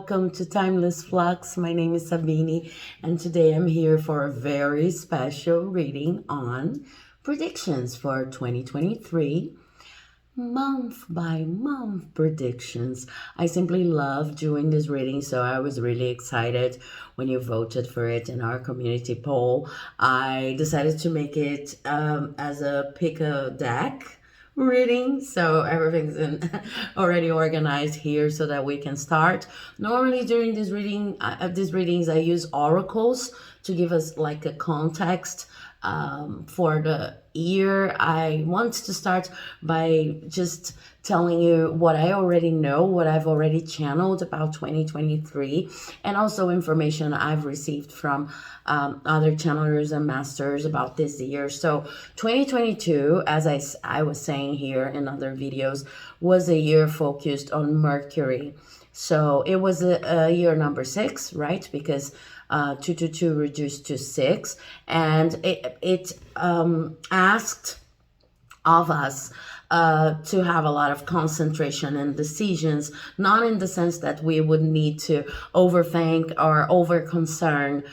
welcome to Timeless Flux. My name is Sabini, and today I'm here for a very special reading on predictions for 2023. Month-by-month predictions. I simply love doing this reading, so I was really excited when you voted for it in our community poll. I decided to make it as a pick a deck reading, so everything's already organized here so that we can start. Normally during this reading, these readings, I use oracles to give us like a context for the year. I want to start by just telling you what I already know, what I've already channeled about 2023, and also information I've received from other channelers and masters about this year. So 2022, as I was saying here in other videos, was a year focused on Mercury. So it was a year number 6, right? Because 2 to 2 reduced to 6, and it asked of us to have a lot of concentration and decisions, not in the sense that we would need to overthink or over concern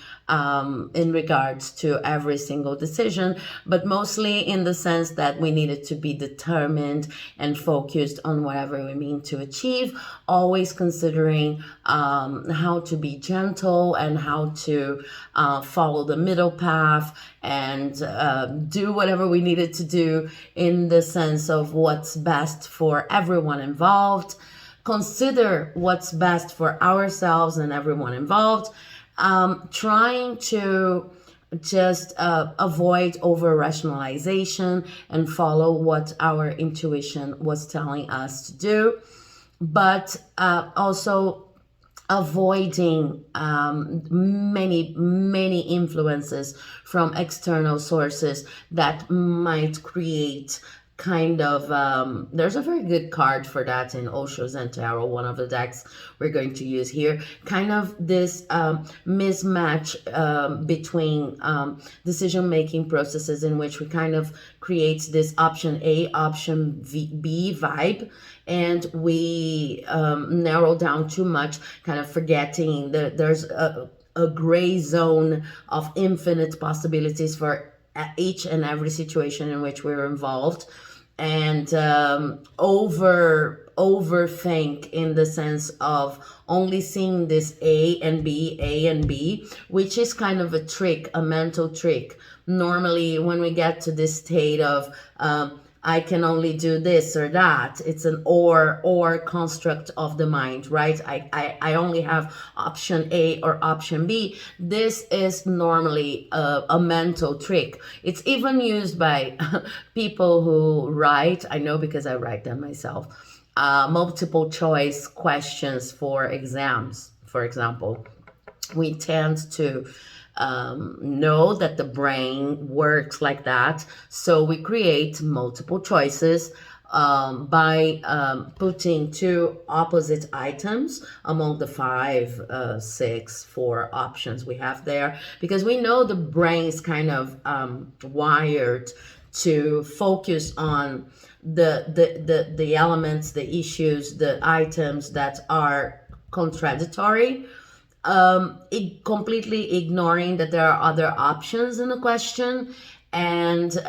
in regards to every single decision, but mostly in the sense that we needed to be determined and focused on whatever we mean to achieve, always considering how to be gentle and how to follow the middle path and do whatever we needed to do in the sense of what's best for everyone involved, consider what's best for ourselves and everyone involved, trying to just avoid over rationalization and follow what our intuition was telling us to do, but also avoiding many influences from external sources that might create kind of there's a very good card for that in Osho's and Tarot, one of the decks we're going to use here, kind of this mismatch between decision-making processes in which we kind of create this option A, option B vibe, and we narrow down too much, kind of forgetting that there's a gray zone of infinite possibilities for each and every situation in which we're involved, and overthink in the sense of only seeing this A and B, which is kind of a trick, a mental trick. Normally when we get to this state of I can only do this or that, it's an or construct of the mind, right? I only have option A or option B. This is normally a mental trick. It's even used by people who write, I know because I write them myself, multiple choice questions for exams, for example. We tend to know that the brain works like that, so we create multiple choices by putting 2 opposite items among the 5, 6, 4 options we have there, because we know the brain is kind of wired to focus on the elements, the issues, the items that are contradictory, completely ignoring that there are other options in the question, and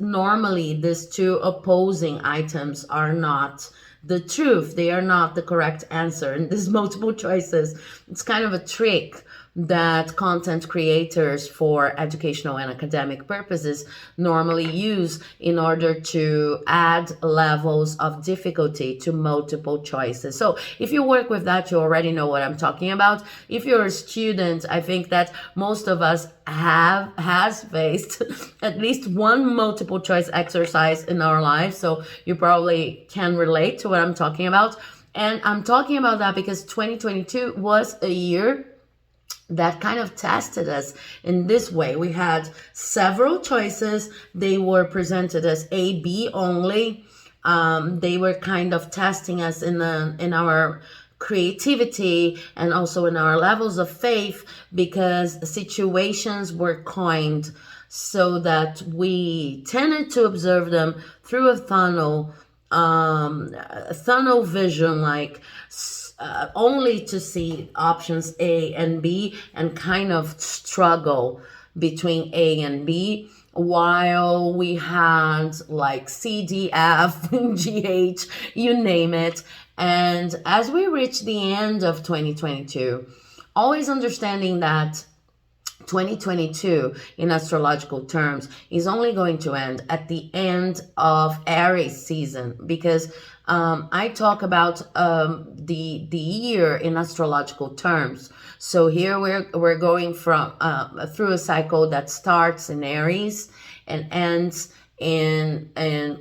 normally these 2 opposing items are not the truth, they are not the correct answer. And these multiple choices, it's kind of a trick that content creators for educational and academic purposes normally use in order to add levels of difficulty to multiple choices. So if you work with that, you already know what I'm talking about. If you're a student, I think that most of us has faced at least one multiple choice exercise in our lives, so you probably can relate to what I'm talking about. And I'm talking about that because 2022 was a year that kind of tested us in this way. We had several choices. They were presented as A, B only. They were kind of testing us in our creativity and also in our levels of faith, because situations were coined so that we tended to observe them through a funnel tunnel vision, like only to see options A and B and kind of struggle between A and B, while we had like C, D, F, G, H, you name it. And as we reach the end of 2022, always understanding that 2022 in astrological terms is only going to end at the end of Aries season, because I talk about the year in astrological terms. So here we're going from through a cycle that starts in Aries and ends in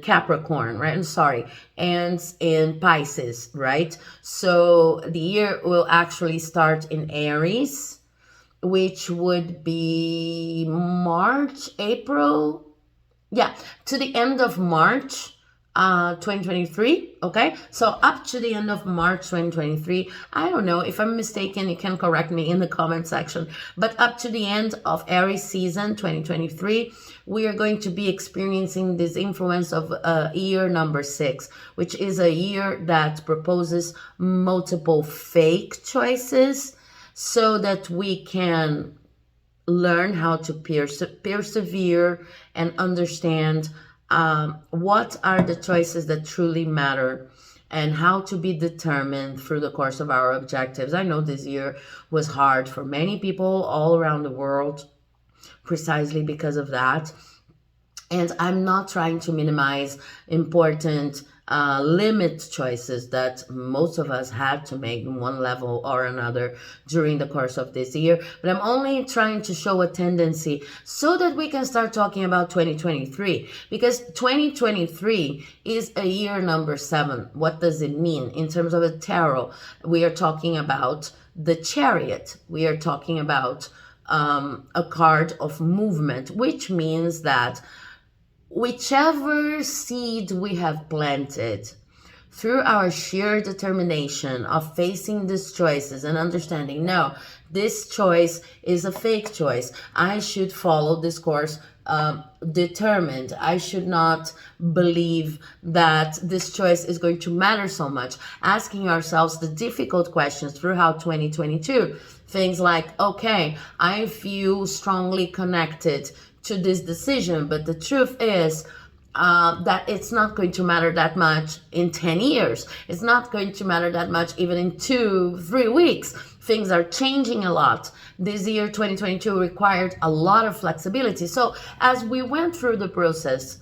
Capricorn, right? I'm sorry, ends in Pisces, right? So the year will actually start in Aries, which would be March, April, yeah, to the end of March 2023. Okay, so up to the end of March 2023. I don't know if I'm mistaken, you can correct me in the comment section, but up to the end of Aries season 2023, we are going to be experiencing this influence of year number 6, which is a year that proposes multiple fake choices, so that we can learn how to persevere and understand what are the choices that truly matter, and how to be determined through the course of our objectives. I know this year was hard for many people all around the world precisely because of that. And I'm not trying to minimize important limit choices that most of us had to make in one level or another during the course of this year. But I'm only trying to show a tendency so that we can start talking about 2023. Because 2023 is a year number 7. What does it mean? In terms of a tarot, we are talking about the Chariot. We are talking about a card of movement, which means that whichever seed we have planted through our sheer determination of facing these choices and understanding, no, this choice is a fake choice. I should follow this course determined. I should not believe that this choice is going to matter so much. Asking ourselves the difficult questions throughout 2022. Things like, okay, I feel strongly connected to this decision, but the truth is that it's not going to matter that much in 10 years. It's not going to matter that much even in 2-3 weeks. Things are changing a lot. This year, 2022, required a lot of flexibility. So as we went through the process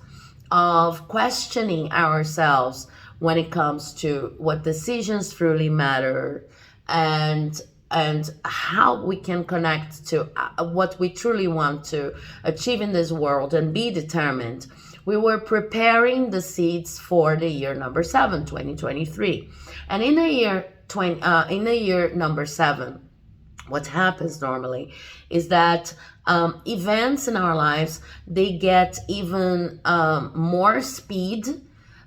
of questioning ourselves when it comes to what decisions truly matter, and how we can connect to what we truly want to achieve in this world and be determined, we were preparing the seeds for the year number 7, 2023. And in the year number 7, what happens normally is that events in our lives, they get even more speed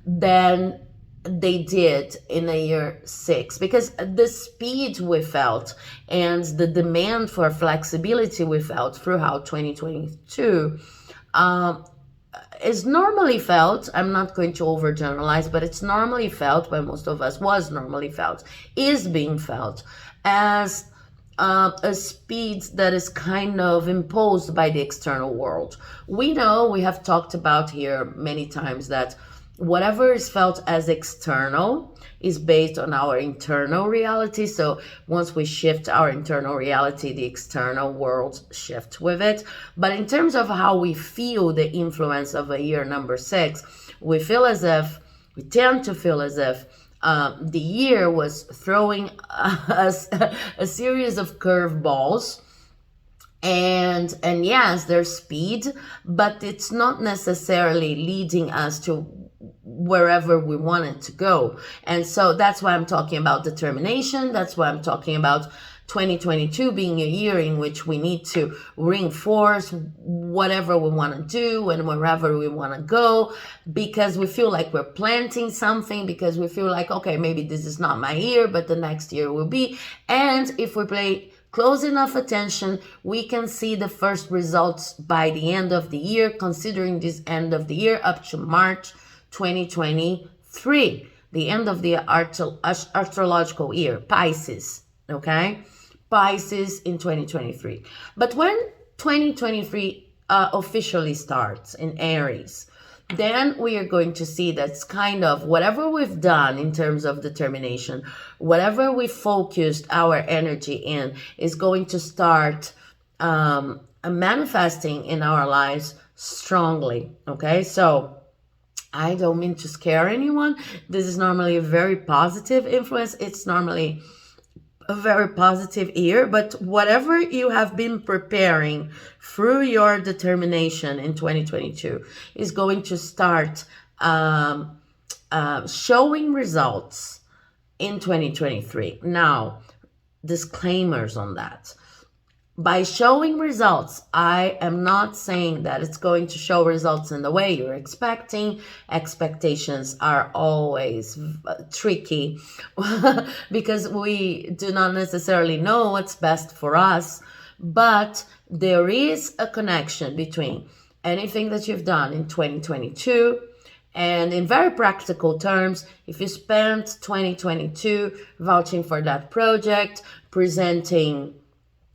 than they did in the year 6, because the speed we felt and the demand for flexibility we felt throughout 2022 is normally felt, I'm not going to overgeneralize, but it's normally felt by most of us, was normally felt, is being felt as a speed that is kind of imposed by the external world. We know, we have talked about here many times that whatever is felt as external is based on our internal reality. So once we shift our internal reality, the external world shifts with it. But in terms of how we feel the influence of a year number 6, we tend to feel as if the year was throwing us a series of curveballs. And yes, there's speed, but it's not necessarily leading us to wherever we want it to go. And so that's why I'm talking about determination. That's why I'm talking about 2022 being a year in which we need to reinforce whatever we want to do and wherever we want to go, because we feel like we're planting something, because we feel like, okay, maybe this is not my year, but the next year will be. And if we play close enough attention, we can see the first results by the end of the year, considering this end of the year up to March 2023. 3, the end of the astrological year, Pisces, okay? Pisces in 2023. But when 2023 officially starts in Aries, then we are going to see that's kind of whatever we've done in terms of determination, whatever we focused our energy in is going to start manifesting in our lives strongly, okay? So I don't mean to scare anyone. This is normally a very positive influence. It's normally a very positive year, but whatever you have been preparing through your determination in 2022 is going to start showing results in 2023. Now, disclaimers on that. By showing results, I am not saying that it's going to show results in the way you're expecting. Expectations are always tricky because we do not necessarily know what's best for us, but there is a connection between anything that you've done in 2022 and in very practical terms, if you spent 2022 vouching for that project, presenting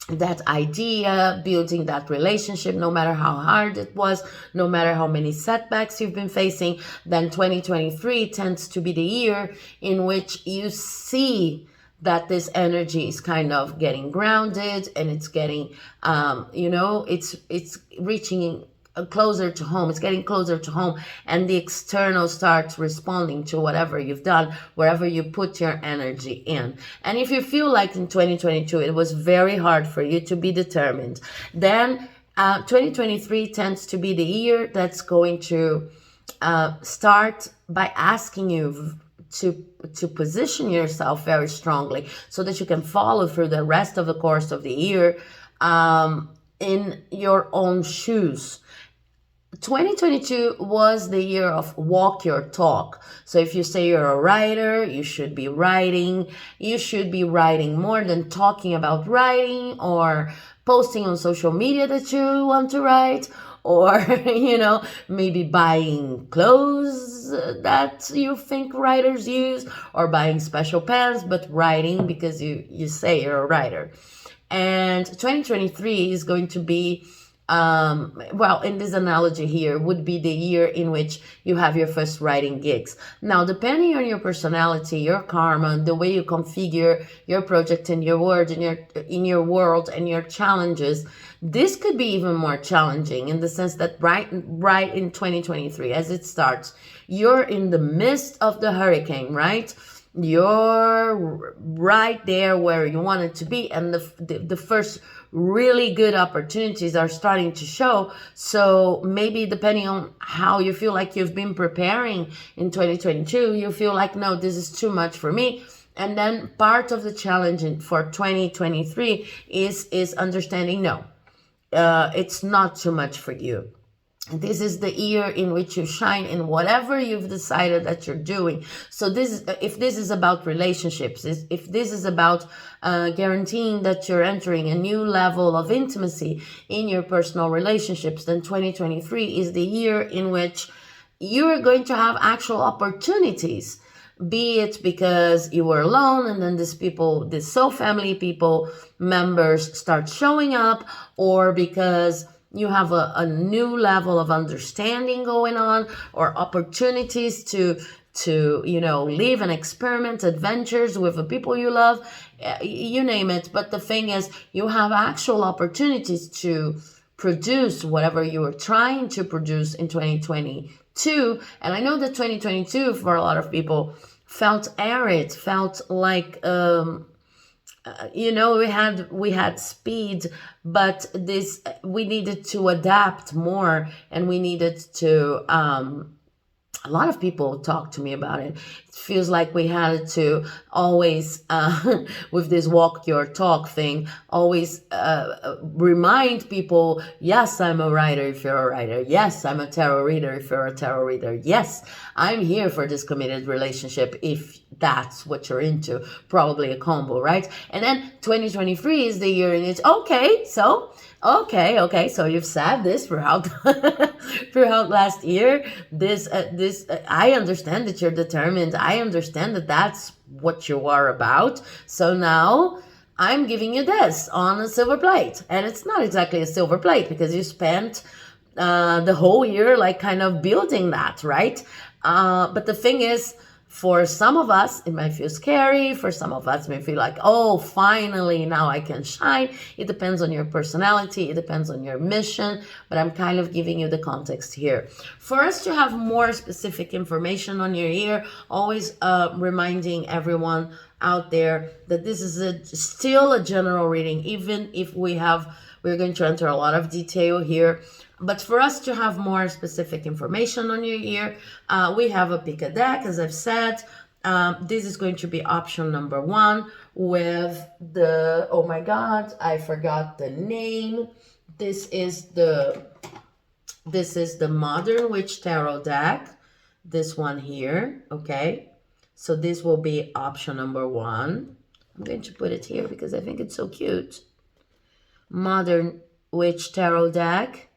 that idea, building that relationship, no matter how hard it was, no matter how many setbacks you've been facing, then 2023 tends to be the year in which you see that this energy is kind of getting grounded and it's getting, it's reaching closer to home. It's getting closer to home, and the external starts responding to whatever you've done, wherever you put your energy in. And if you feel like in 2022 it was very hard for you to be determined, then 2023 tends to be the year that's going to start by asking you to position yourself very strongly so that you can follow through the rest of the course of the year in your own shoes. 2022 was the year of walk your talk. So if you say you're a writer, you should be writing. You should be writing more than talking about writing or posting on social media that you want to write, or, maybe buying clothes that you think writers use, or buying special pens, but writing because you say you're a writer. And 2023 is going to be in this analogy here, would be the year in which you have your first writing gigs. Now, depending on your personality, your karma, the way you configure your project and your word in your world and your challenges, this could be even more challenging in the sense that right in 2023, as it starts, you're in the midst of the hurricane, right? You're right there where you want it to be, and the first really good opportunities are starting to show. So maybe depending on how you feel like you've been preparing in 2022, you feel like, no, this is too much for me. And then part of the challenge for 2023 is understanding, no, it's not too much for you. This is the year in which you shine in whatever you've decided that you're doing. So if this is about relationships, if this is about guaranteeing that you're entering a new level of intimacy in your personal relationships, then 2023 is the year in which you are going to have actual opportunities. Be it because you were alone and then these soul family people members start showing up, or because you have a new level of understanding going on, or opportunities to live and experiment adventures with the people you love, you name it. But the thing is, you have actual opportunities to produce whatever you were trying to produce in 2022. And I know that 2022 for a lot of people felt arid, felt like we had speed, but we needed to adapt more, and we needed to a lot of people talk to me about it. It feels like we had to always, with this walk your talk thing, always remind people, yes, I'm a writer if you're a writer. Yes, I'm a tarot reader if you're a tarot reader. Yes, I'm here for this committed relationship if that's what you're into. Probably a combo, right? And then 2023 is the year, and it's okay. So Okay. So you've said this throughout throughout last year. I understand that you're determined. I understand that that's what you are about. So now I'm giving you this on a silver plate, and it's not exactly a silver plate because you spent the whole year like kind of building that, right? But the thing is, for some of us, it might feel scary. For some of us, it may feel like, oh, finally, now I can shine. It depends on your personality. It depends on your mission. But I'm kind of giving you the context here. For us to have more specific information on your year, always reminding everyone out there that this is still a general reading, even if we're going to enter a lot of detail here. But for us to have more specific information on your year, we have a pick a deck, as I've said. This is going to be option number 1 with the, oh my God, I forgot the name. This is the Modern Witch Tarot deck. This one here, okay? So this will be option number 1. I'm going to put it here because I think it's so cute. Modern Witch Tarot deck.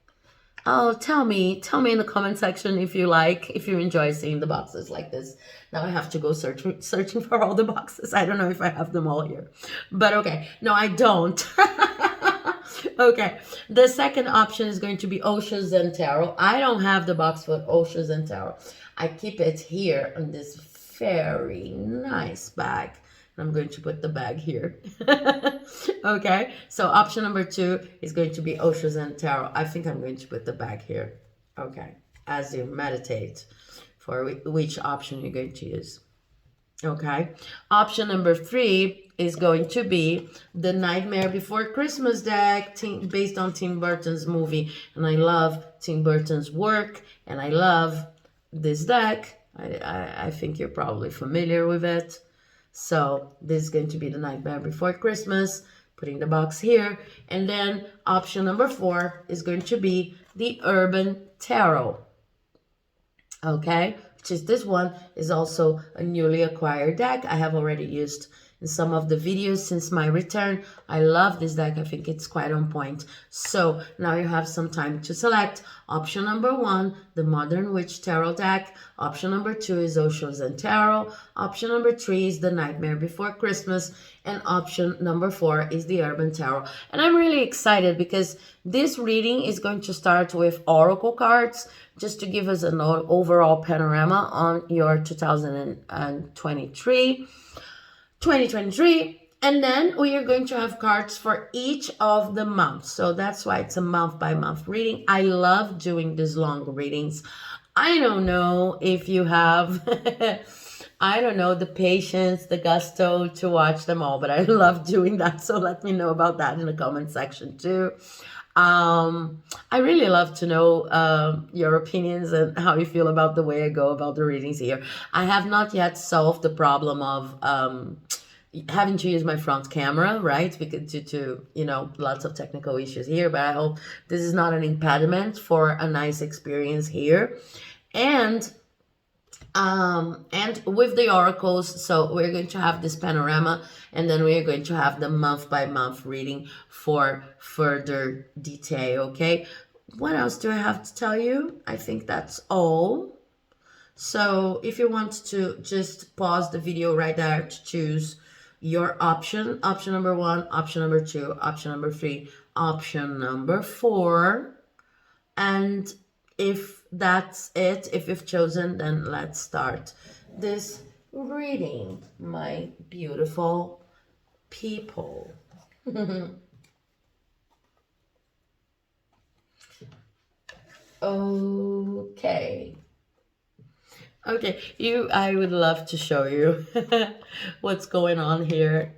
Oh, tell me in the comment section if you enjoy seeing the boxes like this. Now I have to go searching for all the boxes. I don't know if I have them all here, but okay. No, I don't. Okay, the second option is going to be Osho Zen Tarot. I don't have the box for Osho Zen Tarot. I keep it here in this very nice bag. I'm going to put the bag here. Okay, so option number 2 is going to be Osho Zen Tarot. I think I'm going to put the bag here. Okay, as you meditate for which option you're going to use. Okay, option number 3 is going to be the Nightmare Before Christmas deck based on Tim Burton's movie. And I love Tim Burton's work, and I love this deck. I think you're probably familiar with it. So this is going to be the Nightmare Before Christmas, putting the box here. And then option number 4 is going to be the Urban Tarot. Okay, which is this one is also a newly acquired deck. I have already used in some of the videos since my return. I love this deck. I think it's quite on point. So now you have some time to select. Option number 1, the Modern Witch Tarot deck. Option number 2 is Osho Zen Tarot. Option number 3 is the Nightmare Before Christmas. And option number 4 is the Urban Tarot. And I'm really excited because this reading is going to start with oracle cards, just to give us an overall panorama on your 2023. And then we are going to have cards for each of the months. So that's why it's a month-by-month reading. I love doing these long readings. I don't know if you have, I don't know, the patience, the gusto to watch them all, but I love doing that. So let me know about that in the comment section too. I really love to know your opinions and how you feel about the way I go about the readings here. I have not yet solved the problem of having to use my front camera, right? Because due to, lots of technical issues here, but I hope this is not an impediment for a nice experience here. And with the oracles, so we're going to have this panorama, and then we are going to have the month-by-month reading for further detail, okay? What else do I have to tell you? I think that's all. So if you want to just pause the video right there to choose your option number 1, option number 2, option number 3, option number 4. And if that's it, if you've chosen, then let's start this reading, my beautiful people. Okay, I would love to show you what's going on here.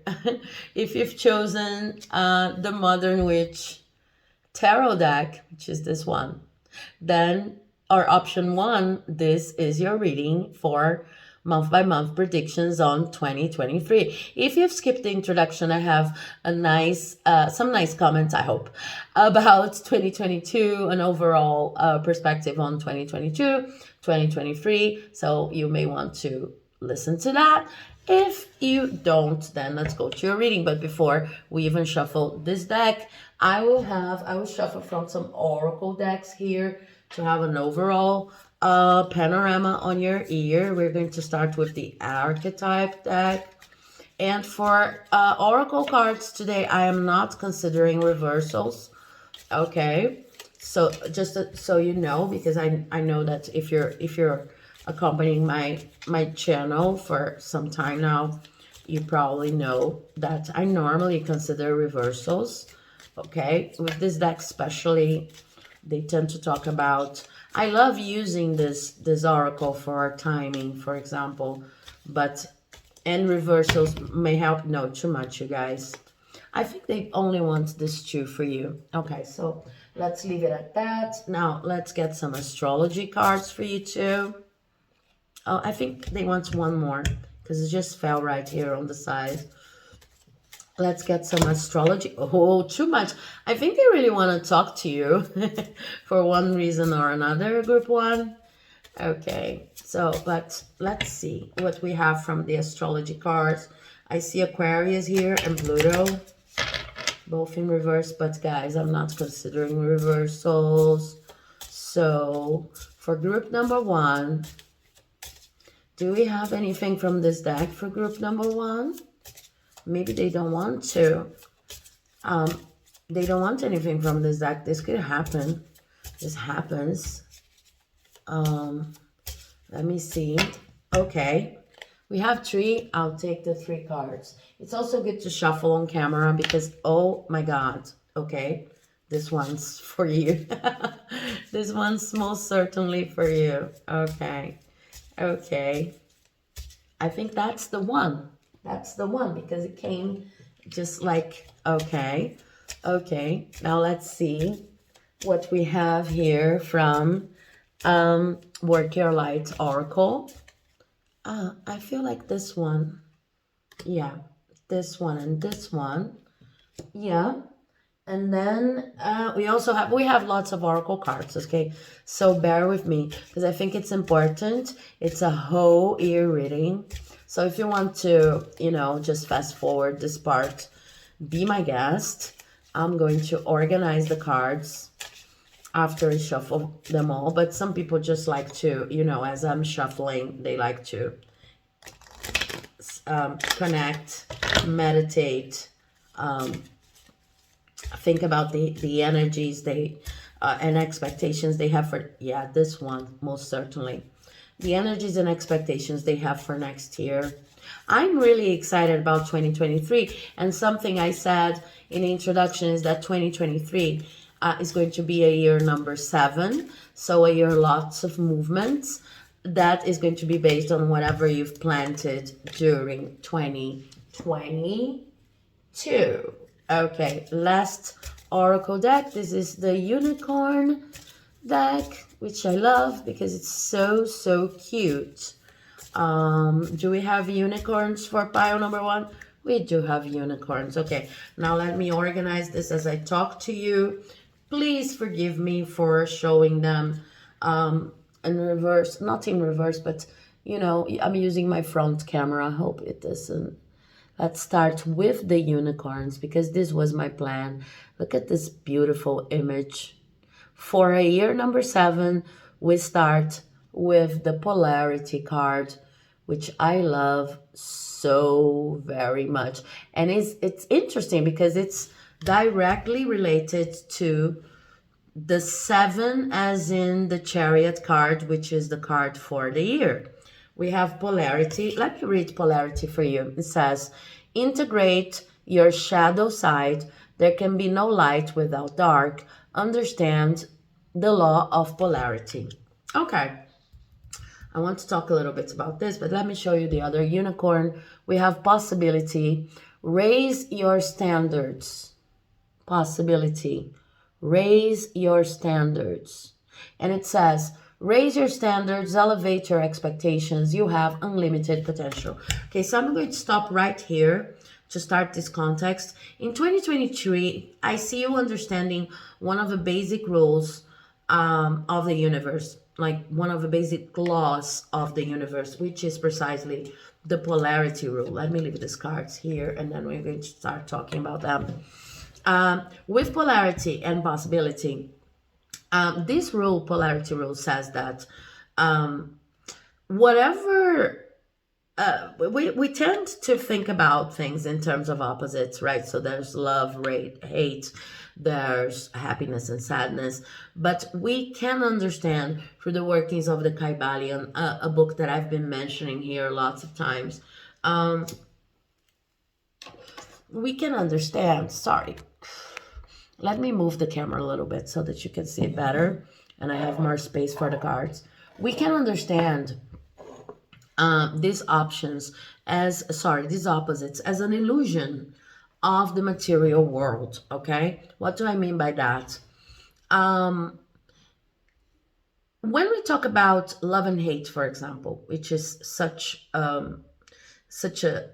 If you've chosen the Modern Witch Tarot deck, which is this one, then, or option 1, this is your reading for month-by-month predictions on 2023. If you've skipped the introduction, I have some nice comments, I hope, about 2022, an overall perspective on 2022, 2023. So you may want to listen to that. If you don't, then let's go to your reading. But before we even shuffle this deck, I will shuffle from some oracle decks here to have an overall panorama on your ear. We're going to start with the archetype deck. And for oracle cards today, I am not considering reversals. Okay, so just so you know, because I know that if you're accompanying my channel for some time now, you probably know that I normally consider reversals. Okay, with this deck especially, they tend to talk about, I love using this oracle for timing, for example, but and reversals may help. No, too much, you guys. I think they only want this two for you. Okay, so let's leave it at that. Now let's get some astrology cards for you too. Oh, I think they want one more because it just fell right here on the side. Let's get some astrology. Oh, too much. I think they really want to talk to you for one reason or another, group one. Okay, so but let's see what we have from the astrology cards. I see Aquarius here and Pluto, both in reverse, but guys, I'm not considering reversals. So for group number one, do we have anything from this deck for group number one? Maybe they don't want to. They don't want anything from this deck. This could happen. This happens. Let me see. Okay, we have three. I'll take the three cards. It's also good to shuffle on camera because, oh my God, okay, this one's for you. This one's most certainly for you. Okay, okay. I think that's the one. That's the one because it came just like, okay, okay. Now let's see what we have here from Work Your Light Oracle. I feel like this one. Yeah, this one and this one. Yeah. And then we have lots of oracle cards, okay? So bear with me because I think it's important. It's a whole ear reading. So if you want to, you know, just fast forward this part, be my guest. I'm going to organize the cards after I shuffle them all. But some people just like to, you know, as I'm shuffling, they like to connect, meditate, think about the energies they and expectations they have for, yeah, this one, most certainly. The energies and expectations they have for next year. I'm really excited about 2023. And something I said in the introduction is that 2023 is going to be a year number 7. So a year lots of movements. That is going to be based on whatever you've planted during 2022. Okay, last oracle deck. This is the unicorn deck, which I love because it's so cute. Do we have unicorns for pile number 1? We do have unicorns. Okay, now let me organize this as I talk to you. Please forgive me for showing them in reverse, not in reverse, but you know, I'm using my front camera. I hope it doesn't. Let's start with the unicorns because this was my plan. Look at this beautiful image. For a year number 7, we start with the polarity card, which I love so very much. And it's interesting because it's directly related to the 7 as in the chariot card, which is the card for the year. We have polarity. Let me read polarity for you. It says, integrate your shadow side. There can be no light without dark. Understand the law of polarity. Okay. I want to talk a little bit about this, but let me show you the other unicorn. We have possibility. Raise your standards. Possibility. Raise your standards. And it says, raise your standards, elevate your expectations. You have unlimited potential. Okay, so I'm going to stop right here to start this context. In 2023, I see you understanding one of the basic rules of the universe, like one of the basic laws of the universe, which is precisely the polarity rule. Let me leave these cards here, and then we're going to start talking about them. With polarity and possibility, this rule, polarity rule, says that whatever we tend to think about things in terms of opposites, right? So there's love, hate, there's happiness and sadness, but we can understand through the workings of the Kybalion, a book that I've been mentioning here lots of times. We can understand, sorry, let me move the camera a little bit so that you can see it better and I have more space for the cards. We can understand these options these opposites as an illusion of the material world, okay? What do I mean by that? When we talk about love and hate, for example, which is such a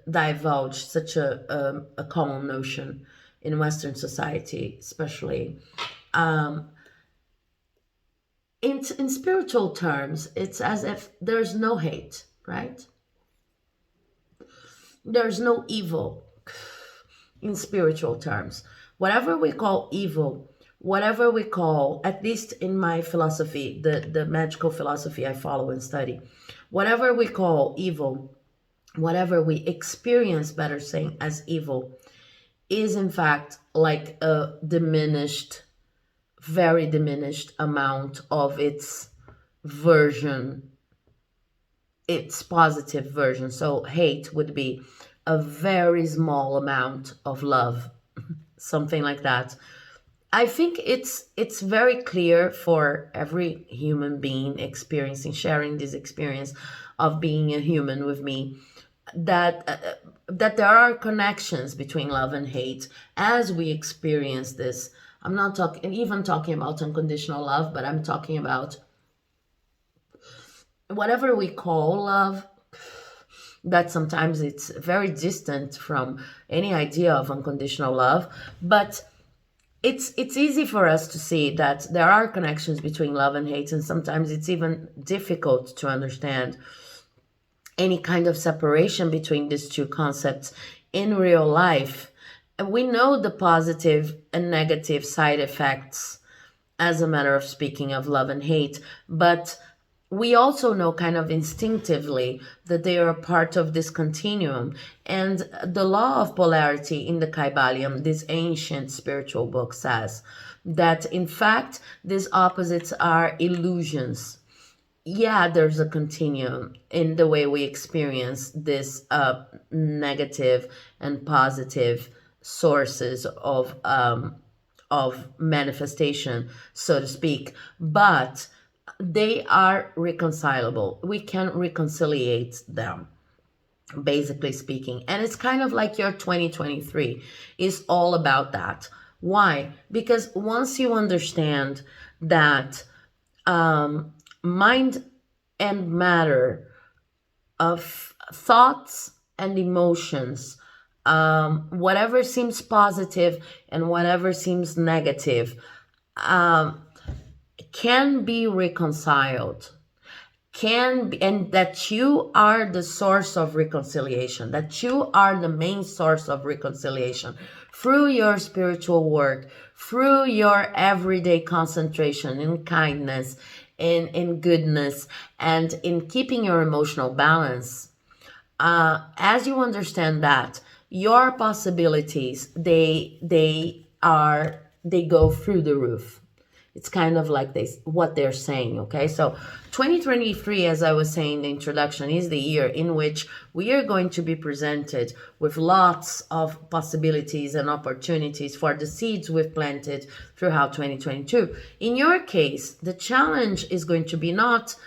divulge, such a common notion in Western society, especially, in spiritual terms, it's as if there's no hate, right? There's no evil in spiritual terms. Whatever we call evil, whatever we call, at least in my philosophy, the magical philosophy I follow and study, whatever we call evil, whatever we experience, better saying, as evil, is in fact like a diminished, very diminished amount of its version, its positive version. So hate would be a very small amount of love, something like that. I think it's very clear for every human being sharing this experience of being a human with me, that that there are connections between love and hate as we experience this. I'm not talking about unconditional love, but I'm talking about whatever we call love, that sometimes it's very distant from any idea of unconditional love, but it's easy for us to see that there are connections between love and hate, and sometimes it's even difficult to understand any kind of separation between these two concepts in real life. And we know the positive and negative side effects, as a matter of speaking, of love and hate, but we also know kind of instinctively that they are a part of this continuum. And the law of polarity in the Kybalion, this ancient spiritual book, says that in fact these opposites are illusions. Yeah, there's a continuum in the way we experience this negative and positive sources of manifestation, so to speak, but they are reconcilable. We can reconciliate them, basically speaking. And it's kind of like your 2023 is all about that. Why? Because once you understand that mind and matter of thoughts and emotions, whatever seems positive and whatever seems negative, can be reconciled, and that you are the source of reconciliation, that you are the main source of reconciliation through your spiritual work, through your everyday concentration in kindness, in goodness, and in keeping your emotional balance. As you understand that, your possibilities, they go through the roof. It's kind of like what they're saying, okay? So 2023, as I was saying in the introduction, is the year in which we are going to be presented with lots of possibilities and opportunities for the seeds we've planted throughout 2022. In your case, the challenge is going to be not,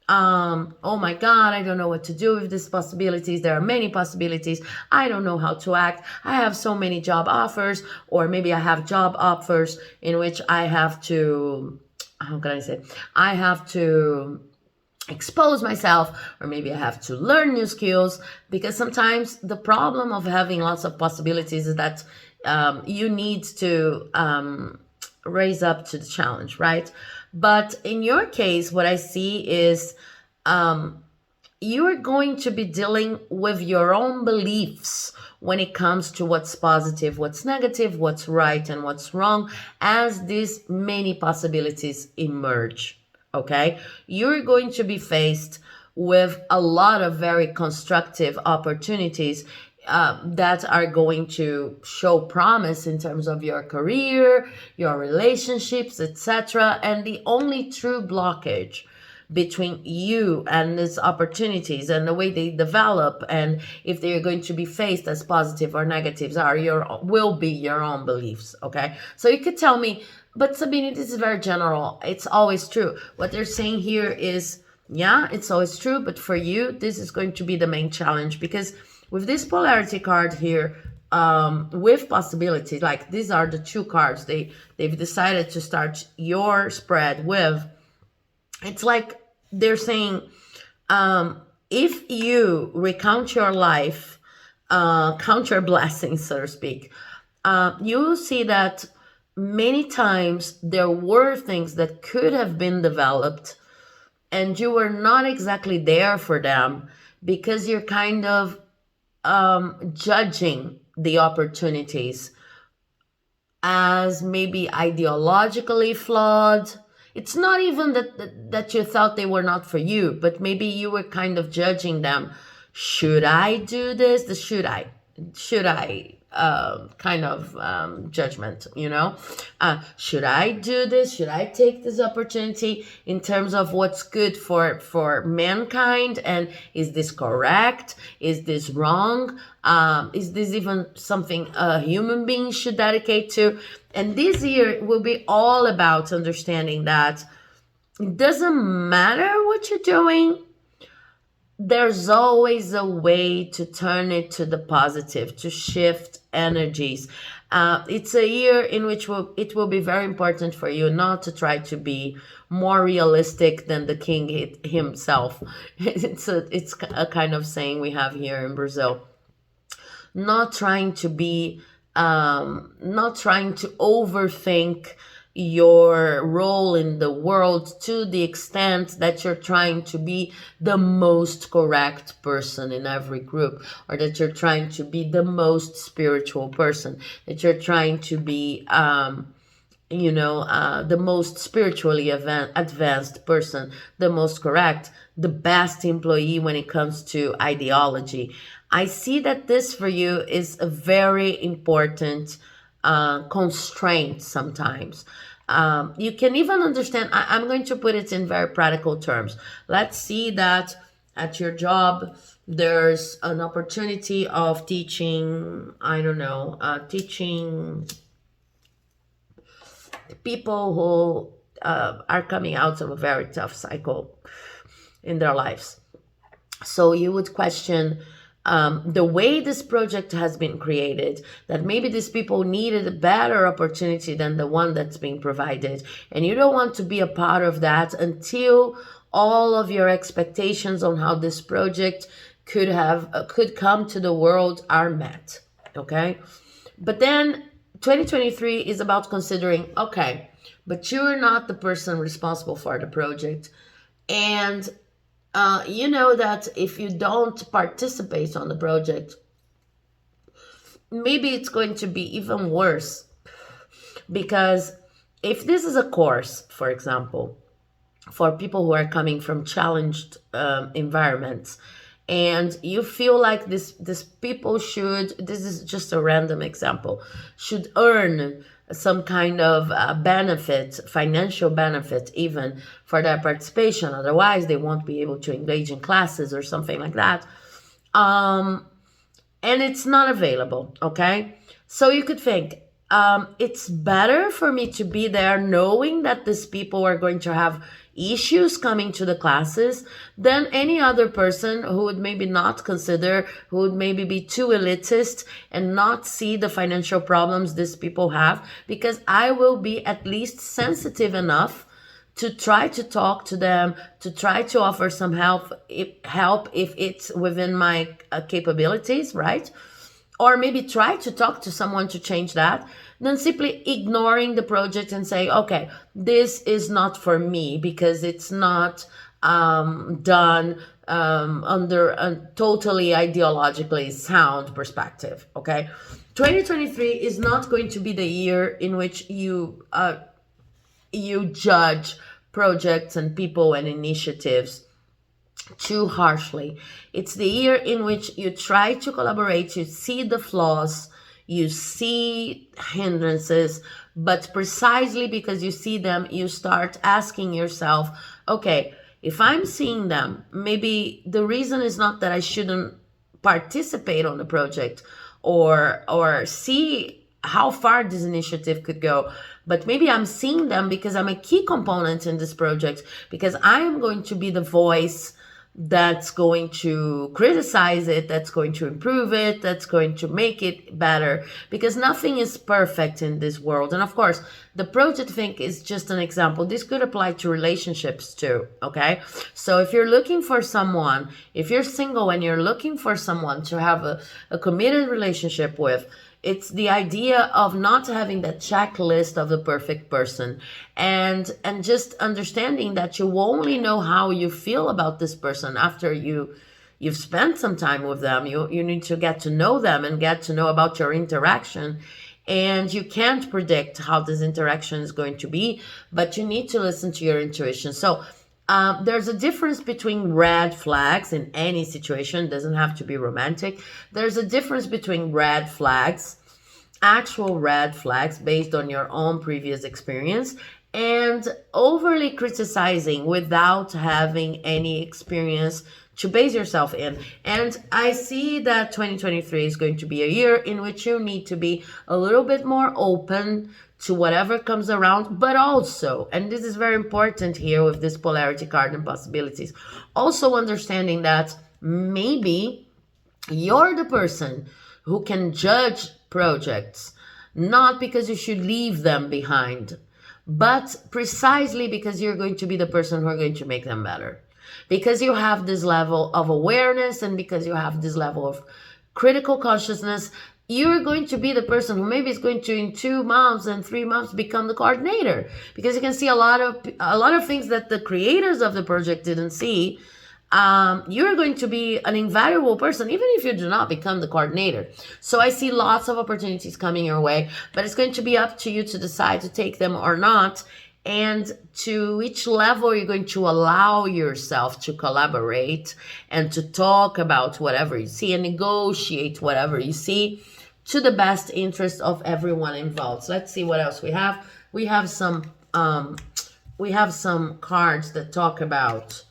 oh my God, I don't know what to do with these possibilities. There are many possibilities. I don't know how to act. I have so many job offers, or maybe I have job offers in which I have to, how can I say? I have to expose myself, or maybe I have to learn new skills, because sometimes the problem of having lots of possibilities is that you need to raise up to the challenge, right? But in your case, what I see is you are going to be dealing with your own beliefs when it comes to what's positive, what's negative, what's right, and what's wrong, as these many possibilities emerge. Okay, you're going to be faced with a lot of very constructive opportunities that are going to show promise in terms of your career, your relationships, etc. And the only true blockage between you and these opportunities and the way they develop, and if they're going to be faced as positive or negatives, will be your own beliefs. Okay, so you could tell me, but Sabine, this is very general, it's always true. What they're saying here is, yeah, it's always true, but for you this is going to be the main challenge, because with this polarity card here, with possibility, like these are the two cards they've decided to start your spread with. It's like they're saying, if you recount your life, count your blessings, so to speak, you will see that many times there were things that could have been developed and you were not exactly there for them, because you're kind of judging the opportunities as maybe ideologically flawed. It's not even that you thought they were not for you, but maybe you were kind of judging them. Should I do this? The should I kind of judgment, you know? Should I do this? Should I take this opportunity in terms of what's good for mankind? And is this correct? Is this wrong? Is this even something a human being should dedicate to? And this year will be all about understanding that it doesn't matter what you're doing. There's always a way to turn it to the positive, to shift energies. It's a year in which it will be very important for you not to try to be more realistic than the king himself. It's a kind of saying we have here in Brazil. Not trying to overthink your role in the world to the extent that you're trying to be the most correct person in every group, or that you're trying to be the most spiritual person, that you're trying to be the most spiritually advanced person, the most correct, the best employee when it comes to ideology. I see that this for you is a very important constraint sometimes. You can even understand, I'm going to put it in very practical terms. Let's see that at your job, there's an opportunity of teaching, teaching people who are coming out of a very tough cycle in their lives. So you would question the way this project has been created, that maybe these people needed a better opportunity than the one that's being provided. And you don't want to be a part of that until all of your expectations on how this project could come to the world are met. Okay? But then 2023 is about considering, okay, but you're not the person responsible for the project. And you know that if you don't participate on the project, maybe it's going to be even worse. Because if this is a course, for example, for people who are coming from challenged environments, and you feel like this people should, this is just a random example, should earn some kind of benefit, financial benefit even, for their participation, otherwise they won't be able to engage in classes or something like that, and it's not available. Okay, so you could think, it's better for me to be there knowing that these people are going to have issues coming to the classes than any other person who would maybe not consider, who would maybe be too elitist and not see the financial problems these people have, because I will be at least sensitive enough to try to talk to them, to try to offer some help if it's within my capabilities, right? Or maybe try to talk to someone to change that, than simply ignoring the project and say, okay, this is not for me because it's not done under a totally ideologically sound perspective. Okay, 2023 is not going to be the year in which you judge projects and people and initiatives too harshly. It's the year in which you try to collaborate, you see the flaws, you see hindrances, but precisely because you see them, you start asking yourself, okay, if I'm seeing them, maybe the reason is not that I shouldn't participate on the project or see how far this initiative could go, but maybe I'm seeing them because I'm a key component in this project, because I am going to be the voice that's going to criticize it, that's going to improve it, that's going to make it better, because nothing is perfect in this world. And of course, the project thing is just an example. This could apply to relationships too, okay? So if you're looking for someone, if you're single and you're looking for someone to have a committed relationship with, it's the idea of not having that checklist of the perfect person, and just understanding that you only know how you feel about this person after you've spent some time with them. You need to get to know them and get to know about your interaction. And you can't predict how this interaction is going to be, but you need to listen to your intuition. So there's a difference between red flags in any situation. It doesn't have to be romantic. There's a difference between red flags, actual red flags based on your own previous experience, and overly criticizing without having any experience to base yourself in. And I see that 2023 is going to be a year in which you need to be a little bit more open to whatever comes around, but also, and this is very important here with this polarity card and possibilities, also understanding that maybe you're the person who can judge projects, not because you should leave them behind, but precisely because you're going to be the person who are going to make them better. Because you have this level of awareness and because you have this level of critical consciousness, you're going to be the person who maybe is going to, in 2 months and 3 months, become the coordinator, because you can see a lot of things that the creators of the project didn't see. You're going to be an invaluable person, even if you do not become the coordinator. So I see lots of opportunities coming your way, but it's going to be up to you to decide to take them or not, and to which level you're going to allow yourself to collaborate and to talk about whatever you see and negotiate whatever you see to the best interest of everyone involved. So let's see what else we have. We have some cards that talk about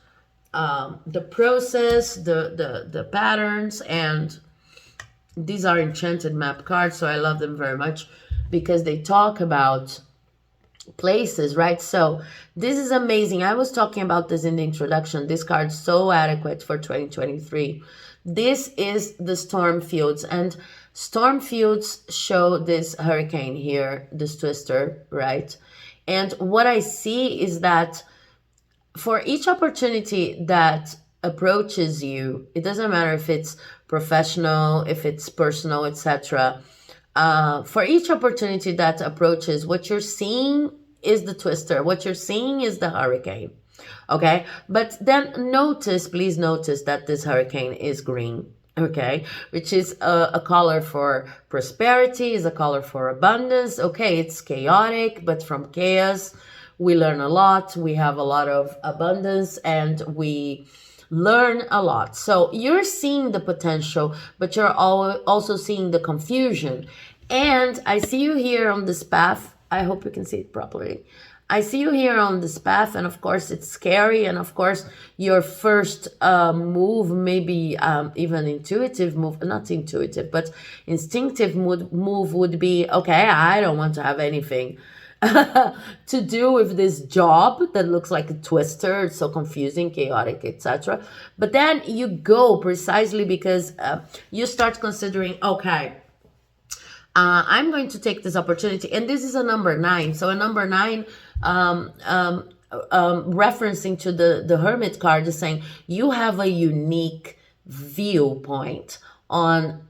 the process, the patterns, and these are enchanted map cards, so I love them very much because they talk about places, right? So this is amazing. I was talking about this in the introduction. This card is so adequate for 2023. This is the storm fields, and storm fields show this hurricane here, this twister, right? And what I see is that for each opportunity that approaches you, it doesn't matter if it's professional, if it's personal, etc. For each opportunity that approaches, what you're seeing is the twister. What you're seeing is the hurricane. Okay? But then please notice that this hurricane is green. Okay? Which is a color for prosperity, is a color for abundance. Okay, it's chaotic, but from chaos, we learn a lot. We have a lot of abundance and we learn a lot. So you're seeing the potential, but you're also seeing the confusion. And I see you here on this path. I hope you can see it properly. I see you here on this path, and of course it's scary, and of course your first move, maybe even intuitive move, not intuitive, but instinctive move would be, okay, I don't want to have anything to do with this job that looks like a twister. It's so confusing, chaotic, etc. But then you go precisely because you start considering, okay, I'm going to take this opportunity. And this is a number 9. So a number 9, referencing to the Hermit card, is saying you have a unique viewpoint on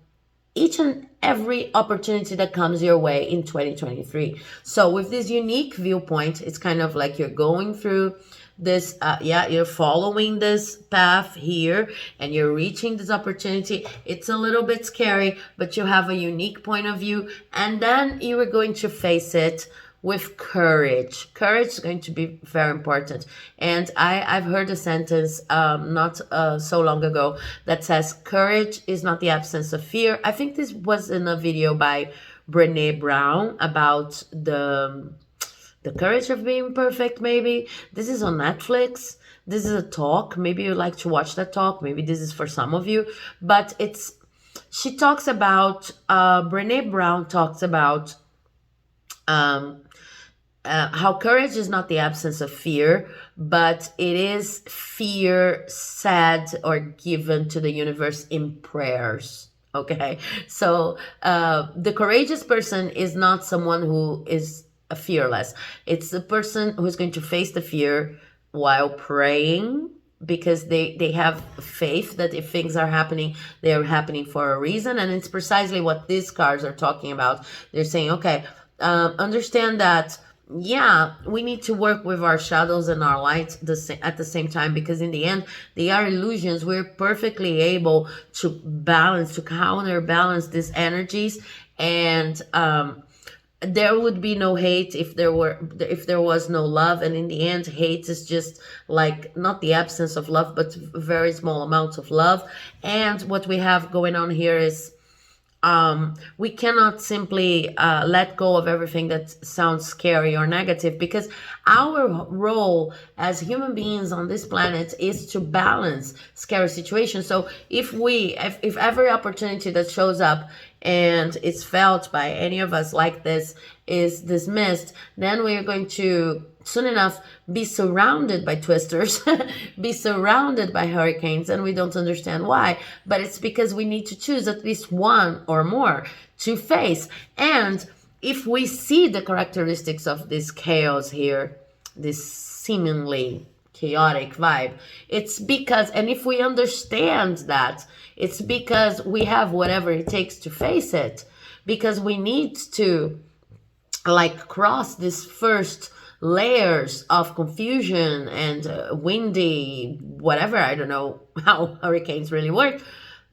each and every opportunity that comes your way in 2023. So with this unique viewpoint, it's kind of like you're going through this, yeah, you're following this path here and you're reaching this opportunity. It's a little bit scary, but you have a unique point of view, and then you are going to face it with courage. Courage is going to be very important. And I've heard a sentence not so long ago that says, courage is not the absence of fear. I think this was in a video by Brené Brown about the courage of being perfect, maybe. This is on Netflix. This is a talk. Maybe you like to watch that talk. Maybe this is for some of you. But she talks about, Brené Brown talks about how courage is not the absence of fear, but it is fear said or given to the universe in prayers. Okay, so the courageous person is not someone who is fearless. It's the person who's going to face the fear while praying, because they have faith that if things are happening, they are happening for a reason. And it's precisely what these cards are talking about. They're saying, okay, understand that, yeah, we need to work with our shadows and our lights at the same time, because in the end, they are illusions. We're perfectly able to balance, to counterbalance these energies. And there would be no hate if there was no love. And in the end, hate is just like not the absence of love, but very small amounts of love. And what we have going on here is, we cannot simply let go of everything that sounds scary or negative, because our role as human beings on this planet is to balance scary situations. So if every opportunity that shows up and it's felt by any of us like this is dismissed, then we are going to soon enough be surrounded by twisters, be surrounded by hurricanes, and we don't understand why. But it's because we need to choose at least one or more to face. And if we see the characteristics of this chaos here, this seemingly chaotic vibe, it's because, and if we understand that, it's because we have whatever it takes to face it, because we need to like cross this first layers of confusion and windy, whatever, I don't know how hurricanes really work,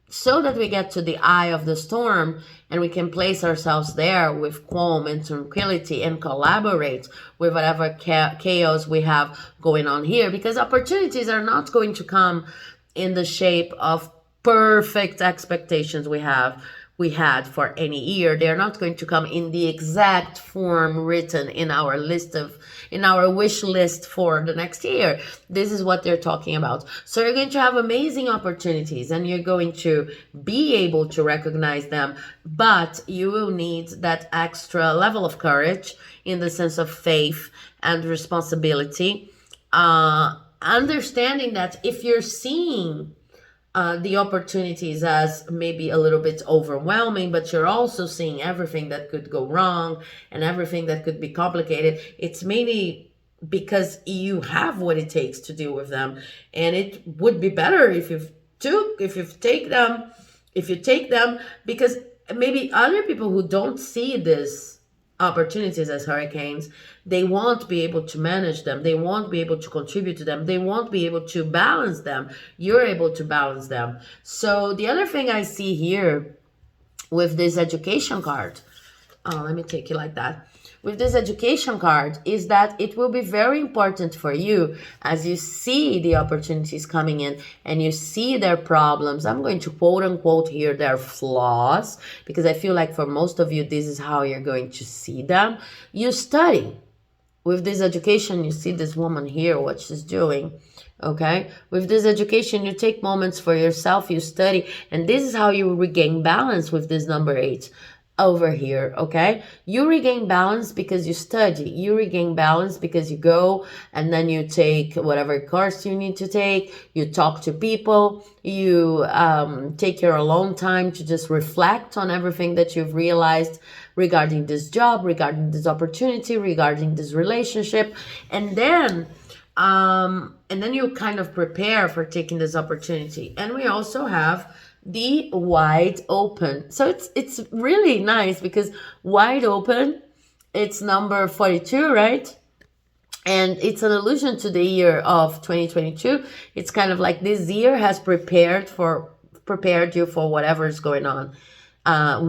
so that we get to the eye of the storm and we can place ourselves there with calm and tranquility and collaborate with whatever chaos we have going on here. Because opportunities are not going to come in the shape of perfect expectations we had for any year. They're not going to come in the exact form written in our wish list for the next year. This is what they're talking about. So you're going to have amazing opportunities and you're going to be able to recognize them, but you will need that extra level of courage in the sense of faith and responsibility. Understanding that if you're seeing the opportunities as maybe a little bit overwhelming, but you're also seeing everything that could go wrong and everything that could be complicated, it's mainly because you have what it takes to deal with them. And it would be better if you take them, because maybe other people who don't see this opportunities as hurricanes, they won't be able to manage them, they won't be able to contribute to them, they won't be able to balance them. You're able to balance them. So the other thing I see here with this education card, let me take it like that, with this education card, is that it will be very important for you as you see the opportunities coming in and you see their problems. I'm going to quote unquote here their flaws, because I feel like for most of you, this is how you're going to see them. You study. With this education, you see this woman here, what she's doing. Okay, with this education, you take moments for yourself, you study, and this is how you regain balance with this number 8 over here. Okay, you regain balance because you study, you regain balance because you go and then you take whatever course you need to take, you talk to people, you take your alone time to just reflect on everything that you've realized regarding this job, regarding this opportunity, regarding this relationship, and then you kind of prepare for taking this opportunity. And we also have the wide open. So it's really nice because wide open, it's number 42, right? And it's an allusion to the year of 2022. It's kind of like this year has prepared you for whatever is going on,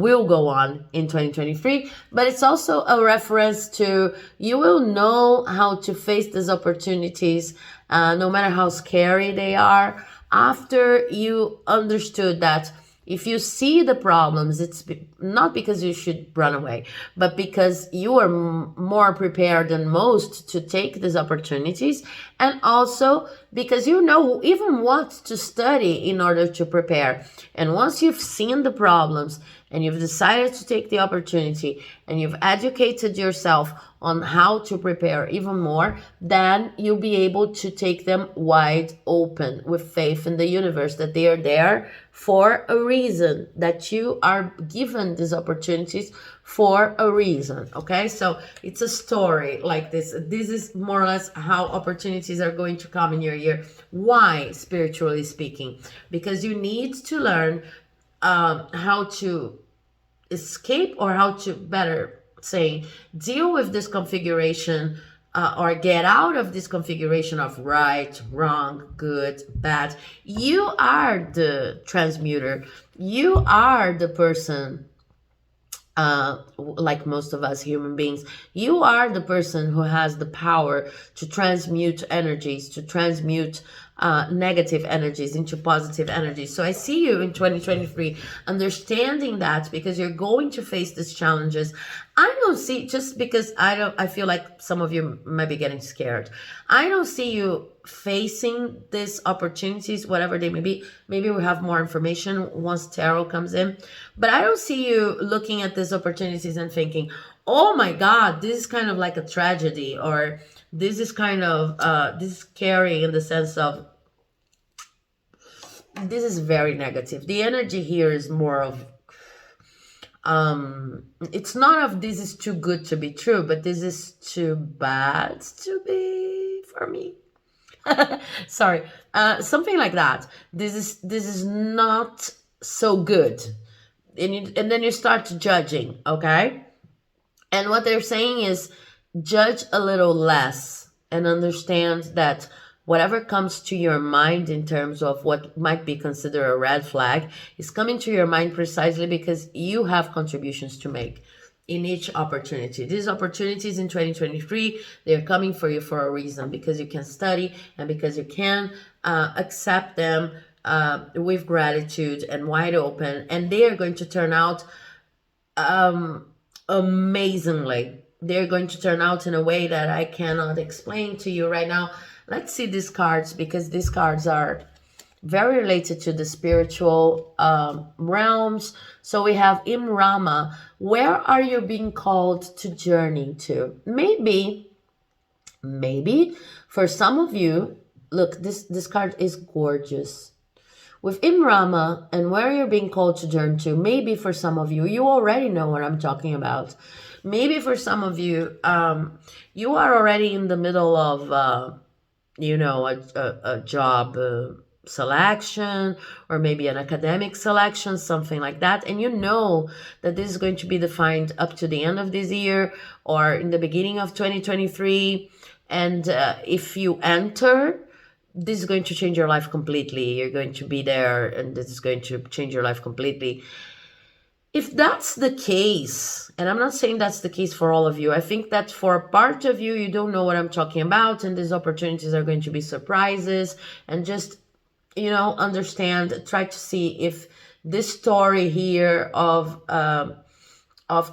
will go on in 2023. But it's also a reference to, you will know how to face these opportunities, no matter how scary they are, after you understood that if you see the problems, it's not because you should run away, but because you are more prepared than most to take these opportunities. And also because you know even what to study in order to prepare. And once you've seen the problems and you've decided to take the opportunity and you've educated yourself on how to prepare even more, then you'll be able to take them wide open with faith in the universe that they are there for a reason, that you are given these opportunities for a reason. Okay, so it's a story like this. This is more or less how opportunities are going to come in your year. Why? Spiritually speaking, because you need to learn how to escape, or how to, better say, deal with this configuration, or get out of this configuration of right, wrong, good, bad. You are the transmuter. You are the person, like most of us human beings, you are the person who has the power to transmute energies, to transmute negative energies into positive energies. So I see you in 2023 understanding that, because you're going to face these challenges. I don't see, just because I feel like some of you might be getting scared, I don't see you facing these opportunities, whatever they may be. Maybe we have more information once tarot comes in, but I don't see you looking at these opportunities and thinking, oh my God, this is kind of like a tragedy, or this is kind of this is scary, in the sense of, this is very negative. The energy here is more of, it's not of this is too good to be true, but this is too bad to be for me. Sorry, something like that. This is not so good, and then you start judging. Okay, and what they're saying is, judge a little less and understand that whatever comes to your mind in terms of what might be considered a red flag is coming to your mind precisely because you have contributions to make in each opportunity. These opportunities in 2023, they're coming for you for a reason, because you can study and because you can accept them with gratitude and wide open, and they are going to turn out amazingly. They're going to turn out in a way that I cannot explain to you right now. Let's see these cards, because these cards are very related to the spiritual realms. So we have in Rama, where are you being called to journey to? Maybe for some of you, look, this card is gorgeous. With Imrama and where you're being called to journey to, maybe for some of you, you already know what I'm talking about. Maybe for some of you, you are already in the middle of, a job selection, or maybe an academic selection, something like that. And you know that this is going to be defined up to the end of this year or in the beginning of 2023. And if you enter, this is going to change your life completely. You're going to be there, and this is going to change your life completely. If that's the case, and I'm not saying that's the case for all of you, I think that for a part of you, you don't know what I'm talking about, and these opportunities are going to be surprises, and just, understand, try to see if this story here of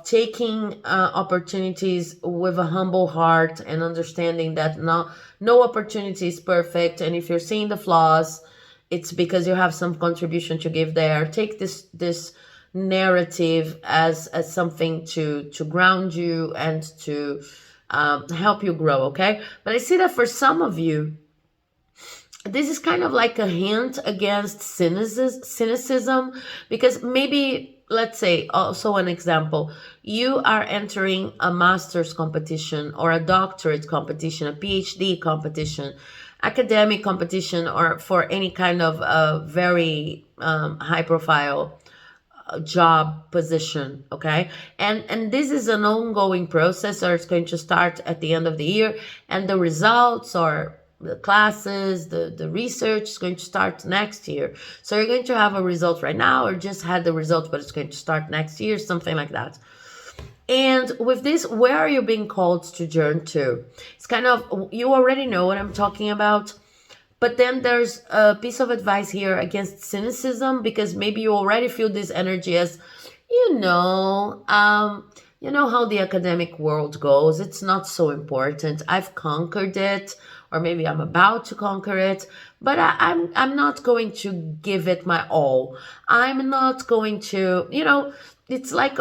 taking opportunities with a humble heart and understanding that no opportunity is perfect, and if you're seeing the flaws, it's because you have some contribution to give there. Take this narrative as something to ground you and to help you grow. Okay, but I see that for some of you, this is kind of like a hint against cynicism, because maybe, let's say, also an example, you are entering a master's competition or a doctorate competition, a PhD competition, academic competition, or for any kind of very high profile job position, okay? And this is an ongoing process, or it's going to start at the end of the year, and the results or the classes, the research is going to start next year. So you're going to have a result right now, or just had the result, but it's going to start next year, something like that. And with this, where are you being called to journey to? It's kind of, you already know what I'm talking about. But then there's a piece of advice here against cynicism, because maybe you already feel this energy as, you know how the academic world goes. It's not so important. I've conquered it, or maybe I'm about to conquer it, but I'm not going to give it my all. I'm not going to, it's like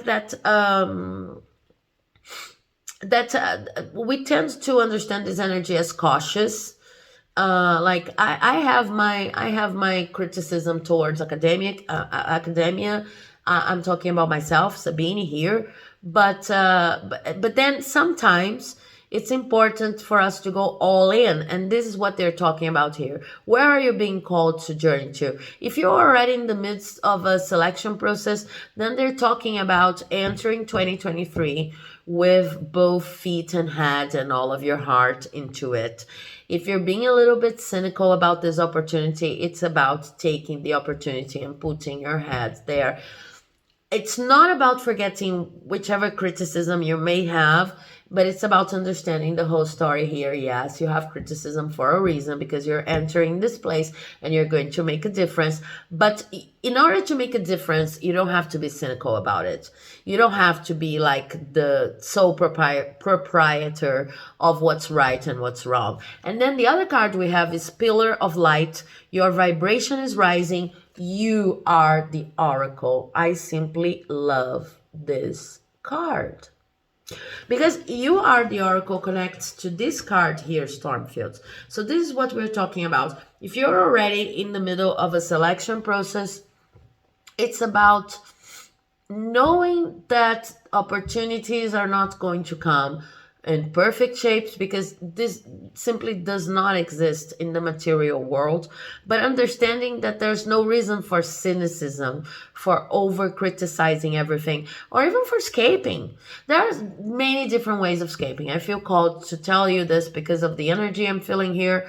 that we tend to understand this energy as cautious. Like I have my criticism towards academia. I'm talking about myself, Sabine here, but then sometimes it's important for us to go all in, and this is what they're talking about here. Where are you being called to journey to? If you're already in the midst of a selection process, then they're talking about entering 2023 with both feet and head and all of your heart into it. If you're being a little bit cynical about this opportunity, it's about taking the opportunity and putting your head there. It's not about forgetting whichever criticism you may have, but it's about understanding the whole story here. Yes, you have criticism for a reason, because you're entering this place and you're going to make a difference. But in order to make a difference, you don't have to be cynical about it. You don't have to be like the sole proprietor of what's right and what's wrong. And then the other card we have is Pillar of Light. Your vibration is rising. You are the oracle. I simply love this card, because you are the oracle connects to this card here, Stormfield. So this is what we're talking about. If you're already in the middle of a selection process, it's about knowing that opportunities are not going to come in perfect shapes, because this simply does not exist in the material world, but understanding that there's no reason for cynicism, for over criticizing everything, or even for escaping. There's many different ways of escaping. I feel called to tell you this because of the energy I'm feeling here.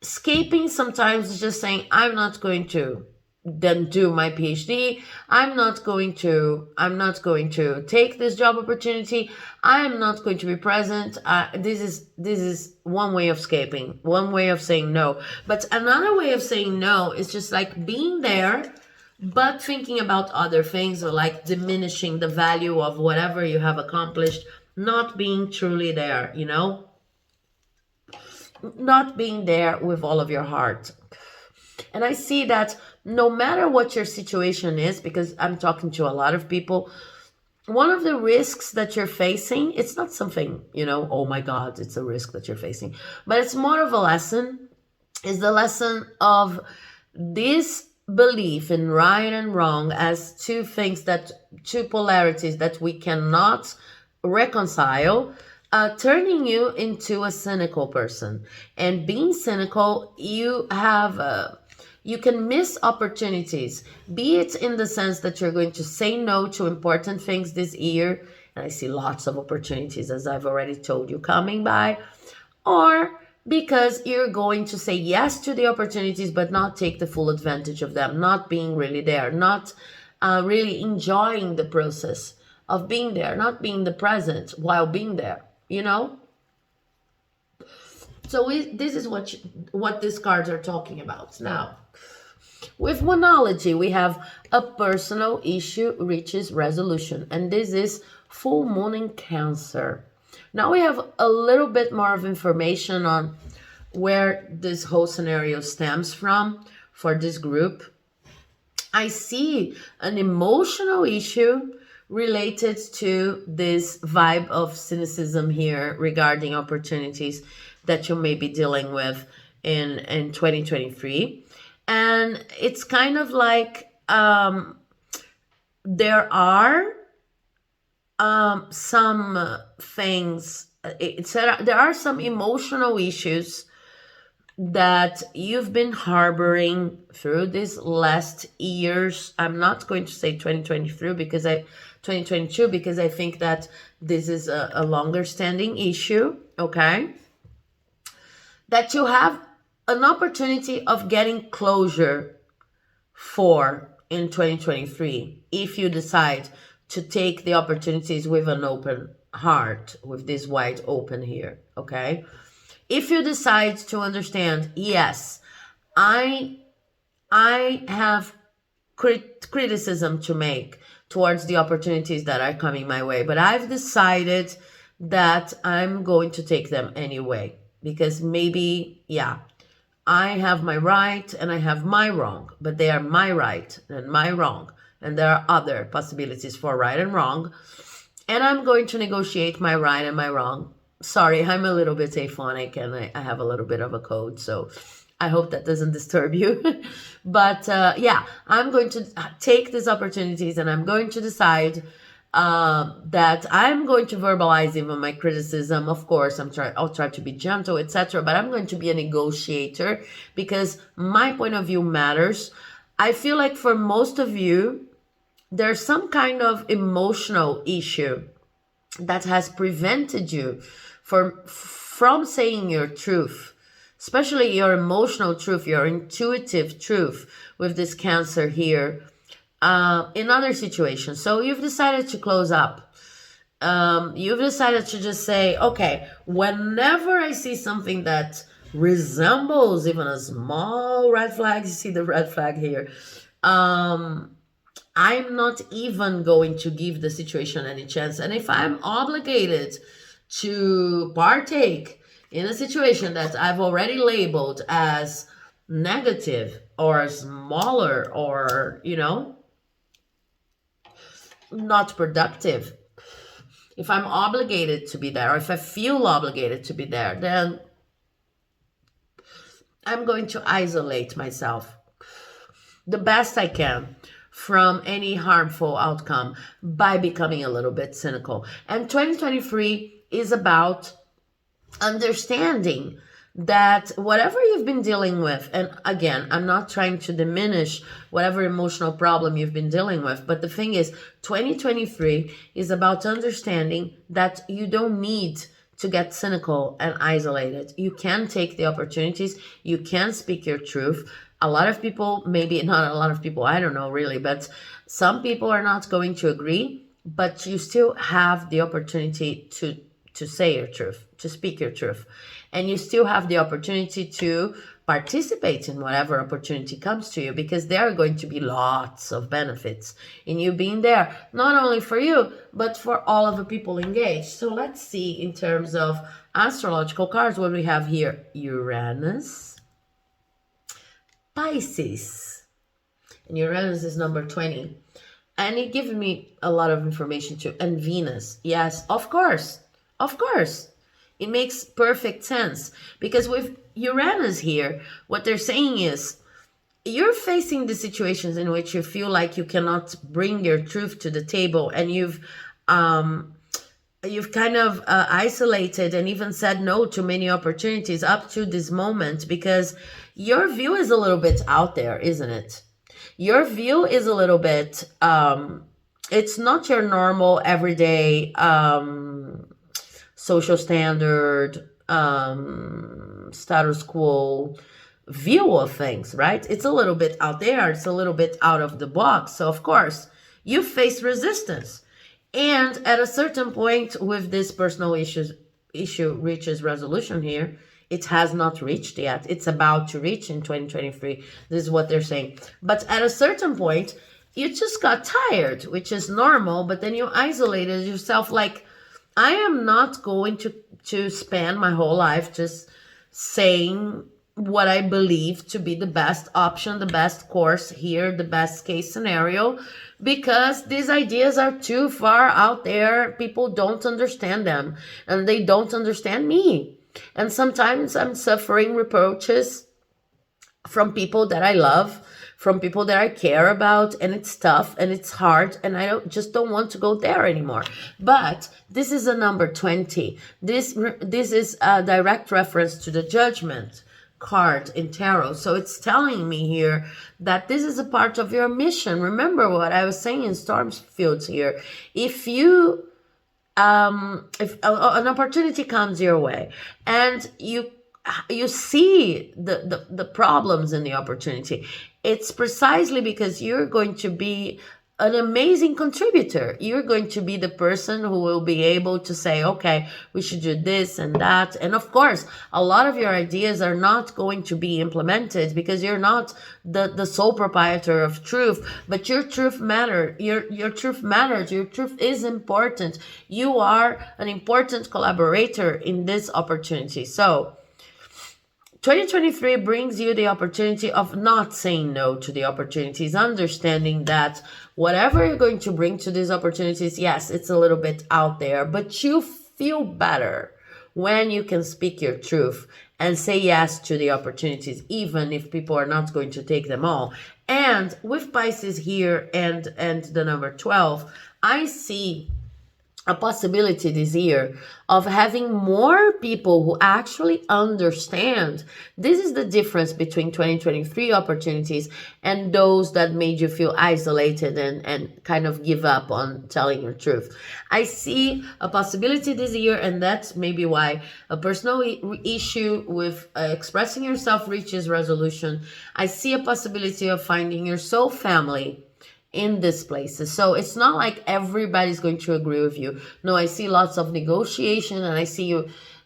Escaping sometimes is just saying, I'm not going to then do my PhD. I'm not going to take this job opportunity. I'm not going to be present. This is one way of escaping, one way of saying no. But another way of saying no is just like being there, but thinking about other things, or like diminishing the value of whatever you have accomplished, not being truly there, not being there with all of your heart. And I see that no matter what your situation is, because I'm talking to a lot of people, one of the risks that you're facing, it's not something, oh my God, it's a risk that you're facing, but it's more of a lesson, is the lesson of this belief in right and wrong as two polarities that we cannot reconcile, turning you into a cynical person. And being cynical, you can miss opportunities, be it in the sense that you're going to say no to important things this year, and I see lots of opportunities, as I've already told you, coming by, or because you're going to say yes to the opportunities but not take the full advantage of them, not being really there, not really enjoying the process of being there, not being the present while being there, So this is what these cards are talking about. Now, with monology, we have a personal issue reaches resolution, and this is full moon in Cancer. Now we have a little bit more of information on where this whole scenario stems from for this group. I see an emotional issue related to this vibe of cynicism here regarding opportunities that you may be dealing with in 2023. And it's kind of like there are some things, there are some emotional issues that you've been harboring through these last years. I'm not going to say 2023 because 2022, because I think that this is a longer standing issue, okay? That you have an opportunity of getting closure for in 2023 if you decide to take the opportunities with an open heart, with this wide open here, okay? If you decide to understand, yes, I have criticism to make towards the opportunities that are coming my way, but I've decided that I'm going to take them anyway, because maybe, yeah, I have my right and I have my wrong, but they are my right and my wrong, and there are other possibilities for right and wrong, and I'm going to negotiate my right and my wrong. Sorry, I'm a little bit aphonic and I have a little bit of a cold, so I hope that doesn't disturb you. But yeah, I'm going to take these opportunities and I'm going to decide that I'm going to verbalize even my criticism. Of course, I'll try to be gentle, etc. But I'm going to be a negotiator because my point of view matters. I feel like for most of you, there's some kind of emotional issue that has prevented you from saying your truth, especially your emotional truth, your intuitive truth with this Cancer here in other situations. So you've decided to close up. You've decided to just say, okay, whenever I see something that resembles even a small red flag, you see the red flag here, I'm not even going to give the situation any chance. And if I'm obligated to partake in a situation that I've already labeled as negative or smaller or, not productive, if I'm obligated to be there, or if I feel obligated to be there, then I'm going to isolate myself the best I can from any harmful outcome by becoming a little bit cynical. And 2023 is about understanding that whatever you've been dealing with, and again, I'm not trying to diminish whatever emotional problem you've been dealing with, but the thing is, 2023 is about understanding that you don't need to get cynical and isolated. You can take the opportunities, you can speak your truth. A lot of people, maybe not a lot of people, I don't know really, but some people are not going to agree, but you still have the opportunity to say your truth, to speak your truth. And you still have the opportunity to participate in whatever opportunity comes to you, because there are going to be lots of benefits in you being there, not only for you, but for all of the people engaged. So let's see in terms of astrological cards what we have here. Uranus, Pisces, and Uranus is number 20. And it gives me a lot of information too. And Venus, yes, of course. It makes perfect sense, because with Uranus here, what they're saying is you're facing the situations in which you feel like you cannot bring your truth to the table, and you've kind of isolated and even said no to many opportunities up to this moment, because your view is a little bit out there, isn't it? Your view is a little bit, it's not your normal everyday social standard, status quo view of things, right? It's a little bit out there. It's a little bit out of the box. So of course you face resistance. And at a certain point with this personal issue reaches resolution here, it has not reached yet. It's about to reach in 2023. This is what they're saying. But at a certain point, you just got tired, which is normal, but then you isolated yourself like, I am not going to spend my whole life just saying what I believe to be the best option, the best course here, the best case scenario, because these ideas are too far out there. People don't understand them, and they don't understand me. And sometimes I'm suffering reproaches from people that I love, from people that I care about, and it's tough and it's hard, and I just don't want to go there anymore. But this is a number 20. This is a direct reference to the judgment, card in tarot. So it's telling me here that this is a part of your mission. Remember what I was saying in Stormfields here. If you if an opportunity comes your way and you see the problems in the opportunity, it's precisely because you're going to be an amazing contributor. You're going to be the person who will be able to say, okay, we should do this and that. And of course, a lot of your ideas are not going to be implemented because you're not the sole proprietor of truth, but your truth matters. Your truth matters. Your truth is important. You are an important collaborator in this opportunity. So 2023 brings you the opportunity of not saying no to the opportunities, understanding that whatever you're going to bring to these opportunities, yes, it's a little bit out there, but you feel better when you can speak your truth and say yes to the opportunities, even if people are not going to take them all. And with Pisces here and the number 12, I see a possibility this year of having more people who actually understand. This is the difference between 2023 opportunities and those that made you feel isolated and kind of give up on telling your truth. I see a possibility this year, and that's maybe why a personal issue with expressing yourself reaches resolution. I see a possibility of finding your soul family in these places. So it's not like everybody's going to agree with you. No, I see lots of negotiation, and I see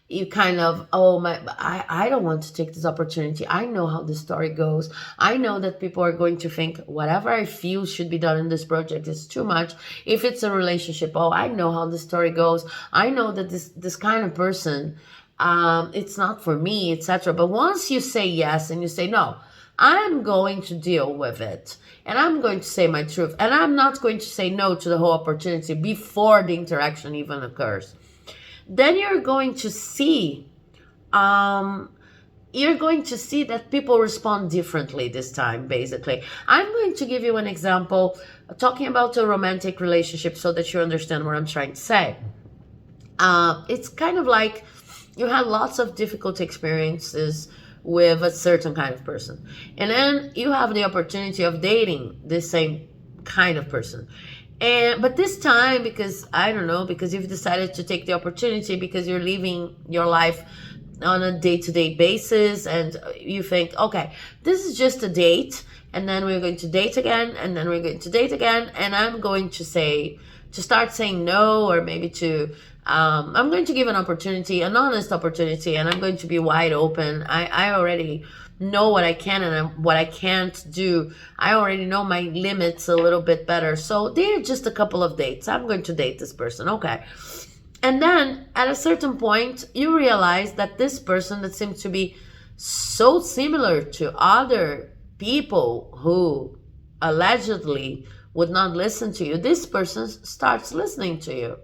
you kind of, I don't want to take this opportunity. I know how the story goes. I know that people are going to think whatever I feel should be done in this project is too much. If it's a relationship, I know how the story goes. I know that this kind of person, it's not for me, etc. But once you say yes and you say, no, I'm going to deal with it, and I'm going to say my truth, and I'm not going to say no to the whole opportunity before the interaction even occurs, then you're going to see that people respond differently this time. Basically, I'm going to give you an example talking about a romantic relationship so that you understand what I'm trying to say. It's kind of like you had lots of difficult experiences with a certain kind of person, and then you have the opportunity of dating this same kind of person. But this time, because I don't know, because you've decided to take the opportunity, because you're living your life on a day-to-day basis, and you think, okay, this is just a date, and then we're going to date again, and then we're going to date again, and I'm going to start saying no, or maybe I'm going to give an opportunity, an honest opportunity, and I'm going to be wide open. I already know what I can and what I can't do. I already know my limits a little bit better. So they're just a couple of dates. I'm going to date this person. Okay. And then at a certain point, you realize that this person that seems to be so similar to other people who allegedly would not listen to you, this person starts listening to you.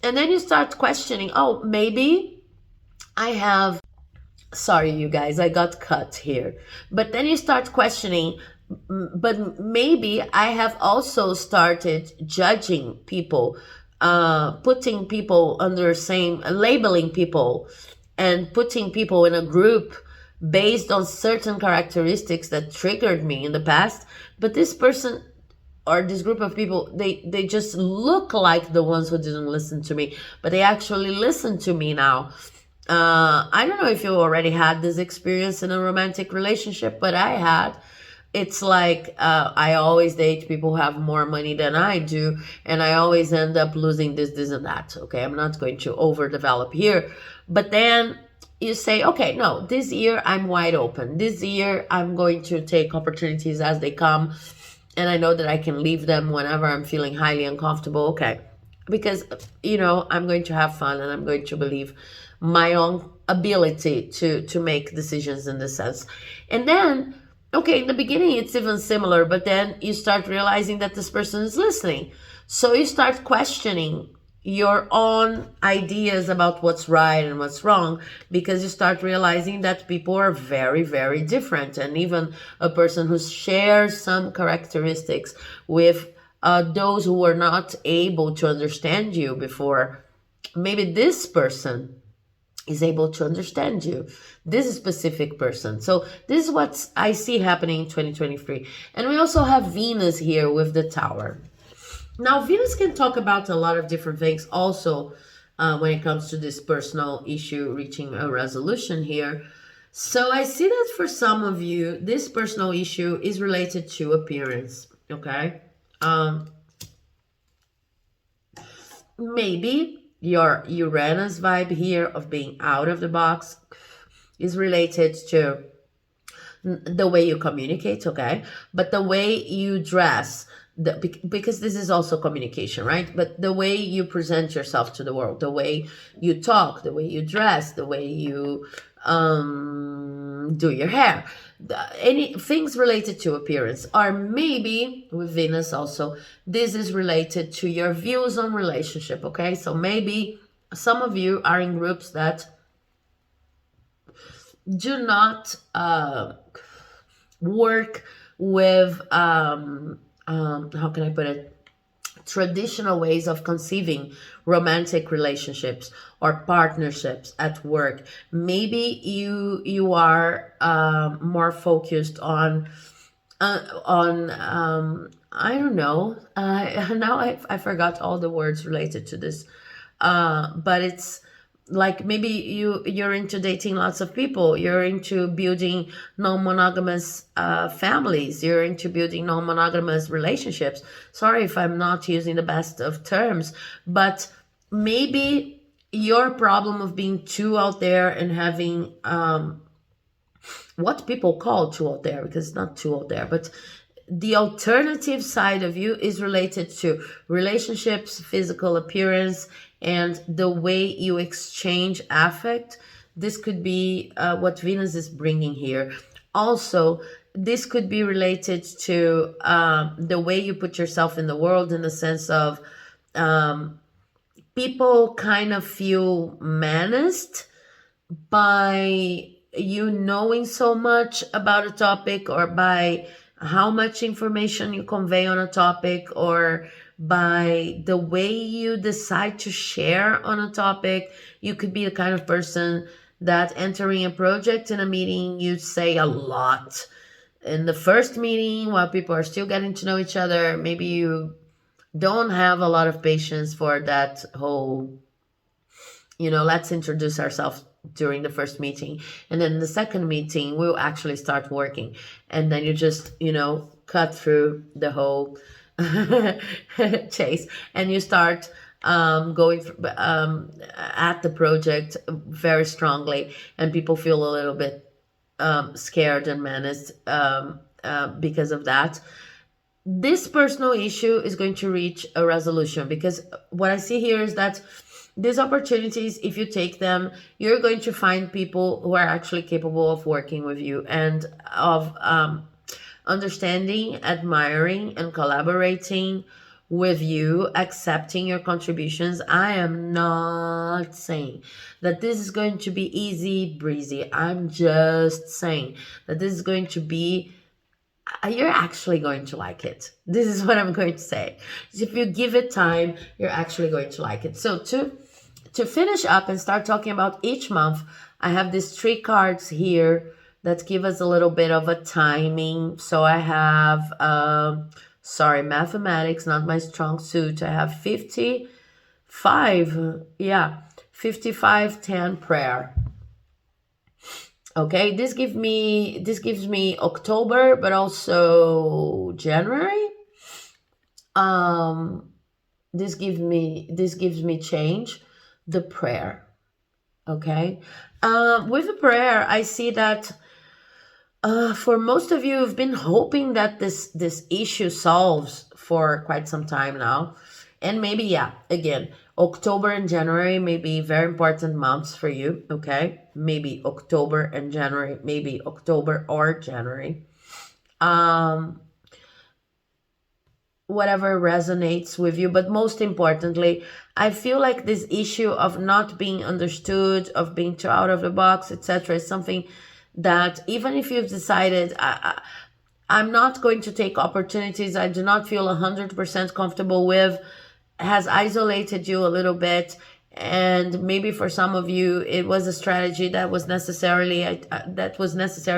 And then you start questioning, maybe I have, sorry, you guys, I got cut here. But then you start questioning, but maybe I have also started judging people, putting people under labeling people and putting people in a group based on certain characteristics that triggered me in the past. But this person or this group of people, they just look like the ones who didn't listen to me, but they actually listen to me now. I don't know if you already had this experience in a romantic relationship, but I had. It's like I always date people who have more money than I do, and I always end up losing this and that. Okay, I'm not going to overdevelop here, but then you say, okay, no, this year I'm wide open. This year I'm going to take opportunities as they come, and I know that I can leave them whenever I'm feeling highly uncomfortable. Okay, because I'm going to have fun, and I'm going to believe my own ability to make decisions in this sense. And then, okay, in the beginning it's even similar, but then you start realizing that this person is listening. So you start questioning your own ideas about what's right and what's wrong, because you start realizing that people are very, very different. And even a person who shares some characteristics with those who were not able to understand you before, maybe this person is able to understand you, this specific person. So this is what I see happening in 2023. And we also have Venus here with the Tower. Now, Venus can talk about a lot of different things also when it comes to this personal issue reaching a resolution here. So I see that for some of you, this personal issue is related to appearance, okay? Maybe your Uranus vibe here of being out of the box is related to the way you communicate, okay? But the way you dress, because this is also communication, right? But the way you present yourself to the world, the way you talk, the way you dress, the way you do your hair, any things related to appearance, or maybe with Venus also, this is related to your views on relationship, okay? So maybe some of you are in groups that do not work with how can I put it, traditional ways of conceiving romantic relationships or partnerships at work. Maybe you are more focused on I don't know, now I forgot all the words related to this, but it's like maybe you're into dating lots of people, you're into building non-monogamous families, you're into building non-monogamous relationships. Sorry if I'm not using the best of terms, but maybe your problem of being too out there and having what people call too out there, because it's not too out there, but the alternative side of you is related to relationships, physical appearance, and the way you exchange affect. This could be what Venus is bringing here. Also, this could be related to the way you put yourself in the world, in the sense of people kind of feel menaced by you knowing so much about a topic, or by how much information you convey on a topic, or by the way you decide to share on a topic. You could be the kind of person that entering a project in a meeting, you say a lot in the first meeting while people are still getting to know each other. Maybe you don't have a lot of patience for that whole, let's introduce ourselves during the first meeting, and then the second meeting we'll actually start working, and then you just cut through the whole chase, and you start going at the project very strongly, and people feel a little bit scared and menaced because of that. This personal issue is going to reach a resolution, because what I see here is that these opportunities, if you take them, you're going to find people who are actually capable of working with you, and of understanding, admiring, and collaborating with you, accepting your contributions. I am not saying that this is going to be easy breezy. I'm just saying that this is going to be, you're actually going to like it. This is what I'm going to say. If you give it time, you're actually going to like it. So to finish up and start talking about each month, I have these 3 cards here that give us a little bit of a timing. So I have, mathematics, not my strong suit. I have 55, 5510 prayer. Okay, this gives me October, but also January. This gives me change, the prayer. Okay, with the prayer, I see that for most of you, you've been hoping that this issue solves for quite some time now, and maybe again, October and January may be very important months for you, okay? Maybe October and January, maybe October or January. Whatever resonates with you, but most importantly, I feel like this issue of not being understood, of being too out of the box, etc., is something that even if you've decided, I'm not going to take opportunities I do not feel 100% comfortable with, has isolated you a little bit, And maybe for some of you it was a strategy that was necessary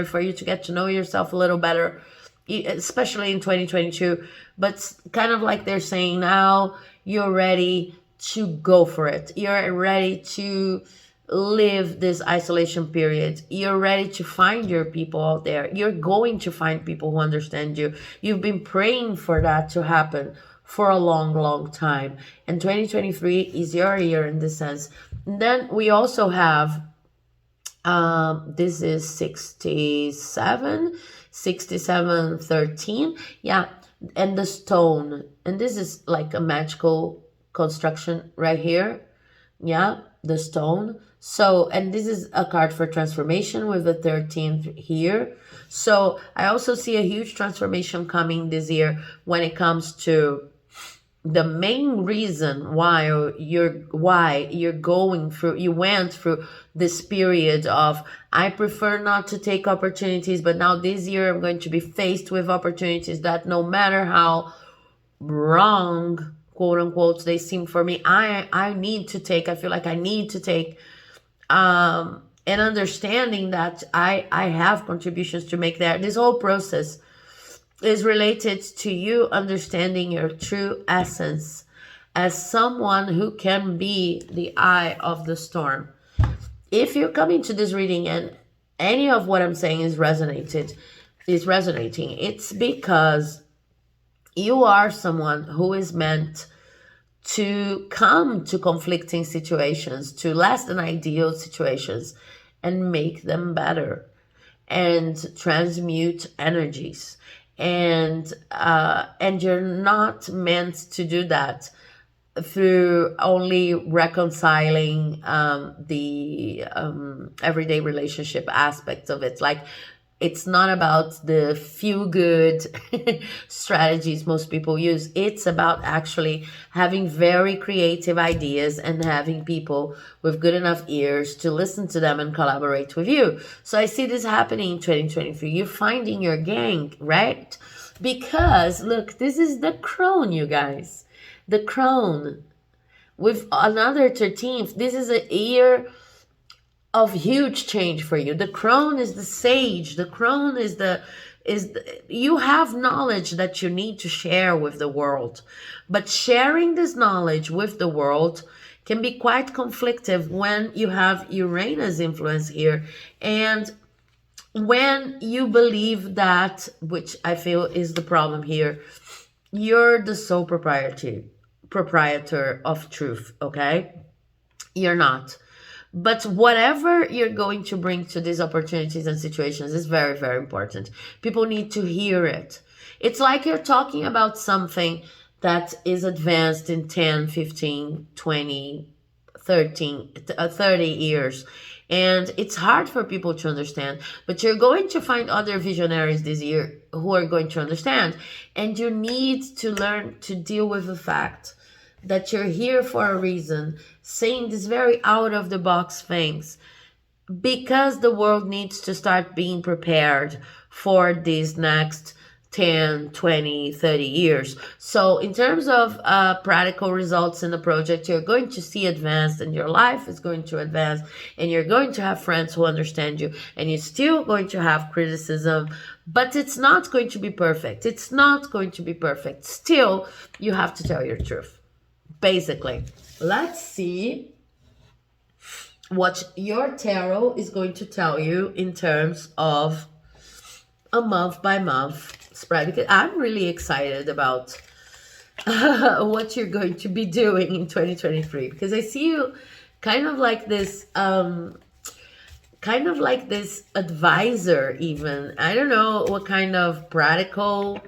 for you to get to know yourself a little better, especially in 2022. But kind of like they're saying, now you're ready to go for it. You're ready to live this isolation period. You're ready to find your people out there. You're going to find people who understand you. You've been praying for that to happen for a long time, and 2023 is your year in this sense. And then we also have this is 67 13, yeah, and the stone, and this is like a magical construction right here, yeah, the stone. So, and this is a card for transformation with the 13th here. So I also see a huge transformation coming this year when it comes to the main reason why you're going through, you went through this period of, I prefer not to take opportunities, but now this year I'm going to be faced with opportunities that, no matter how wrong, quote unquote, they seem for me, I need to take. I feel like I need to take, and understanding that I have contributions to make there. This whole process is related to you understanding your true essence as someone who can be the eye of the storm. If you're coming to this reading and any of what I'm saying is resonating, it's because you are someone who is meant to come to conflicting situations, to less than ideal situations, and make them better and transmute energies. And you're not meant to do that through only reconciling the everyday relationship aspects of it. Like, it's not about the feel good strategies most people use. It's about actually having very creative ideas and having people with good enough ears to listen to them and collaborate with you. So I see this happening in 2023. You're finding your gang, right? Because look, this is the crone, you guys. The crone with another 13th. This is a year of huge change for you. The crone is the sage. The crone is you have knowledge that you need to share with the world. But sharing this knowledge with the world can be quite conflictive when you have Uranus influence here. And when you believe that, which I feel is the problem here, you're the sole proprietor of truth, okay? You're not. But whatever you're going to bring to these opportunities and situations is very, very important. People need to hear it. It's like you're talking about something that is advanced in 10, 15, 20, 30 years. And it's hard for people to understand, but you're going to find other visionaries this year who are going to understand. And you need to learn to deal with the fact that you're here for a reason, saying these very out of the box things, because the world needs to start being prepared for these next 10, 20, 30 years. So in terms of practical results in the project, you're going to see advanced, and your life is going to advance, and you're going to have friends who understand you, and you're still going to have criticism, but it's not going to be perfect. It's not going to be perfect. Still, you have to tell your truth. Basically, let's see what your tarot is going to tell you in terms of a month-by-month spread, because I'm really excited about what you're going to be doing in 2023, because I see you kind of like this advisor even. I don't know what kind of practical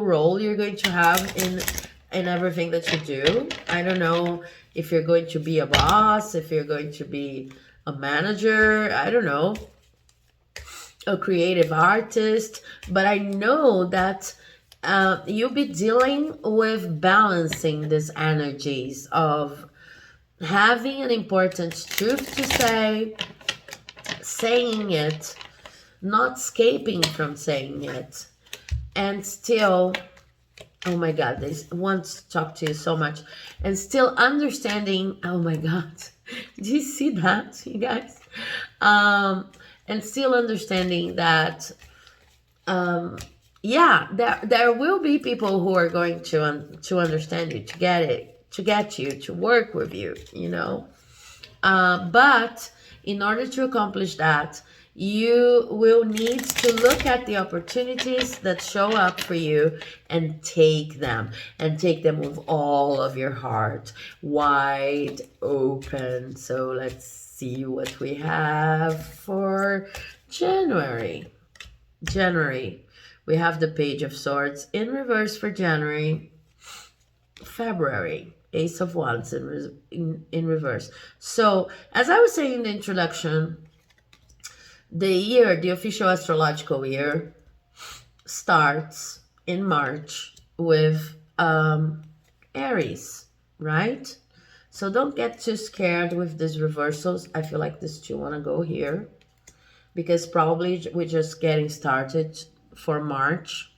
role you're going to have in everything that you do. I don't know if you're going to be a boss, if you're going to be a manager, I don't know, a creative artist, but I know that you'll be dealing with balancing these energies of having an important truth to say, saying it, not escaping from saying it, and still Oh my God, they want to talk to you so much. And still understanding, oh my God, do you see that, you guys? And still understanding that, yeah, there will be people who are going to understand you, to get it, to get you, to work with you, you know. But in order to accomplish that, you will need to look at the opportunities that show up for you and take them with all of your heart, wide open. So let's see what we have for January. January, we have the Page of Swords in reverse for January. February, Ace of Wands in reverse. So, as I was saying in the introduction, the official astrological year, starts in March with Aries, right? So don't get too scared with these reversals. I feel like these two want to go here because probably we're just getting started for March.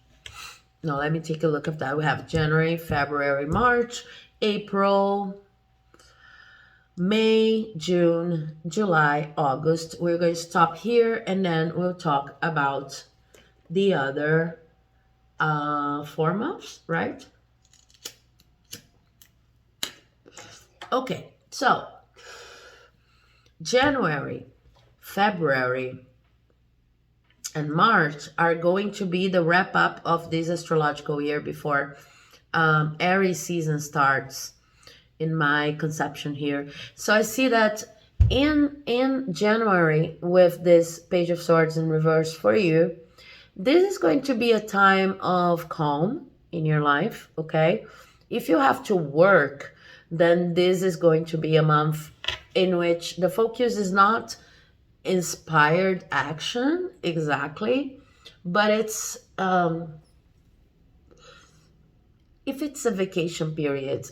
Now, let me take a look at that. We have January, February, March, April, May, June, July, August. We're going to stop here and then we'll talk about the other 4 months, right? Okay, so January, February, and March are going to be the wrap up of this astrological year before Aries season starts in my conception here. So I see that in January, with this Page of Swords in reverse for you, this is going to be a time of calm in your life, okay? If you have to work, then this is going to be a month in which the focus is not inspired action exactly, but it's if it's a vacation period,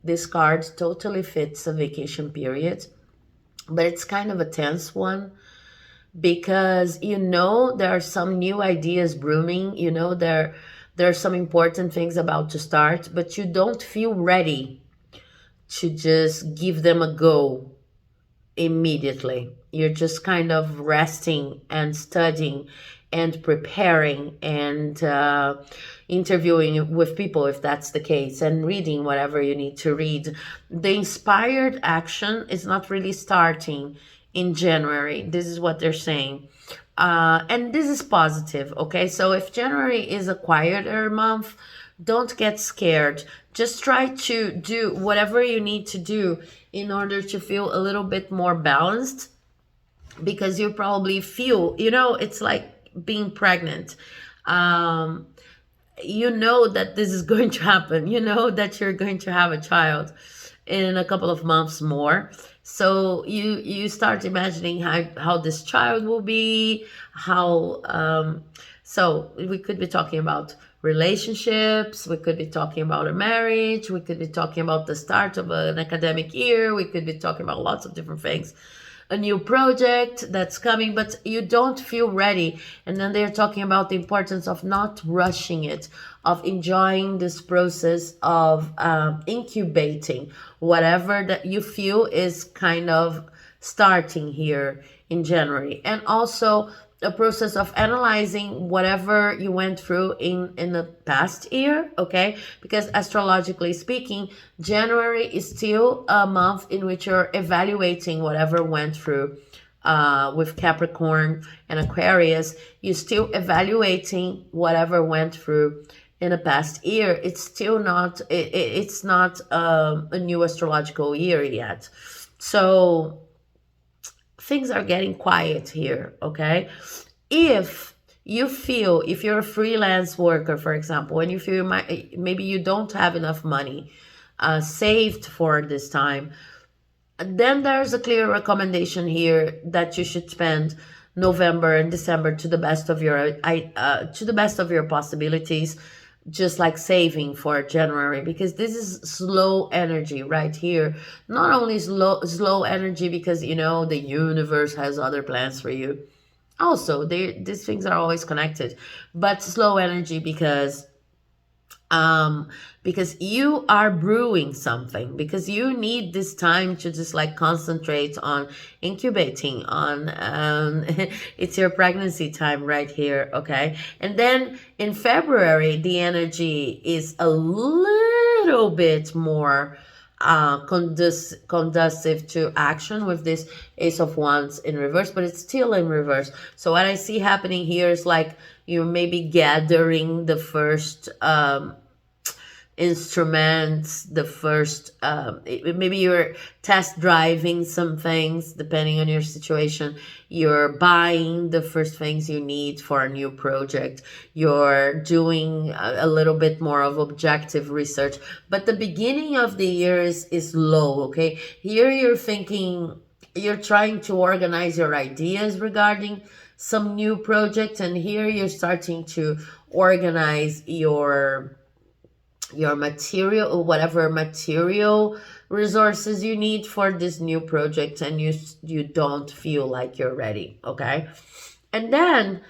this card totally fits a vacation period, but it's kind of a tense one because you know there are some new ideas brewing, you know there are some important things about to start, but you don't feel ready to just give them a go immediately. You're just kind of resting and studying and preparing and interviewing with people if that's the case, and reading whatever you need to read. The inspired action is not really starting in January. This is what they're saying. And this is positive, okay? So if January is a quieter month, don't get scared. Just try to do whatever you need to do in order to feel a little bit more balanced, because you probably feel, you know, it's like being pregnant. You know that this is going to happen. You know that you're going to have a child in a couple of months more. So you start imagining how this child will be, how so we could be talking about relationships, we could be talking about a marriage, we could be talking about the start of an academic year, we could be talking about lots of different things, a new project that's coming, but you don't feel ready. And then they're talking about the importance of not rushing it, of enjoying this process of incubating whatever that you feel is kind of starting here in January. And also a process of analyzing whatever you went through in the past year, okay? Because astrologically speaking, January is still a month in which you're evaluating whatever went through. With Capricorn and Aquarius, you're still evaluating whatever went through in the past year. It's still not, it's not a new astrological year yet. So things are getting quiet here, okay? If you feel, if you're a freelance worker, for example, and you feel maybe you don't have enough money saved for this time, then there's a clear recommendation here that you should spend November and December to the best of your possibilities, just like saving for January, because this is slow energy right here. Not only slow energy because, you know, the universe has other plans for you. Also, these things are always connected, but slow energy because um because you are brewing something, because you need this time to just like concentrate on incubating on it's your pregnancy time right here, okay? And then in February the energy is a little bit more conducive to action with this Ace of Wands in reverse, but it's still in reverse. So what I see happening here is like you may be gathering the first instruments, the first maybe you're test driving some things depending on your situation. You're buying the first things you need for a new project. You're doing a little bit more of objective research, but the beginning of the year is low, okay? Here you're thinking, you're trying to organize your ideas regarding some new project, and here you're starting to organize your material, or whatever material resources you need for this new project, and you don't feel like you're ready, okay? And then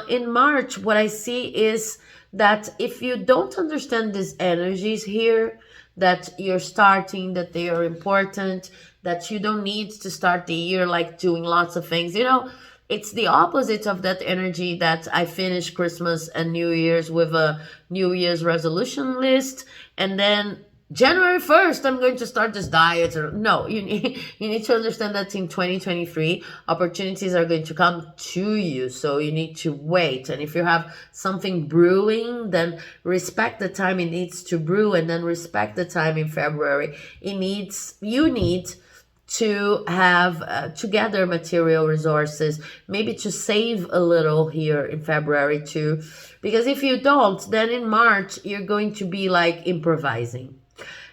in March, what I see is that if you don't understand these energies here, that you're starting, that they are important, that you don't need to start the year like doing lots of things, it's the opposite of that energy that I finished Christmas and New Year's with a New Year's resolution list, and then January 1st, I'm going to start this diet. Or no, you need to understand that in 2023, opportunities are going to come to you. So you need to wait. And if you have something brewing, then respect the time it needs to brew, and then respect the time in February. You need to have to gather material resources, maybe to save a little here in February too, because if you don't, then in March you're going to be like improvising.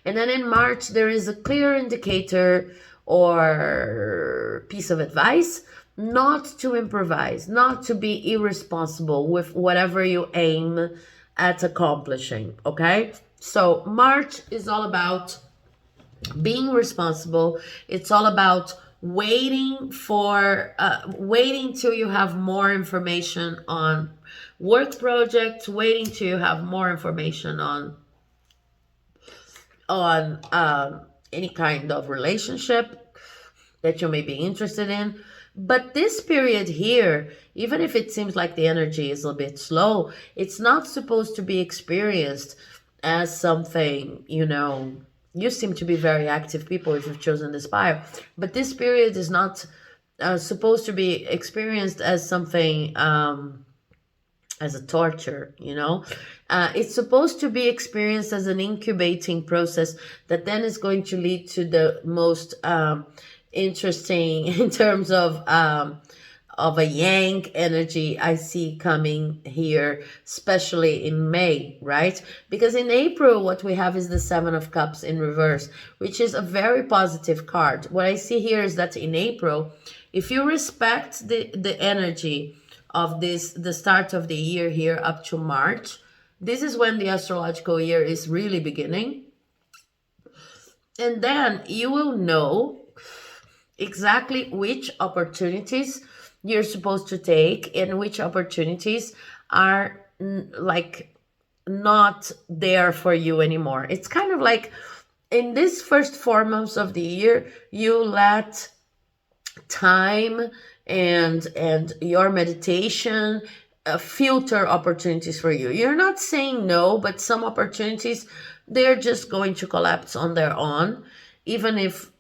And then in March there is a clear indicator or piece of advice not to improvise, not to be irresponsible with whatever you aim at accomplishing, okay? So March is all about being responsible. It's all about waiting till you have more information on work projects, waiting till you have more information on any kind of relationship that you may be interested in. But this period here, even if it seems like the energy is a bit slow, it's not supposed to be experienced as something, you seem to be very active people if you've chosen this bio, but this period is not supposed to be experienced as something, as a torture, it's supposed to be experienced as an incubating process that then is going to lead to the most interesting in terms of a yang energy I see coming here, especially in May, right? Because in April, what we have is the Seven of Cups in reverse, which is a very positive card. What I see here is that in April, if you respect the energy of the start of the year here up to March, this is when the astrological year is really beginning. And then you will know exactly which opportunities you're supposed to take and which opportunities are like not there for you anymore. It's kind of like in this first 4 months of the year, you let time and your meditation filter opportunities for you. You're not saying no, but some opportunities, they're just going to collapse on their own. Even if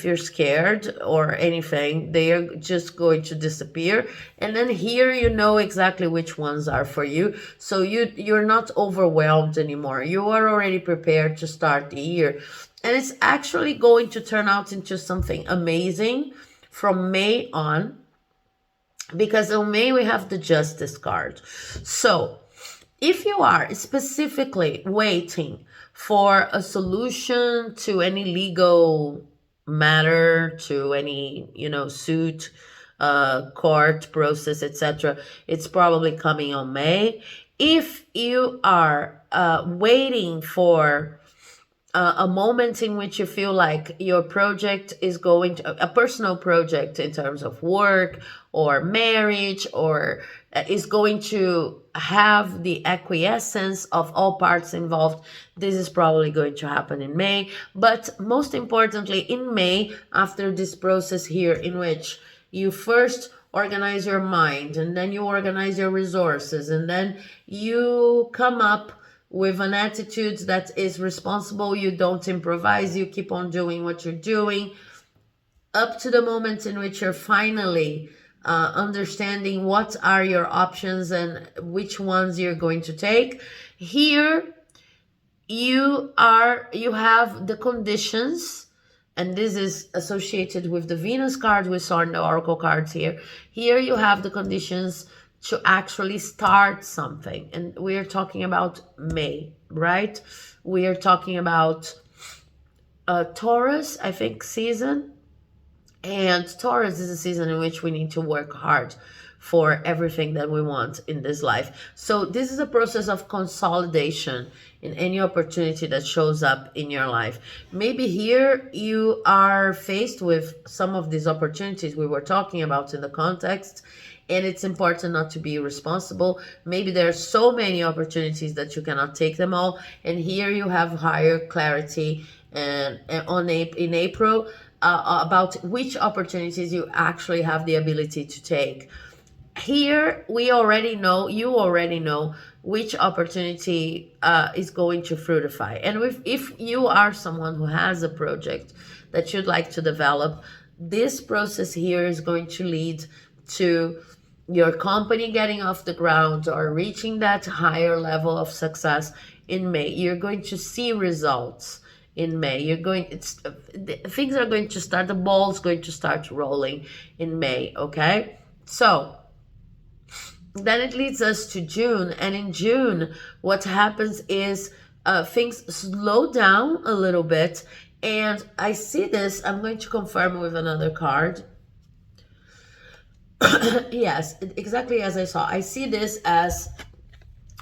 you're scared or anything, they are just going to disappear. And then here exactly which ones are for you, so you're not overwhelmed anymore. You are already prepared to start the year, and it's actually going to turn out into something amazing from May on, because in May we have the Justice card. So if you are specifically waiting for a solution to any legal matter, to any, suit, court process, etc., it's probably coming on May. If you are waiting for a moment in which you feel like your project is going to, a personal project in terms of work or marriage, or is going to have the acquiescence of all parts involved. This is probably going to happen in May. But most importantly, in May, after this process here, in which you first organize your mind, and then you organize your resources, and then you come up with an attitude that is responsible. You don't improvise, you keep on doing what you're doing, up to the moment in which you're finally understanding what are your options and which ones you're going to take. Here you have the conditions, and this is associated with the Venus card we saw in the oracle cards here. Here you have the conditions to actually start something, and we are talking about May, right? We are talking about Taurus, I think, season. And Taurus is a season in which we need to work hard for everything that we want in this life. So this is a process of consolidation in any opportunity that shows up in your life. Maybe here you are faced with some of these opportunities we were talking about in the context, and it's important not to be irresponsible. Maybe there are so many opportunities that you cannot take them all, and here you have higher clarity and in April about which opportunities you actually have the ability to take. Here you already know which opportunity is going to fructify. And if you are someone who has a project that you'd like to develop, this process here is going to lead to your company getting off the ground or reaching that higher level of success in May. You're going to see results in May. Things are going to start, the ball's going to start rolling in May, okay? So then it leads us to June, and in June, what happens is things slow down a little bit, and I see this, I'm going to confirm with another card. Yes, exactly as I saw. I see this as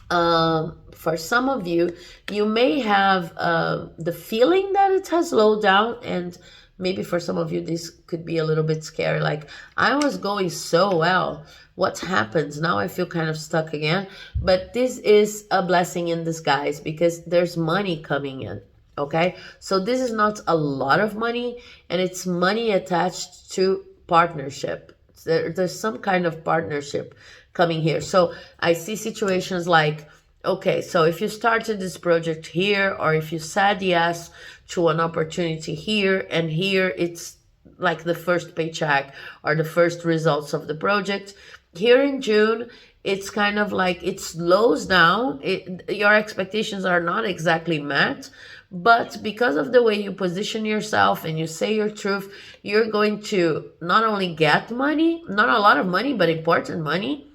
for some of you, you may have the feeling that it has slowed down, and maybe for some of you this could be a little bit scary, like, I was going so well, what happened now? I feel kind of stuck again. But this is a blessing in disguise, because there's money coming in, okay? So this is not a lot of money, and it's money attached to partnership. There's some kind of partnership coming here. So I see situations like, okay, so if you started this project here, or if you said yes to an opportunity here, and here it's like the first paycheck or the first results of the project, here in June, it's kind of like it slows down. Your expectations are not exactly met, but because of the way you position yourself and you say your truth, you're going to not only get money, not a lot of money, but important money,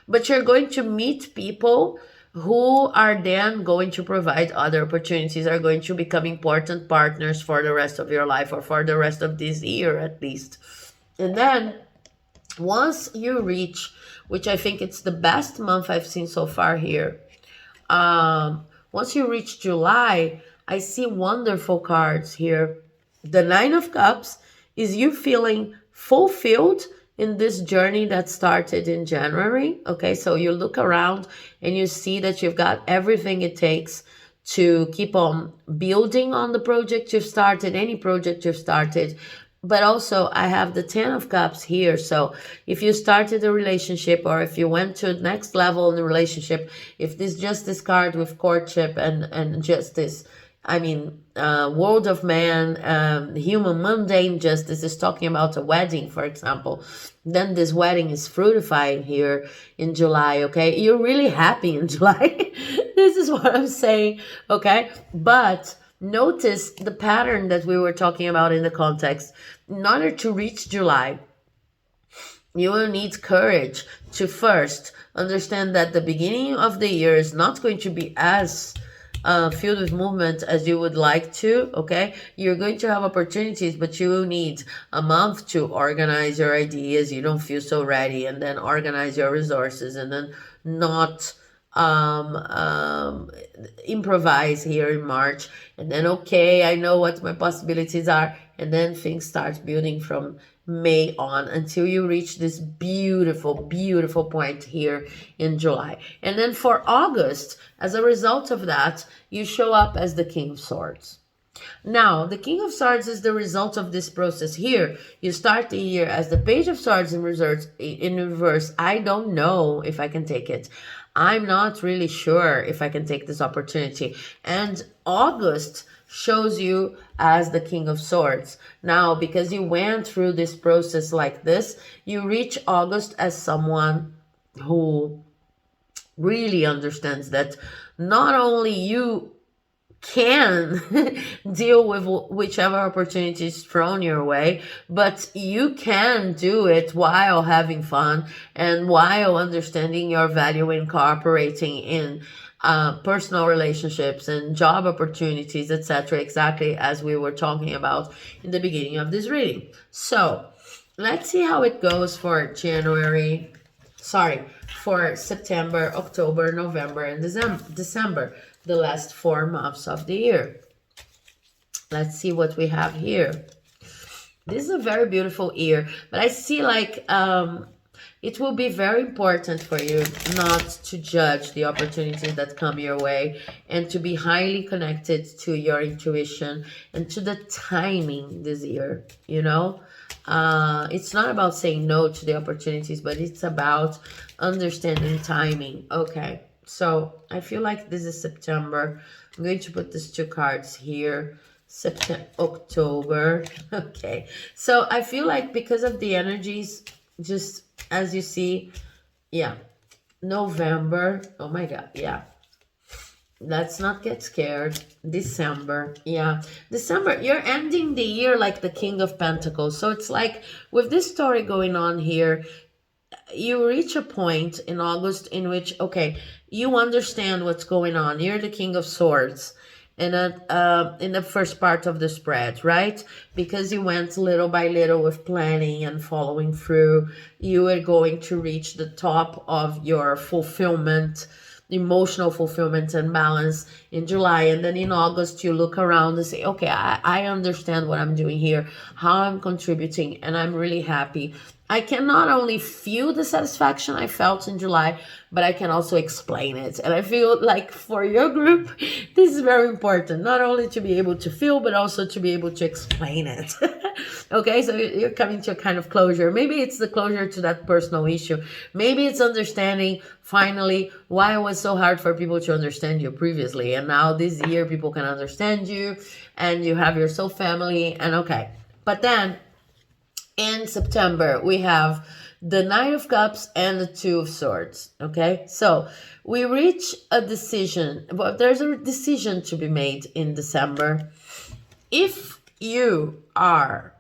but you're going to meet people who are then going to provide other opportunities, are going to become important partners for the rest of your life, or for the rest of this year at least. And then once you reach, which I think it's the best month I've seen so far here, once you reach July, I see wonderful cards here. The Nine of Cups is you feeling fulfilled in this journey that started in January. Okay, so you look around and you see that you've got everything it takes to keep on building on the project you've started, any project you've started. But also I have the Ten of Cups here. So if you started a relationship, or if you went to the next level in the relationship, if this Justice card with courtship and justice, I mean, world of man, human mundane justice is talking about a wedding, for example, then this wedding is fructifying here in July, okay? You're really happy in July. This is what I'm saying, okay? But notice the pattern that we were talking about in the context. In order to reach July, you will need courage to first understand that the beginning of the year is not going to be as filled with movement as you would like to, okay? You're going to have opportunities, but you will need a month to organize your ideas. You don't feel so ready, and then organize your resources, and then not um, um, improvise here in March, and then okay, I know what my possibilities are, and then things start building from May on until you reach this beautiful, beautiful point here in July. And then for August, as a result of that, you show up as the King of Swords. Now, the King of Swords is the result of this process here. You start the year as the Page of Swords in reverse. I don't know if I can take it. I'm not really sure if I can take this opportunity. And August shows you as the King of Swords. Now, because you went through this process like this, you reach August as someone who really understands that not only you can deal with whichever opportunity is thrown your way, but you can do it while having fun and while understanding your value in cooperating in personal relationships and job opportunities, etc., exactly as we were talking about in the beginning of this reading. So let's see how it goes for for September, October, November, and December, the last 4 months of the year. Let's see what we have here. This is a very beautiful year, but I see like it will be very important for you not to judge the opportunities that come your way and to be highly connected to your intuition and to the timing this year, you know? It's not about saying no to the opportunities, but it's about understanding timing. Okay, so I feel like this is September. I'm going to put these 2 cards here. September, October. Okay, so I feel like because of the energies, just as you see, yeah, November. Oh my God, yeah. Let's not get scared. December, yeah. December, you're ending the year like the King of Pentacles. So it's like with this story going on here, you reach a point in August in which, okay, you understand what's going on. You're the King of Swords in the first part of the spread, right? Because you went little by little with planning and following through. You are going to reach the top of your fulfillment, emotional fulfillment and balance in July. And then in August, you look around and say, okay, I understand what I'm doing here, how I'm contributing, and I'm really happy. I can not only feel the satisfaction I felt in July, but I can also explain it. And I feel like for your group, this is very important, not only to be able to feel, but also to be able to explain it. Okay, so you're coming to a kind of closure. Maybe it's the closure to that personal issue. Maybe it's understanding finally why it was so hard for people to understand you previously. And now this year, people can understand you and you have your soul family. And okay, but then in September, we have the Knight of Cups and the Two of Swords. Okay, so we reach a decision. Well, there's a decision to be made in December. If you are,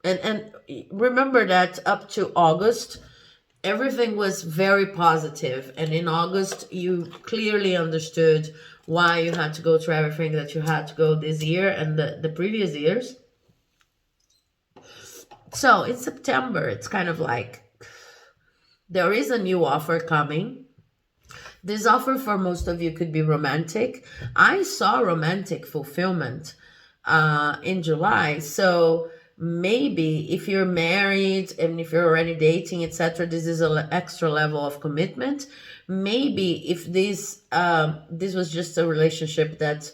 and remember that up to August, everything was very positive. And in August, you clearly understood why you had to go through everything that you had to go this year and the previous years. So in September, it's kind of like there is a new offer coming. This offer for most of you could be romantic. I saw romantic fulfillment in July. So maybe if you're married and if you're already dating, etc., this is an extra level of commitment. Maybe if this was just a relationship that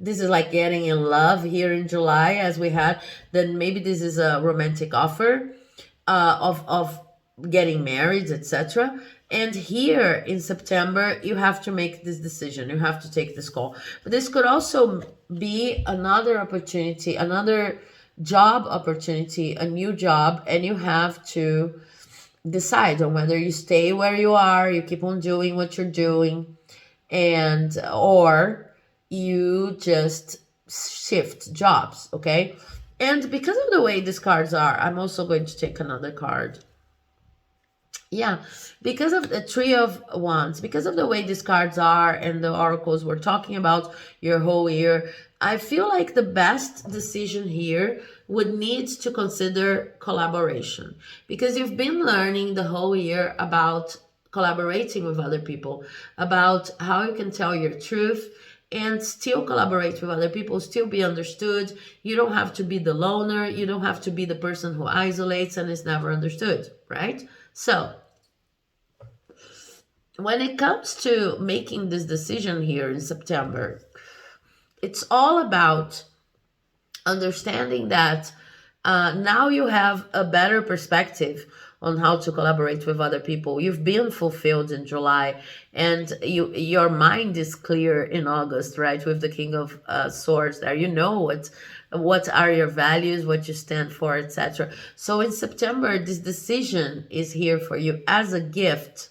this is like getting in love here in July as we had, then maybe this is a romantic offer of getting married, etc. And here in September, you have to make this decision. You have to take this call. But this could also be another opportunity, another job opportunity, a new job, and you have to decide on whether you stay where you are, you keep on doing what you're doing, and or you just shift jobs, okay? And because of the way these cards are, I'm also going to take another card. Yeah, because of the Three of Wands, because of the way these cards are and the oracles we're talking about your whole year, I feel like the best decision here would need to consider collaboration, because you've been learning the whole year about collaborating with other people, about how you can tell your truth and still collaborate with other people, still be understood. You don't have to be the loner. You don't have to be the person who isolates and is never understood, right? So when it comes to making this decision here in September, it's all about understanding that now you have a better perspective on how to collaborate with other people. You've been fulfilled in July, and your mind is clear in August, right? With the King of Swords there, you know what are your values, what you stand for, etc. So in September, this decision is here for you as a gift,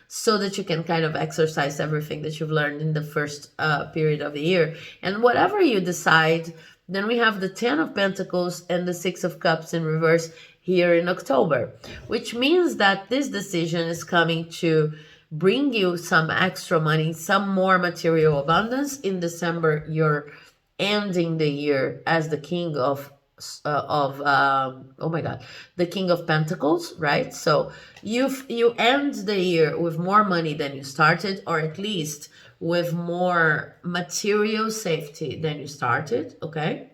so that you can kind of exercise everything that you've learned in the first period of the year. And whatever you decide, then we have the 10 of Pentacles and the 6 of Cups in reverse here in October, which means that this decision is coming to bring you some extra money, some more material abundance. In December, you're ending the year as the king of oh my god, the King of Pentacles, right? So you end the year with more money than you started, or at least with more material safety than you started, okay?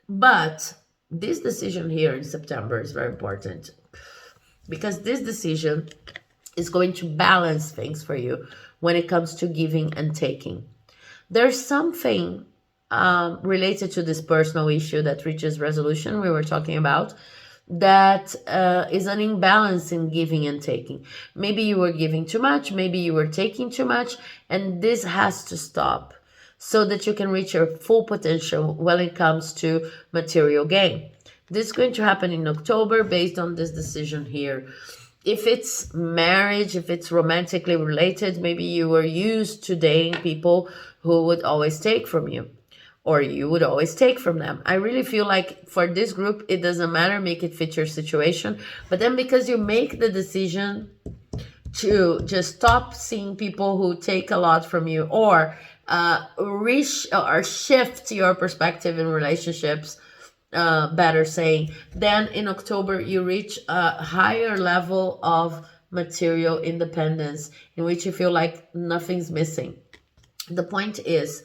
But this decision here in September is very important, because this decision is going to balance things for you when it comes to giving and taking. There's something related to this personal issue that reaches resolution we were talking about, that is an imbalance in giving and taking. Maybe you were giving too much, maybe you were taking too much, and this has to stop so that you can reach your full potential when it comes to material gain. This is going to happen in October based on this decision here. If it's marriage, if it's romantically related, maybe you were used to dating people who would always take from you, or you would always take from them. I really feel like for this group, it doesn't matter, make it fit your situation. But then because you make the decision to just stop seeing people who take a lot from you, or shift your perspective in relationships, better saying, then in October you reach a higher level of material independence in which you feel like nothing's missing. The point is,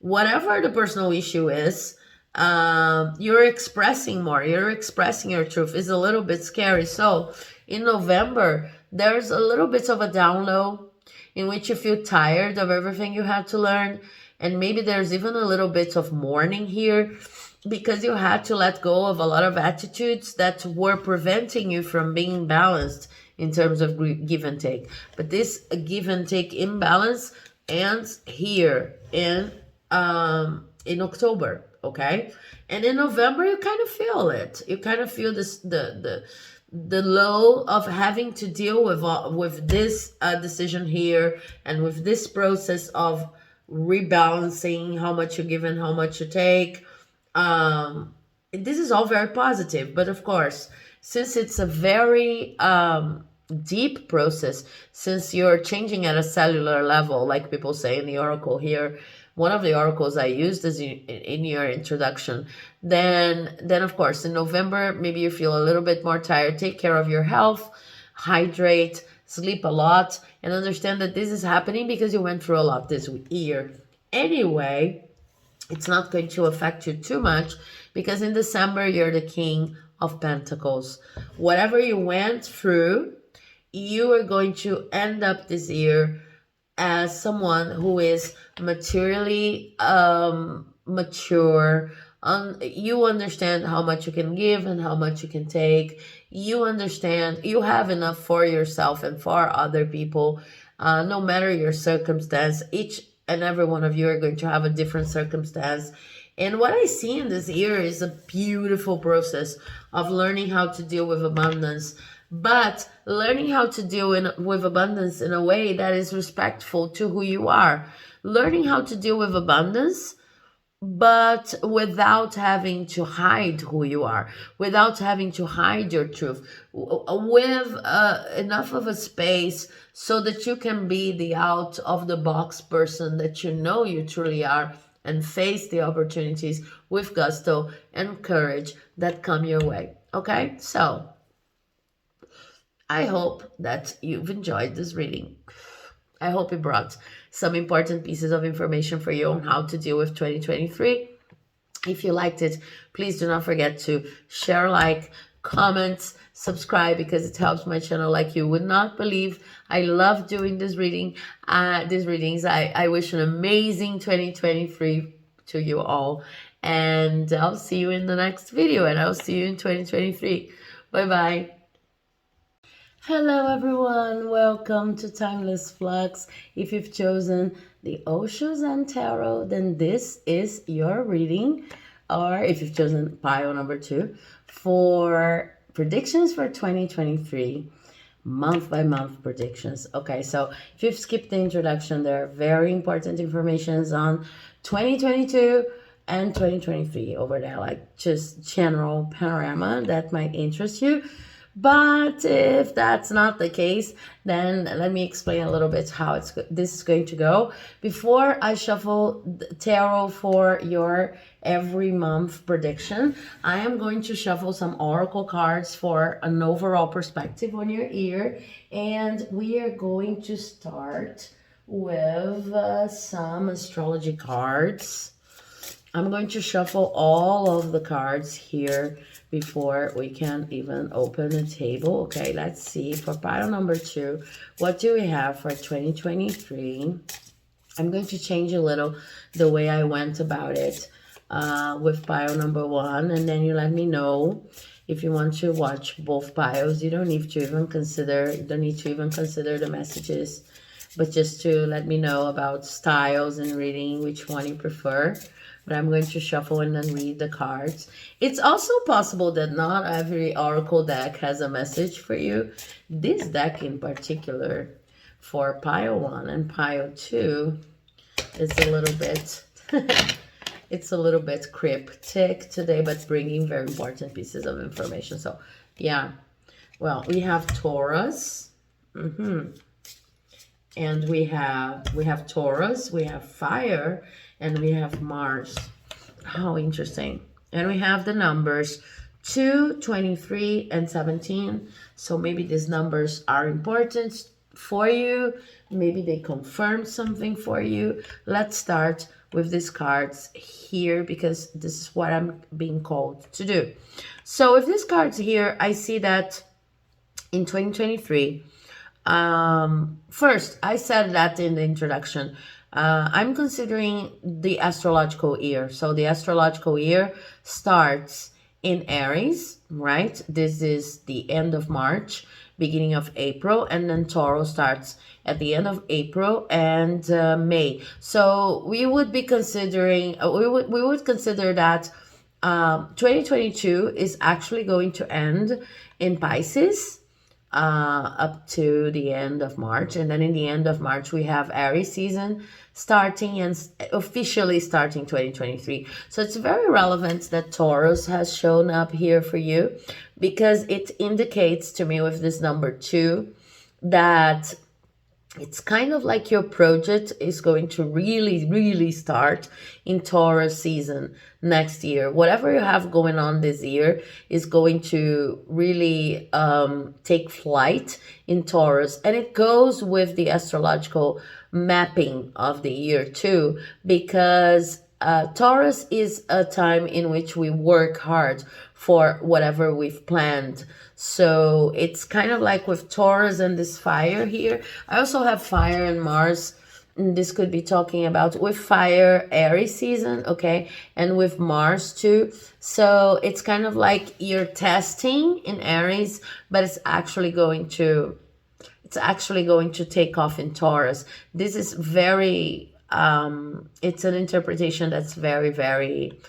whatever the personal issue is, you're expressing more, you're expressing your truth. Is a little bit scary. So in November, there's a little bit of a down low in which you feel tired of everything you had to learn. And maybe there's even a little bit of mourning here, because you had to let go of a lot of attitudes that were preventing you from being balanced in terms of give and take. But this give and take imbalance ends here in October, okay? And in November, you kind of feel it. You kind of feel this the low of having to deal with this decision here, and with this process of rebalancing how much you give and how much you take. This is all very positive, but of course, since it's a very deep process, since you're changing at a cellular level, like people say in the oracle here, one of the oracles I used is in your introduction, then of course in November, maybe you feel a little bit more tired. Take care of your health, hydrate, sleep a lot, and understand that this is happening because you went through a lot this year. Anyway, it's not going to affect you too much, because in December, you're the King of Pentacles. Whatever you went through, you are going to end up this year as someone who is materially mature. You understand how much you can give and how much you can take. You understand you have enough for yourself and for other people, no matter your circumstance. Each and every one of you are going to have a different circumstance. And what I see in this year is a beautiful process of learning how to deal with abundance, but learning how to deal with abundance in a way that is respectful to who you are. Learning how to deal with abundance, but without having to hide who you are, without having to hide your truth, with enough of a space so that you can be the out of the box person that you know you truly are, and face the opportunities with gusto and courage that come your way. Okay, so I hope that you've enjoyed this reading. I hope it brought some important pieces of information for you on how to deal with 2023. If you liked it, please do not forget to share, like, comment, subscribe, because it helps my channel like you would not believe. I love doing this reading, these readings. I wish an amazing 2023 to you all. And I'll see you in the next video, and I'll see you in 2023. Bye-bye. Hello everyone, welcome to Timeless Flux. If you've chosen the Osho Zen Tarot, then this is your reading. Or if you've chosen pile number 2 for predictions for 2023, month-by-month predictions. Okay, so if you've skipped the introduction, there are very important informations on 2022 and 2023 over there, like just general panorama that might interest you. But if that's not the case, then let me explain a little bit how this is going to go. Before I shuffle the tarot for your every month prediction, I am going to shuffle some oracle cards for an overall perspective on your year. And we are going to start with some astrology cards. I'm going to shuffle all of the cards here before we can even open the table. Okay, let's see. For pile number 2, what do we have for 2023? I'm going to change a little the way I went about it with pile number 1, and then you let me know if you want to watch both piles. You don't need to even consider the messages, but just to let me know about styles and reading, which one you prefer. But I'm going to shuffle and then read the cards. It's also possible that not every oracle deck has a message for you. This deck in particular, for pile 1 and pile 2, is a little bit it's a little bit cryptic today, but bringing very important pieces of information. So yeah, well, we have Taurus, and we have Taurus, we have fire, and we have Mars. How interesting. And we have the numbers 2, 23, and 17. So maybe these numbers are important for you. Maybe they confirm something for you. Let's start with these cards here, because this is what I'm being called to do. So with these cards here, I see that in 2023, first, I said that in the introduction, I'm considering the astrological year. So the astrological year starts in Aries, right? This is the end of March, beginning of April, and then Taurus starts at the end of April and May. So we would be considering, we would consider that 2022 is actually going to end in Pisces, up to the end of March. And then in the end of March, we have Aries season starting and officially starting 2023. So it's very relevant that Taurus has shown up here for you, because it indicates to me with this number 2 that it's kind of like your project is going to really start in Taurus season next year. Whatever you have going on this year is going to really take flight in Taurus. And it goes with the astrological mapping of the year too, because Taurus is a time in which we work hard for whatever we've planned. So it's kind of like with Taurus and this fire here. I also have fire and Mars. And this could be talking about with fire, Aries season, okay? And with Mars too. So it's kind of like you're testing in Aries, but it's actually going to take off in Taurus. This is very, it's an interpretation that's very,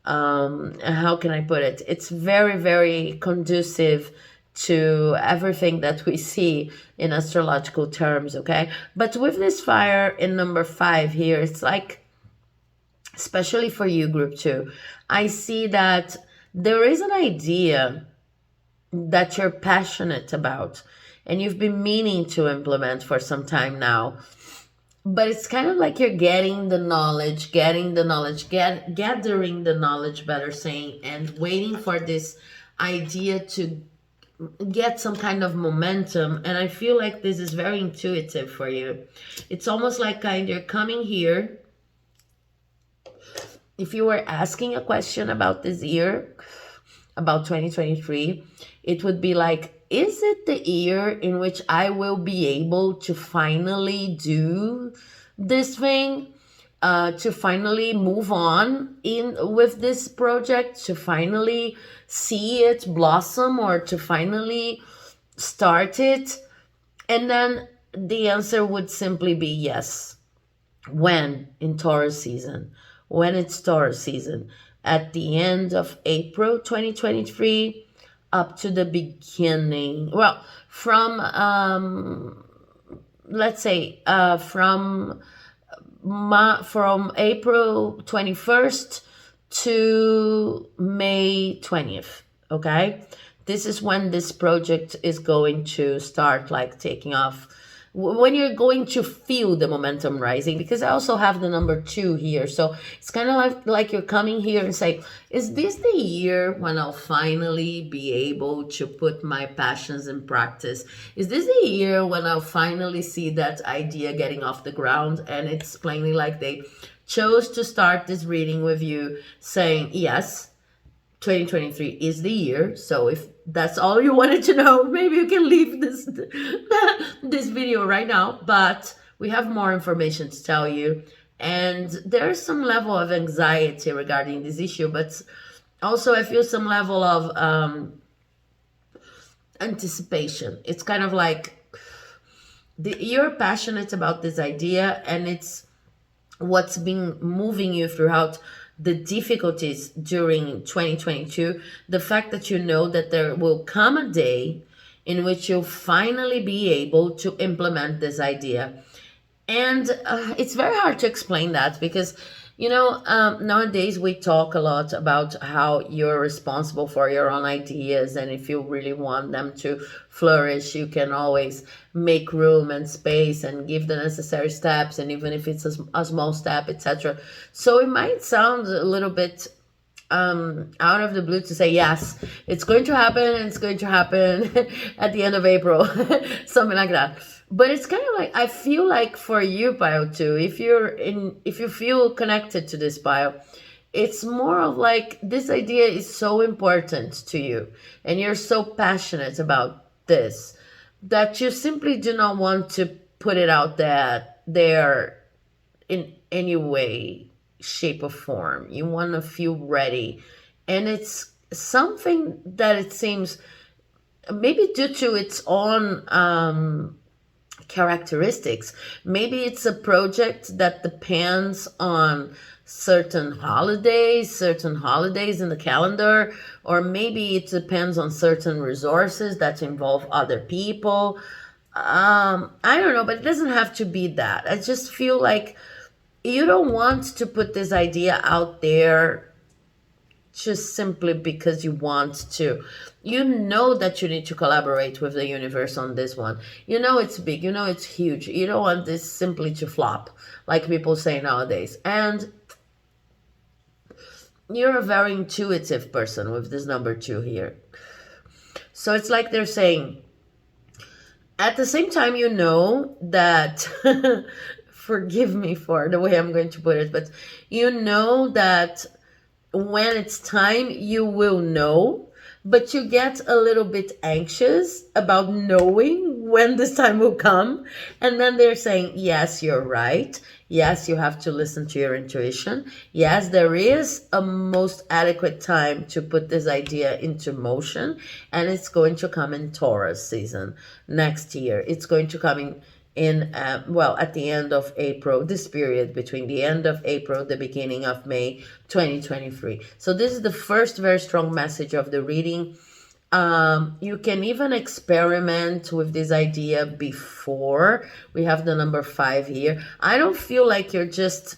how can I put it? It's very conducive to everything that we see in astrological terms, okay? But with this fire in number 5 here, it's like, especially for you, group 2, I see that there is an idea that you're passionate about and you've been meaning to implement for some time now. But it's kind of like you're gathering the knowledge, better saying, and waiting for this idea to get some kind of momentum. And I feel like this is very intuitive for you. It's almost like you're coming here. If you were asking a question about this year, about 2023, it would be like, is it the year in which I will be able to finally do this thing? To finally move on in with this project, to finally see it blossom, or to finally start it? And then the answer would simply be yes. When? In Taurus season. When it's Taurus season, at the end of April 2023 up to the beginning, well, from let's say from April 21st to May 20th. Okay, this is when this project is going to start like taking off, when you're going to feel the momentum rising. Because I also have the number 2 here, so it's kind of like you're coming here and say, is this the year when I'll finally be able to put my passions in practice? Is this the year when I'll finally see that idea getting off the ground? And it's plainly like they chose to start this reading with you saying, yes, 2023 is the year. So if that's all you wanted to know, maybe you can leave this this video right now. But we have more information to tell you, and there's some level of anxiety regarding this issue, but also I feel some level of anticipation. It's kind of like you're passionate about this idea, and it's what's been moving you throughout the difficulties during 2022. The fact that you know that there will come a day in which you'll finally be able to implement this idea. And it's very hard to explain that, because nowadays we talk a lot about how you're responsible for your own ideas, and if you really want them to flourish, you can always make room and space and give the necessary steps, and even if it's a small step, etc. So it might sound a little bit out of the blue to say, yes, it's going to happen, and it's going to happen at the end of April, something like that. But it's kind of like, I feel like for you, Bio, too, if you feel connected to this, Bio, it's more of like this idea is so important to you, and you're so passionate about this, that you simply do not want to put it out there in any way, shape, or form. You want to feel ready. And it's something that it seems, maybe due to its own characteristics, maybe it's a project that depends on certain holidays in the calendar, or maybe it depends on certain resources that involve other people. I don't know, but it doesn't have to be that. I just feel like you don't want to put this idea out there just simply because you want to. You know that you need to collaborate with the universe on this one. You know it's big, you know it's huge. You don't want this simply to flop, like people say nowadays. And you're a very intuitive person with this number 2 here. So it's like they're saying, at the same time, you know that forgive me for the way I'm going to put it, but you know that when it's time, you will know, but you get a little bit anxious about knowing when this time will come. And then they're saying, yes, you're right. Yes, you have to listen to your intuition. Yes, there is a most adequate time to put this idea into motion, and it's going to come in Taurus season next year. It's going to come in at the end of April, this period between the end of April, the beginning of May 2023. So this is the first very strong message of the reading. You can even experiment with this idea before. We have the number 5 here. I don't feel like you're just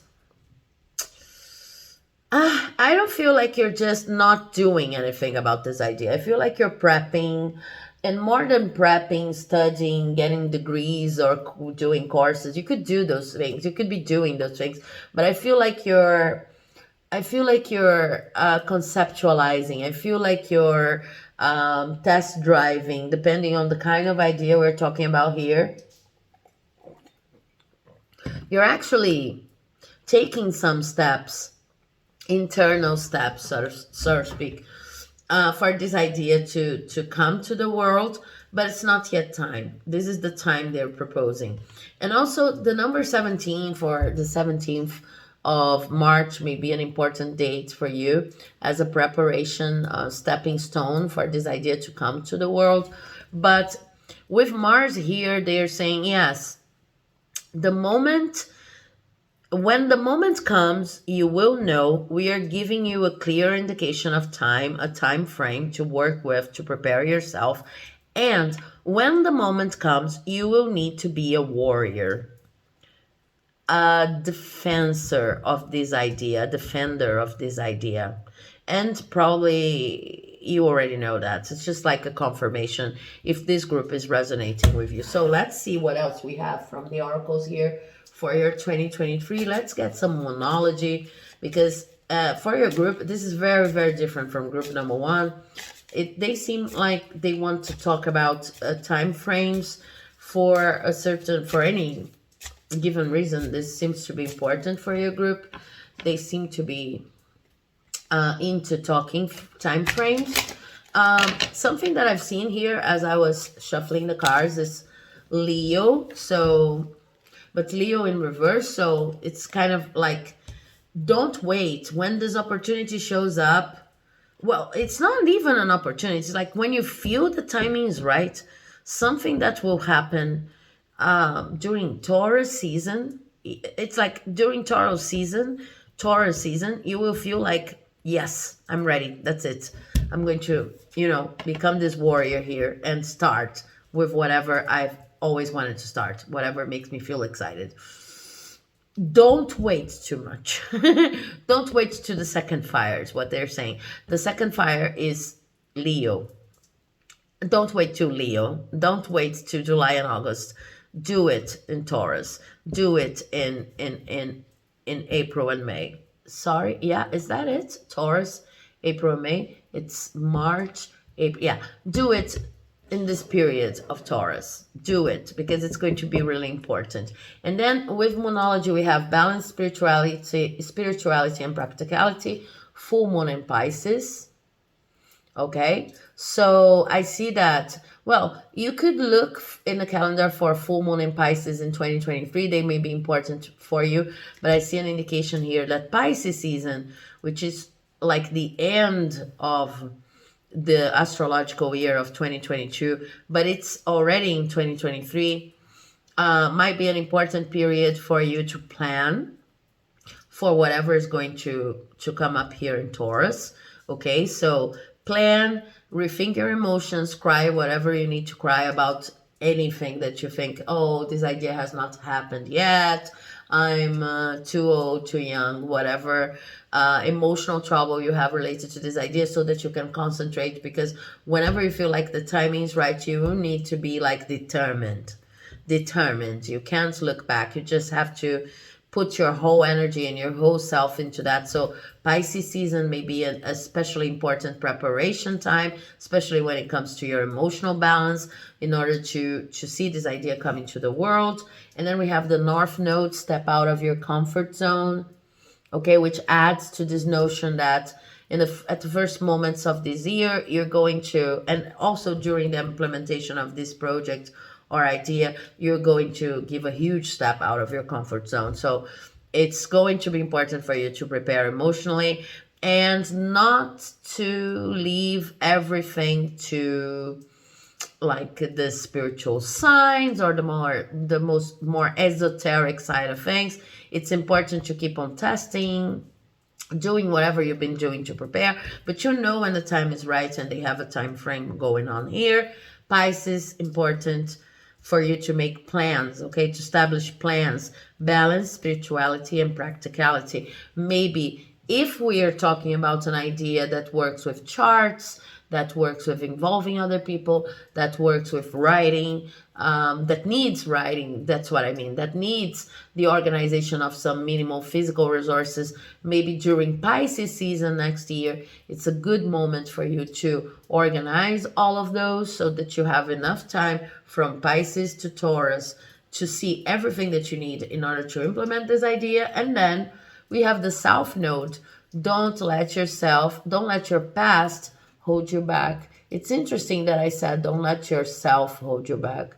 not doing anything about this idea. I feel like you're prepping. And more than prepping, studying, getting degrees, or doing courses, you could do those things. You could be doing those things. But I feel like you're conceptualizing. I feel like you're test driving, depending on the kind of idea we're talking about here. You're actually taking some steps, internal steps, so to speak, for this idea to come to the world, but it's not yet time. This is the time they're proposing. And also the number 17 for the 17th of March may be an important date for you as a preparation, stepping stone for this idea to come to the world. But with Mars here, they're saying, yes, the moment, when the moment comes, you will know. We are giving you a clear indication of time, a time frame to work with, to prepare yourself. And when the moment comes, you will need to be a warrior, a defender of this idea, And probably you already know that. It's just like a confirmation if this group is resonating with you. So let's see what else we have from the oracles here for your 2023. Let's get some monology, because for your group, this is very, very different from group number one. They seem like they want to talk about time frames for any given reason. This seems to be important for your group. They seem to be into talking time frames. Something that I've seen here as I was shuffling the cards is Leo. But Leo in reverse. So it's kind of like, don't wait. When this opportunity shows up, well, it's not even an opportunity. It's like when you feel the timing is right, something that will happen during Taurus season. It's like during Taurus season, you will feel like, yes, I'm ready. That's it. I'm going to, become this warrior here and start with whatever I've always wanted to start, whatever makes me feel excited. Don't wait too much. Don't wait to the second fire is what they're saying. The second fire is Leo. Don't wait to Leo. Don't wait to July and August. Do it in Taurus. Do it in April and May. Sorry, yeah, is that it? Taurus, April and May. It's March, April. Yeah, do it in this period of Taurus. Do it, because it's going to be really important. And then with monology, we have balance, spirituality and practicality, full moon in Pisces. Okay, so I see that, well, you could look in the calendar for full moon in Pisces in 2023. They may be important for you, but I see an indication here that Pisces season, which is like the end of the astrological year of 2022, but it's already in 2023, might be an important period for you to plan for whatever is going to come up here in Taurus. Okay, so plan, rethink your emotions, cry whatever you need to cry about anything that you think, oh, this idea has not happened yet, I'm too old, too young, whatever emotional trouble you have related to this idea, so that you can concentrate. Because whenever you feel like the timing is right, you will need to be like determined. You can't look back. You just have to put your whole energy and your whole self into that. So Pisces season may be an especially important preparation time, especially when it comes to your emotional balance, in order to see this idea coming to the world. And then we have the North Node, step out of your comfort zone, okay, which adds to this notion that at the first moments of this year, you're going to, and also during the implementation of this project or idea, you're going to give a huge step out of your comfort zone. So it's going to be important for you to prepare emotionally and not to leave everything to like the spiritual signs or the more esoteric side of things. It's important to keep on testing, doing whatever you've been doing to prepare, but when the time is right, and they have a time frame going on here. Pisces, important for you to make plans, okay, to establish plans, balance, spirituality and practicality. Maybe if we are talking about an idea that works with charts, that works with involving other people, that works with writing, that needs writing. That's what I mean. That needs the organization of some minimal physical resources. Maybe during Pisces season next year, it's a good moment for you to organize all of those so that you have enough time from Pisces to Taurus to see everything that you need in order to implement this idea. And then we have the South Node. Don't let your past hold you back. It's interesting that I said don't let yourself hold you back,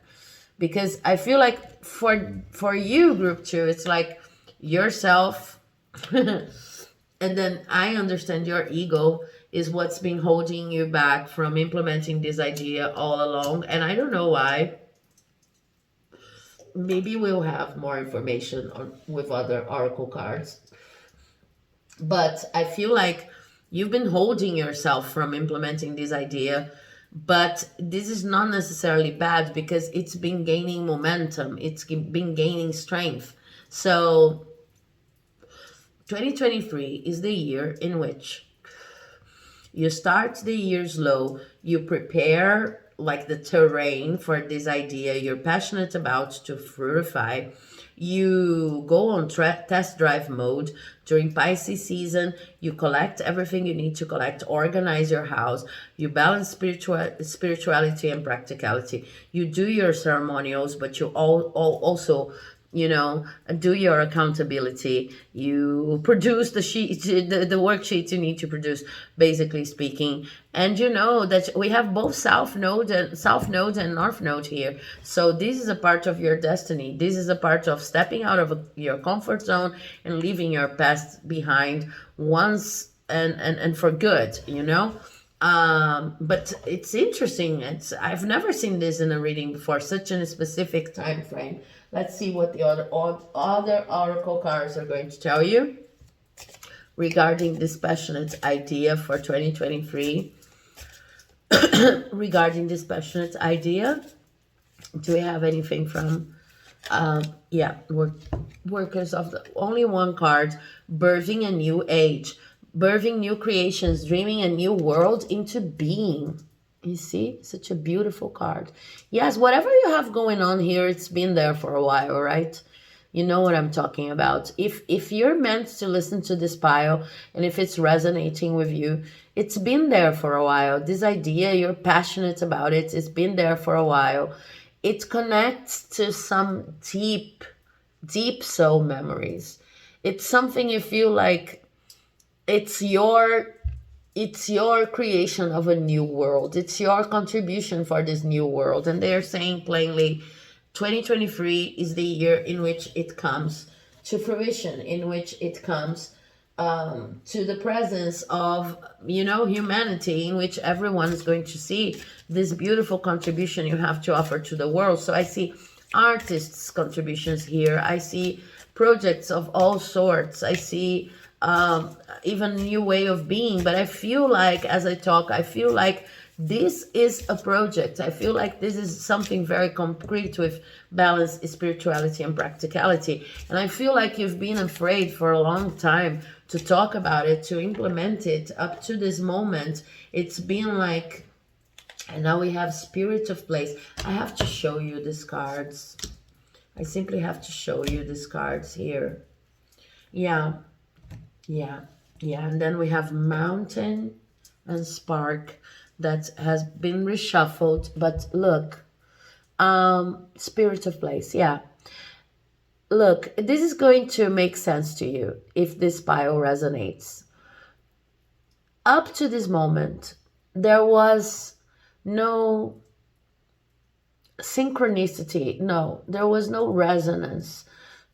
because I feel like for you, group 2, it's like yourself and then I understand your ego is what's been holding you back from implementing this idea all along, and I don't know why. Maybe we'll have more information with other oracle cards, but I feel like you've been holding yourself from implementing this idea. But this is not necessarily bad, because it's been gaining momentum, it's been gaining strength. So 2023 is the year in which you start the year slow, you prepare like the terrain for this idea you're passionate about to fructify. You go on test drive mode during Pisces season. You collect everything you need to collect, organize your house, you balance spirituality and practicality. You do your ceremonials, but you also, you know, do your accountability. You produce the sheet, the worksheets you need to produce, basically speaking. And you know that we have both south node and north node here. So this is a part of your destiny. This is a part of stepping out of your comfort zone and leaving your past behind once and for good, you know. But it's interesting. I've never seen this in a reading before, such a specific time frame. Let's see what the other oracle cards are going to tell you regarding this passionate idea for 2023. Regarding this passionate idea, do we have anything from workers of the only one card? Birthing a new age, birthing new creations, dreaming a new world into being. You see, such a beautiful card. Yes, whatever you have going on here, it's been there for a while, right? You know what I'm talking about. If you're meant to listen to this pile, and if it's resonating with you, it's been there for a while. This idea, you're passionate about it. It's been there for a while. It connects to some deep, deep soul memories. It's something you feel like it's your creation of a new world. It's your contribution for this new world. And they're saying plainly, 2023 is the year in which it comes to fruition, in which it comes to the presence of, you know, humanity, in which everyone is going to see this beautiful contribution you have to offer to the world. So I see artists' contributions here. I see projects of all sorts. I see even new way of being. But I feel like, as I talk, I feel like this is a project. I feel like this is something very concrete with balance, spirituality, and practicality. And I feel like you've been afraid for a long time to talk about it, to implement it. Up to this moment, it's been like, and now we have Spirit of Place. I have to show you these cards. I simply have to show you these cards here. Yeah. And then we have Mountain and Spark that has been reshuffled. But look, Spirit of Place, yeah. Look, this is going to make sense to you if this pile resonates. Up to this moment, there was no synchronicity. No, there was no resonance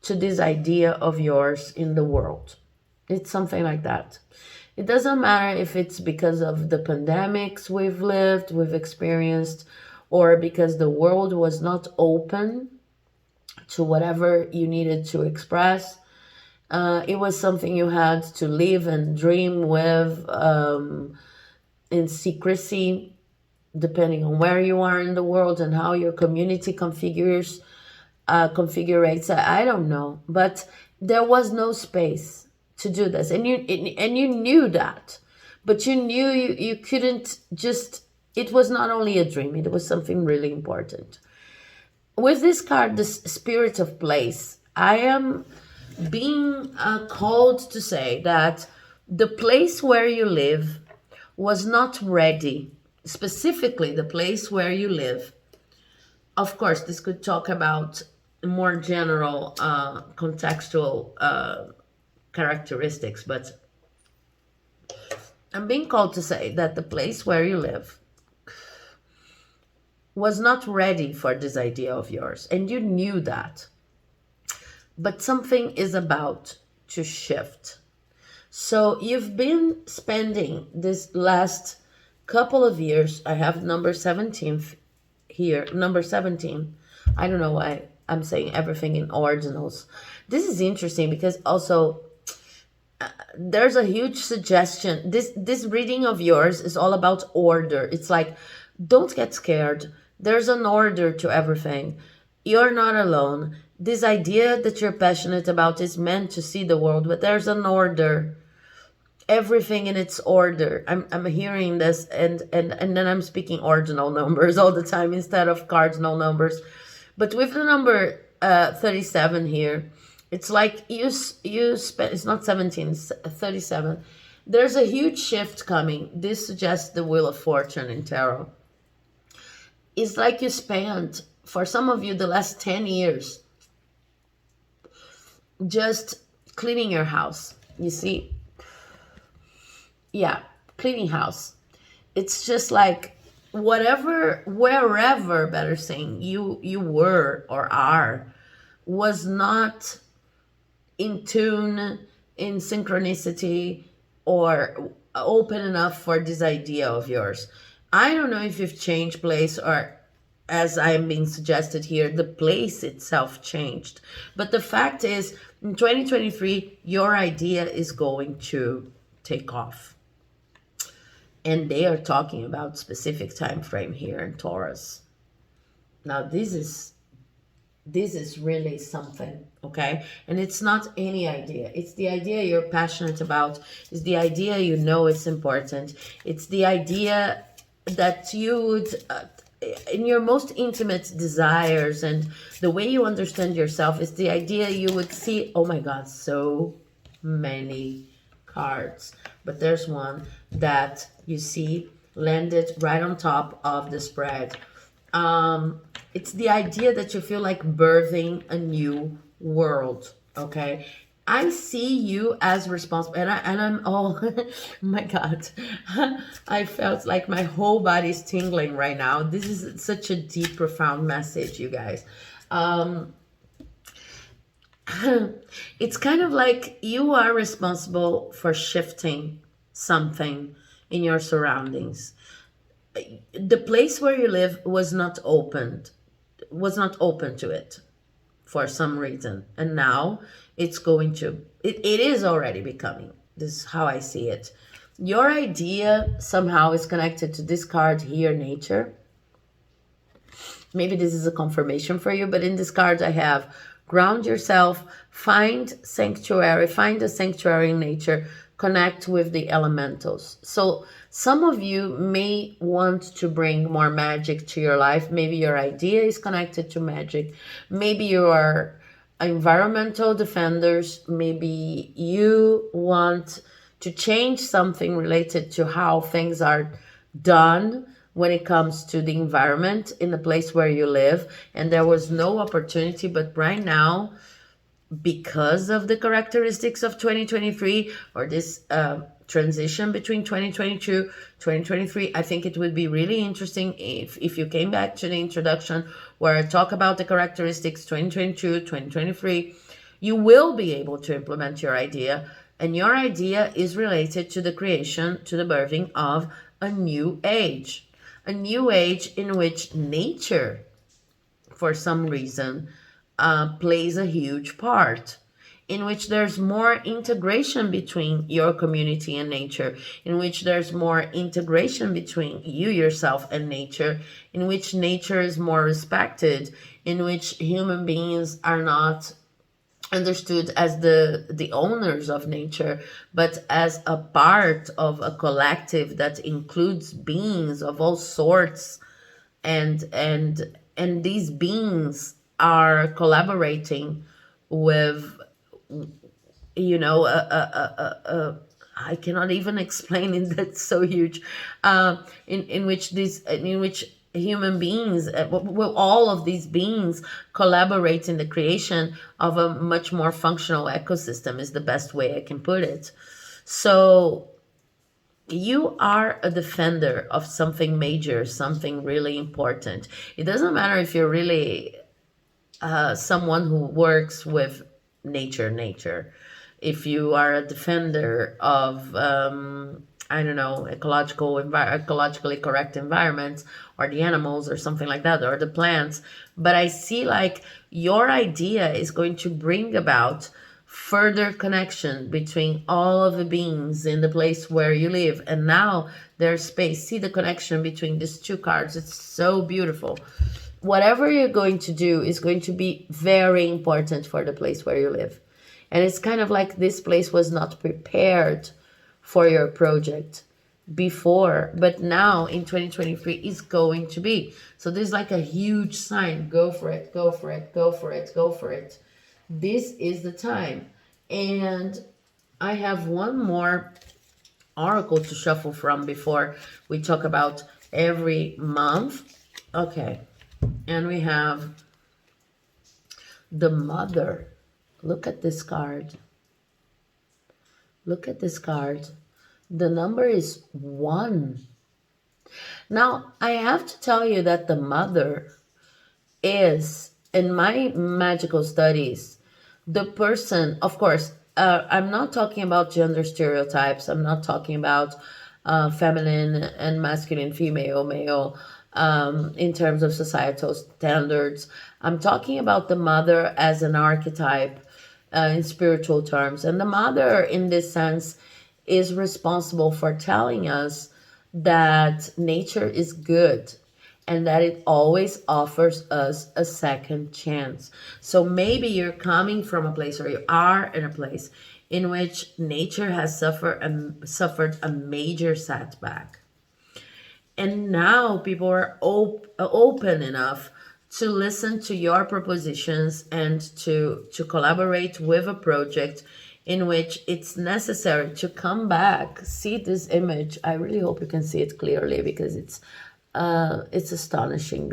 to this idea of yours in the world. It's something like that. It doesn't matter if it's because of the pandemics we've experienced, or because the world was not open to whatever you needed to express. It was something you had to live and dream with in secrecy, depending on where you are in the world and how your community configurates. I don't know, but there was no space to do this, and you knew that, but you knew you couldn't just, it was not only a dream, it was something really important. With this card, the spirit of place, I am being called to say that the place where you live was not ready. Specifically, the place where you live. Of course, this could talk about more general contextual characteristics, but I'm being called to say that the place where you live was not ready for this idea of yours, and you knew that. But something is about to shift. So you've been spending this last couple of years, I have number 17 here, number 17. I don't know why I'm saying everything in ordinals. This is interesting because also there's a huge suggestion. This reading of yours is all about order. It's like, don't get scared. There's an order to everything. You're not alone. This idea that you're passionate about is meant to see the world, but there's an order. Everything in its order. I'm hearing this, and then I'm speaking ordinal numbers all the time instead of cardinal numbers. But with the number 37 here, it's like you spend, it's not 17, it's 37. There's a huge shift coming. This suggests the Wheel of Fortune in tarot. It's like you spent, for some of you, the last 10 years just cleaning your house. You see? Yeah, cleaning house. It's just like whatever, wherever, better saying, you were or are, was not in tune, in synchronicity, or open enough for this idea of yours. I don't know if you've changed place, or as I'm being suggested here, the place itself changed. But the fact is, in 2023, your idea is going to take off. And they are talking about specific time frame here in Taurus. Now, this is really something, okay? And it's not any idea. It's the idea you're passionate about. It's the idea you know it's important. It's the idea that you would, in your most intimate desires and the way you understand yourself, is the idea you would see, oh my God, so many cards. But there's one that you see landed right on top of the spread. It's the idea that you feel like birthing a new world, okay? I see you as responsible, and I'm oh my God, I felt like my whole body's tingling right now. This is such a deep, profound message, you guys. It's kind of like you are responsible for shifting something in your surroundings. The place where you live was not open to it for some reason, and now it's going to, it is already becoming. This is how I see it. Your idea somehow is connected to this card here, nature. Maybe this is a confirmation for you, but in this card I have ground yourself, find sanctuary, find a sanctuary in nature, connect with the elementals. So some of you may want to bring more magic to your life. Maybe your idea is connected to magic. Maybe you are environmental defenders. Maybe you want to change something related to how things are done when it comes to the environment in the place where you live, and there was no opportunity. But right now, because of the characteristics of 2023, or this transition between 2022 2023, I think it would be really interesting if you came back to the introduction where I talk about the characteristics 2022 2023. You will be able to implement your idea, and your idea is related to the creation, to the birthing of a new age in which nature, for some reason, plays a huge part, in which there's more integration between your community and nature, in which there's more integration between you yourself and nature, in which nature is more respected, in which human beings are not understood as the owners of nature, but as a part of a collective that includes beings of all sorts, and these beings are collaborating with, you know, I cannot even explain it. That's so huge. In which human beings, well, all of these beings collaborate in the creation of a much more functional ecosystem. Is the best way I can put it. So you are a defender of something major, something really important. It doesn't matter if you're really someone who works with nature. If you are a defender of, I don't know, ecologically correct environments, or the animals, or something like that, or the plants. But I see like your idea is going to bring about further connection between all of the beings in the place where you live. And now there's space. See the connection between these two cards. It's so beautiful. Whatever you're going to do is going to be very important for the place where you live. And it's kind of like this place was not prepared for your project before, but now in 2023 is going to be. So there's like a huge sign. Go for it, go for it, go for it, go for it. This is the time. And I have one more oracle to shuffle from before we talk about every month. Okay. And we have the Mother. Look at this card. Look at this card. The number is 1. Now, I have to tell you that the Mother is, in my magical studies, the person, of course, I'm not talking about gender stereotypes. I'm not talking about feminine and masculine, female, male, in terms of societal standards. I'm talking about the mother as an archetype in spiritual terms. And the mother, in this sense, is responsible for telling us that nature is good and that it always offers us a second chance. So maybe you're coming from a place, or you are in a place in which nature has suffered a major setback. And now people are open enough to listen to your propositions and to collaborate with a project in which it's necessary to come back. See this image. I really hope you can see it clearly, because it's astonishingly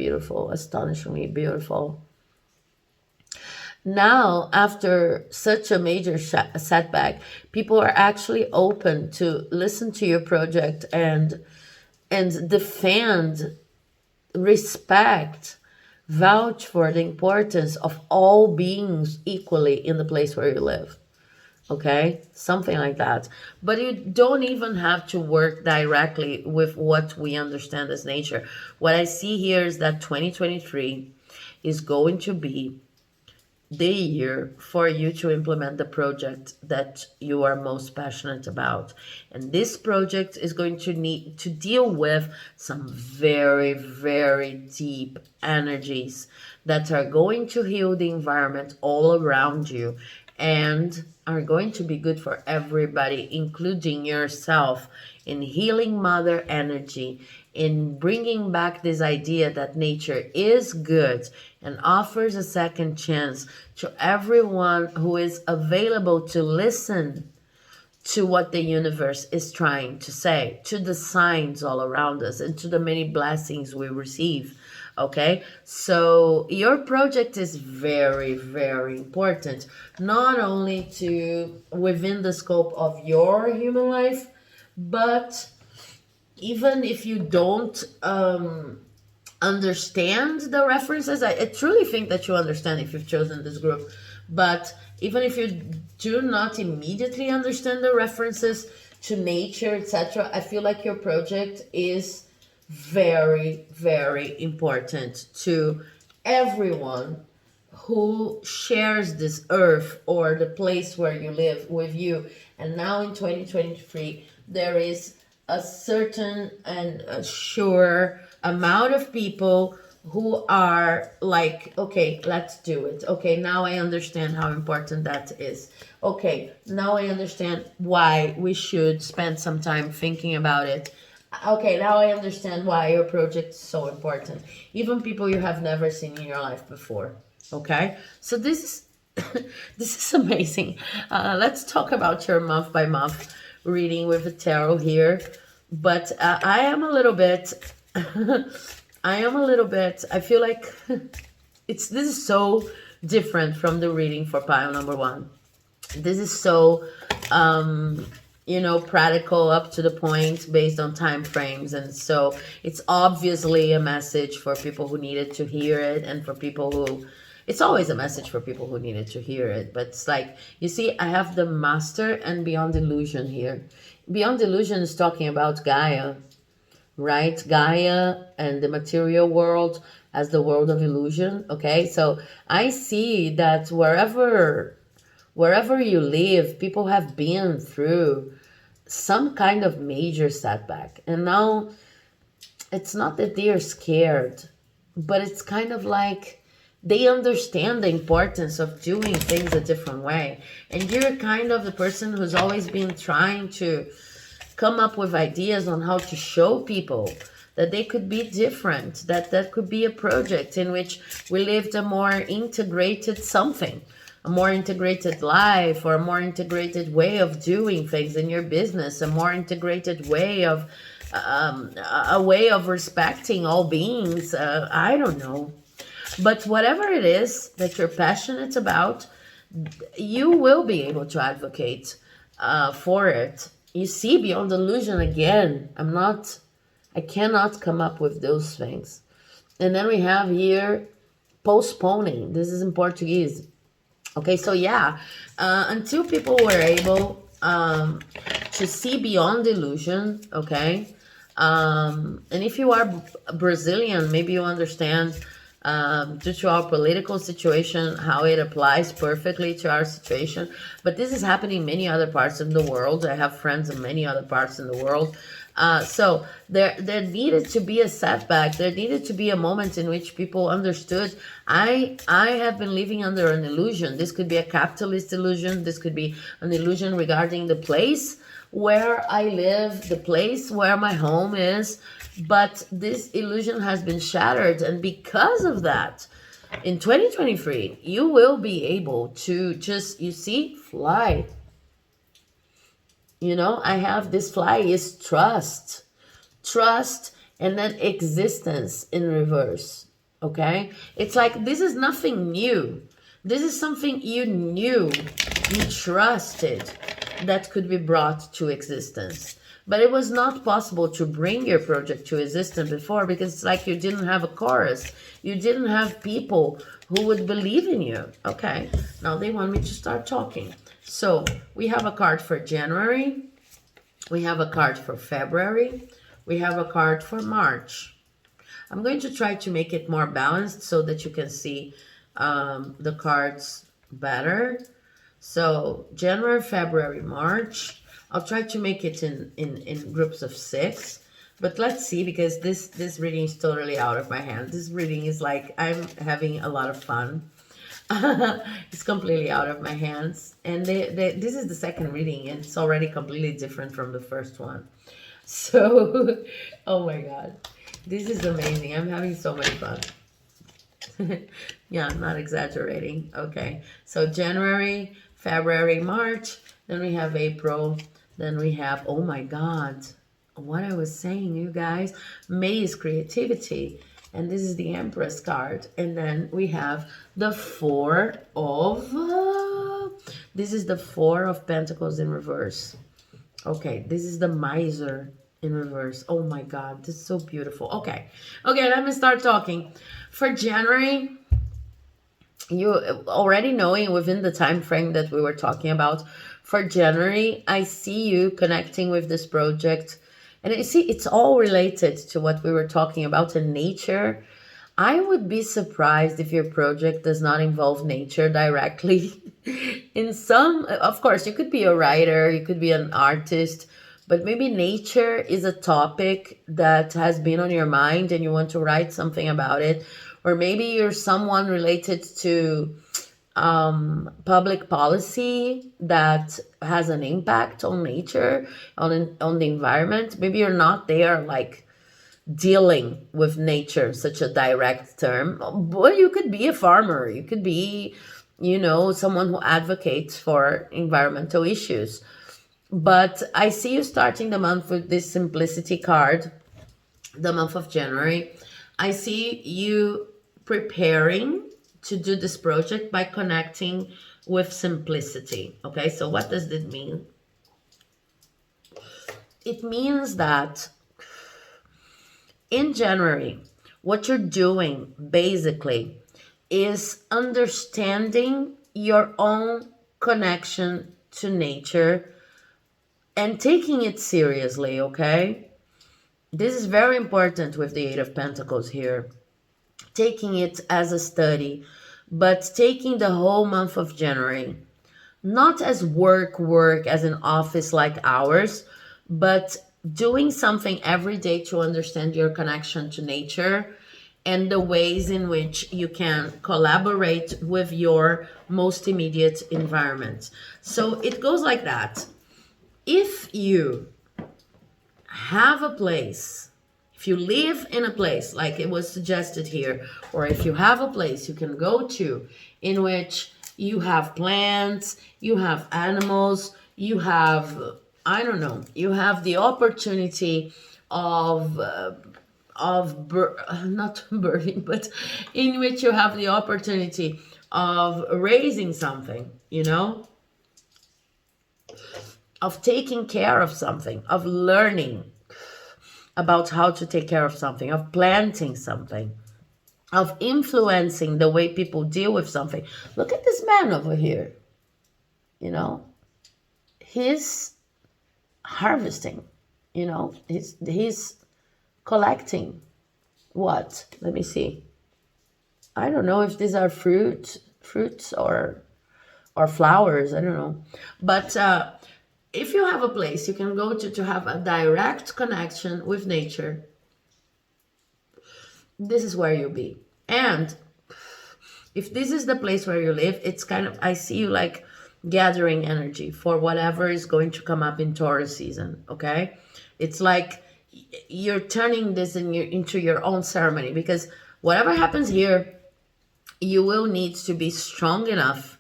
beautiful. Now, after such a major setback, people are actually open to listen to your project and defend, respect, vouch for the importance of all beings equally in the place where you live. Okay, something like that. But you don't even have to work directly with what we understand as nature. What I see here is that 2023 is going to be the year for you to implement the project that you are most passionate about. And this project is going to need to deal with some very, very deep energies that are going to heal the environment all around you and are going to be good for everybody, including yourself, in healing mother energy, in bringing back this idea that nature is good and offers a second chance to everyone who is available to listen to what the universe is trying to say, to the signs all around us, and to the many blessings we receive. Okay, so your project is very, very important, not only to within the scope of your human life, but even if you don't understand the references, I truly think that you understand if you've chosen this group. But even if you do not immediately understand the references to nature, etc., I feel like your project is very, very important to everyone who shares this earth or the place where you live with you. And now in 2023, there is a certain and a sure amount of people who are like, okay, let's do it. Okay, now I understand how important that is. Okay, now I understand why we should spend some time thinking about it. Okay, now I understand why your project is so important. Even people you have never seen in your life before. Okay, so this is this is amazing. Let's talk about your month by month reading with the tarot here. But I am a little bit I feel like this is so different from the reading for pile number one. This is so practical, up to the point, based on time frames, and so it's obviously a message for people who needed to hear it, and for people who, it's always a message for people who needed to hear it. But it's like, you see, I have the Master and Beyond Illusion here. Beyond Illusion is talking about Gaia, right? Gaia and the material world as the world of illusion. Okay, so I see that wherever you live, people have been through some kind of major setback, and now it's not that they are scared, but it's kind of like they understand the importance of doing things a different way. And you're kind of the person who's always been trying to come up with ideas on how to show people that they could be different, that could be a project in which we lived a more integrated something, a more integrated life, or a more integrated way of doing things in your business, a more integrated way of a way of respecting all beings. I don't know, but whatever it is that you're passionate about, you will be able to advocate for it. You see, Beyond Illusion again, I cannot come up with those things. And then we have here postponing. This is in Portuguese. Okay, so yeah, until people were able to see beyond illusion, okay? And if you are Brazilian, maybe you understand, due to our political situation, how it applies perfectly to our situation. But this is happening in many other parts of the world. I have friends in many other parts in the world. So there needed to be a setback. There needed to be a moment in which people understood, I have been living under an illusion. This could be a capitalist illusion. This could be an illusion regarding the place where I live, the place where my home is. But this illusion has been shattered. And because of that, in 2023, you will be able to just, you see, fly. You know, I have this fly is trust, and then existence in reverse. Okay, it's like, this is nothing new. This is something you knew, you trusted, that could be brought to existence. But it was not possible to bring your project to existence before, because it's like you didn't have a chorus. You didn't have people who would believe in you. Okay, now they want me to start talking. So we have a card for January, we have a card for February, we have a card for March. I'm going to try to make it more balanced so that you can see the cards better. So January, February, March. I'll try to make it in groups of 6. But let's see, because this reading is totally out of my hand. This reading is like, I'm having a lot of fun. It's completely out of my hands, and this is the second reading, and it's already completely different from the first one. So oh my god, this is amazing. I'm having so much fun. Yeah, I'm not exaggerating. Okay, so January, February, March, then we have April, then we have, oh my god, what I was saying, you guys, May is creativity. And this is the Empress card. And then we have the Four of... this is the Four of Pentacles in reverse. Okay, this is the Miser in reverse. Oh my god, this is so beautiful. Okay, let me start talking. For January, you already knowing within the time frame that we were talking about, for January, I see you connecting with this project. And you see, it's all related to what we were talking about in nature. I would be surprised if your project does not involve nature directly. In some, of course, you could be a writer, you could be an artist, but maybe nature is a topic that has been on your mind and you want to write something about it. Or maybe you're someone related to public policy that has an impact on nature, on the environment. Maybe you're not there like dealing with nature, such a direct term. But you could be a farmer, you could be, someone who advocates for environmental issues. But I see you starting the month with this simplicity card, the month of January. I see you preparing to do this project by connecting with simplicity. Okay, so what does this mean? It means that in January, what you're doing basically is understanding your own connection to nature and taking it seriously, okay? This is very important with the Eight of Pentacles here. Taking it as a study, but taking the whole month of January, not as work, as an office like ours, but doing something every day to understand your connection to nature and the ways in which you can collaborate with your most immediate environment. So it goes like that. If you have a place, if you live in a place like it was suggested here, or if you have a place you can go to in which you have plants, you have animals, you have, I don't know, you have the opportunity of not birthing, but in which you have the opportunity of raising something, of taking care of something, of learning about how to take care of something, of planting something, of influencing the way people deal with something. Look at this man over here. He's harvesting, he's collecting what? Let me see. I don't know if these are fruits or flowers. I don't know. But if you have a place you can go to have a direct connection with nature, this is where you'll be. And if this is the place where you live, it's kind of, I see you like gathering energy for whatever is going to come up in Taurus season, okay? It's like you're turning this into your own ceremony, because whatever happens here, you will need to be strong enough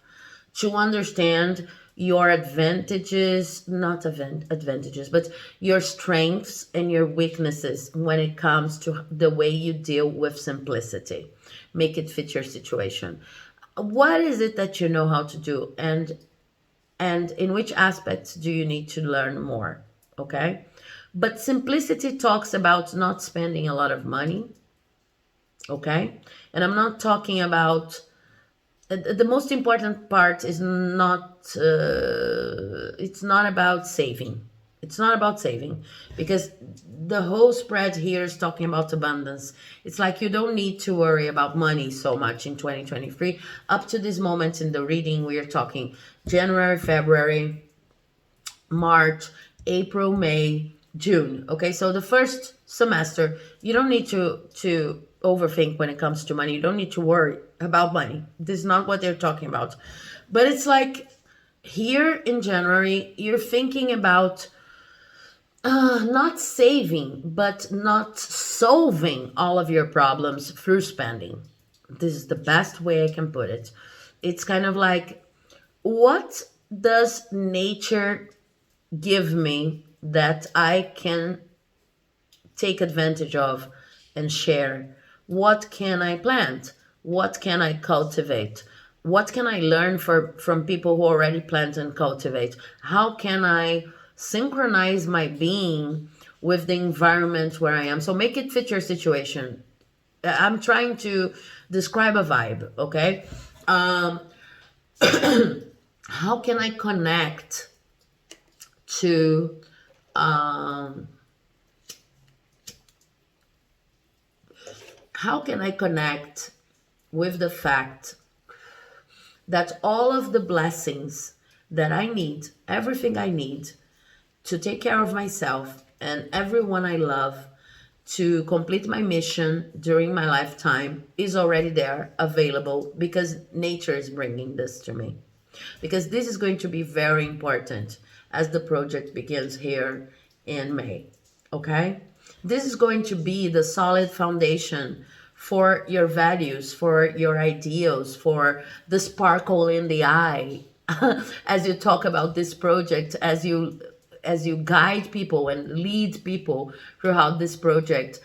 to understand your advantages, not advantages, but your strengths and your weaknesses when it comes to the way you deal with simplicity. Make it fit your situation. What is it that you know how to do, and in which aspects do you need to learn more, okay? But simplicity talks about not spending a lot of money, okay? And I'm not talking about, the most important part is not, it's not about saving. It's not about saving, because the whole spread here is talking about abundance. It's like you don't need to worry about money so much in 2023. Up to this moment in the reading, we are talking January, February, March, April, May, June. Okay, so the first semester, you don't need to overthink when it comes to money. You don't need to worry about money. This is not what they're talking about. But it's like here in January, you're thinking about not saving, but not solving all of your problems through spending. This is the best way I can put it. It's kind of like, what does nature give me that I can take advantage of and share? What can I plant? What can I cultivate? What can I learn from people who already plant and cultivate? How can I synchronize my being with the environment where I am? So make it fit your situation. I'm trying to describe a vibe, okay? How can I connect to how can I connect with the fact that all of the blessings that I need, everything I need to take care of myself and everyone I love, to complete my mission during my lifetime, is already there, available, because nature is bringing this to me. Because this is going to be very important as the project begins here in May. Okay? This is going to be the solid foundation for your values, for your ideals, for the sparkle in the eye as you talk about this project, as you guide people and lead people throughout this project,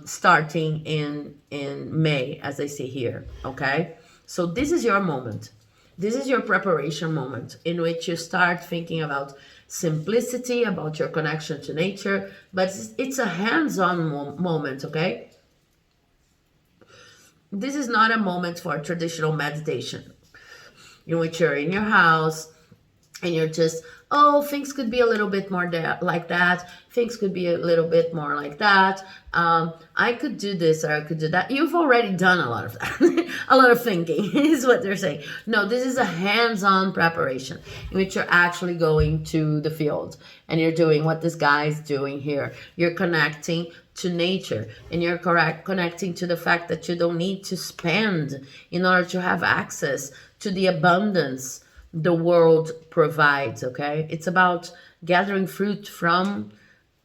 starting in May, as I see here. Okay, so this is your moment. This is your preparation moment in which you start thinking about simplicity, about your connection to nature, but it's a hands-on moment. Okay, this is not a moment for traditional meditation in which you're in your house and you're just, oh, things could be a little bit more like that, things could be a little bit more like that, I could do this or I could do that. You've already done a lot of that. A lot of thinking is what they're saying. No, this is a hands-on preparation in which you're actually going to the field and you're doing what this guy is doing here. You're connecting to nature, and you're connecting to the fact that you don't need to spend in order to have access to the abundance the world provides. Okay, it's about gathering fruit from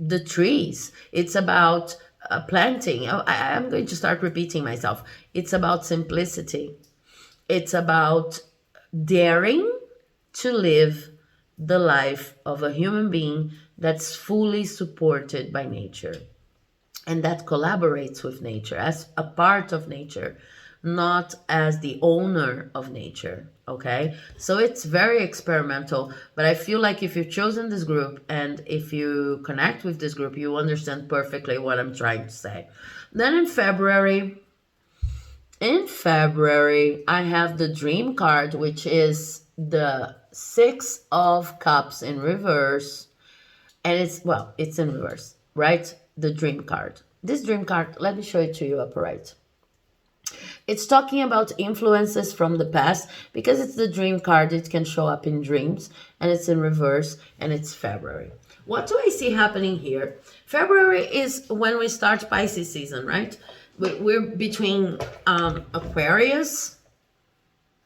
the trees. It's about planting. I'm going to start repeating myself. It's about simplicity. It's about daring to live the life of a human being that's fully supported by nature and that collaborates with nature as a part of nature, not as the owner of nature. Okay, so it's very experimental, but I feel like if you've chosen this group and if you connect with this group, you understand perfectly what I'm trying to say. Then in February, I have the dream card, which is the Six of Cups in reverse. And it's in reverse, right? The dream card. This dream card, let me show it to you upright. It's talking about influences from the past. Because it's the dream card, it can show up in dreams, and it's in reverse, and it's February. What do I see happening here? February is when we start Pisces season, right? We're between Aquarius,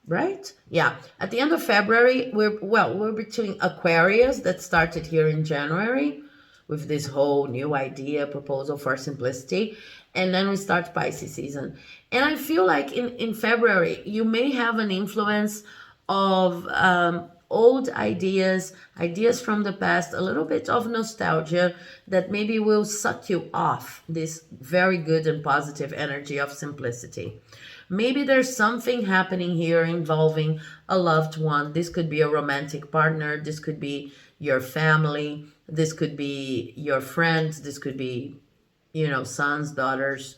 right? Yeah. At the end of February, we're between Aquarius that started here in January with this whole new idea, proposal for simplicity, and then we start Pisces season. And I feel like in February, you may have an influence of old ideas from the past, a little bit of nostalgia that maybe will suck you off this very good and positive energy of simplicity. Maybe there's something happening here involving a loved one. This could be a romantic partner. This could be your family. This could be your friends. This could be, sons, daughters,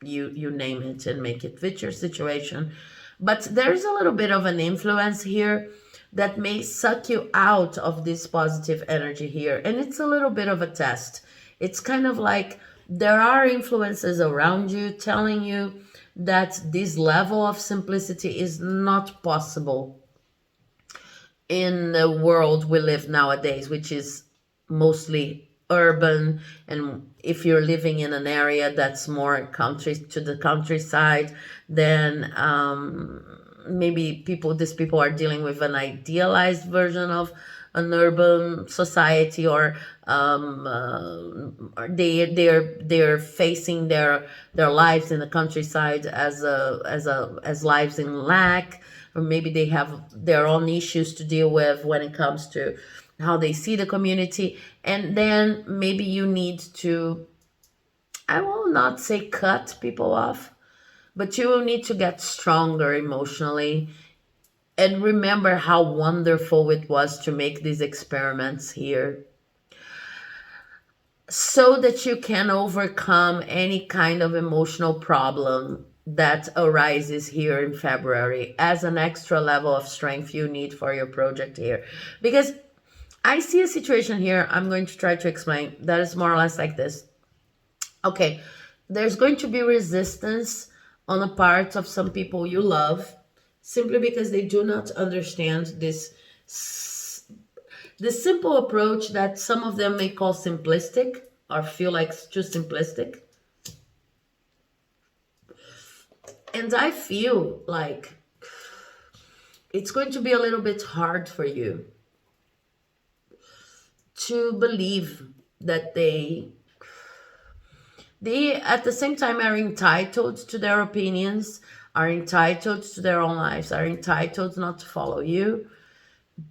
you name it and make it fit your situation. But there's a little bit of an influence here that may suck you out of this positive energy here. And it's a little bit of a test. It's kind of like there are influences around you telling you that this level of simplicity is not possible in the world we live nowadays, which is mostly urban. And if you're living in an area that's more to the countryside, then maybe these people are dealing with an idealized version of an urban society, or they're facing their lives in the countryside as lives in lack, or maybe they have their own issues to deal with when it comes to how they see the community. And then maybe you need to, I will not say cut people off, but you will need to get stronger emotionally and remember how wonderful it was to make these experiments here, so that you can overcome any kind of emotional problem that arises here in February as an extra level of strength you need for your project here. Because I see a situation here, I'm going to try to explain, that is more or less like this. Okay, there's going to be resistance on the part of some people you love, simply because they do not understand this The simple approach that some of them may call simplistic or feel like it's too simplistic. And I feel like it's going to be a little bit hard for you to believe that they at the same time are entitled to their opinions, are entitled to their own lives, are entitled not to follow you,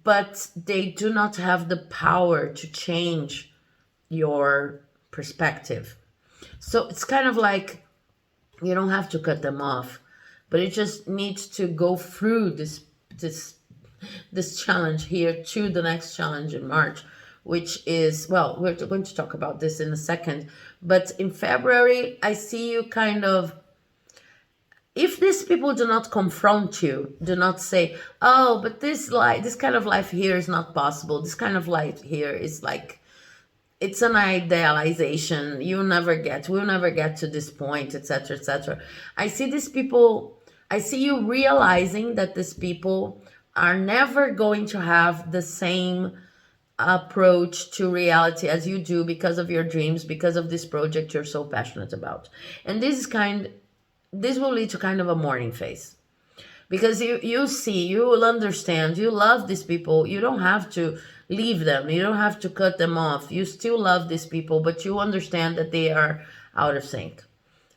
but they do not have the power to change your perspective. So it's kind of like you don't have to cut them off, but it just needs to go through this challenge here to the next challenge in March, which is, well, we're going to talk about this in a second, but in February, I see you kind of, if these people do not confront you, do not say, oh, but this kind of life here is not possible. This kind of life here is like, it's an idealization. We'll never get to this point, etc., etc. I see these people, I see you realizing that these people are never going to have the same approach to reality as you do because of your dreams, because of this project you're so passionate about. And this will lead to kind of a mourning phase. Because you will understand, you love these people. You don't have to leave them. You don't have to cut them off. You still love these people, but you understand that they are out of sync.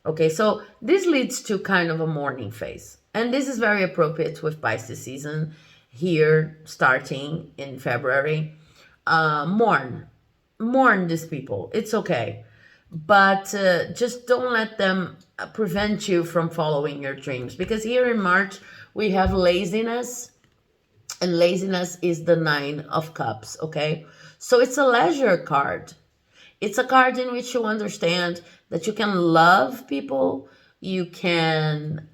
Okay, so this leads to kind of a mourning phase. And this is very appropriate with Pisces season here starting in February. Mourn these people. It's okay. But just don't let them prevent you from following your dreams. Because here in March, we have laziness. And laziness is the 9 of Cups, okay? So it's a leisure card. It's a card in which you understand that you can love people. You can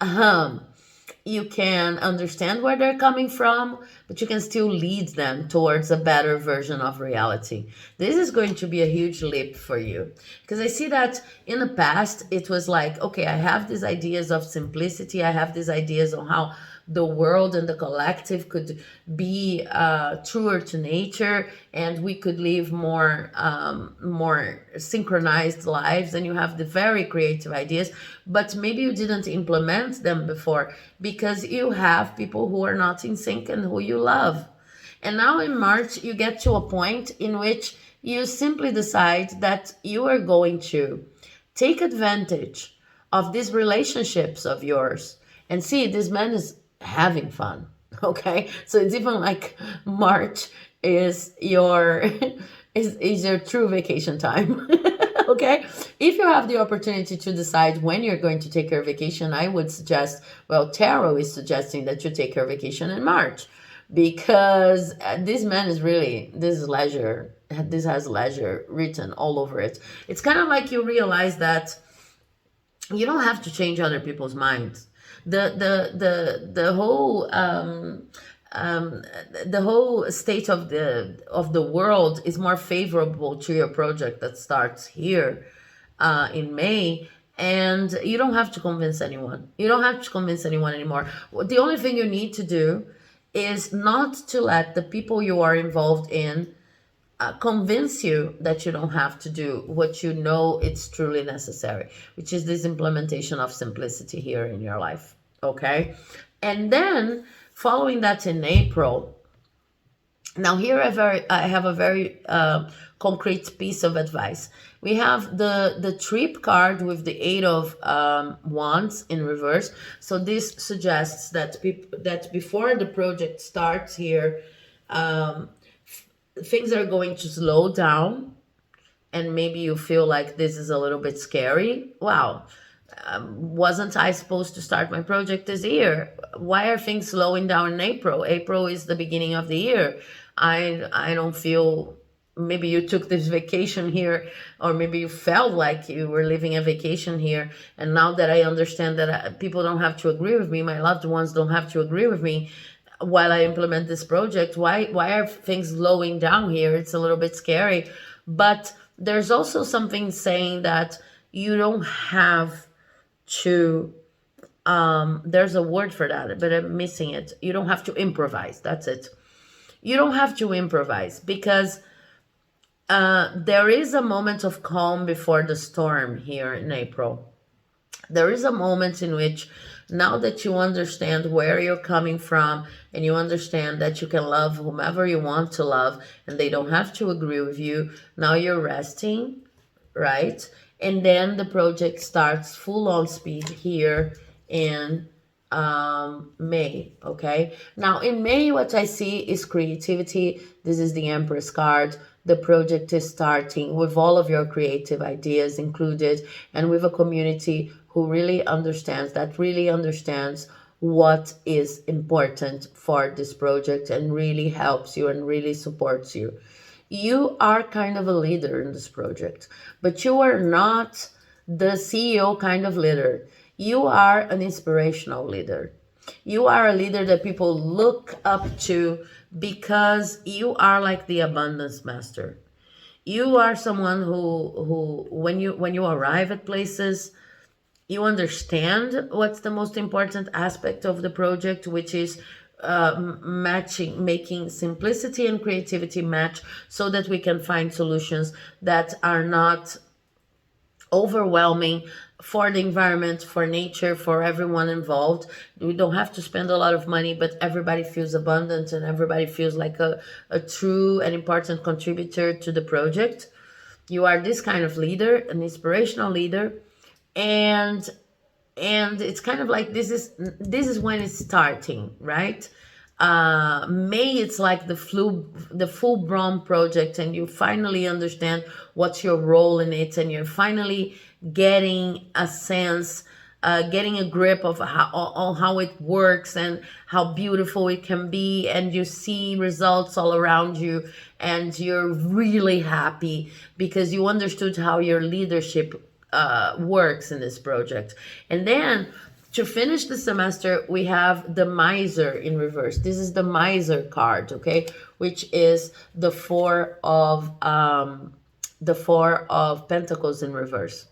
understand where they're coming from, but you can still lead them towards a better version of reality. This is going to be a huge leap for you, because I see that in the past it was like, okay, I have these ideas of simplicity, I have these ideas on how the world and the collective could be truer to nature, and we could live more synchronized lives, and you have the very creative ideas, but maybe you didn't implement them before because you have people who are not in sync and who you love. And now in March, you get to a point in which you simply decide that you are going to take advantage of these relationships of yours. And see, this man is having fun. Okay, so it's even like March is your is your true vacation time. Okay, if you have the opportunity to decide when you're going to take your vacation, I would suggest, well, tarot is suggesting that you take your vacation in March, because this man is really, this is leisure, this has leisure written all over it. It's kind of like you realize that you don't have to change other people's minds. The whole state of the world is more favorable to your project that starts here in May, and you don't have to convince anyone. You don't have to convince anyone anymore. The only thing you need to do is not to let the people you are involved in convince you that you don't have to do what you know it's truly necessary, which is this implementation of simplicity here in your life. Okay, and then following that in April, now here I have a very concrete piece of advice. We have the trip card with the 8 of Wands in reverse. So this suggests that that before the project starts here, things are going to slow down, and maybe you feel like this is a little bit scary. Wow, wasn't I supposed to start my project this year? Why are things slowing down in April? April is the beginning of the year. I don't feel, maybe you took this vacation here, or maybe you felt like you were living a vacation here, and now that I understand that people don't have to agree with me, my loved ones don't have to agree with me while I implement this project, why are things slowing down here? It's a little bit scary. But there's also something saying that you don't have to, there's a word for that, but I'm missing it. You don't have to improvise. That's it. You don't have to improvise, because there is a moment of calm before the storm here in April. There is a moment in which, now that you understand where you're coming from, and you understand that you can love whomever you want to love and they don't have to agree with you, now you're resting, right? And then the project starts full on speed here in May. Okay, now in May, what I see is creativity. This is the Empress card. The project is starting with all of your creative ideas included, and with a community who really understands, what is important for this project, and really helps you and really supports you. You are kind of a leader in this project, but you are not the CEO kind of leader. You are an inspirational leader. You are a leader that people look up to, because you are like the abundance master. You are someone who when you arrive at places, you understand what's the most important aspect of the project, which is making simplicity and creativity match, so that we can find solutions that are not overwhelming for the environment, for nature, for everyone involved. We don't have to spend a lot of money, but everybody feels abundant and everybody feels like a true and important contributor to the project. You are this kind of leader, an inspirational leader, and it's kind of like this is when it's starting, right? May, it's like the full blown project, and you finally understand what's your role in it, and you're finally getting a sense, getting a grip of how it works and how beautiful it can be, and you see results all around you, and you're really happy because you understood how your leadership works in this project. And then to finish the semester, we have the miser in reverse. This is the miser card, okay, which is the four of pentacles in reverse.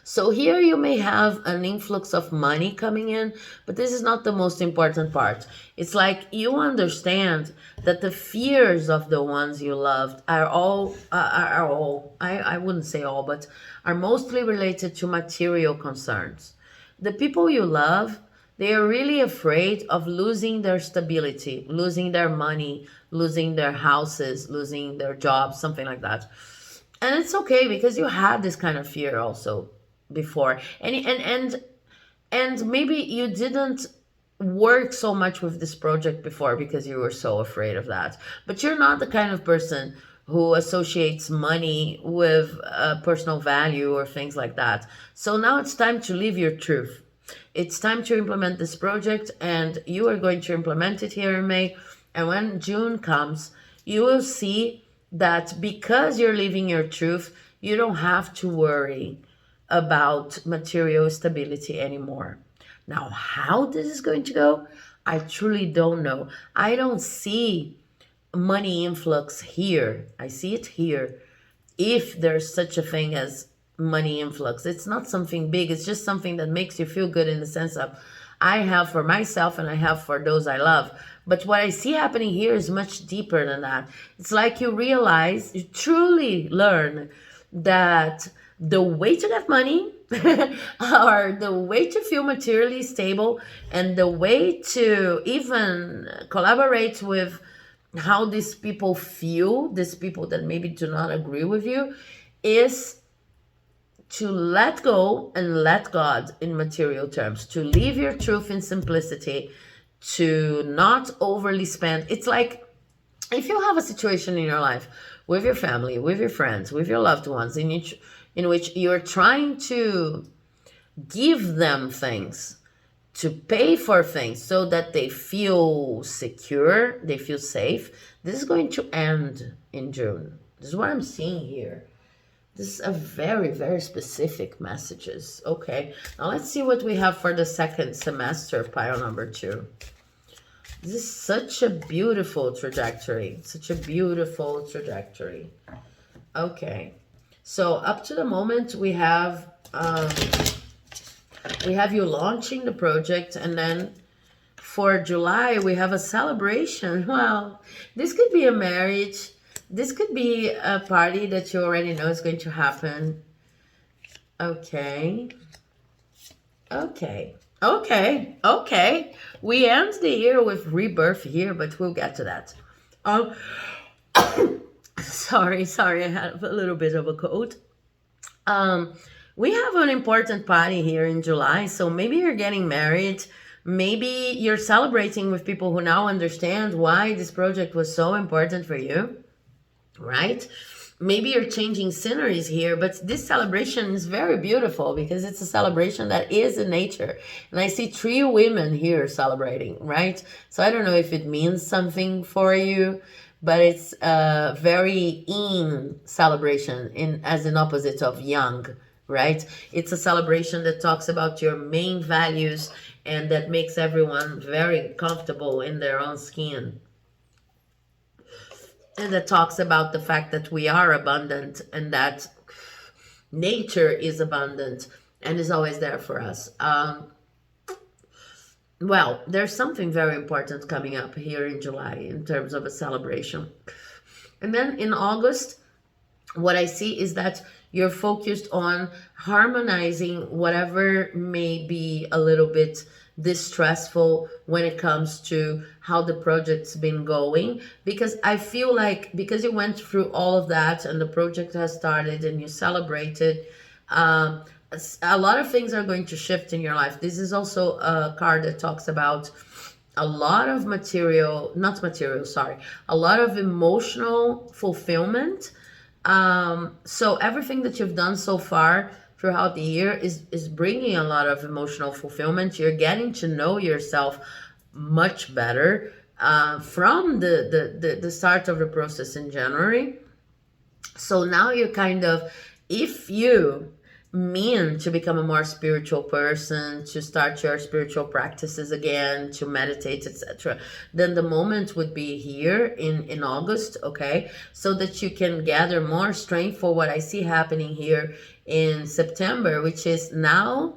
So here you may have an influx of money coming in, but this is not the most important part. It's like you understand that the fears of the ones you loved are all, I wouldn't say all, but are mostly related to material concerns. The people you love, they are really afraid of losing their stability, losing their money, losing their houses, losing their jobs, something like that. And it's okay, because you had this kind of fear also before, and maybe you didn't work so much with this project before because you were so afraid of that. But you're not the kind of person who associates money with personal value or things like that. So now it's time to live your truth. It's time to implement this project, and you are going to implement it here in May. And when June comes, you will see that because you're living your truth, you don't have to worry about material stability anymore. Now, how this is going to go, I truly don't know. I don't see money influx here. I see it here. If there's such a thing as money influx, it's not something big. It's just something that makes you feel good, in the sense of, I have for myself and I have for those I love. But what I see happening here is much deeper than that. It's like you realize, you truly learn that the way to get money or the way to feel materially stable, and the way to even collaborate with how these people feel, these people that maybe do not agree with you, is to let go and let God in material terms, to live your truth in simplicity, to not overly spend. It's like, if you have a situation in your life with your family, with your friends, with your loved ones, in which you're trying to give them things, to pay for things so that they feel secure, they feel safe, this is going to end in June. This is what I'm seeing here. This is a very, very specific messages. Okay, now let's see what we have for the second semester, pile number 2. This is such a beautiful trajectory. Such a beautiful trajectory. Okay. So up to the moment, we have you launching the project, and then for July, we have a celebration. Well, this could be a marriage. This could be a party that you already know is going to happen. Okay. Okay. Okay. Okay. We end the year with rebirth here, but we'll get to that. Um, sorry, I have a little bit of a cold. Um, we have an important party here in July, so maybe you're getting married. Maybe you're celebrating with people who now understand why this project was so important for you, right? Maybe you're changing sceneries here, but this celebration is very beautiful because it's a celebration that is in nature. And I see 3 women here celebrating, right? So I don't know if it means something for you, but it's a very in celebration, in as an opposite of young, right? It's a celebration that talks about your main values and that makes everyone very comfortable in their own skin, and that talks about the fact that we are abundant and that nature is abundant and is always there for us. Well, there's something very important coming up here in July in terms of a celebration. And then in August, what I see is that you're focused on harmonizing whatever may be a little bit distressful when it comes to how the project's been going, because I feel like because you went through all of that and the project has started and you celebrated, a lot of things are going to shift in your life. This is also a card that talks about a lot of material, not material, sorry, a lot of emotional fulfillment. So everything that you've done so far throughout the year is bringing a lot of emotional fulfillment. You're getting to know yourself much better from the start of the process in January. So now you're kind of, if you mean to become a more spiritual person, to start your spiritual practices again, to meditate, etc., then the moment would be here in August, okay? So that you can gather more strength for what I see happening here in September, which is now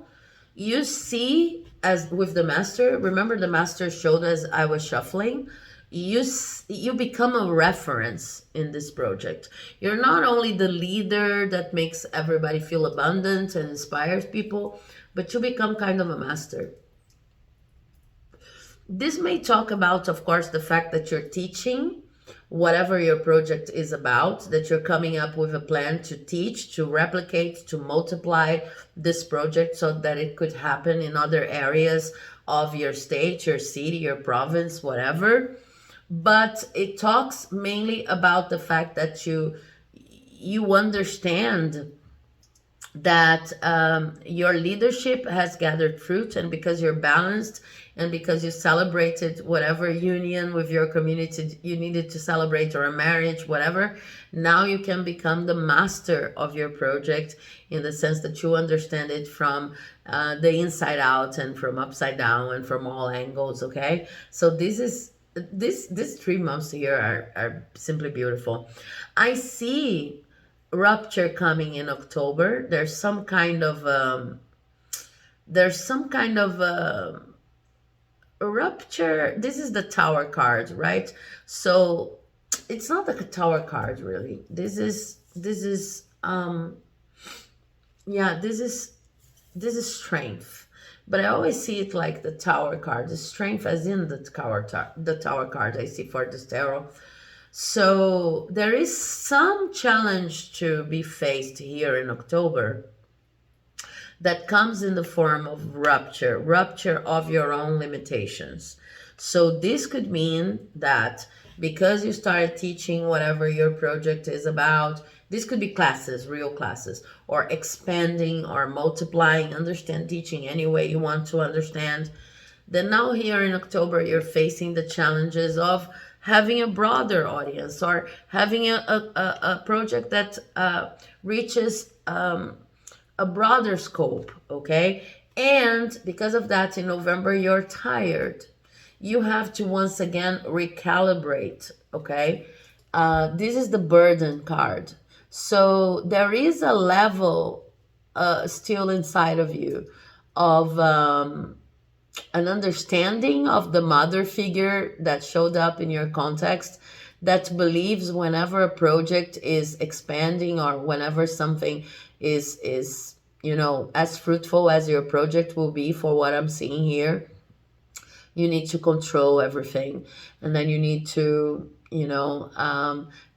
you see, as with the master, remember the master showed us I was shuffling, you become a reference in this project. You're not only the leader that makes everybody feel abundant and inspires people, but you become kind of a master. This may talk about, of course, the fact that you're teaching whatever your project is about, that you're coming up with a plan to teach, to replicate, to multiply this project so that it could happen in other areas of your state, your city, your province, whatever. But it talks mainly about the fact that you understand that your leadership has gathered fruit, and because you're balanced and because you celebrated whatever union with your community you needed to celebrate, or a marriage, whatever, now you can become the master of your project in the sense that you understand it from the inside out and from upside down and from all angles, okay? So these 3 months here are simply beautiful. I see rupture coming in October. There's some kind of rupture. This is the Tower card, right? So it's not like a Tower card really. This is yeah, this is strength. But I always see it like the Tower card, the strength as in the Tower card I see for this tarot. So there is some challenge to be faced here in October that comes in the form of rupture of your own limitations. So this could mean that because you started teaching whatever your project is about, this could be classes, real classes, or expanding or multiplying, understand teaching any way you want to understand. Then now here in October, you're facing the challenges of having a broader audience, or having a project that reaches a broader scope, okay? And because of that, in November, you're tired. You have to once again recalibrate, okay? This is the burden card. So there is a level still inside of you of an understanding of the mother figure that showed up in your context, that believes whenever a project is expanding or whenever something is as fruitful as your project will be, for what I'm seeing here, you need to control everything, and then you need to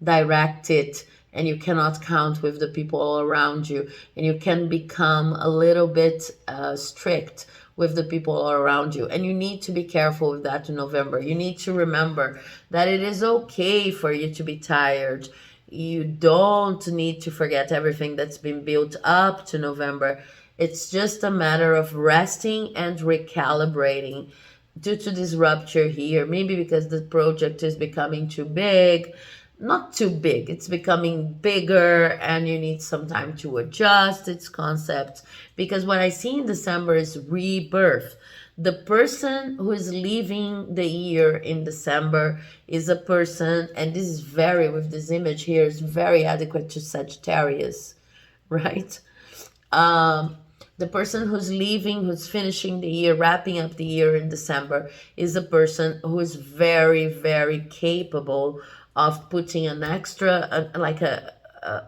direct it, and you cannot count with the people all around you, and you can become a little bit strict with the people all around you, and you need to be careful with that in November. You need to remember that it is okay for you to be tired. You don't need to forget everything that's been built up to November. It's just a matter of resting and recalibrating due to this rupture here, maybe because the project is becoming too big. Not too big, it's becoming bigger, and you need some time to adjust its concept, because what I see in December is rebirth. The person who is leaving the year in December is a person, and this is very, with this image here, is very adequate to Sagittarius, right? Um, the person who's leaving, who's finishing the year, wrapping up the year in December, is a person who is very, very capable of putting an extra,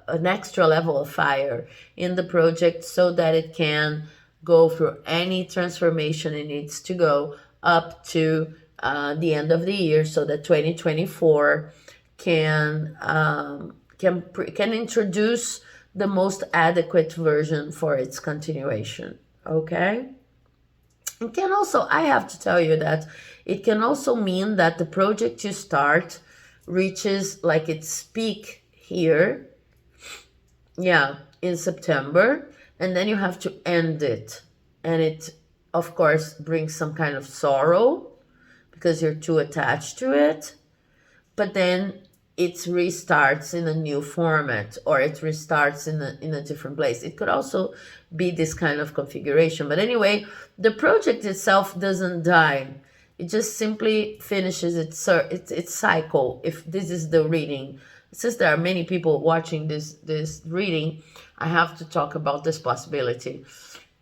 an extra level of fire in the project, so that it can go through any transformation it needs to go up to the end of the year, so that 2024 can introduce the most adequate version for its continuation. Okay? It can also, I have to tell you that it can also mean that the project you start reaches like its peak here, yeah, in September, and then you have to end it. And it, of course, brings some kind of sorrow because you're too attached to it. But then it restarts in a new format, or it restarts in a different place. It could also be this kind of configuration. But anyway, the project itself doesn't die. It just simply finishes its cycle. If this is the reading, since there are many people watching this reading, I have to talk about this possibility.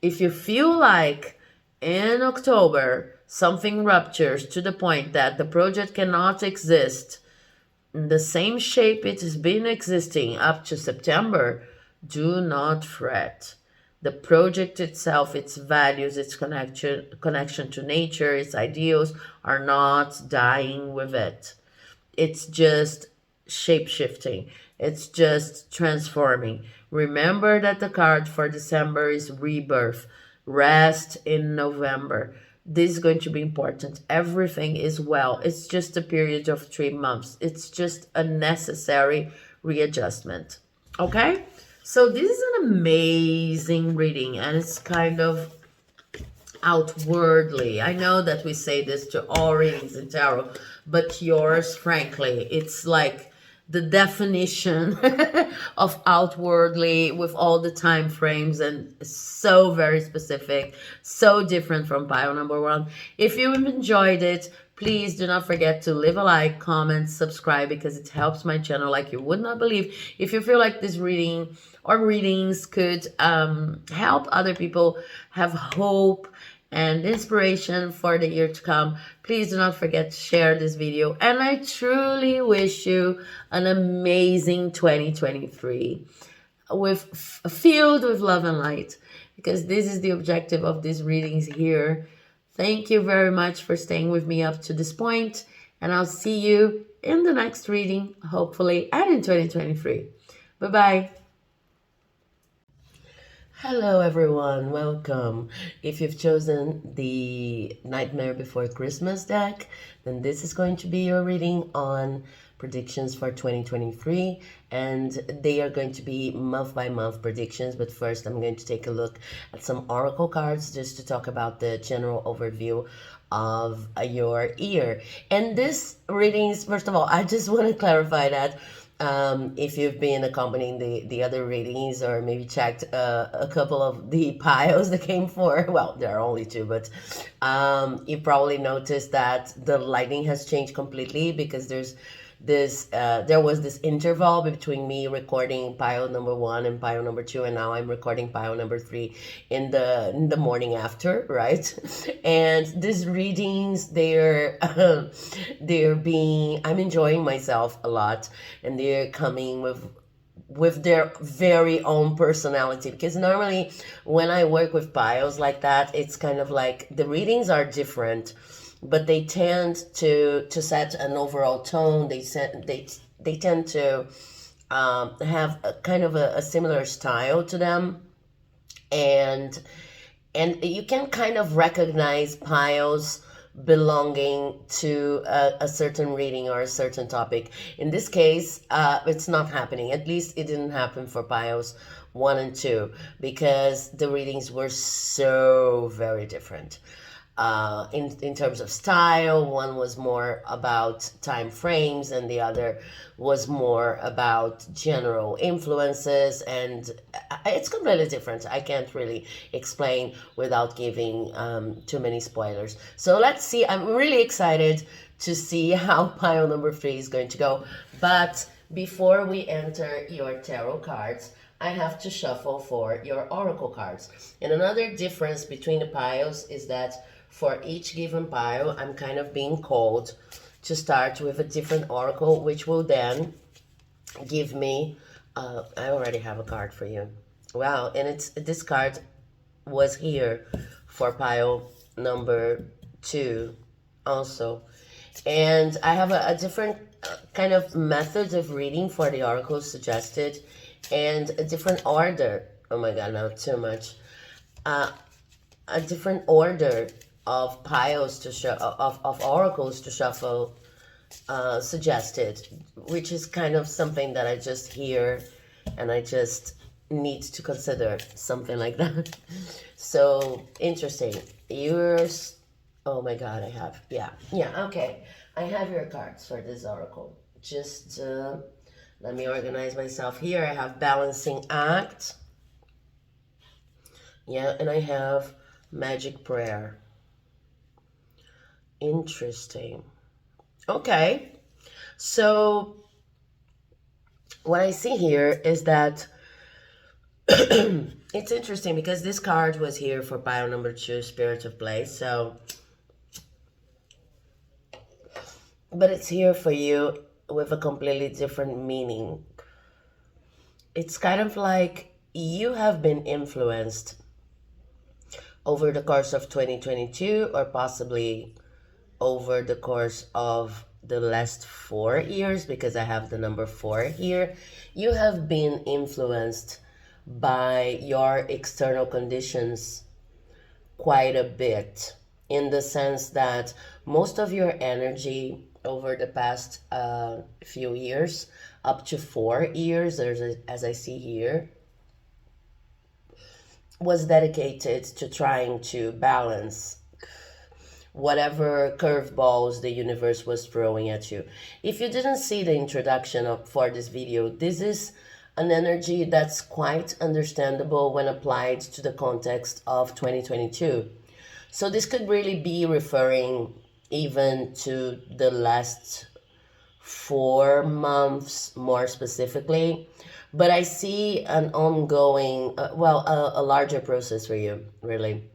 If you feel like in October something ruptures to the point that the project cannot exist in the same shape it has been existing up to September, do not fret. The project itself, its values, its connection to nature, its ideals are not dying with it. It's just shape-shifting. It's just transforming. Remember that the card for December is rebirth. Rest in November. This is going to be important. Everything is well. It's just a period of 3 months. It's just a necessary readjustment. Okay? So this is an amazing reading, and it's kind of outwardly. I know that we say this to all readings in tarot, but yours, frankly, it's like the definition of outwardly, with all the time frames, and so very specific, so different from pile number 1. If you enjoyed it, please do not forget to leave a like, comment, subscribe, because it helps my channel like you would not believe. If you feel like this reading or readings could help other people have hope and inspiration for the year to come, please do not forget to share this video. And I truly wish you an amazing 2023 filled with love and light, because this is the objective of these readings here. Thank you very much for staying with me up to this point, and I'll see you in the next reading, hopefully, and in 2023. Bye-bye. Hello everyone, welcome. If you've chosen the Nightmare Before Christmas deck, then this is going to be your reading on predictions for 2023, and they are going to be month-by-month predictions. But first I'm going to take a look at some oracle cards just to talk about the general overview of your year. And this readings, first of all, I just want to clarify that if you've been accompanying the other readings, or maybe checked a couple of the piles that came for, well, there are only 2, but you probably noticed that the lighting has changed completely, because there's there was this interval between me recording pile number 1 and pile number 2, and now I'm recording pile number 3 in the morning after, right? And these readings, I'm enjoying myself a lot, and they're coming with their very own personality, because normally when I work with piles like that, it's kind of like the readings are different, but they tend to set an overall tone. They tend to have a kind of a similar style to them, and you can kind of recognize piles belonging to a certain reading or a certain topic. In this case, it's not happening. At least it didn't happen for piles 1 and 2, because the readings were so very different. In terms of style, one was more about time frames and the other was more about general influences, and it's completely different. I can't really explain without giving too many spoilers. So let's see. I'm really excited to see how pile number 3 is going to go. But before we enter your tarot cards, I have to shuffle for your oracle cards. And another difference between the piles is that for each given pile, I'm kind of being called to start with a different oracle, which will then give me, I already have a card for you. Wow, and this card was here for pile number 2 also. And I have a different kind of methods of reading for the oracles suggested, and a different order. Oh my god, no, too much. A different order of piles to of oracles to shuffle suggested, which is kind of something that I just hear and I just need to consider, something like that. So interesting. Yours, oh my god, I have, yeah, okay. I have your cards for this oracle. Just let me organize myself here. I have balancing act. Yeah, and I have magic prayer. Interesting. Okay. So what I see here is that it's interesting because this card was here for pile number 2, Spirit of Play. So, but it's here for you with a completely different meaning. It's kind of like you have been influenced over the course of 2022, or possibly over the course of the last 4 years, because I have the number 4 here. You have been influenced by your external conditions quite a bit, in the sense that most of your energy over the past few years, up to 4 years, as I see here, was dedicated to trying to balance whatever curveballs the universe was throwing at you. If you didn't see the introduction for this video, this is an energy that's quite understandable when applied to the context of 2022. So this could really be referring even to the last 4 months more specifically. But I see an ongoing, a larger process for you, really,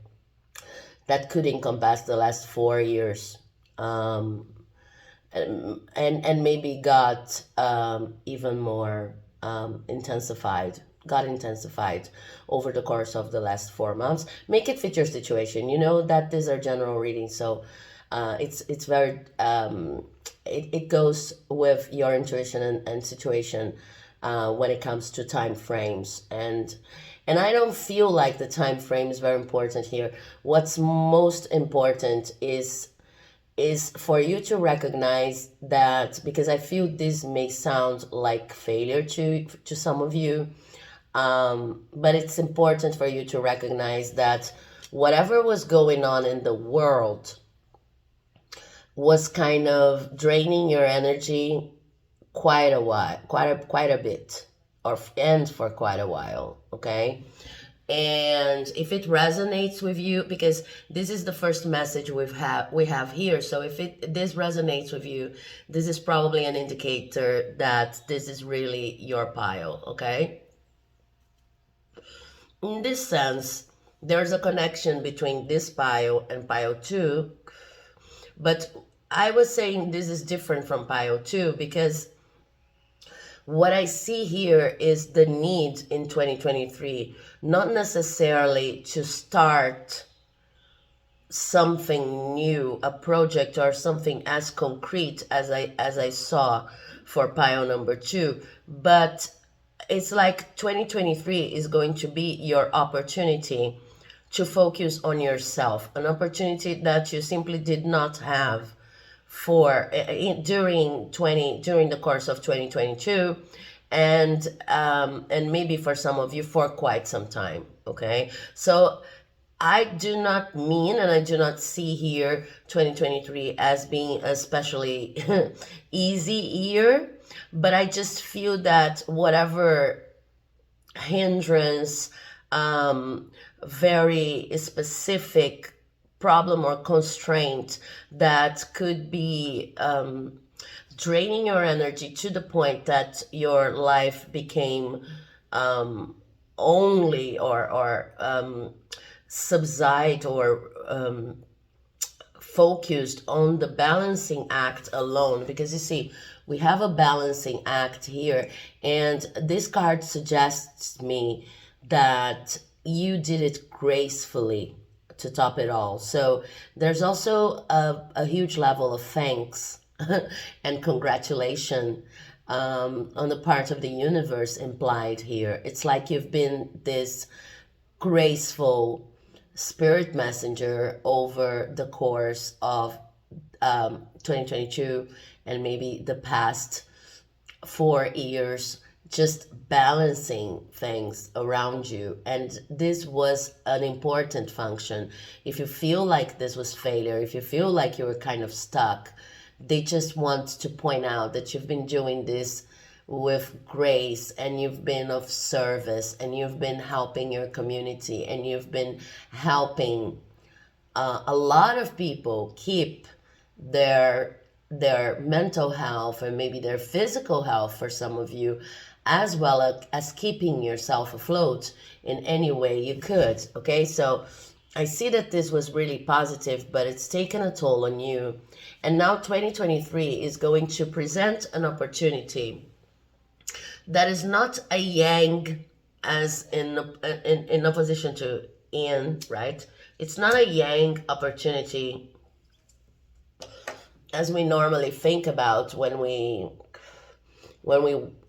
that could encompass the last 4 years, and maybe got even more intensified over the course of the last 4 months. Make it fit your situation. You know that these are general readings, so it's very it goes with your intuition and situation when it comes to time frames. And I don't feel like the time frame is very important here. What's most important is for you to recognize that, because I feel this may sound like failure to some of you, but it's important for you to recognize that whatever was going on in the world was kind of draining your energy quite a bit, and for quite a while, okay? And if it resonates with you, because this is the first message we have here, so if this resonates with you, this is probably an indicator that this is really your pile, okay? In this sense, there's a connection between this pile and pile 2, but I was saying this is different from pile 2 because what I see here is the need in 2023, not necessarily to start something new, a project or something as concrete as I saw for pile number 2, but it's like 2023 is going to be your opportunity to focus on yourself, an opportunity that you simply did not have for during the course of 2022, and maybe for some of you for quite some time. Okay, so I do not mean, and I do not see here 2023 as being especially easy year, but I just feel that whatever hindrance, very specific problem or constraint that could be draining your energy to the point that your life became only or subside or focused on the balancing act alone, because you see we have a balancing act here, and this card suggests me that you did it gracefully to top it all. So there's also a huge level of thanks and congratulation on the part of the universe implied here. It's like you've been this graceful spirit messenger over the course of 2022 and maybe the past 4 years, just balancing things around you. And this was an important function. If you feel like this was failure, if you feel like you were kind of stuck, they just want to point out that you've been doing this with grace, and you've been of service, and you've been helping your community, and you've been helping a lot of people keep their mental health and maybe their physical health for some of you, as well as keeping yourself afloat in any way you could. Okay, so I see that this was really positive, but it's taken a toll on you. And now 2023 is going to present an opportunity that is not a yang as in opposition to yin, right? It's not a yang opportunity as we normally think about when we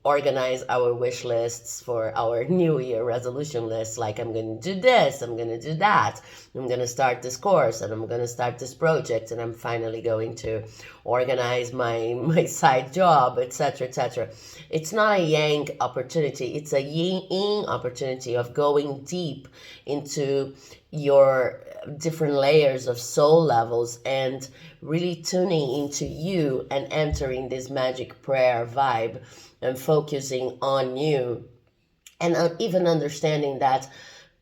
organize our wish lists for our New Year resolution list, like I'm going to do this, I'm going to do that, I'm going to start this course, and I'm going to start this project, and I'm finally going to organize my side job, etc., etc. It's not a yang opportunity, it's a yin opportunity of going deep into your different layers of soul levels and really tuning into you and entering this magic prayer vibe and focusing on you, and even understanding that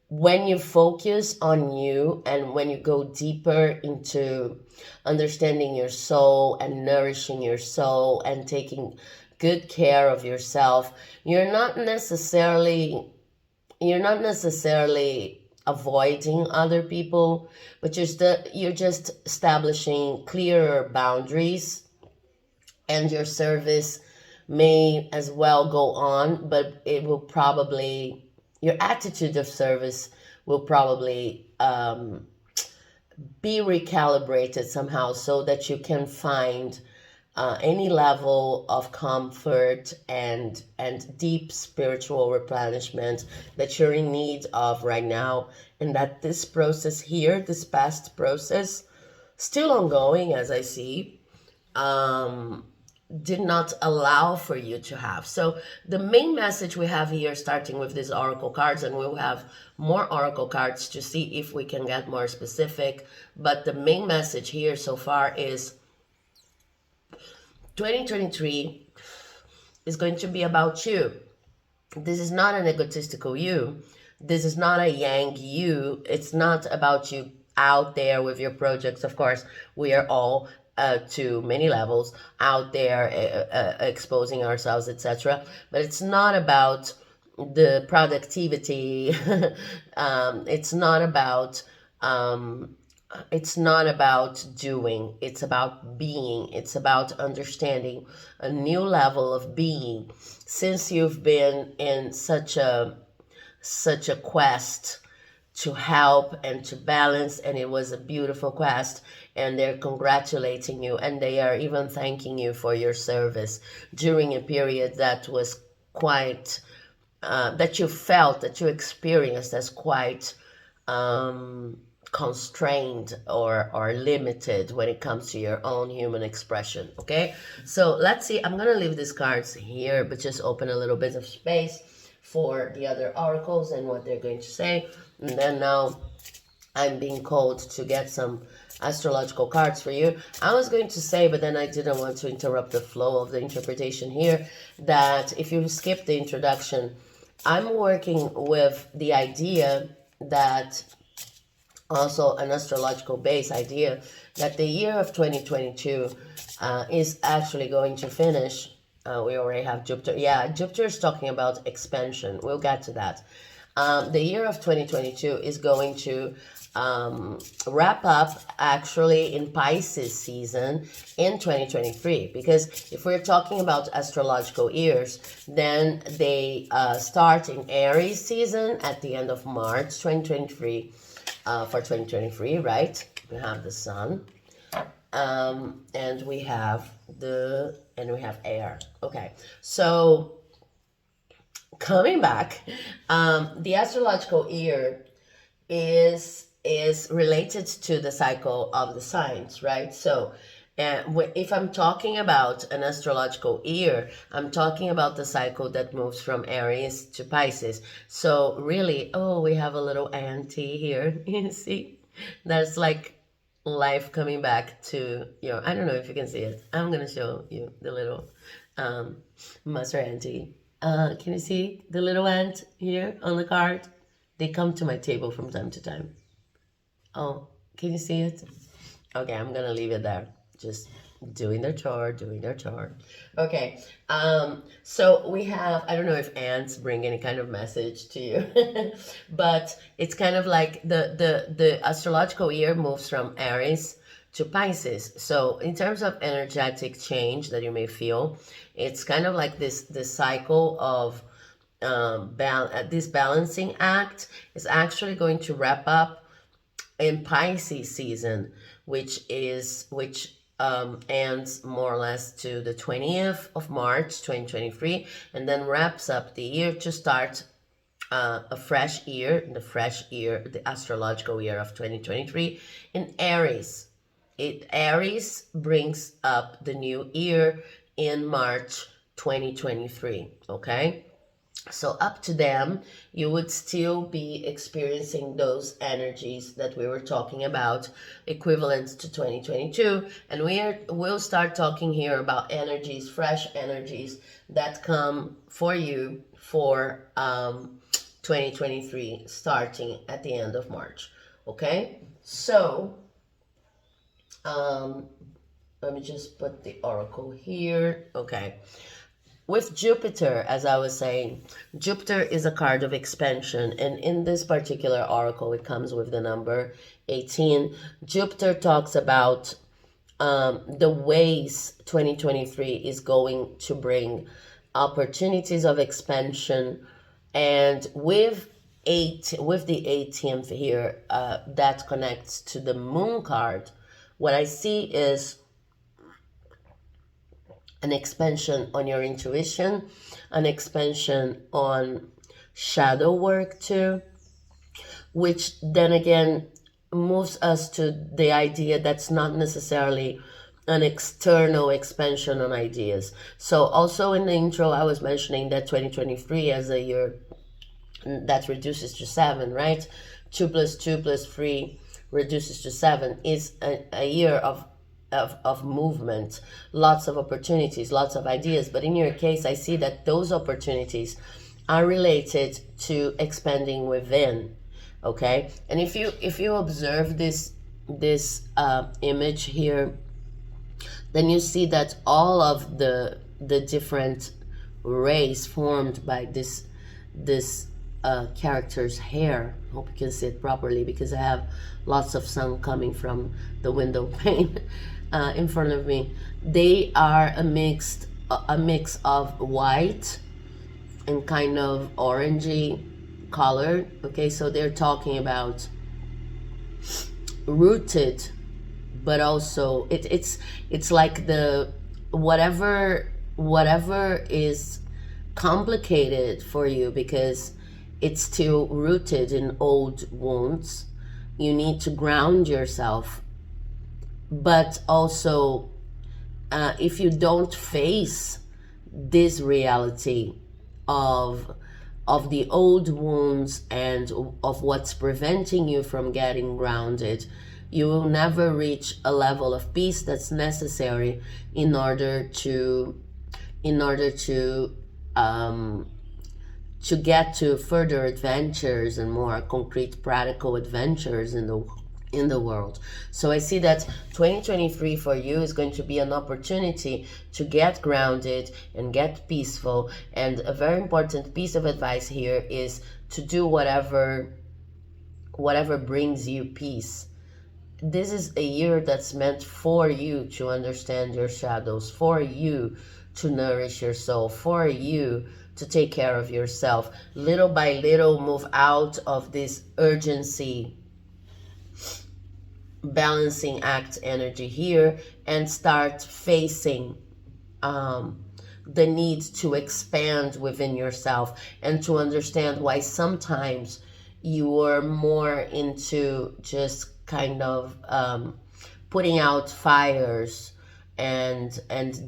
when you focus on you and when you go deeper into understanding your soul and nourishing your soul and taking good care of yourself, you're not necessarily avoiding other people, but you're just establishing clearer boundaries, and your service may as well go on, but it will probably, your attitude of service will probably be recalibrated somehow so that you can find any level of comfort and deep spiritual replenishment that you're in need of right now, and that this process here, this past process, still ongoing as I see, did not allow for you to have. So the main message we have here, starting with these oracle cards, and we'll have more oracle cards to see if we can get more specific, but the main message here so far is 2023 is going to be about you. This is not an egotistical you. This is not a yang you. It's not about you out there with your projects. Of course, we are all to many levels out there exposing ourselves, etc. But it's not about the productivity. It's not about um, it's not about doing, it's about being, it's about understanding a new level of being. Since you've been in such a quest to help and to balance, and it was a beautiful quest, and they're congratulating you, and they are even thanking you for your service during a period that was quite that you felt, that you experienced as quite constrained or limited when it comes to your own human expression. Okay, so let's see. I'm gonna leave these cards here, but just open a little bit of space for the other oracles and what they're going to say. And then now I'm being called to get some astrological cards for you. I was going to say, but then I didn't want to interrupt the flow of the interpretation here, that if you skip the introduction, I'm working with the idea that, also an astrological base idea, that the year of 2022 is actually going to finish. We already have Jupiter. Yeah, Jupiter is talking about expansion. We'll get to that. The year of 2022 is going to wrap up actually in Pisces season in 2023, because if we're talking about astrological years, then they start in Aries season at the end of March 2023. For 2023, right? We have the sun, and we have air. Okay, so coming back, the astrological year is related to the cycle of the signs, right? So if I'm talking about an astrological year, I'm talking about the cycle that moves from Aries to Pisces. So really, oh, we have a little auntie here. You see, that's like life coming back to your, I don't know if you can see it. I'm gonna show you the little master auntie. Can you see the little ant here on the card? They come to my table from time to time. Oh, can you see it? Okay, I'm gonna leave it there. Just doing their chore. Okay, so we have, I don't know if ants bring any kind of message to you, but it's kind of like the astrological year moves from Aries to Pisces. So in terms of energetic change that you may feel, it's kind of like this cycle of this balancing act is actually going to wrap up in Pisces season, which ends more or less to the 20th of March 2023, and then wraps up the year to start a fresh year, the astrological year of 2023 in Aries. Aries brings up the new year in March 2023, okay? So up to them, you would still be experiencing those energies that we were talking about, equivalent to 2022. And we'll start talking here about energies, fresh energies that come for you for 2023, starting at the end of March. Okay, so let me just put the oracle here. Okay. With Jupiter, as I was saying, Jupiter is a card of expansion, and in this particular oracle, it comes with the number 18. Jupiter talks about the ways 2023 is going to bring opportunities of expansion, and with the 18th here, that connects to the Moon card. What I see is an expansion on your intuition, an expansion on shadow work too, which then again moves us to the idea that's not necessarily an external expansion on ideas. So also in the intro, I was mentioning that 2023 as a year that reduces to 7, right? 2 plus 2 plus 3 reduces to 7 is a year of movement, lots of opportunities, lots of ideas. But in your case, I see that those opportunities are related to expanding within. Okay, and if you observe this image here, then you see that all of the different rays formed by this character's hair. Hope you can see it properly because I have lots of sun coming from the window pane in front of me. They are a mix of white and kind of orangey color. Okay, so they're talking about rooted, but also it's like the whatever is complicated for you because it's still rooted in old wounds. You need to ground yourself, but also if you don't face this reality of the old wounds and of what's preventing you from getting grounded, you will never reach a level of peace that's necessary in order to get to further adventures and more concrete practical adventures in the world. So I see that 2023 for you is going to be an opportunity to get grounded and get peaceful. And a very important piece of advice here is to do whatever brings you peace. This is a year that's meant for you to understand your shadows, for you to nourish your soul, for you to take care of yourself. Little by little, move out of this urgency balancing act energy here and start facing the need to expand within yourself and to understand why sometimes you are more into just kind of putting out fires and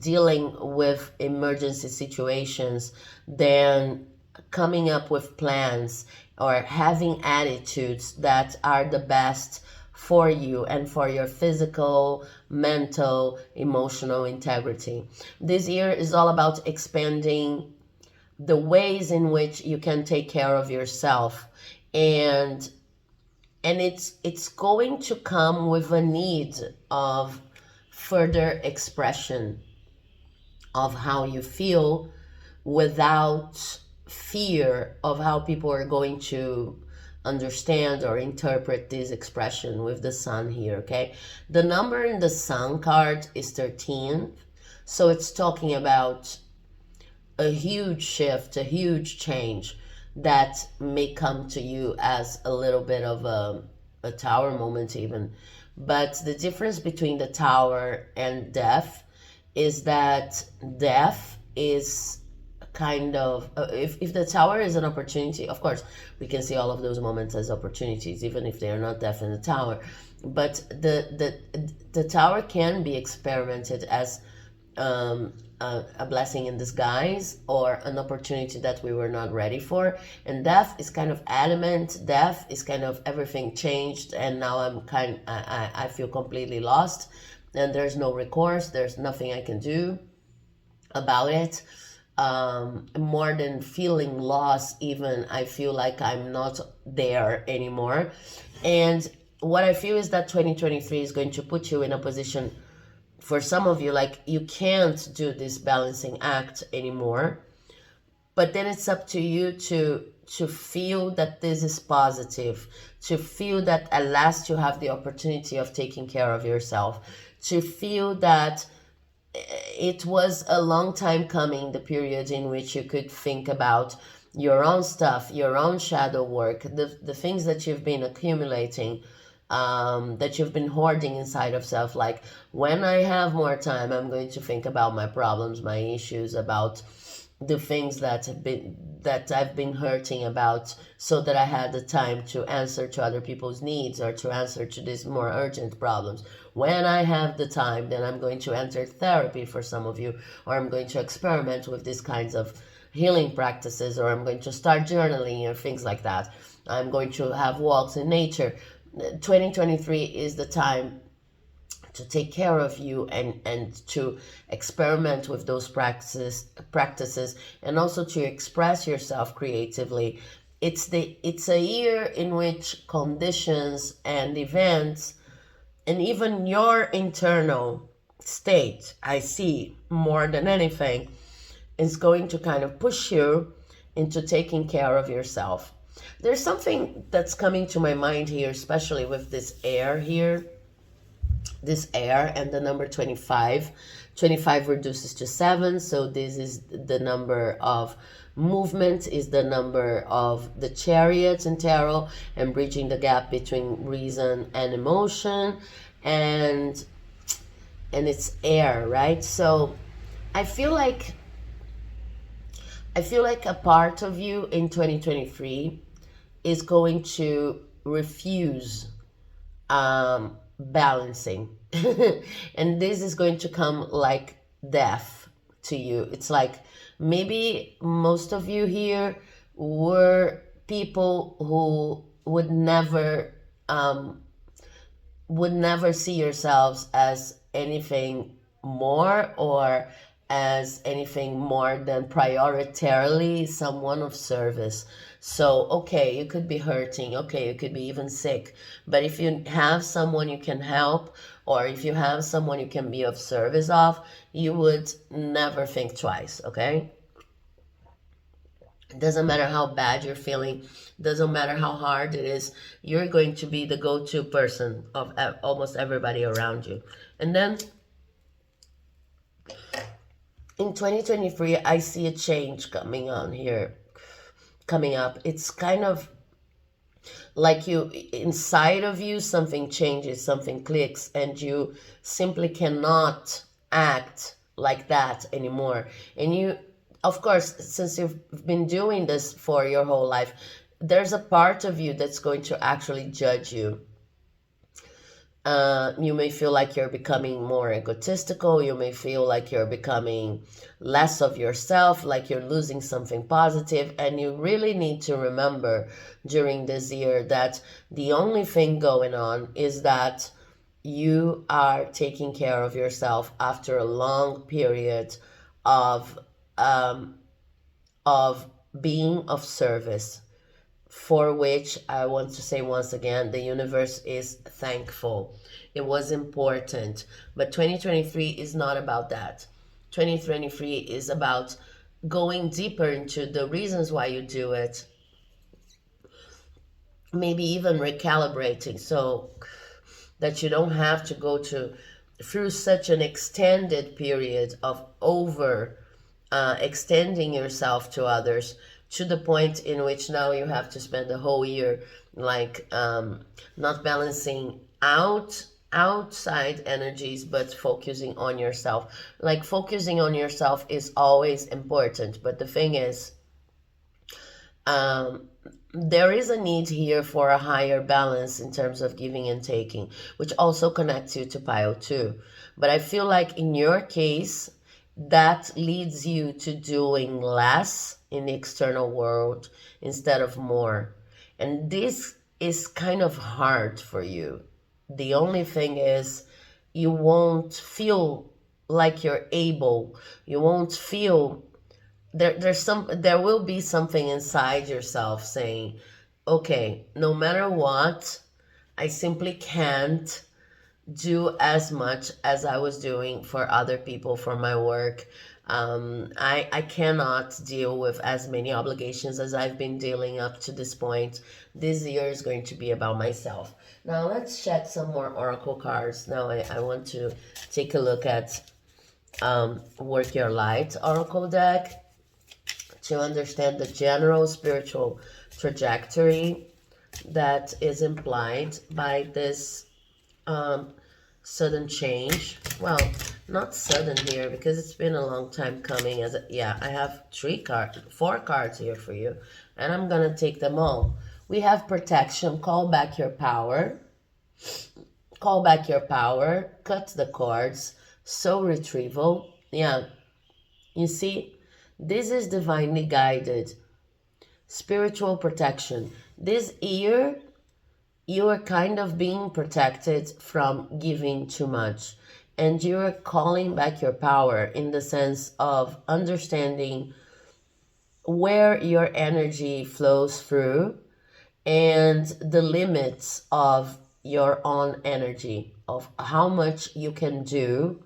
dealing with emergency situations than coming up with plans or having attitudes that are the best for you and for your physical, mental, emotional integrity. This year is all about expanding the ways in which you can take care of yourself, and it's going to come with a need of further expression of how you feel without fear of how people are going to understand or interpret this expression with the sun here. Okay, the number in the sun card is 13, so it's talking about a huge shift, a huge change that may come to you as a little bit of a tower moment even. But the difference between the tower and death is that death is kind of if the tower is an opportunity, of course we can see all of those moments as opportunities even if they are not death in the tower, but the tower can be experimented as a blessing in disguise or an opportunity that we were not ready for. And death is kind of adamant. Death is kind of everything changed and now I feel completely lost and there's no recourse, there's nothing I can do about it. More than feeling lost, even I feel like I'm not there anymore. And what I feel is that 2023 is going to put you in a position, for some of you, like you can't do this balancing act anymore, but then it's up to you to feel that this is positive, to feel that at last you have the opportunity of taking care of yourself, to feel that it was a long time coming, the period in which you could think about your own stuff, your own shadow work, the things that you've been accumulating, that you've been hoarding inside of self. Like, when I have more time, I'm going to think about my problems, my issues, about the things that I've been hurting about, so that I had the time to answer to other people's needs or to answer to these more urgent problems. When I have the time, then I'm going to enter therapy for some of you, or I'm going to experiment with these kinds of healing practices, or I'm going to start journaling or things like that. I'm going to have walks in nature. 2023 is the time to take care of you, and to experiment with those practices, and also to express yourself creatively. It's a year in which conditions and events, and even your internal state, I see more than anything, is going to kind of push you into taking care of yourself. There's something that's coming to my mind here, especially with this air here, this air and the number 25. 25 reduces to 7, so this is the number of movement, is the number of the chariot in tarot, and bridging the gap between reason and emotion, and it's air, right? So I feel like a part of you in 2023 is going to refuse balancing. And this is going to come like death to you. It's like maybe most of you here were people who would never see yourselves as anything more, or as anything more than prioritarily someone of service. So, okay, you could be hurting, okay, you could be even sick, but if you have someone you can help, or if you have someone you can be of service of, you would never think twice, okay? It doesn't matter how bad you're feeling, doesn't matter how hard it is, you're going to be the go-to person of almost everybody around you. And then in 2023, I see a change coming up. It's kind of like you, inside of you, something changes, something clicks, and you simply cannot act like that anymore. And you, of course, since you've been doing this for your whole life, there's a part of you that's going to actually judge you. You may feel like you're becoming more egotistical. You may feel like you're becoming less of yourself, like you're losing something positive. And you really need to remember during this year that the only thing going on is that you are taking care of yourself after a long period of being of service, for which I want to say once again, the universe is thankful. It was important, but 2023 is not about that. 2023 is about going deeper into the reasons why you do it, maybe even recalibrating, so that you don't have to go through such an extended period of extending yourself to others, to the point in which now you have to spend the whole year like not balancing outside energies, but focusing on yourself. Like, focusing on yourself is always important, but the thing is, there is a need here for a higher balance in terms of giving and taking, which also connects you to pile 2. But I feel like in your case, that leads you to doing less in the external world instead of more. And this is kind of hard for you. The only thing is, you won't feel like you're able. You won't feel there will be something inside yourself saying, okay, no matter what, I simply can't do as much as I was doing for other people, for my work. I cannot deal with as many obligations as I've been dealing up to this point. This year is going to be about myself. Now let's check some more oracle cards. Now I want to take a look at Work Your Light oracle deck, to understand the general spiritual trajectory that is implied by this sudden change. Well, not sudden here, because it's been a long time coming. I have 4 cards here for you, and I'm gonna take them all. We have protection, call back your power, cut the cords, soul retrieval. Yeah, you see, this is divinely guided spiritual protection. This year you are kind of being protected from giving too much. And you are calling back your power in the sense of understanding where your energy flows through and the limits of your own energy, of how much you can do,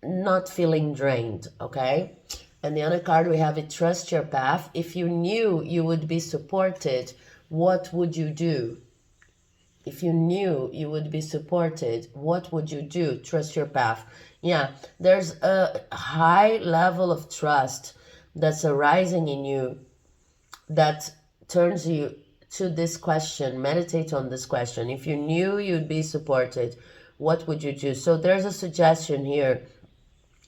not feeling drained, okay? And the other card we have it, trust your path. If you knew you would be supported, what would you do? If you knew you would be supported, what would you do? Trust your path. Yeah, there's a high level of trust that's arising in you that turns you to this question. Meditate on this question. If you knew you'd be supported, what would you do? So there's a suggestion here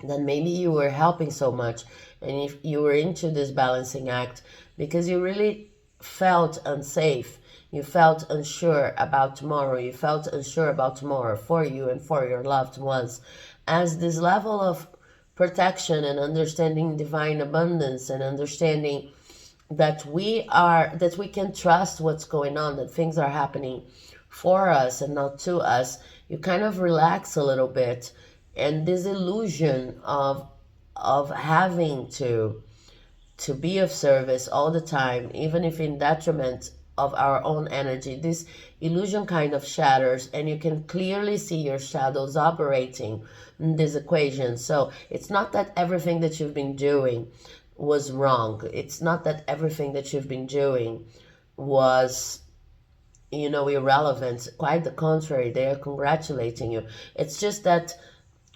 that maybe you were helping so much and if you were into this balancing act because you really felt unsafe, you felt unsure about tomorrow, you felt unsure about tomorrow for you and for your loved ones, as this level of protection and understanding divine abundance and understanding that we can trust what's going on, that things are happening for us and not to us, you kind of relax a little bit. And this illusion of having to be of service all the time, even if in detriment of our own energy, this illusion kind of shatters and you can clearly see your shadows operating in this equation. So it's not that everything that you've been doing was wrong. It's not that everything that you've been doing was, irrelevant. Quite the contrary, they are congratulating you. It's just that,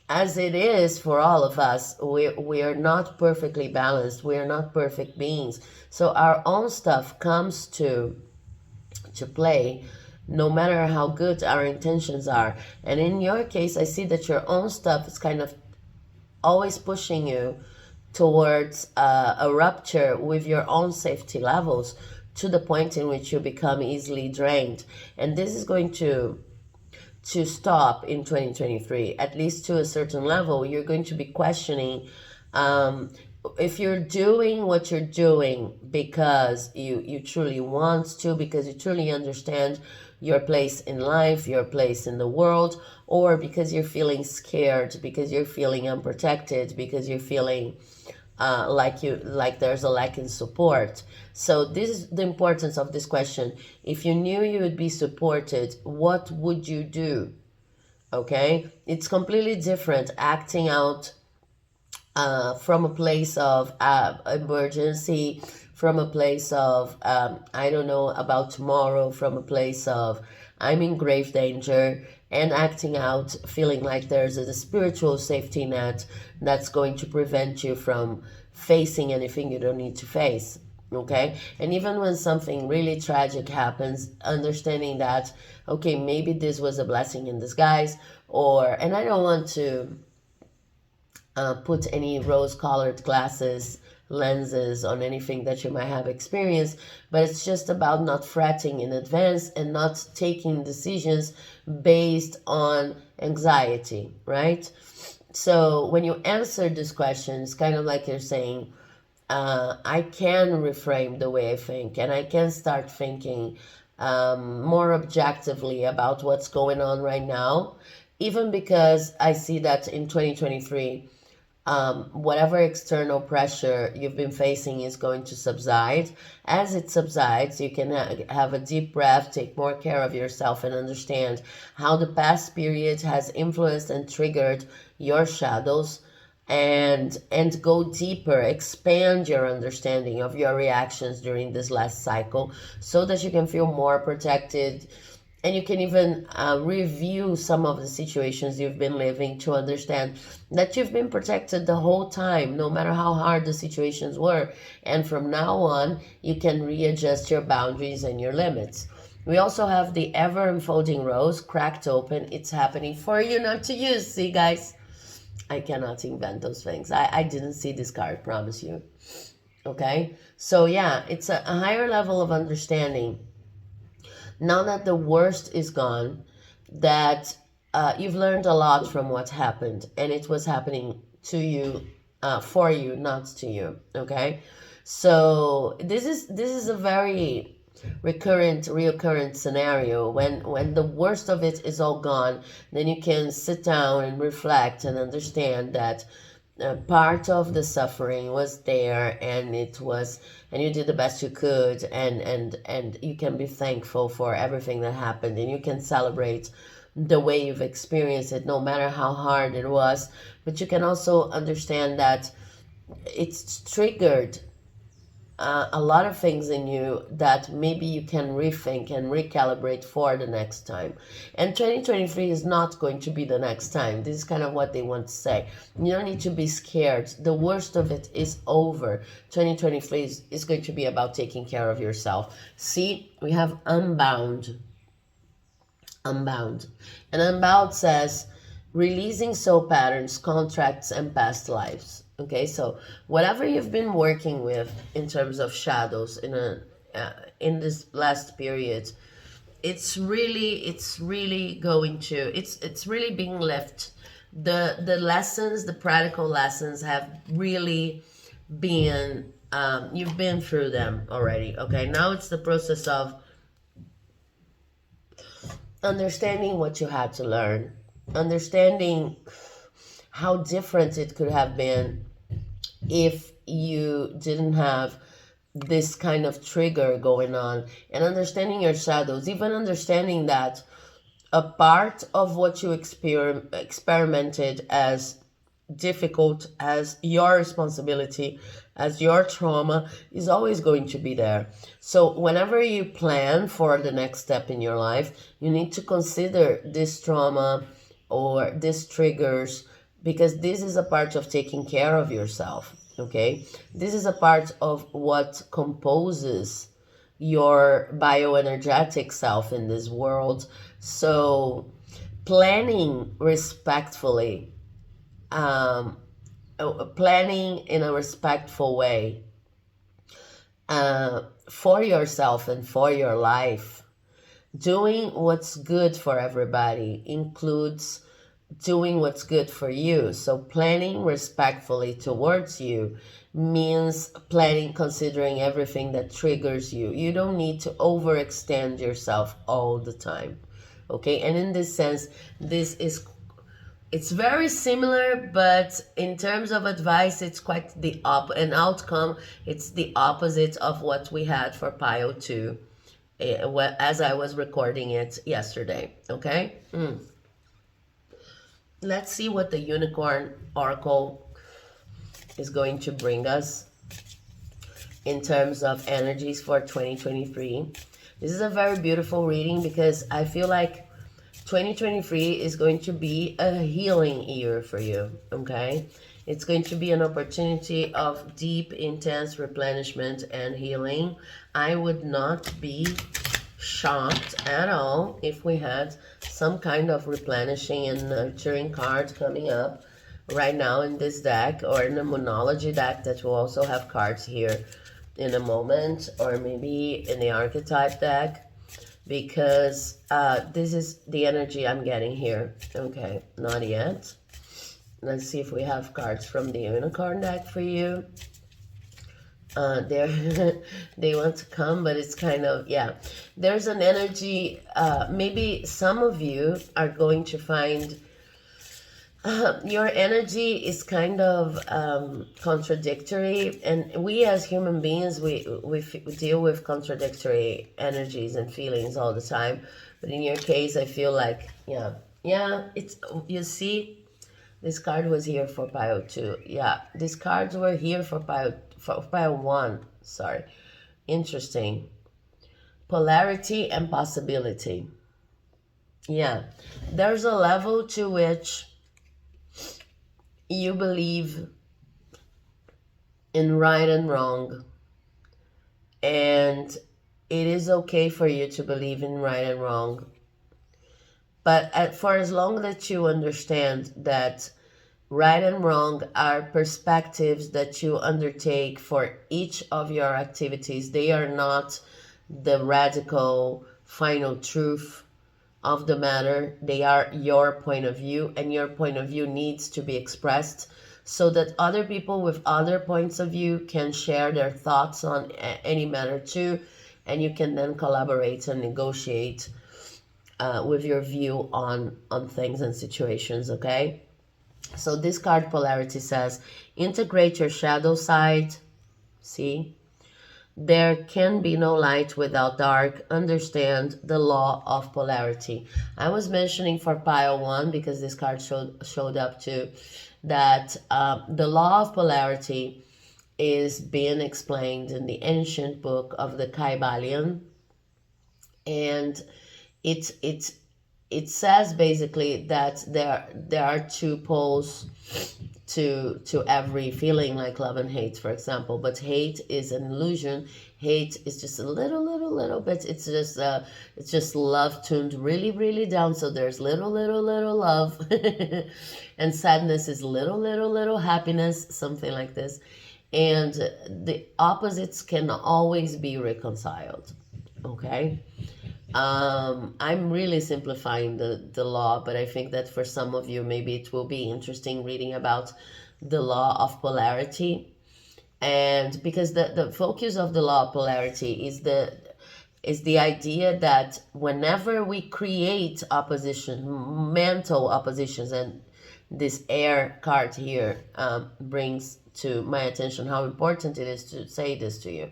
as it is for all of us, we are not perfectly balanced. We are not perfect beings. So our own stuff comes to play, no matter how good our intentions are. And in your case, I see that your own stuff is kind of always pushing you towards a rupture with your own safety levels, to the point in which you become easily drained. And this is going to stop in 2023, at least to a certain level. You're going to be questioning if you're doing what you're doing because you truly want to, because you truly understand your place in life, your place in the world, or because you're feeling scared, because you're feeling unprotected, because you're feeling like there's a lack in support. So this is the importance of this question. If you knew you would be supported, what would you do? Okay, it's completely different acting out from a place of emergency, from a place of I don't know about tomorrow, from a place of I'm in grave danger, and acting out feeling like there's a spiritual safety net that's going to prevent you from facing anything you don't need to face. Okay, and even when something really tragic happens, understanding that, okay, maybe this was a blessing in disguise, and I don't want to put any rose-colored glasses, lenses on anything that you might have experienced, but it's just about not fretting in advance and not taking decisions based on anxiety, right? So when you answer this question, it's kind of like you're saying, I can reframe the way I think, and I can start thinking more objectively about what's going on right now, even because I see that in 2023, whatever external pressure you've been facing is going to subside. As it subsides, you can have a deep breath, take more care of yourself, and understand how the past period has influenced and triggered your shadows, and go deeper, expand your understanding of your reactions during this last cycle, so that you can feel more protected. And you can even review some of the situations you've been living to understand that you've been protected the whole time, no matter how hard the situations were. And from now on, you can readjust your boundaries and your limits. We also have the ever unfolding rose cracked open. It's happening for you, not to you. See, guys, I cannot invent those things. I didn't see this card, promise you. Okay? So yeah, it's a higher level of understanding. Now that the worst is gone, that you've learned a lot from what happened, and it was happening to you, for you, not to you. Okay, so this is a very reoccurrent scenario, when the worst of it is all gone, then you can sit down and reflect and understand that part of the suffering was there, and you did the best you could, and you can be thankful for everything that happened, and you can celebrate the way you've experienced it, no matter how hard it was. But you can also understand that it's triggered a lot of things in you that maybe you can rethink and recalibrate for the next time. And 2023 is not going to be the next time. This is kind of what they want to say. You don't need to be scared. The worst of it is over. 2023 is going to be about taking care of yourself. See, we have unbound. Unbound. And unbound says releasing soul patterns, contracts, and past lives. Okay, so whatever you've been working with in terms of shadows in this last period, it's really going to it's really being left. The lessons, the practical lessons, have really been you've been through them already. Okay, now it's the process of understanding what you had to learn, understanding how different it could have been if you didn't have this kind of trigger going on, and understanding your shadows, even understanding that a part of what you experimented as difficult, as your responsibility, as your trauma, is always going to be there. So whenever you plan for the next step in your life, you need to consider this trauma or these triggers, because this is a part of taking care of yourself. Okay, this is a part of what composes your bioenergetic self in this world. So planning respectfully, um, planning in a respectful way for yourself and for your life, doing what's good for everybody includes doing what's good for you. So planning respectfully towards you means planning considering everything that triggers you. You don't need to overextend yourself all the time. Okay, and in this sense, it's very similar, but in terms of advice, it's quite an outcome. It's the opposite of what we had for Pile 2 as I was recording it yesterday. Okay. Let's see what the Unicorn Oracle is going to bring us in terms of energies for 2023. This is a very beautiful reading because I feel like 2023 is going to be a healing year for you, okay? It's going to be an opportunity of deep, intense replenishment and healing. I would not be shocked at all if we had some kind of replenishing and nurturing card coming up right now in this deck, or in the Monology deck that will also have cards here in a moment, or maybe in the Archetype deck, because this is the energy I'm getting here. Okay, not yet. Let's see if we have cards from the Unicorn deck for you. They want to come, but it's kind of, yeah, there's an energy. Maybe some of you are going to find your energy is kind of contradictory, and we as human beings, we deal with contradictory energies and feelings all the time. But in your case, I feel like, yeah, it's, you see, this card was here for pile 2. Yeah, these cards were here for pile 1. Sorry. Interesting. Polarity and possibility. Yeah, there's a level to which you believe in right and wrong, and it is okay for you to believe in right and wrong. But for as long that you understand that right and wrong are perspectives that you undertake for each of your activities, they are not the radical final truth of the matter. They are your point of view, and your point of view needs to be expressed so that other people with other points of view can share their thoughts on any matter too. and you can then collaborate and negotiate with your view on things and situations, okay? So this card polarity says, integrate your shadow side. See? There can be no light without dark. Understand the law of polarity. I was mentioning for pile 1, because this card showed up too, that the law of polarity is being explained in the ancient book of the Kybalion, and it says basically that there are two poles to every feeling, like love and hate, for example. But hate is an illusion. Hate is just a little bit. It's just love tuned really down. So there's little love, and sadness is little happiness, something like this. And the opposites can always be reconciled. Okay. I'm really simplifying the law, but I think that for some of you, maybe it will be interesting reading about the law of polarity. And because the focus of the law of polarity is the idea that whenever we create opposition, mental oppositions, and this air card here brings to my attention how important it is to say this to you.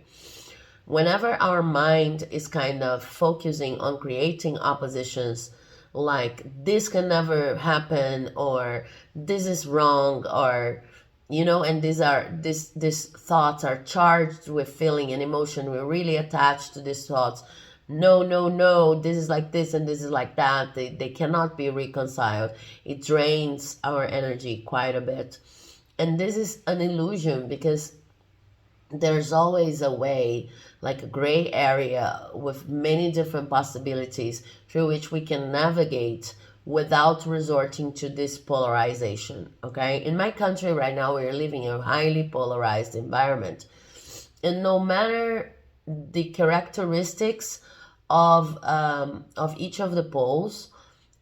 Whenever our mind is kind of focusing on creating oppositions, like this can never happen, or this is wrong, or and these thoughts are charged with feeling and emotion. We're really attached to these thoughts. No, this is like this and this is like that. They cannot be reconciled. It drains our energy quite a bit. And this is an illusion, because there's always a way, like a gray area with many different possibilities through which we can navigate without resorting to this polarization, okay? In my country right now, we're living in a highly polarized environment. And no matter the characteristics of each of the poles,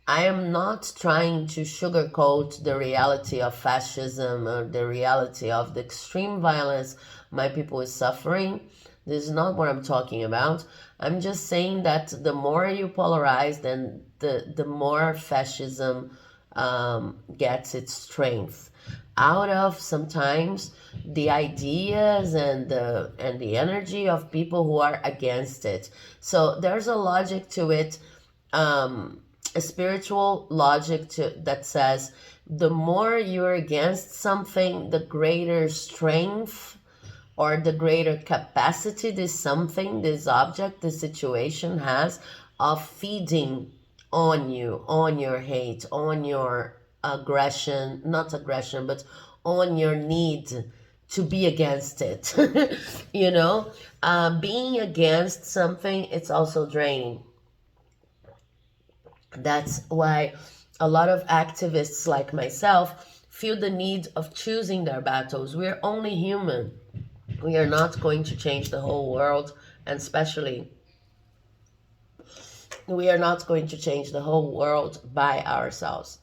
I am not trying to sugarcoat the reality of fascism or the reality of the extreme violence my people is suffering. This is not what I'm talking about. I'm just saying that the more you polarize, then the more fascism gets its strength out of sometimes the ideas and the energy of people who are against it. So there's a logic to it. A spiritual logic that says the more you're against something, the greater strength or the greater capacity this something, this object, this situation has of feeding on you, on your hate, on your aggression, not aggression, but on your need to be against it. Being against something, it's also draining. That's why a lot of activists like myself feel the need of choosing their battles. We're only human. We are not going to change the whole world, and especially we are not going to change the whole world by ourselves.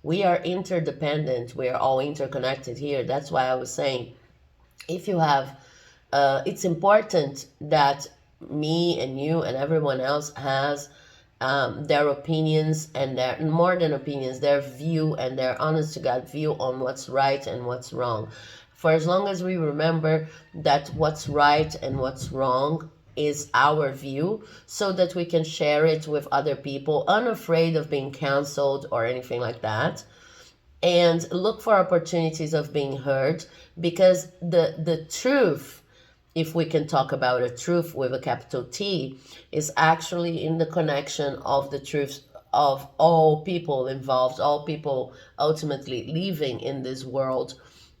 We are interdependent. We are all interconnected here. That's why I was saying, if you have, it's important that me and you and everyone else has their opinions, and their, more than opinions, their view and their honest to God view on what's right and what's wrong. For as long as we remember that what's right and what's wrong is our view, so that we can share it with other people, unafraid of being canceled or anything like that, and look for opportunities of being heard, because the truth, if we can talk about a truth with a capital T, is actually in the connection of the truth of all people involved, all people ultimately living in this world.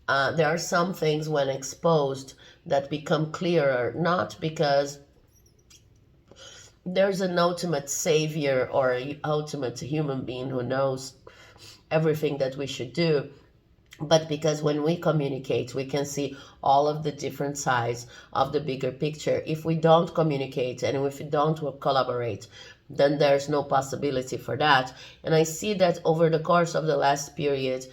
There are some things when exposed that become clearer, not because there's an ultimate savior or an ultimate human being who knows everything that we should do, but because when we communicate, we can see all of the different sides of the bigger picture. If we don't communicate and if we don't collaborate, then there's no possibility for that. And I see that over the course of the last period,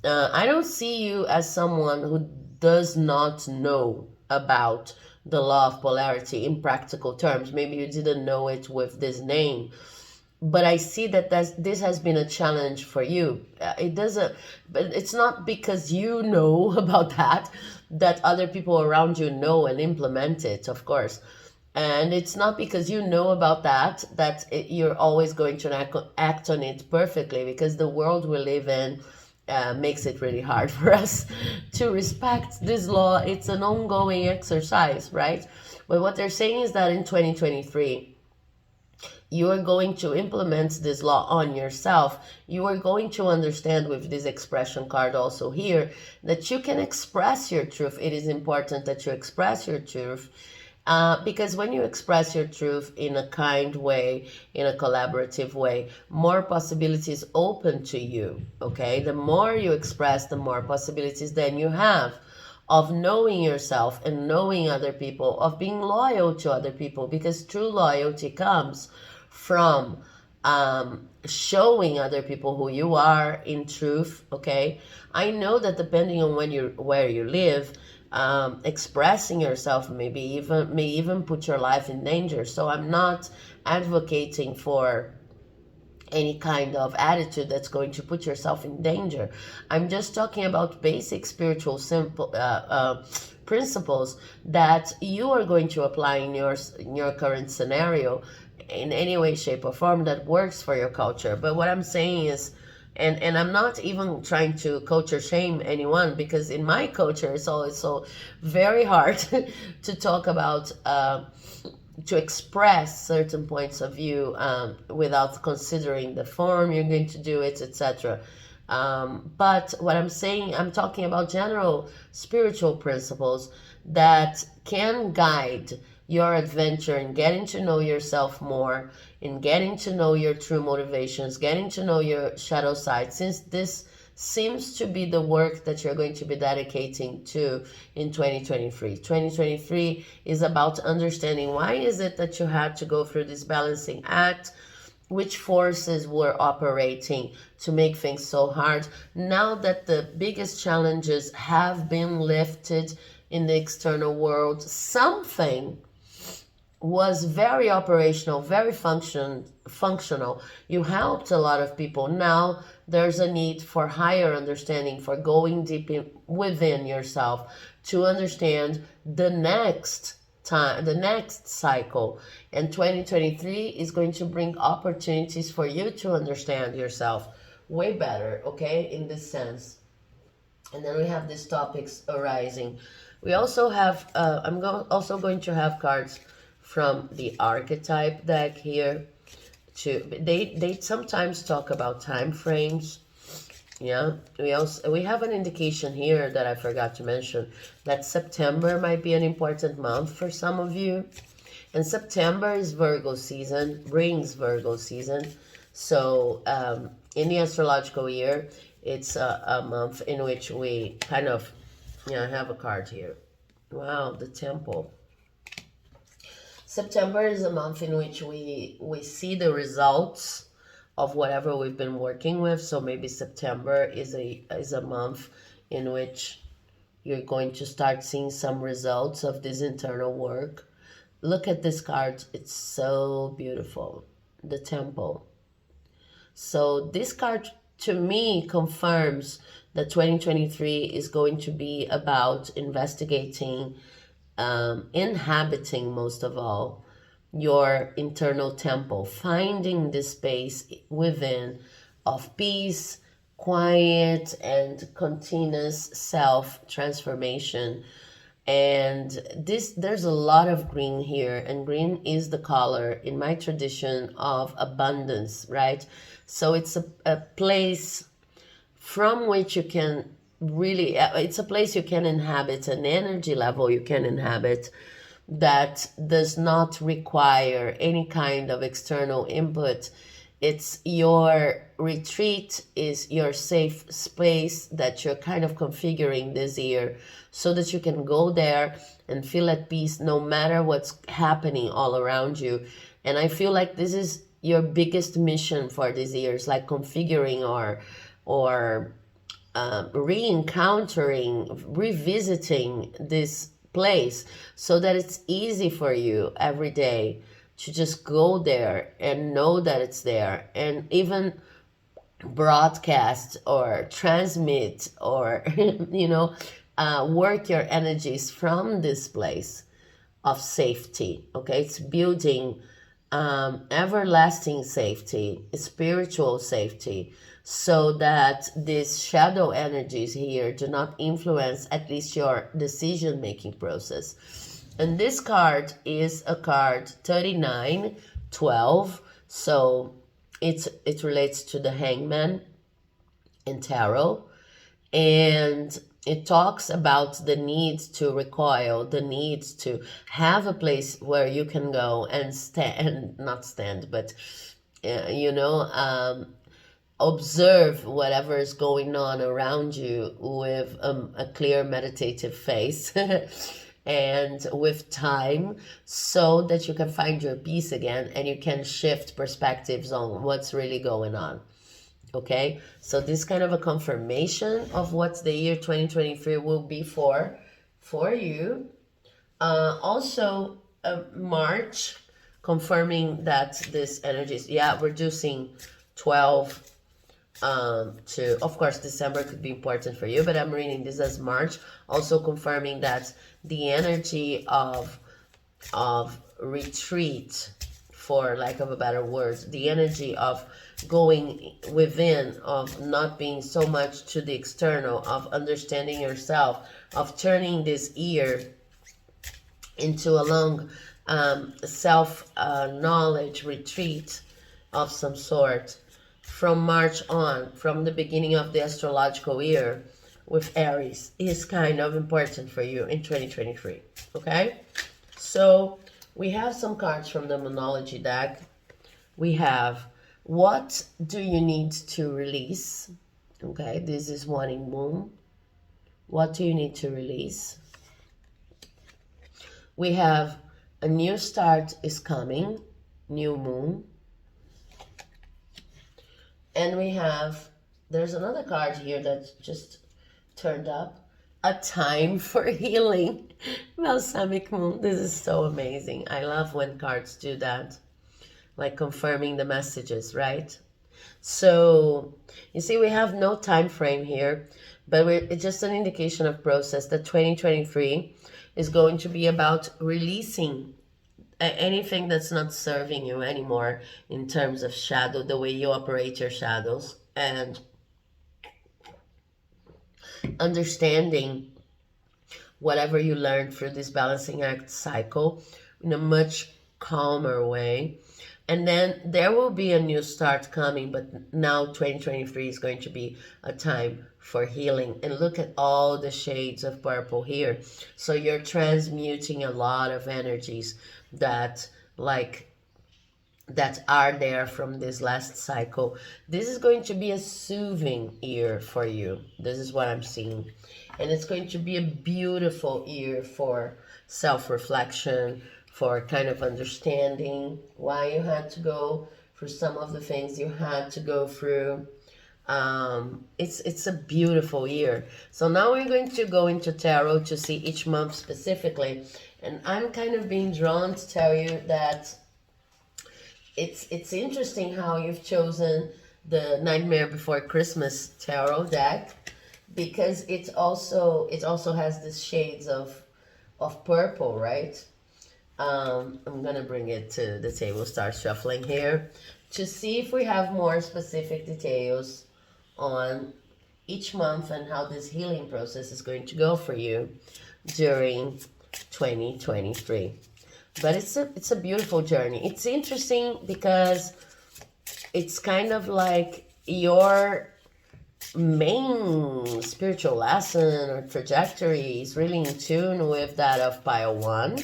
I don't see you as someone who does not know about the law of polarity in practical terms. Maybe you didn't know it with this name, but I see that this has been a challenge for you. It doesn't, but it's not because you know about that other people around you know and implement it, of course. And it's not because you know about you're always going to act on it perfectly, because the world we live in makes it really hard for us to respect this law. It's an ongoing exercise, right? But what they're saying is that in 2023, you are going to implement this law on yourself. You are going to understand with this expression card also here that you can express your truth. It is important that you express your truth. Because when you express your truth in a kind way, in a collaborative way, more possibilities open to you, okay? The more you express, the more possibilities then you have of knowing yourself and knowing other people, of being loyal to other people, because true loyalty comes from showing other people who you are in truth, okay? I know that depending on where you live, expressing yourself may even put your life in danger. So I'm not advocating for any kind of attitude that's going to put yourself in danger. I'm just talking about basic spiritual simple principles that you are going to apply in your current scenario in any way, shape, or form that works for your culture. But what I'm saying is, and I'm not even trying to culture shame anyone, because in my culture it's always so very hard to talk about to express certain points of view without considering the form you're going to do it, etc. But what I'm saying, I'm talking about general spiritual principles that can guide your adventure in getting to know yourself more, in getting to know your true motivations, getting to know your shadow side, since this seems to be the work that you're going to be dedicating to in 2023. 2023 is about understanding why is it that you had to go through this balancing act, which forces were operating to make things so hard. Now that the biggest challenges have been lifted in the external world, something was very operational, very functional. You helped a lot of people. Now there's a need for higher understanding, for going deep within yourself to understand the next time, the next cycle. And 2023 is going to bring opportunities for you to understand yourself way better, okay, in this sense. And then we have these topics arising. We also have, also going to have cards from the archetype deck here. They sometimes talk about time frames. Yeah, we have an indication here that I forgot to mention, that September might be an important month for some of you. And September is Virgo season, brings Virgo season. So in the astrological year, it's a month in which we kind of, have a card here. Wow, the Temple. September is a month in which we see the results of whatever we've been working with. So maybe September is a month in which you're going to start seeing some results of this internal work. Look at this card. It's so beautiful. The Temple. So this card to me confirms that 2023 is going to be about investigating, inhabiting most of all your internal temple, finding the space within of peace, quiet, and continuous self-transformation. And there's a lot of green here, and green is the color in my tradition of abundance, right? So it's a place from which you can really, it's a place you can inhabit, an energy level you can inhabit that does not require any kind of external input. It's your retreat, is your safe space that you're kind of configuring this year so that you can go there and feel at peace no matter what's happening all around you. And I feel like this is your biggest mission for this year. It's like configuring or re-encountering, revisiting this place, so that it's easy for you every day to just go there and know that it's there, and even broadcast or transmit or work your energies from this place of safety. Okay, it's building everlasting safety, spiritual safety, so that these shadow energies here do not influence at least your decision making process. And this card is a card 3912, so it relates to the Hangman in tarot, and it talks about the need to recoil, the need to have a place where you can go and stand, not stand, but observe whatever is going on around you with a clear meditative face and with time, so that you can find your peace again and you can shift perspectives on what's really going on. Okay, so this kind of a confirmation of what the year 2023 will be for you. Also, March, confirming that this energy is, reducing 12 to, of course, December could be important for you, but I'm reading this as March, also confirming that the energy of retreat, for lack of a better word, the energy of going within, of not being so much to the external, of understanding yourself, of turning this year into a long self-knowledge retreat of some sort. From March on, from the beginning of the astrological year with Aries, is kind of important for you in 2023, okay? So we have some cards from the Monology deck. We have, what do you need to release? Okay, this is Wanting Moon. What do you need to release? We have a new start is coming, New Moon. And we have, there's another card here that just turned up, a time for healing, Balsamic Moon. This is so amazing. I love when cards do that, like confirming the messages, right? So you see, we have no time frame here, but it's just an indication of process that 2023 is going to be about releasing anything that's not serving you anymore in terms of shadow, the way you operate your shadows, and understanding whatever you learned through this balancing act cycle in a much calmer way. And then there will be a new start coming, but now 2023 is going to be a time for healing. And look at all the shades of purple here. So you're transmuting a lot of energies that are there from this last cycle. This is going to be a soothing year for you. This is what I'm seeing. And it's going to be a beautiful year for self-reflection, for kind of understanding why you had to go through some of the things you had to go through. It's a beautiful year. So now we're going to go into tarot to see each month specifically. And I'm kind of being drawn to tell you that it's interesting how you've chosen the Nightmare Before Christmas tarot deck, because it also has these shades of purple, right? I'm gonna bring it to the table, start shuffling here to see if we have more specific details on each month and how this healing process is going to go for you during 2023. But it's a beautiful journey. It's interesting because it's kind of like your main spiritual lesson or trajectory is really in tune with that of pile 1.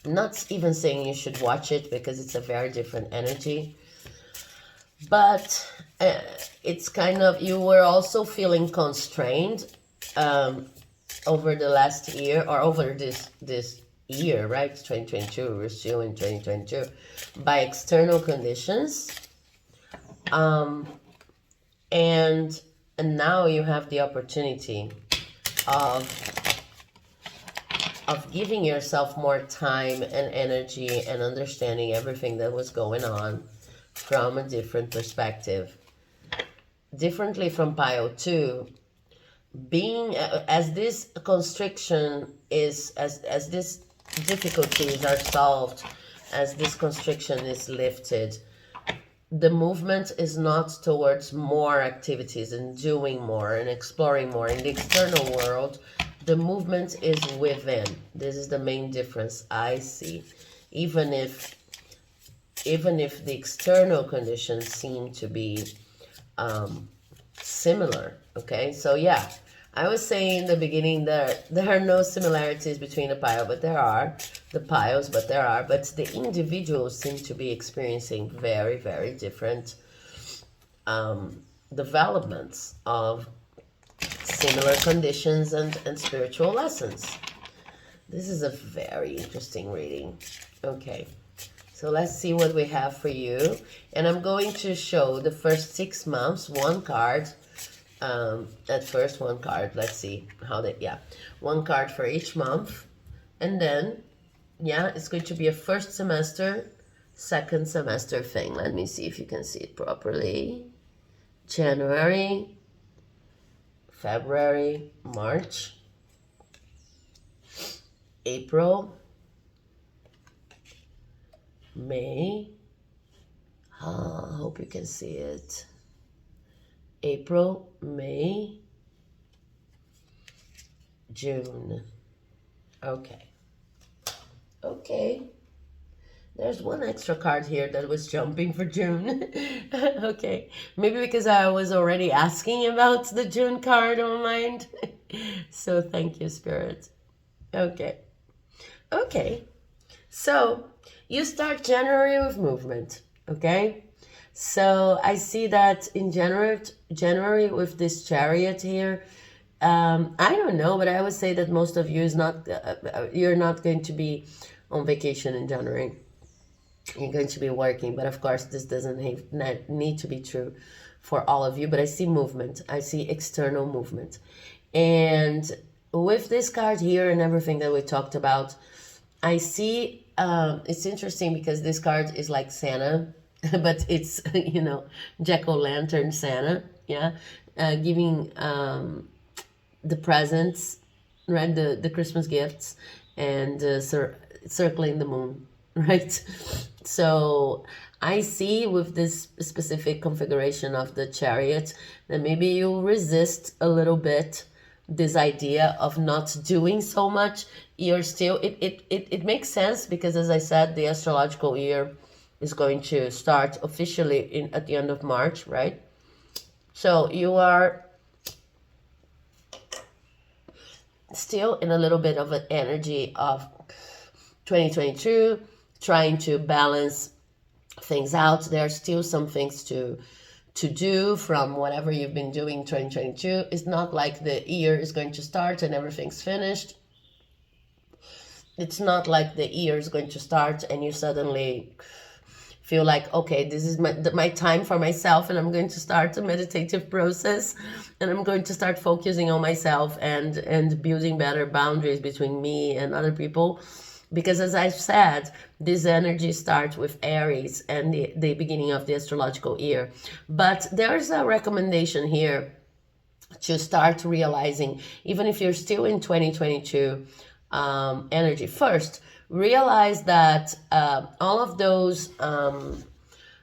I'm not even saying you should watch it because it's a very different energy. But it's kind of, you were also feeling constrained over the last year, or over this year, right? 2022, we're still in 2022, by external conditions. And now you have the opportunity of of giving yourself more time and energy and understanding everything that was going on from a different perspective. Differently from pile 2, being as this constriction is, as this difficulties are solved, as this constriction is lifted, the movement is not towards more activities and doing more and exploring more in the external world. The movement is within. This is the main difference I see. Even if the external conditions seem to be similar. Okay, so yeah, I was saying in the beginning that there are no similarities between the piles, but there are. But the individuals seem to be experiencing very, very different developments of similar conditions and spiritual lessons. This is a very interesting reading. Okay, so let's see what we have for you. And I'm going to show the first 6 months, one card. At first, one card. Let's see how they, yeah. One card for each month. And then, yeah, it's going to be a first semester, second semester thing. Let me see if you can see it properly. January, February, March, April, May. I hope you can see it. April, May, June. Okay. Okay. There's one extra card here that was jumping for June. Okay. Maybe because I was already asking about the June card on my mind. So thank you, Spirit. Okay. Okay. So you start January with movement. Okay. So I see that in January with this Chariot here, I don't know, but I would say that most of you is not, you're not going to be on vacation in January. You're going to be working, but of course this doesn't need to be true for all of you, but I see movement. I see external movement. And with this card here and everything that we talked about, I see, it's interesting because this card is like Santa, but it's, you know, jack-o'-lantern Santa, yeah, giving the presents, right, the Christmas gifts, and circling the moon, right? So I see with this specific configuration of the Chariot that maybe you resist a little bit this idea of not doing so much. You're still, it makes sense because, as I said, the astrological year is going to start officially at the end of March, right? So you are still in a little bit of an energy of 2022, trying to balance things out. There are still some things to do from whatever you've been doing in 2022. It's not like the year is going to start and everything's finished. It's not like the year is going to start and you suddenly feel like, okay, this is my time for myself, and I'm going to start a meditative process, and I'm going to start focusing on myself and building better boundaries between me and other people. Because as I've said, this energy starts with Aries and the beginning of the astrological year. But there's a recommendation here to start realizing, even if you're still in 2022 energy, first, realize that all of those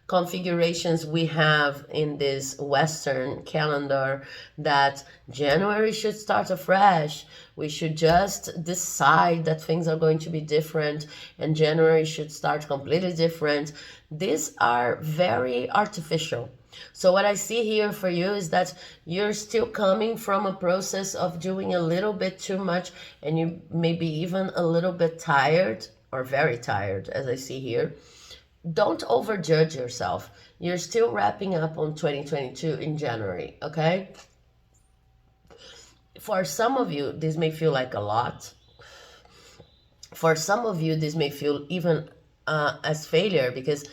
configurations we have in this Western calendar, that January should start afresh. We should just decide that things are going to be different and January should start completely different. These are very artificial. So what I see here for you is that you're still coming from a process of doing a little bit too much, and you may be even a little bit tired or very tired, as I see here. Don't overjudge yourself. You're still wrapping up on 2022 in January, okay? For some of you, this may feel like a lot. For some of you, this may feel even as failure, because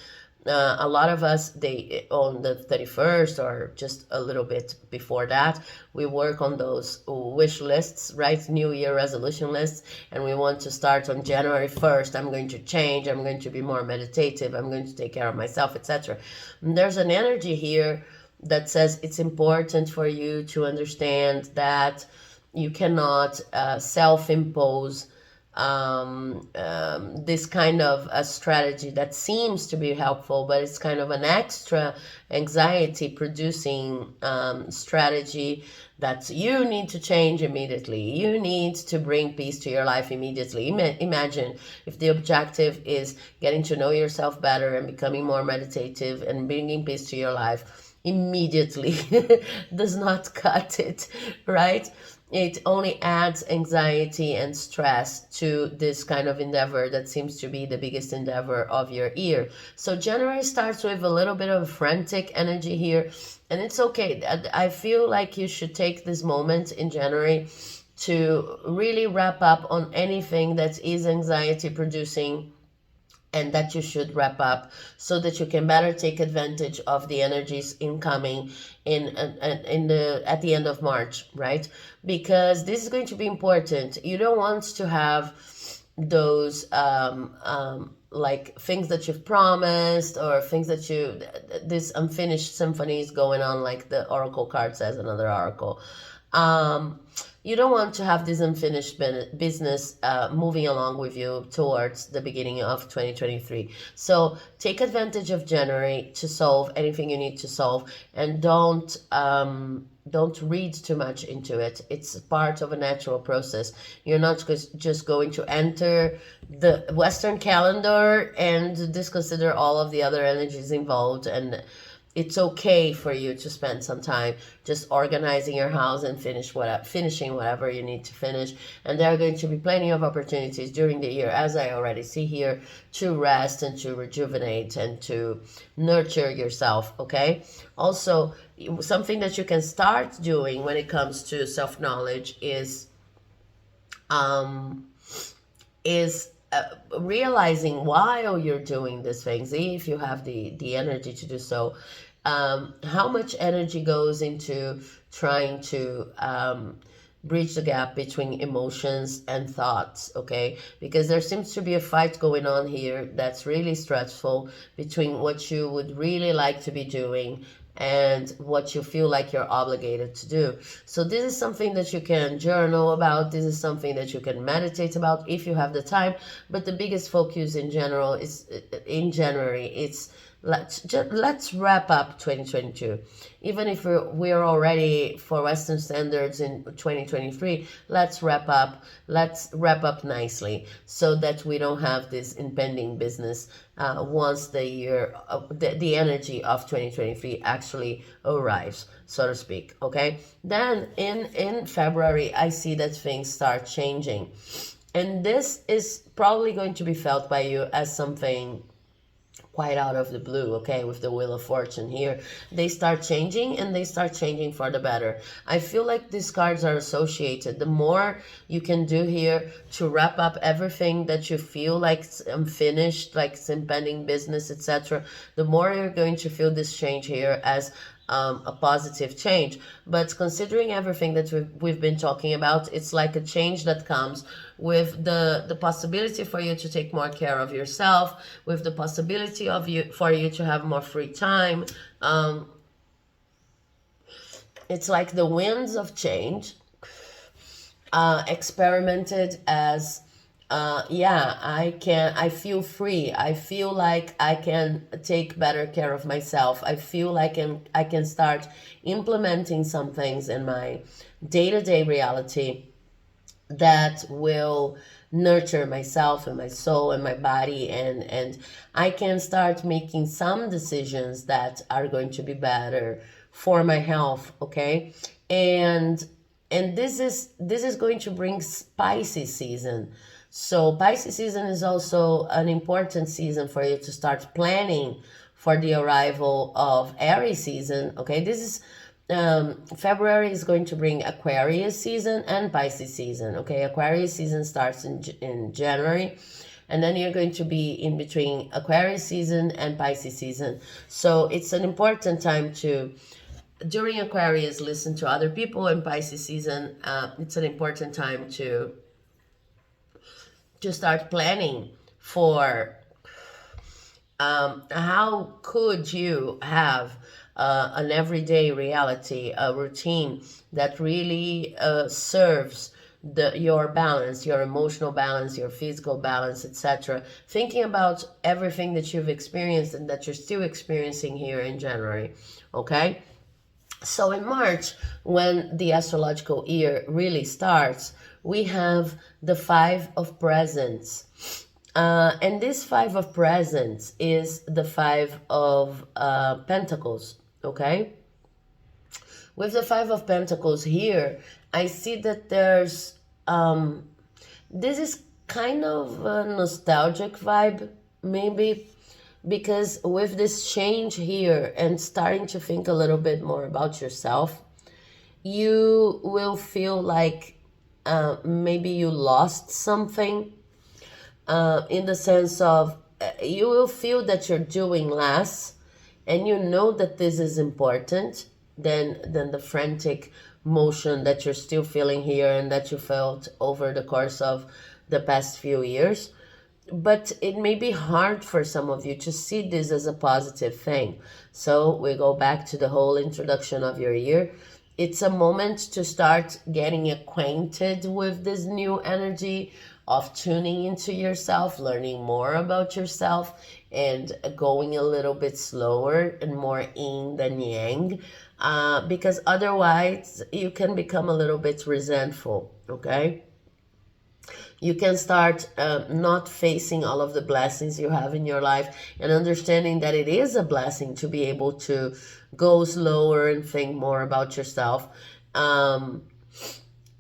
A lot of us, they on the 31st or just a little bit before that, we work on those wish lists, right? New Year resolution lists, and we want to start on January 1st. I'm going to change. I'm going to be more meditative. I'm going to take care of myself, etc. There's an energy here that says it's important for you to understand that you cannot self-impose this kind of a strategy that seems to be helpful, but it's kind of an extra anxiety producing strategy that you need to change immediately. You need to bring peace to your life immediately. Imagine if the objective is getting to know yourself better and becoming more meditative and bringing peace to your life immediately. Does not cut it, right? It only adds anxiety and stress to this kind of endeavor that seems to be the biggest endeavor of your year. So January starts with a little bit of frantic energy here, and it's okay. I feel like you should take this moment in January to really wrap up on anything that is anxiety producing, and that you should wrap up so that you can better take advantage of the energies incoming in the at the end of March, right? Because this is going to be important. You don't want to have those like things that you've promised, or things that you, this unfinished symphonies going on, like the oracle card says, another oracle. You don't want to have this unfinished business moving along with you towards the beginning of 2023. So take advantage of January to solve anything you need to solve, and don't read too much into it. It's part of a natural process. You're not just going to enter the Western calendar and disconsider all of the other energies involved, and it's okay for you to spend some time just organizing your house and finishing whatever you need to finish. And there are going to be plenty of opportunities during the year, as I already see here, to rest and to rejuvenate and to nurture yourself, okay? Also, something that you can start doing when it comes to self-knowledge is realizing while you're doing these things, if you have the energy to do so, how much energy goes into trying to bridge the gap between emotions and thoughts, okay? Because there seems to be a fight going on here that's really stressful between what you would really like to be doing and what you feel like you're obligated to do. So this is something that you can journal about. This is something that you can meditate about if you have the time. But the biggest focus in general is in January. It's let's wrap up 2022. Even if we're already for Western standards in 2023, let's wrap up nicely so that we don't have this impending business once the year the energy of 2023 actually arrives, so to speak, okay? Then in February, I see that things start changing, and this is probably going to be felt by you as something quite out of the blue, okay? With the Wheel of Fortune here, they start changing, and they start changing for the better. I feel like these cards are associated. The more you can do here to wrap up everything that you feel like unfinished, like it's impending business, etc., the more you're going to feel this change here as a positive change. But considering everything that we've been talking about, it's like a change that comes with the possibility for you to take more care of yourself, with the possibility of for you to have more free time. It's like the winds of change experimented as I feel free. I feel like I can take better care of myself. I feel like I can start implementing some things in my day-to-day reality that will nurture myself and my soul and my body, and I can start making some decisions that are going to be better for my health, okay? And this is going to bring spicy season. So Pisces season is also an important season for you to start planning for the arrival of Aries season, okay? This is February is going to bring Aquarius season and Pisces season, okay? Aquarius season starts in January, and then you're going to be in between Aquarius season and Pisces season. So it's an important time to, during Aquarius, listen to other people, and Pisces season, it's an important time to start planning for how could you have an everyday reality, a routine that really serves your balance, your emotional balance, your physical balance, etc. Thinking about everything that you've experienced and that you're still experiencing here in January, okay? So in March, when the astrological year really starts, we have the Five of Presents. And this Five of Presents is the Five of Pentacles, okay? With the Five of Pentacles here, I see that there's, this is kind of a nostalgic vibe, maybe, because with this change here and starting to think a little bit more about yourself, you will feel like maybe you lost something, in the sense of you will feel that you're doing less, and you know that this is important than the frantic motion that you're still feeling here and that you felt over the course of the past few years. But it may be hard for some of you to see this as a positive thing. So we go back to the whole introduction of your year. It's a moment to start getting acquainted with this new energy of tuning into yourself, learning more about yourself, and going a little bit slower and more yin than yang, because otherwise you can become a little bit resentful, okay? You can start not facing all of the blessings you have in your life, and understanding that it is a blessing to be able to go slower and think more about yourself. Um,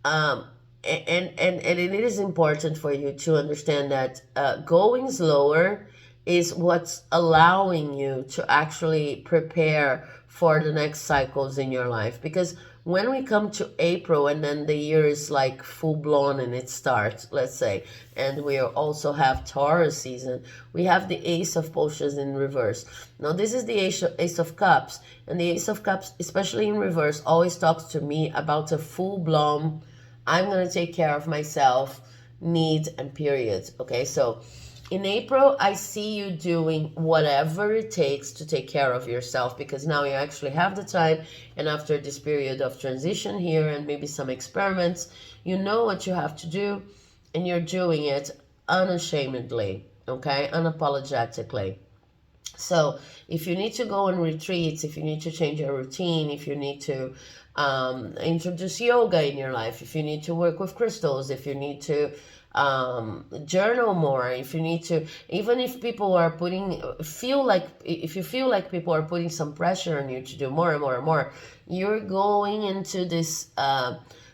um, and it is important for you to understand that going slower is what's allowing you to actually prepare for the next cycles in your life. Because when we come to April and then the year is like full blown and it starts, let's say, and we also have Taurus season, we have the Ace of Potions in reverse. Now this is the Ace of Cups, and the Ace of Cups, especially in reverse, always talks to me about a full blown, I'm going to take care of myself, need and period. Okay, so in April, I see you doing whatever it takes to take care of yourself, because now you actually have the time, and after this period of transition here and maybe some experiments, you know what you have to do, and you're doing it unashamedly, okay, unapologetically. So if you need to go on retreats, if you need to change your routine, if you need to introduce yoga in your life, if you need to work with crystals, if you need to journal more, if you need to, even if people are if you feel like people are putting some pressure on you to do more and more and more, you're going into this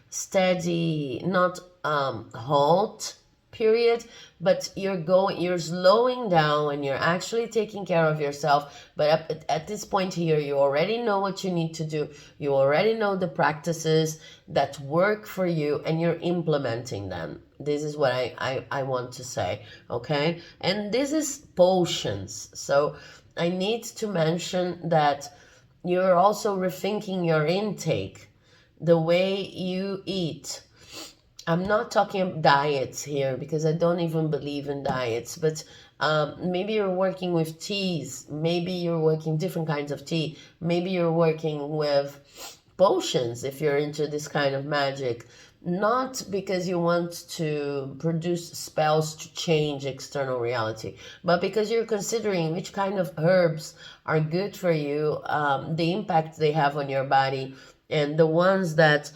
steady, not halt period, but you're slowing down and you're actually taking care of yourself. But at this point here, you already know what you need to do. You already know the practices that work for you, and you're implementing them. This is what I want to say, okay? And this is potions. So I need to mention that you're also rethinking your intake, the way you eat. I'm not talking diets here, because I don't even believe in diets, but maybe you're working with teas, maybe you're working different kinds of tea, maybe you're working with potions if you're into this kind of magic, not because you want to produce spells to change external reality, but because you're considering which kind of herbs are good for you, the impact they have on your body, and the ones that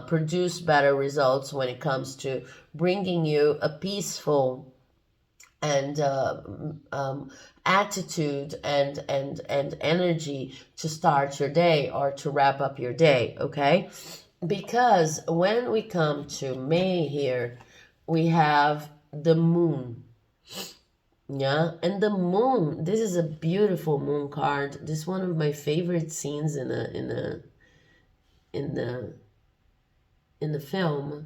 produce better results when it comes to bringing you a peaceful and attitude and energy to start your day or to wrap up your day, okay? Because when we come to May here, we have the moon. Yeah, and the moon, this is a beautiful moon card. This is one of my favorite scenes in the film.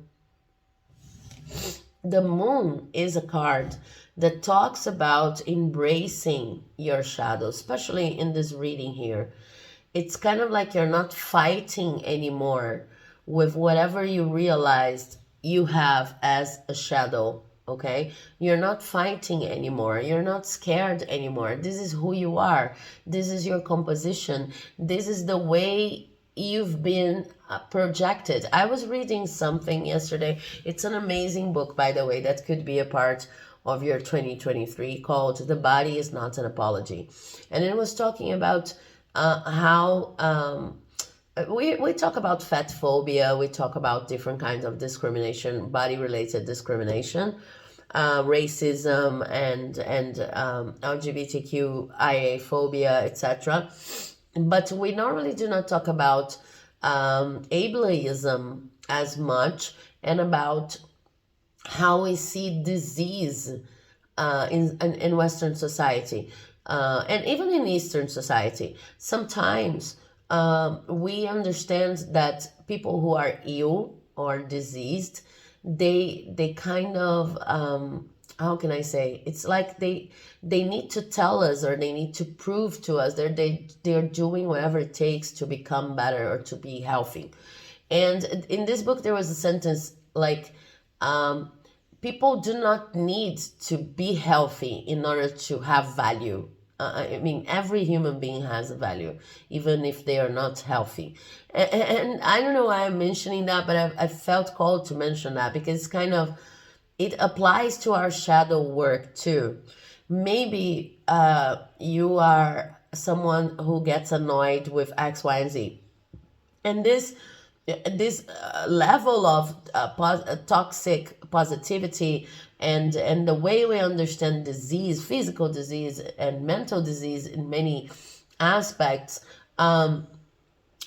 The moon is a card that talks about embracing your shadow, especially in this reading here. It's kind of like you're not fighting anymore with whatever you realized you have as a shadow. Okay, you're not fighting anymore, you're not scared anymore. This is who you are, this is your composition, this is the way you've been projected. I was reading something yesterday. It's an amazing book, by the way, that could be a part of your 2023, called The Body Is Not an Apology. And it was talking about how we talk about fat phobia, we talk about different kinds of discrimination, body related discrimination, racism, and LGBTQIA phobia, etc. But we normally do not talk about ableism as much, and about how we see disease in Western society, and even in Eastern society. Sometimes we understand that people who are ill or diseased, they kind of, how can I say, it's like they need to tell us, or they need to prove to us that they're doing whatever it takes to become better or to be healthy. And in this book there was a sentence like, people do not need to be healthy in order to have value. I mean, every human being has a value, even if they are not healthy. And I don't know why I'm mentioning that, but I felt called to mention that because it's kind of, it applies to our shadow work too. Maybe you are someone who gets annoyed with X, Y, and Z. And this level of toxic positivity, and the way we understand disease, physical disease and mental disease in many aspects,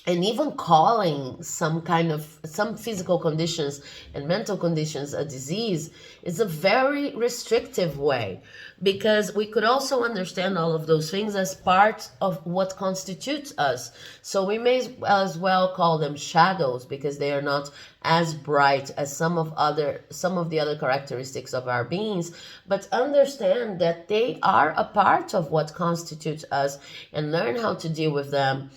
and even calling some physical conditions and mental conditions a disease, is a very restrictive way, because we could also understand all of those things as part of what constitutes us. So we may as well call them shadows, because they are not as bright as some of the other characteristics of our beings, but understand that they are a part of what constitutes us, and learn how to deal with them.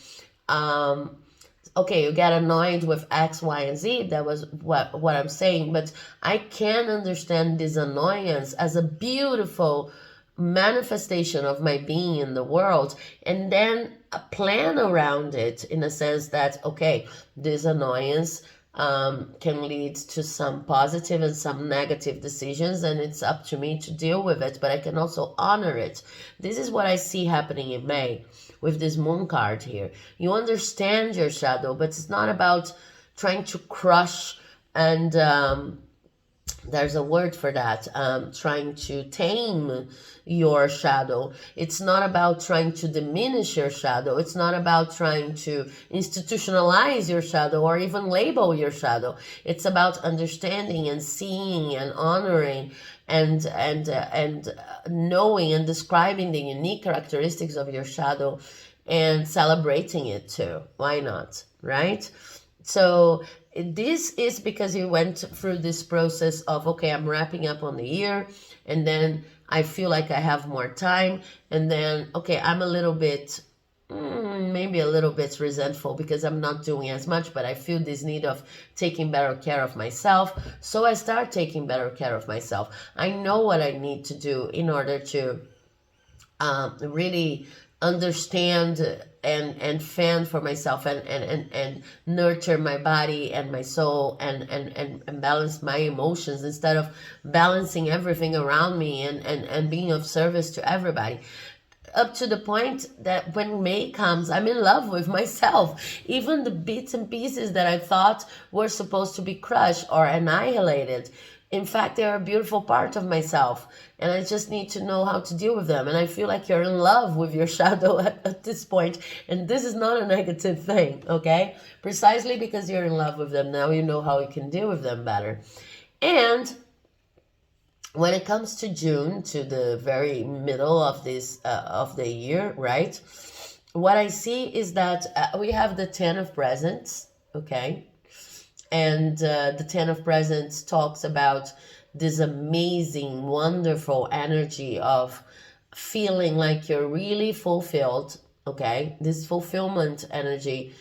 Okay, you get annoyed with X, Y, and Z. That was what I'm saying. But I can understand this annoyance as a beautiful manifestation of my being in the world, and then plan around it in a sense that, okay, this annoyance can lead to some positive and some negative decisions, and it's up to me to deal with it, but I can also honor it. This is what I see happening in May with this moon card here. You understand your shadow, but it's not about trying to crush and there's a word for that, trying to tame your shadow. It's not about trying to diminish your shadow. It's not about trying to institutionalize your shadow or even label your shadow. It's about understanding and seeing and honoring and knowing and describing the unique characteristics of your shadow and celebrating it too. Why not, right? So this is because you went through this process of, okay, I'm wrapping up on the year, and then I feel like I have more time, and then, okay, I'm a little bit, maybe a little bit resentful because I'm not doing as much, but I feel this need of taking better care of myself. So I start taking better care of myself. I know what I need to do in order to really understand and fend for myself and nurture my body and my soul and balance my emotions, instead of balancing everything around me and being of service to everybody. Up to the point that when May comes, I'm in love with myself. Even the bits and pieces that I thought were supposed to be crushed or annihilated, in fact, they are a beautiful part of myself, and I just need to know how to deal with them. And I feel like you're in love with your shadow at this point, and this is not a negative thing, okay? Precisely because you're in love with them, now you know how you can deal with them better. And when it comes to June, to the very middle of this of the year, right? What I see is that we have the 10 of Presents, okay? And the 10 of Presents talks about this amazing, wonderful energy of feeling like you're really fulfilled, okay? This fulfillment energy,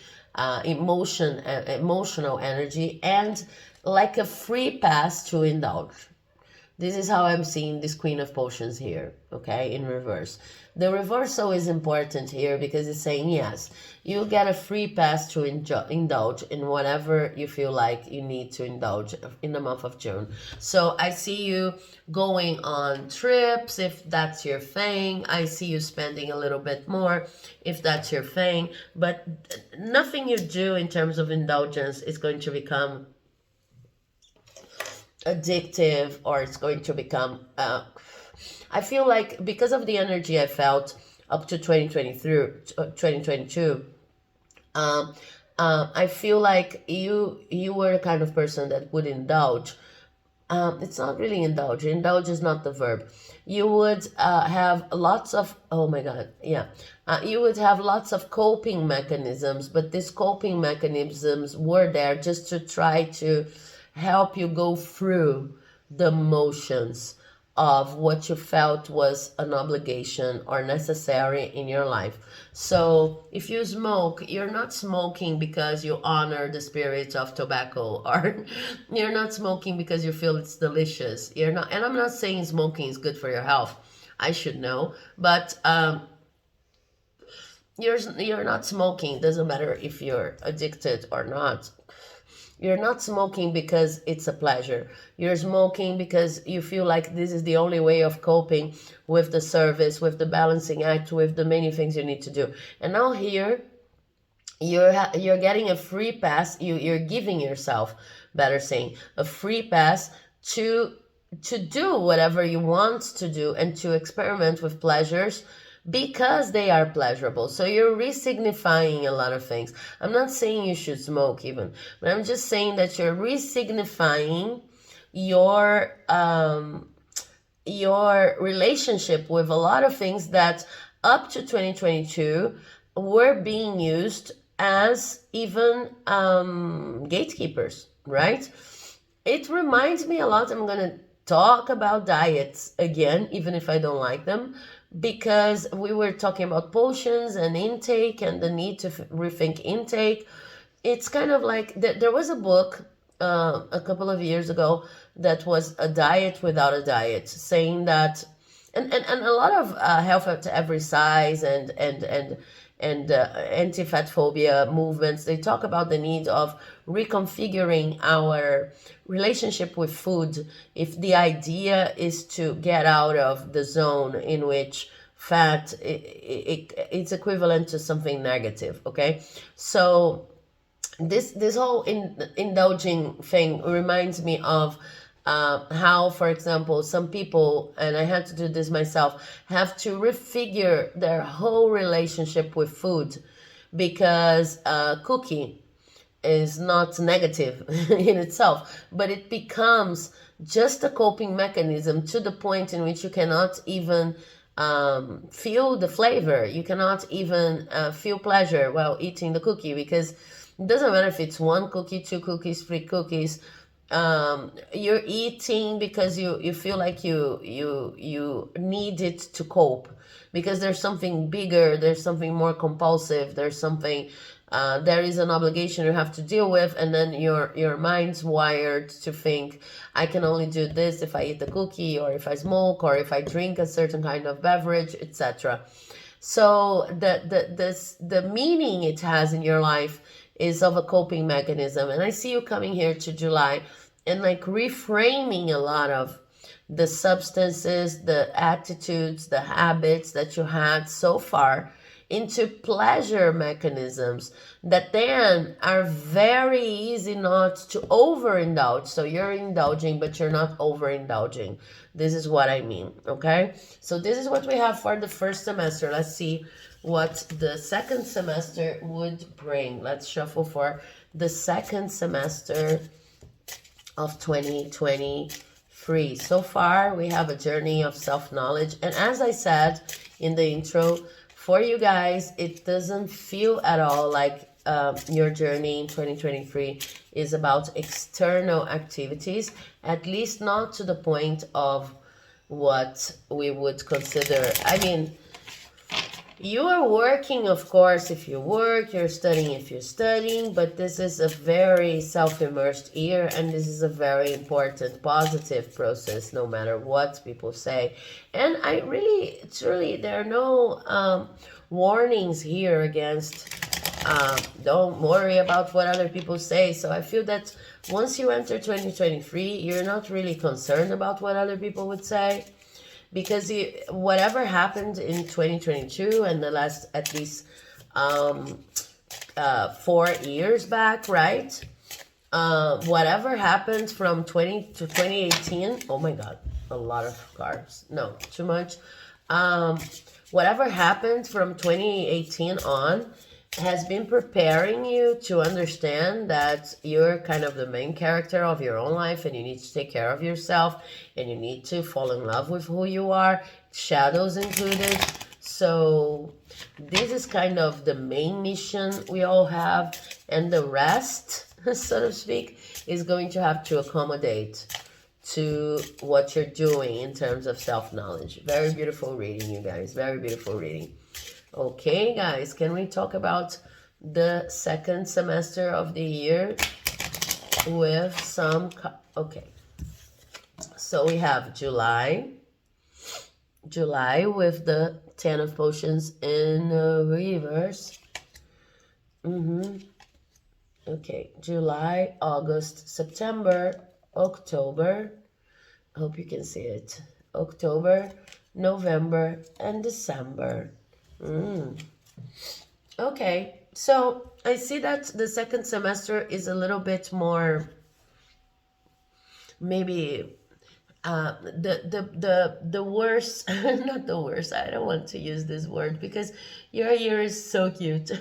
emotional energy, and like a free pass to indulge. This is how I'm seeing this Queen of Potions here, okay, in reverse. The reversal is important here because it's saying, yes, you get a free pass to indulge in whatever you feel like you need to indulge in the month of June. So I see you going on trips, if that's your thing. I see you spending a little bit more, if that's your thing. But nothing you do in terms of indulgence is going to become addictive, or it's going to become I feel like because of the energy I felt up to 2022, I feel like you were the kind of person that would indulge. It's not really indulge. Indulge is not the verb. You would have lots of, oh my God, yeah. You would have lots of coping mechanisms, but these coping mechanisms were there just to try to help you go through the motions of what you felt was an obligation or necessary in your life. So if you smoke, you're not smoking because you honor the spirit of tobacco, or you're not smoking because you feel it's delicious. You're not, and I'm not saying smoking is good for your health. I should know, but you're not smoking. It doesn't matter if you're addicted or not. You're not smoking because it's a pleasure. You're smoking because you feel like this is the only way of coping with the service, with the balancing act, with the many things you need to do. And now here, you're getting a free pass. You're giving yourself, better saying, a free pass to do whatever you want to do and to experiment with pleasures because they are pleasurable. So you're resignifying a lot of things. I'm not saying you should smoke even, but I'm just saying that you're resignifying your relationship with a lot of things that up to 2022 were being used as even gatekeepers, right? It reminds me a lot. I'm gonna talk about diets again, even if I don't like them, because we were talking about potions and intake and the need to rethink intake. It's kind of like there was a book a couple of years ago that was a diet without a diet, saying that, and a lot of health at every size and anti-fat phobia movements, they talk about the need of reconfiguring our relationship with food if the idea is to get out of the zone in which fat it's equivalent to something negative, okay? So this whole indulging thing reminds me of how, for example, some people, and I had to do this myself, have to refigure their whole relationship with food because cooking is not negative in itself, but it becomes just a coping mechanism to the point in which you cannot even feel the flavor. You cannot even feel pleasure while eating the cookie, because it doesn't matter if it's one cookie, two cookies, three cookies. You're eating because you feel like you need it to cope, because there's something bigger, there's something more compulsive, there's something there is an obligation you have to deal with, and then your mind's wired to think, I can only do this if I eat the cookie, or if I smoke, or if I drink a certain kind of beverage, etc. So the meaning it has in your life is of a coping mechanism. And I see you coming here to July and like reframing a lot of the substances, the attitudes, the habits that you had so far into pleasure mechanisms that then are very easy not to overindulge. So you're indulging, but you're not overindulging. This is what I mean, okay? So this is what we have for the first semester. Let's see what the second semester would bring. Let's shuffle for the second semester of 2023. So far, we have a journey of self-knowledge. And as I said in the intro, for you guys, it doesn't feel at all like your journey in 2023 is about external activities, at least not to the point of what we would consider. I mean, you are working, of course, if you work, you're studying if you're studying, but this is a very self-immersed year, and this is a very important positive process, no matter what people say. And it's really, there are no warnings here against, don't worry about what other people say. So I feel that once you enter 2023, you're not really concerned about what other people would say. Because whatever happened in 2022 and the last at least 4 years back, right? Whatever happened from 2018, oh my God, a lot of carbs. No, too much. Whatever happened from 2018 on has been preparing you to understand that you're kind of the main character of your own life, and you need to take care of yourself, and you need to fall in love with who you are, shadows included. So this is kind of the main mission we all have, and the rest, so to speak, is going to have to accommodate to what you're doing in terms of self-knowledge. Very beautiful reading, you guys. Very beautiful reading. Okay, guys, can we talk about the second semester of the year with some... Okay, so we have July with the 10 of Potions in reverse. Okay, July, August, September, October. I hope you can see it. October, November, and December. Okay, so I see that the second semester is a little bit more, maybe the worst, not the worst, I don't want to use this word because your year is so cute.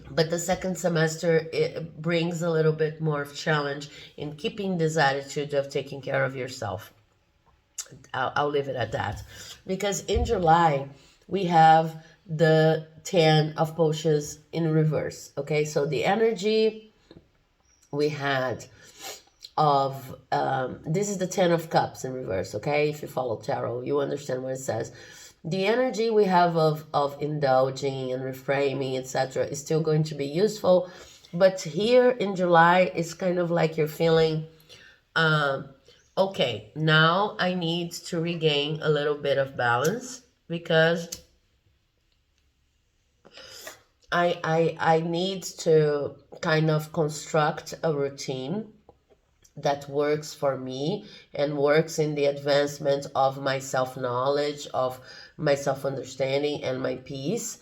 But the second semester, it brings a little bit more of challenge in keeping this attitude of taking care of yourself. I'll leave it at that. Because in July, we have the 10 of Potions in reverse. Okay, so the energy we had of, this is the 10 of Cups in reverse, okay? If you follow tarot, you understand what it says. The energy we have of indulging and reframing, etc., is still going to be useful. But here in July, it's kind of like you're feeling... okay, now I need to regain a little bit of balance because I need to kind of construct a routine that works for me and works in the advancement of my self-knowledge, of my self-understanding and my peace,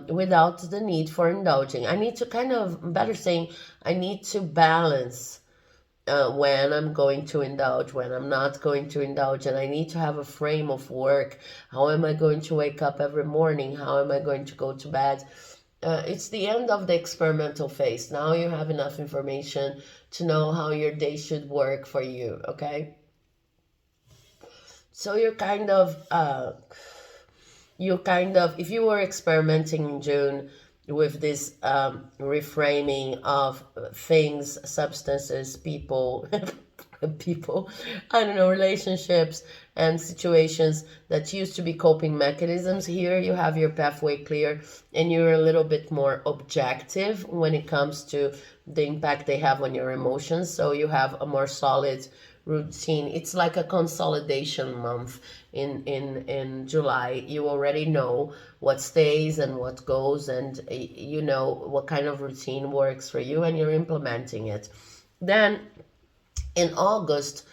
without the need for indulging. I need to kind of, better saying, I need to balance when I'm going to indulge, when I'm not going to indulge, and I need to have a frame of work. How am I going to wake up every morning? How am I going to go to bed? It's the end of the experimental phase. Now you have enough information to know how your day should work for you, okay? So you're kind of, if you were experimenting in June with this reframing of things, substances, people, I don't know, relationships and situations that used to be coping mechanisms, here you have your pathway clear and you're a little bit more objective when it comes to the impact they have on your emotions. So you have a more solid routine. It's like a consolidation month in July. You already know what stays and what goes, and you know what kind of routine works for you, and you're implementing it. Then in August,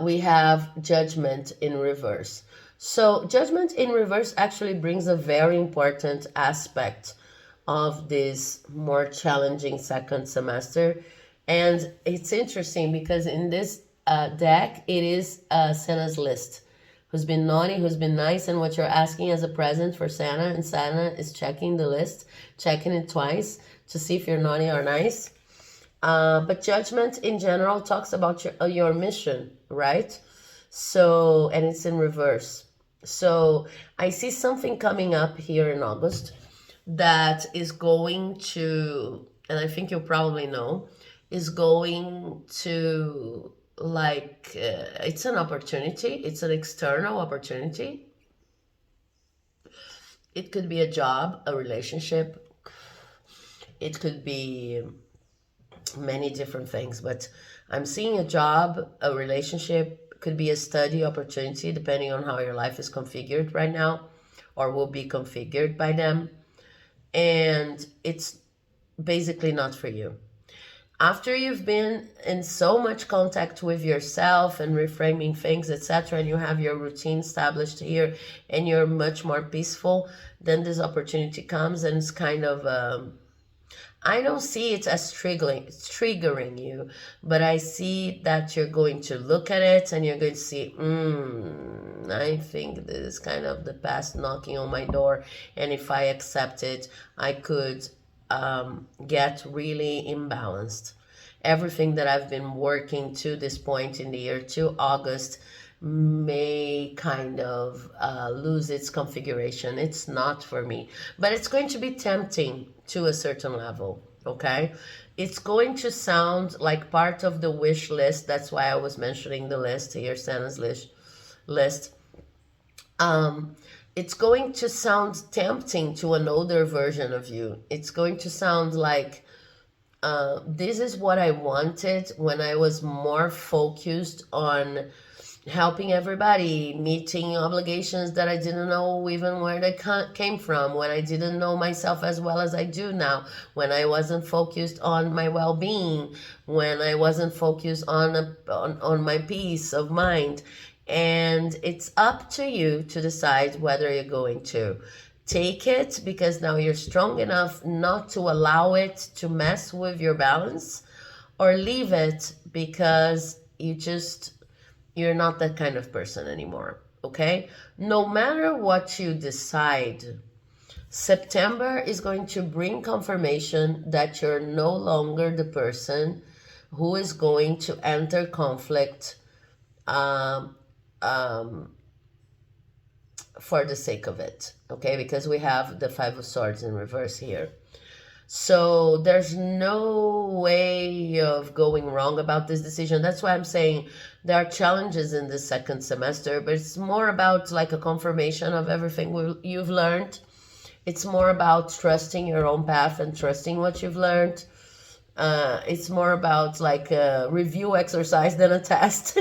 we have Judgment in reverse. So Judgment in reverse actually brings a very important aspect of this more challenging second semester. And it's interesting because in this deck, it is Santa's list. Who's been naughty, who's been nice, and what you're asking as a present for Santa. And Santa is checking the list, checking it twice to see if you're naughty or nice. But Judgment in general talks about your mission, right? So, and it's in reverse. So I see something coming up here in August that is going to and I think you probably know, is going to like it's an opportunity, it's an external opportunity. It could be a job, a relationship, it could be many different things, but I'm seeing a job, a relationship, could be a study opportunity, depending on how your life is configured right now or will be configured by them. And it's basically not for you. After you've been in so much contact with yourself and reframing things, etc., and you have your routine established here and you're much more peaceful, then this opportunity comes and it's kind of I don't see it as triggering you, but I see that you're going to look at it and you're going to see, I think this is kind of the past knocking on my door, and if I accept it, I could get really imbalanced. Everything that I've been working to this point in the year to August may kind of lose its configuration. It's not for me, but it's going to be tempting to a certain level. Okay, it's going to sound like part of the wish list. That's why I was mentioning the list here, Santa's list. It's going to sound tempting to an older version of you. It's going to sound like this is what I wanted when I was more focused on helping everybody, meeting obligations that I didn't know even where they came from, when I didn't know myself as well as I do now, when I wasn't focused on my well-being, when I wasn't focused on my peace of mind. And it's up to you to decide whether you're going to take it because now you're strong enough not to allow it to mess with your balance, or leave it because you're not that kind of person anymore. Okay, no matter what you decide, September is going to bring confirmation that you're no longer the person who is going to enter conflict um, um, for the sake of it. Okay, because we have the Five of Swords in reverse here. So there's no way of going wrong about this decision. That's why I'm saying there are challenges in the second semester, but it's more about like a confirmation of everything you've learned. It's more about trusting your own path and trusting what you've learned. It's more about like a review exercise than a test.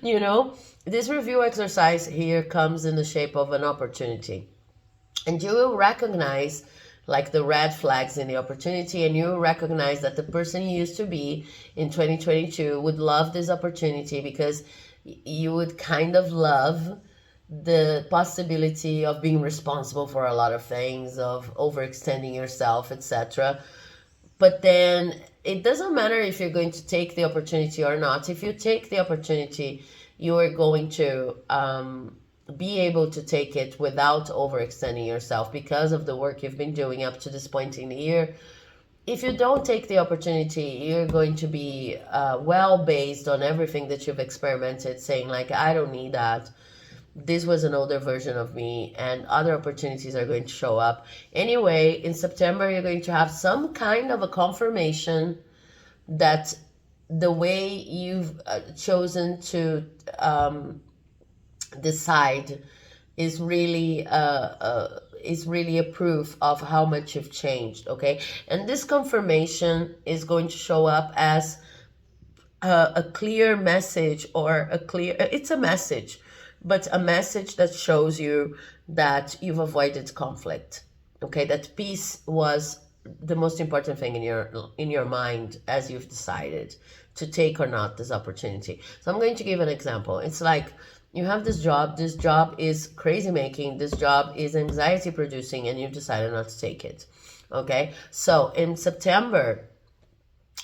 You know, this review exercise here comes in the shape of an opportunity. And you will recognize like the red flags in the opportunity, and you will recognize that the person you used to be in 2022 would love this opportunity because you would kind of love the possibility of being responsible for a lot of things, of overextending yourself, etc. But then it doesn't matter if you're going to take the opportunity or not. If you take the opportunity, you are going to be able to take it without overextending yourself because of the work you've been doing up to this point in the year. If you don't take the opportunity, you're going to be well based on everything that you've experimented, saying like, I don't need that. This was an older version of me, and other opportunities are going to show up. Anyway, in September, you're going to have some kind of a confirmation that the way you've chosen to decide is really a proof of how much you've changed. Okay, and this confirmation is going to show up as a clear message, or it's a message, but a message that shows you that you've avoided conflict. Okay, that peace was the most important thing in your mind as you've decided to take or not this opportunity. So I'm going to give an example. It's like you have this job is crazy making, this job is anxiety producing, and you've decided not to take it. Okay, so in September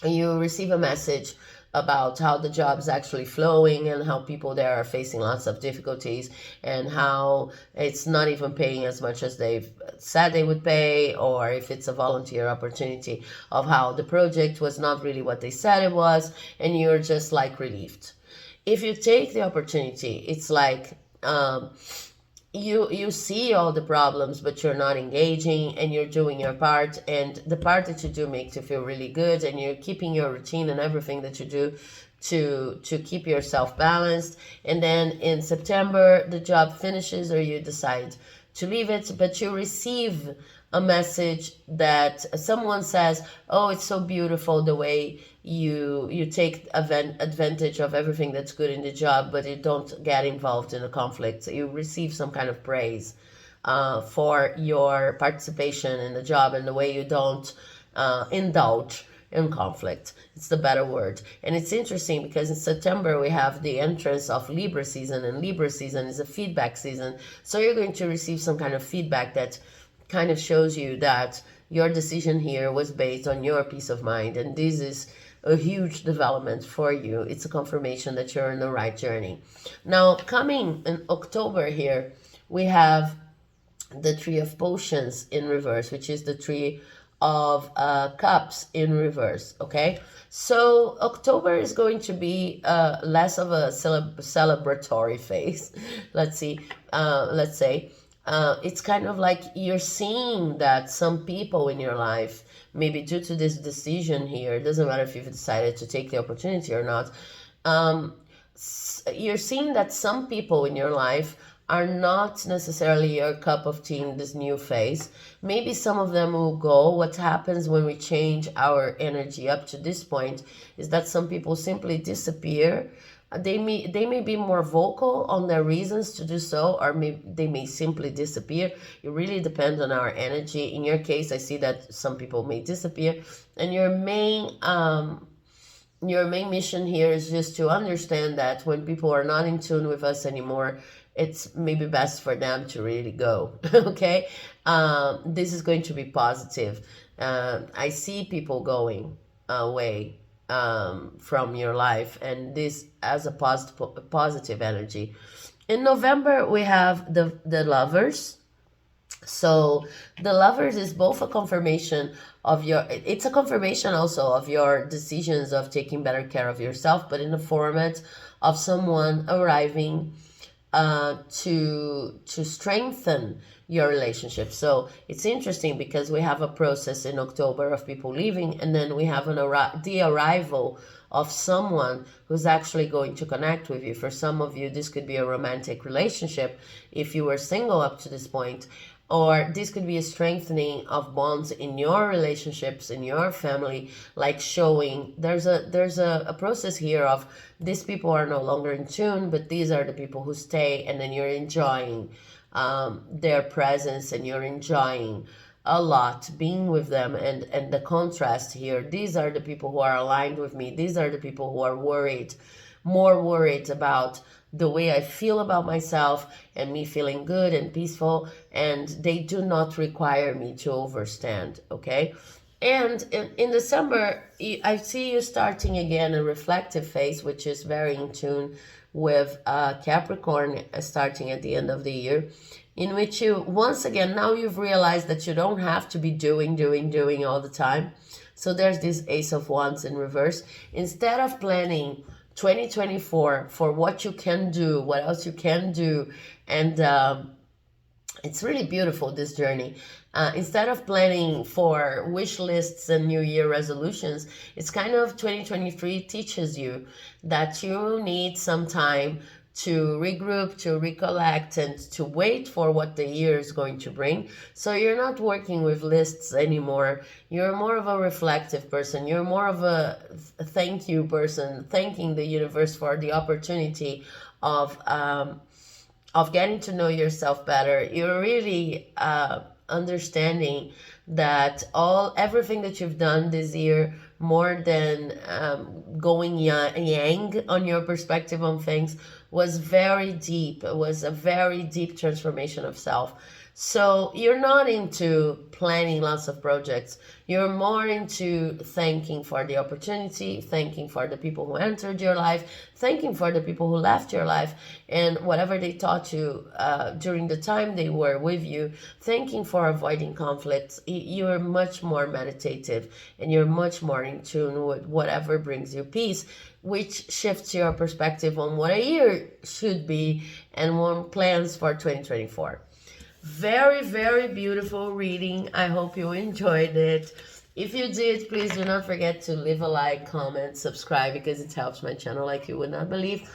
you receive a message about how the job is actually flowing and how people there are facing lots of difficulties, and how it's not even paying as much as they've said they would pay, or if it's a volunteer opportunity, of how the project was not really what they said it was, and you're just like relieved. If you take the opportunity, it's like you see all the problems, but you're not engaging, and you're doing your part, and the part that you do makes you feel really good, and you're keeping your routine and everything that you do to keep yourself balanced. And then in September the job finishes, or you decide to leave it, but you receive a message that someone says, "Oh, it's so beautiful the way you take advantage of everything that's good in the job, but you don't get involved in a conflict." So you receive some kind of praise for your participation in the job, and the way you don't indulge in conflict. It's the better word. And it's interesting because in September we have the entrance of Libra season, and Libra season is a feedback season. So you're going to receive some kind of feedback that kind of shows you that your decision here was based on your peace of mind, and this is a huge development for you. It's a confirmation that you're on the right journey. Now, coming in October here, we have the Tree of Potions in reverse, which is the Tree of Cups in reverse. Okay, so October is going to be less of a celebratory phase. let's see let's say it's kind of like you're seeing that some people in your life, maybe due to this decision here, it doesn't matter if you've decided to take the opportunity or not, you're seeing that some people in your life are not necessarily your cup of tea in this new phase. Maybe some of them will go. What happens when we change our energy up to this point is that some people simply disappear. They may be more vocal on their reasons to do so, or they may simply disappear. It really depends on our energy. In your case, I see that some people may disappear, and your main mission here is just to understand that when people are not in tune with us anymore, it's maybe best for them to really go. Okay, this is going to be positive. I see people going away from your life, and this as a positive energy. In November we have the Lovers. So the Lovers is both a confirmation of it's a confirmation also of your decisions of taking better care of yourself, but in the format of someone arriving to strengthen your relationship. So it's interesting because we have a process in October of people leaving, and then we have the arrival of someone who's actually going to connect with you. For some of you, this could be a romantic relationship if you were single up to this point, or this could be a strengthening of bonds in your relationships, in your family, like showing there's a process here of these people are no longer in tune, but these are the people who stay, and then you're enjoying their presence, and you're enjoying a lot being with them. And the contrast here, these are the people who are aligned with me, these are the people who are more worried about the way I feel about myself and me feeling good and peaceful, and they do not require me to overstand. Okay, and in December I see you starting again a reflective phase, which is very in tune with Capricorn, starting at the end of the year, in which you once again, now you've realized that you don't have to be doing all the time. So there's this Ace of Wands in reverse. Instead of planning 2024 for what you can do, what else you can do, and it's really beautiful, this journey. Instead of planning for wish lists and New Year resolutions, it's kind of 2023 teaches you that you need some time to regroup, to recollect, and to wait for what the year is going to bring. So you're not working with lists anymore. You're more of a reflective person. You're more of a thank you person, thanking the universe for the opportunity of getting to know yourself better. You're really understanding that everything that you've done this year, more than going yang on your perspective on things, was very deep. It was a very deep transformation of self. So you're not into planning lots of projects. You're more into thanking for the opportunity, thanking for the people who entered your life, thanking for the people who left your life, and whatever they taught you during the time they were with you, thanking for avoiding conflicts. You're much more meditative and you're much more in tune with whatever brings you peace, which shifts your perspective on what a year should be and on plans for 2024. Very, very beautiful reading. I hope you enjoyed it. If you did, please do not forget to leave a like, comment, subscribe, because it helps my channel like you would not believe.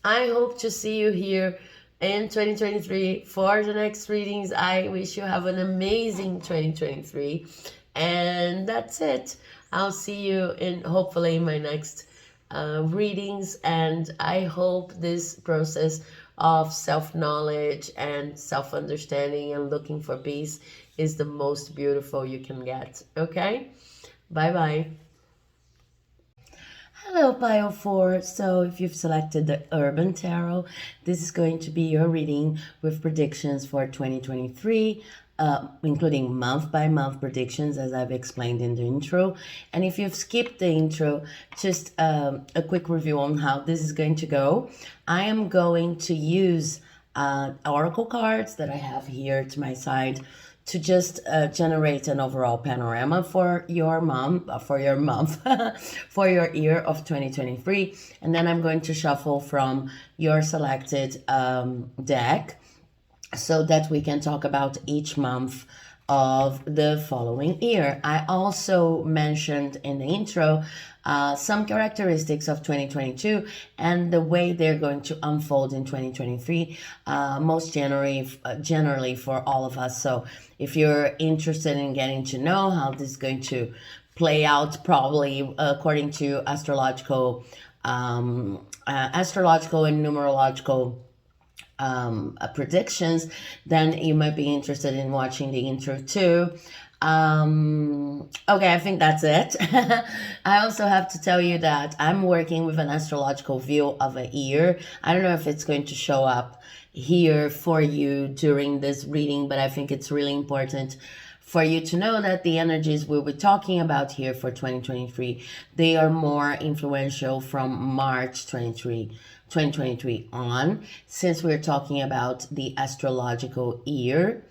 I hope to see you here in 2023 for the next readings. I wish you have an amazing 2023. And that's it. I'll see you in hopefully my next readings, and I hope this process of self-knowledge and self-understanding and looking for peace is the most beautiful you can get. Okay? Bye-bye. Hello, Pile 4. So, if you've selected the Urban Tarot, this is going to be your reading with predictions for 2023, including month-by-month predictions, as I've explained in the intro. And if you've skipped the intro, just a quick review on how this is going to go. I am going to use oracle cards that I have here to my side to just generate an overall panorama for your month, for your month, for your year of 2023. And then I'm going to shuffle from your selected deck so that we can talk about each month of the following year. I also mentioned in the intro some characteristics of 2022 and the way they're going to unfold in 2023, most generally for all of us. So if you're interested in getting to know how this is going to play out, probably according to astrological and numerological predictions, then you might be interested in watching the intro too. Okay, I think that's it. I also have to tell you that I'm working with an astrological view of a year. I don't know if it's going to show up here for you during this reading, but I think it's really important for you to know that the energies we'll be talking about here for 2023, they are more influential from March 2023 on, since we're talking about the astrological year.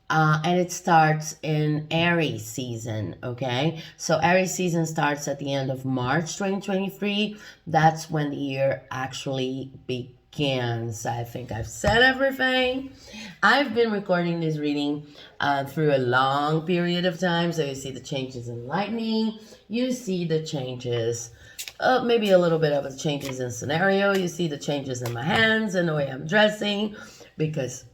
And it starts in Aries season, okay? So Aries season starts at the end of March 2023. That's when the year actually begins. I think I've said everything. I've been recording this reading through a long period of time. So you see the changes in lightning. You see the changes, maybe a little bit of the changes in scenario. You see the changes in my hands and the way I'm dressing, because...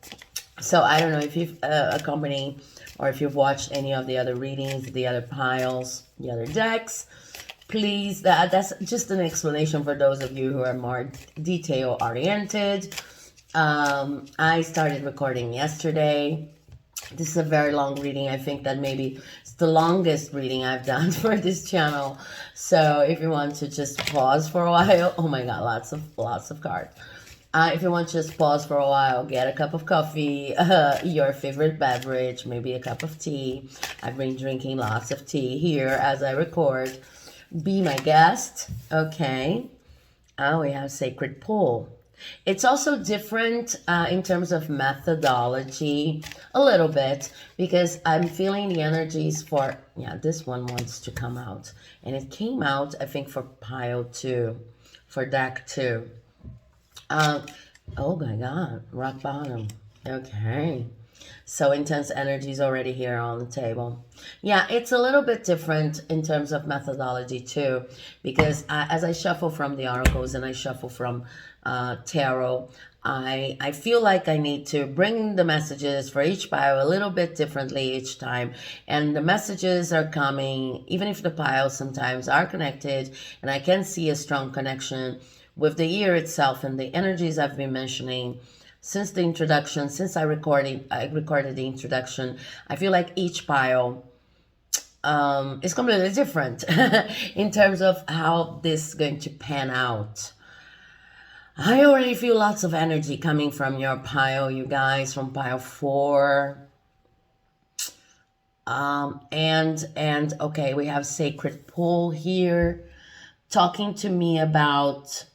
So I don't know if you've accompanied or if you've watched any of the other readings, the other piles, the other decks. Please, that's just an explanation for those of you who are more detail oriented. I started recording yesterday. This is a very long reading. I think that maybe it's the longest reading I've done for this channel. So if you want to just pause for a while, oh my God, lots of cards. If you want to just pause for a while, get a cup of coffee, your favorite beverage, maybe a cup of tea. I've been drinking lots of tea here as I record. Be my guest, okay? We have Sacred Pool. It's also different in terms of methodology, a little bit, because I'm feeling the energies for, yeah, this one wants to come out. And it came out, I think, for pile 2, for deck 2. Oh my God, rock bottom. Okay. So intense energies already here on the table. Yeah, it's a little bit different in terms of methodology too, because as I shuffle from the oracles and I shuffle from tarot, I feel like I need to bring the messages for each pile a little bit differently each time. And the messages are coming, even if the piles sometimes are connected, and I can see a strong connection with the year itself and the energies I've been mentioning since the introduction, since I recorded the introduction. I feel like each pile is completely different in terms of how this is going to pan out. I already feel lots of energy coming from your pile, you guys, from pile 4. And okay, we have sacred pool here talking to me about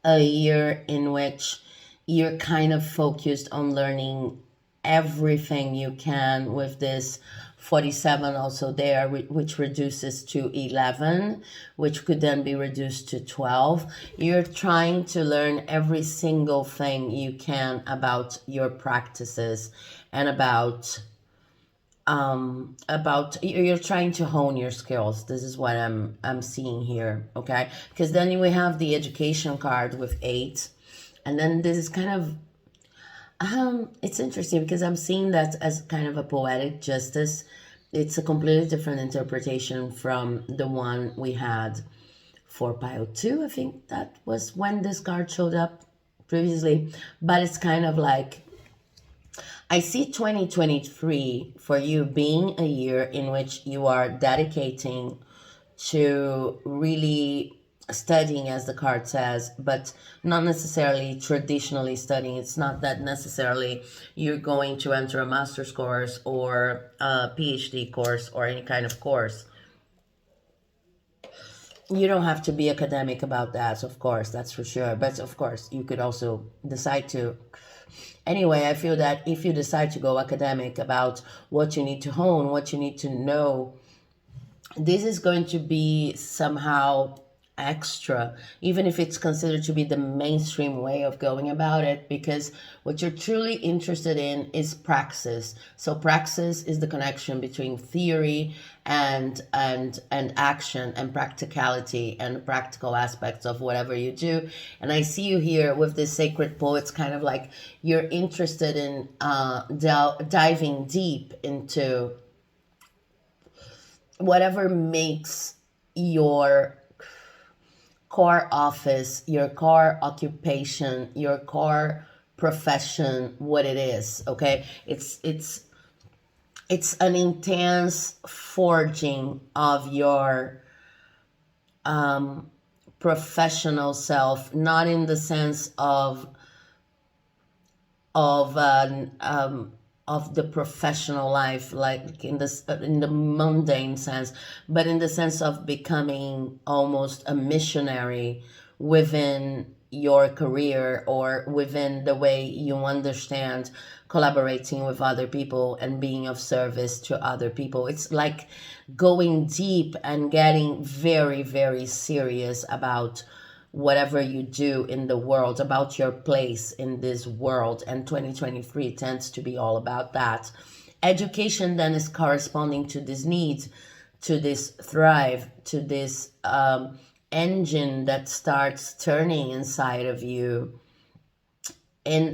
a year in which you're kind of focused on learning everything you can with this 47 also there, which reduces to 11, which could then be reduced to 12. You're trying to learn every single thing you can about your practices and about you're trying to hone your skills. This is what I'm seeing here, okay? Because then we have the education card with 8, and then this is kind of it's interesting because I'm seeing that as kind of a poetic justice. It's a completely different interpretation from the one we had for pile 2. I think that was when this card showed up previously, but it's kind of like I see 2023 for you being a year in which you are dedicating to really studying, as the card says, but not necessarily traditionally studying. It's not that necessarily you're going to enter a master's course or a PhD course or any kind of course. You don't have to be academic about that, of course, that's for sure. But of course, you could also decide to. Anyway, I feel that if you decide to go academic about what you need to hone, what you need to know, this is going to be somehow extra, even if it's considered to be the mainstream way of going about it, because what you're truly interested in is praxis. So praxis is the connection between theory and action and practicality and practical aspects of whatever you do. And I see you here with this sacred pool. It's kind of like you're interested in diving deep into whatever makes your core office, your core occupation, your core profession what it is, okay? It's an intense forging of your professional self, not in the sense of of the professional life, like in the mundane sense, but in the sense of becoming almost a missionary within your career or within the way you understand collaborating with other people and being of service to other people. It's like going deep and getting very, very serious about whatever you do in the world, about your place in this world. And 2023 tends to be all about that. Education then is corresponding to this need, to this thrive, to this engine that starts turning inside of you in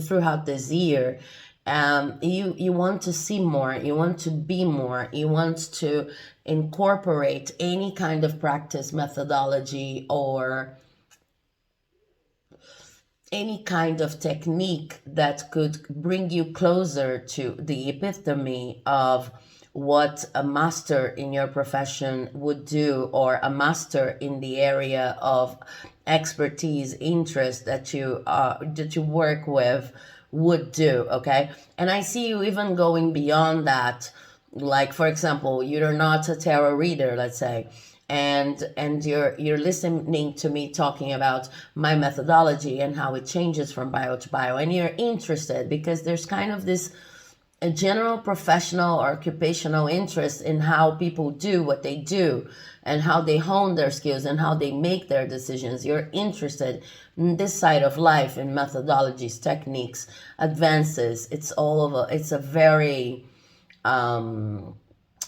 throughout this year. You want to see more, you want to be more, you want to incorporate any kind of practice methodology or any kind of technique that could bring you closer to the epitome of what a master in your profession would do, or a master in the area of expertise, interest that you work with would do, okay? And I see you even going beyond that. Like, for example, you're not a tarot reader, let's say, and you're listening to me talking about my methodology and how it changes from bio to bio, and you're interested because there's kind of this a general professional or occupational interest in how people do what they do and how they hone their skills and how they make their decisions. You're interested in this side of life, in methodologies, techniques, advances. It's a very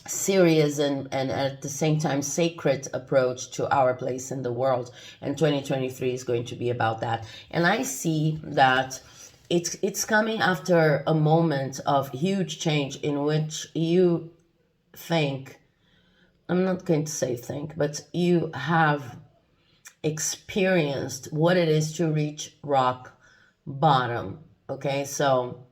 serious and at the same time sacred approach to our place in the world. And 2023 is going to be about that. And I see that it's coming after a moment of huge change in which you think, I'm not going to say think, but you have experienced what it is to reach rock bottom. Okay, so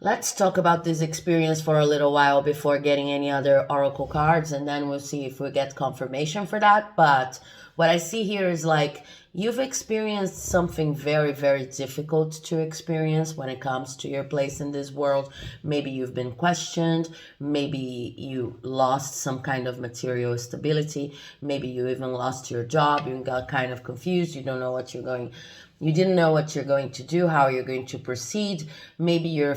let's talk about this experience for a little while before getting any other oracle cards, and then we'll see if we get confirmation for that. But What I see here is like you've experienced something very, very difficult to experience when it comes to your place in this world. Maybe you've been questioned. Maybe you lost some kind of material stability. Maybe you even lost your job. You got kind of confused. You don't know what you're going. You didn't know what you're going to do, how you're going to proceed. Maybe you're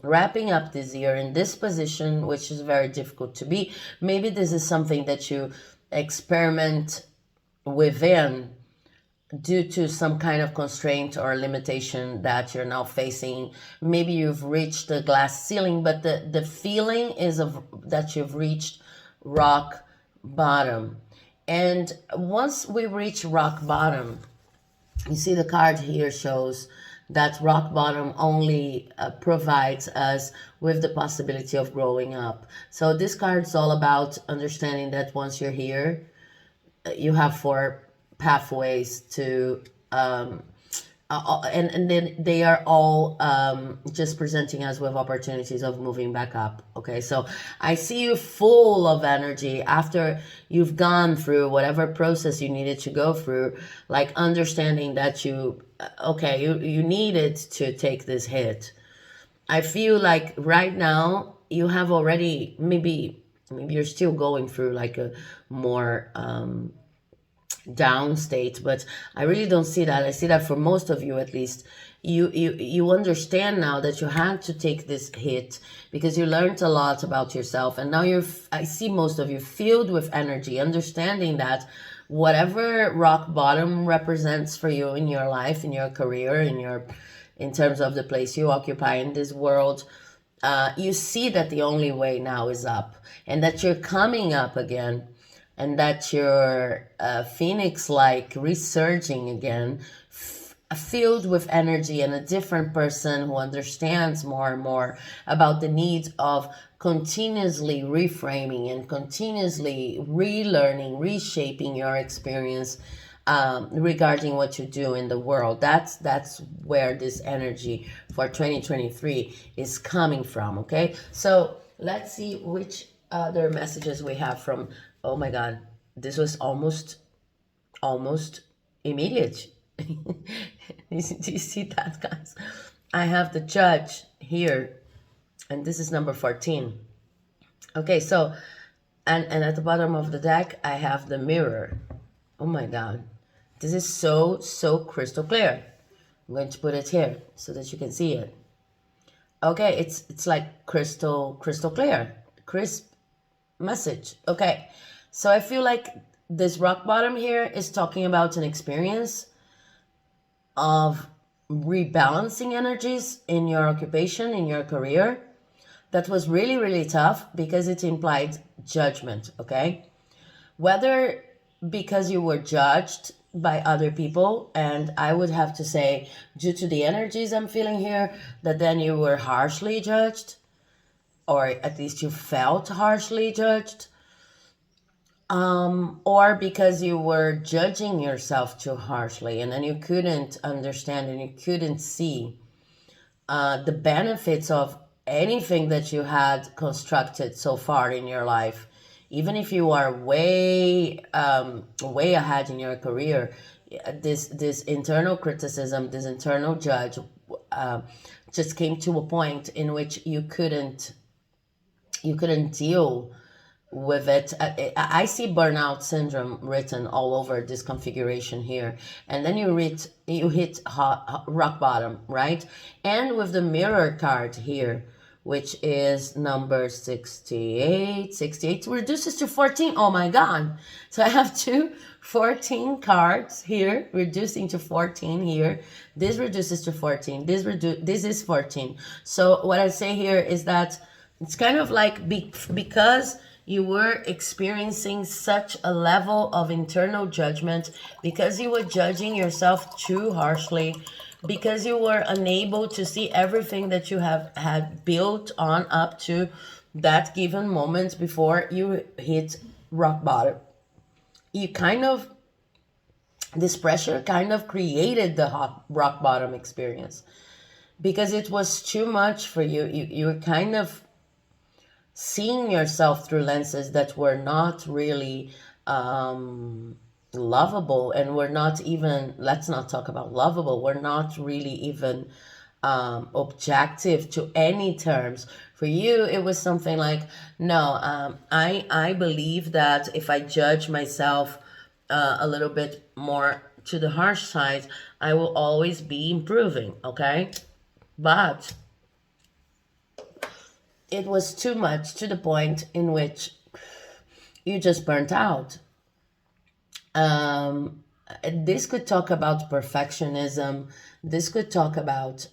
wrapping up this year in this position, which is very difficult to be. Maybe this is something that you experiment within due to some kind of constraint or limitation that you're now facing. Maybe you've reached the glass ceiling, but the feeling is that you've reached rock bottom. And once we reach rock bottom, you see the card here shows that rock bottom only provides us with the possibility of growing up. So this card is all about understanding that once you're here, you have 4 pathways to and then they are all just presenting us with opportunities of moving back up. Okay, so I see you full of energy after you've gone through whatever process you needed to go through, like understanding that you needed to take this hit. I feel like right now you have already maybe you're still going through like a more down state, but I really don't see that. I see that for most of you, at least, you understand now that you had to take this hit because you learned a lot about yourself, and now I see most of you filled with energy, understanding that whatever rock bottom represents for you in your life, in your career, in terms of the place you occupy in this world, you see that the only way now is up, and that you're coming up again, and that you're phoenix like resurging again, filled with energy, and a different person who understands more and more about the need of continuously reframing and continuously relearning, reshaping your experience regarding what you do in the world. That's where this energy for 2023 is coming from. Okay, so let's see which other messages we have from. Oh my God, this was almost immediate. Do you see that, guys? I have the judge here, and this is number 14. Okay, so, and at the bottom of the deck, I have the mirror. Oh my God, this is so crystal clear. I'm going to put it here so that you can see it. Okay, it's like crystal clear, crisp message. Okay, so I feel like this rock bottom here is talking about an experience of rebalancing energies in your occupation, in your career, that was really, really tough because it implied judgment, okay? Whether because you were judged by other people, and I would have to say, due to the energies I'm feeling here, that then you were harshly judged, or at least you felt harshly judged, or because you were judging yourself too harshly, and then you couldn't understand and you couldn't see the benefits of anything that you had constructed so far in your life. Even if you are way ahead in your career, this internal criticism, this internal judge, just came to a point in which you couldn't deal with it. I see burnout syndrome written all over this configuration here, and then you hit rock bottom, right? And with the mirror card here, which is number 68 reduces to 14. Oh my God, so I have 14 cards here reducing to 14 here. This reduces to 14. This is 14. So what I say here is that it's kind of like because you were experiencing such a level of internal judgment, because you were judging yourself too harshly, because you were unable to see everything that you had built on up to that given moment before you hit rock bottom. This pressure kind of created the rock bottom experience, because it was too much for you. You were kind of seeing yourself through lenses that were not really lovable, and we're not even, let's not talk about lovable, we're not really even objective to any terms. For you, it was something like, no, I believe that if I judge myself a little bit more to the harsh side, I will always be improving, okay? But it was too much, to the point in which you just burnt out. Um, this could talk about perfectionism. This could talk about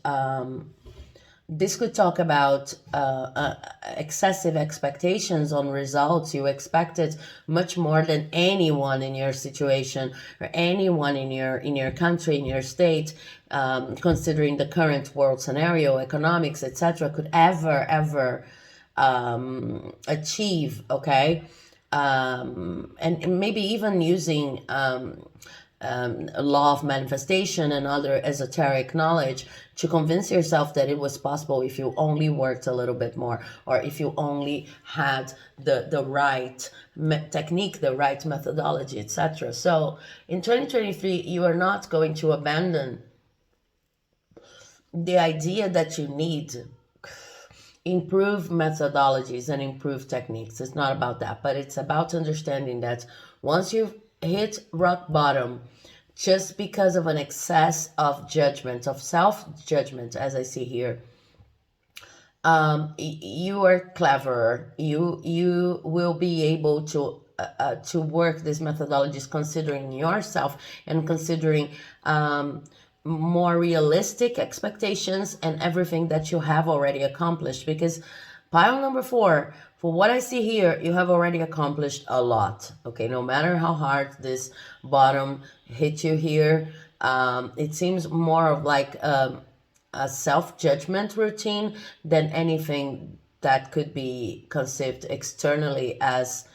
excessive expectations on results. You expected much more than anyone in your situation or anyone in your country, in your state, considering the current world scenario, economics, etc., could ever achieve. Okay. And maybe even using a law of manifestation and other esoteric knowledge to convince yourself that it was possible if you only worked a little bit more, or if you only had the right technique, the right methodology, etc. So in 2023, you are not going to abandon the idea that you need improve methodologies and improve techniques. It's not about that, but it's about understanding that once you've hit rock bottom, just because of an excess of judgment, of self-judgment, as I see here, you are cleverer. You will be able to work these methodologies considering yourself and considering more realistic expectations and everything that you have already accomplished. Because pile number 4, for what I see here, you have already accomplished a lot. Okay, no matter how hard this bottom hit you here, it seems more of like a self-judgment routine than anything that could be conceived externally as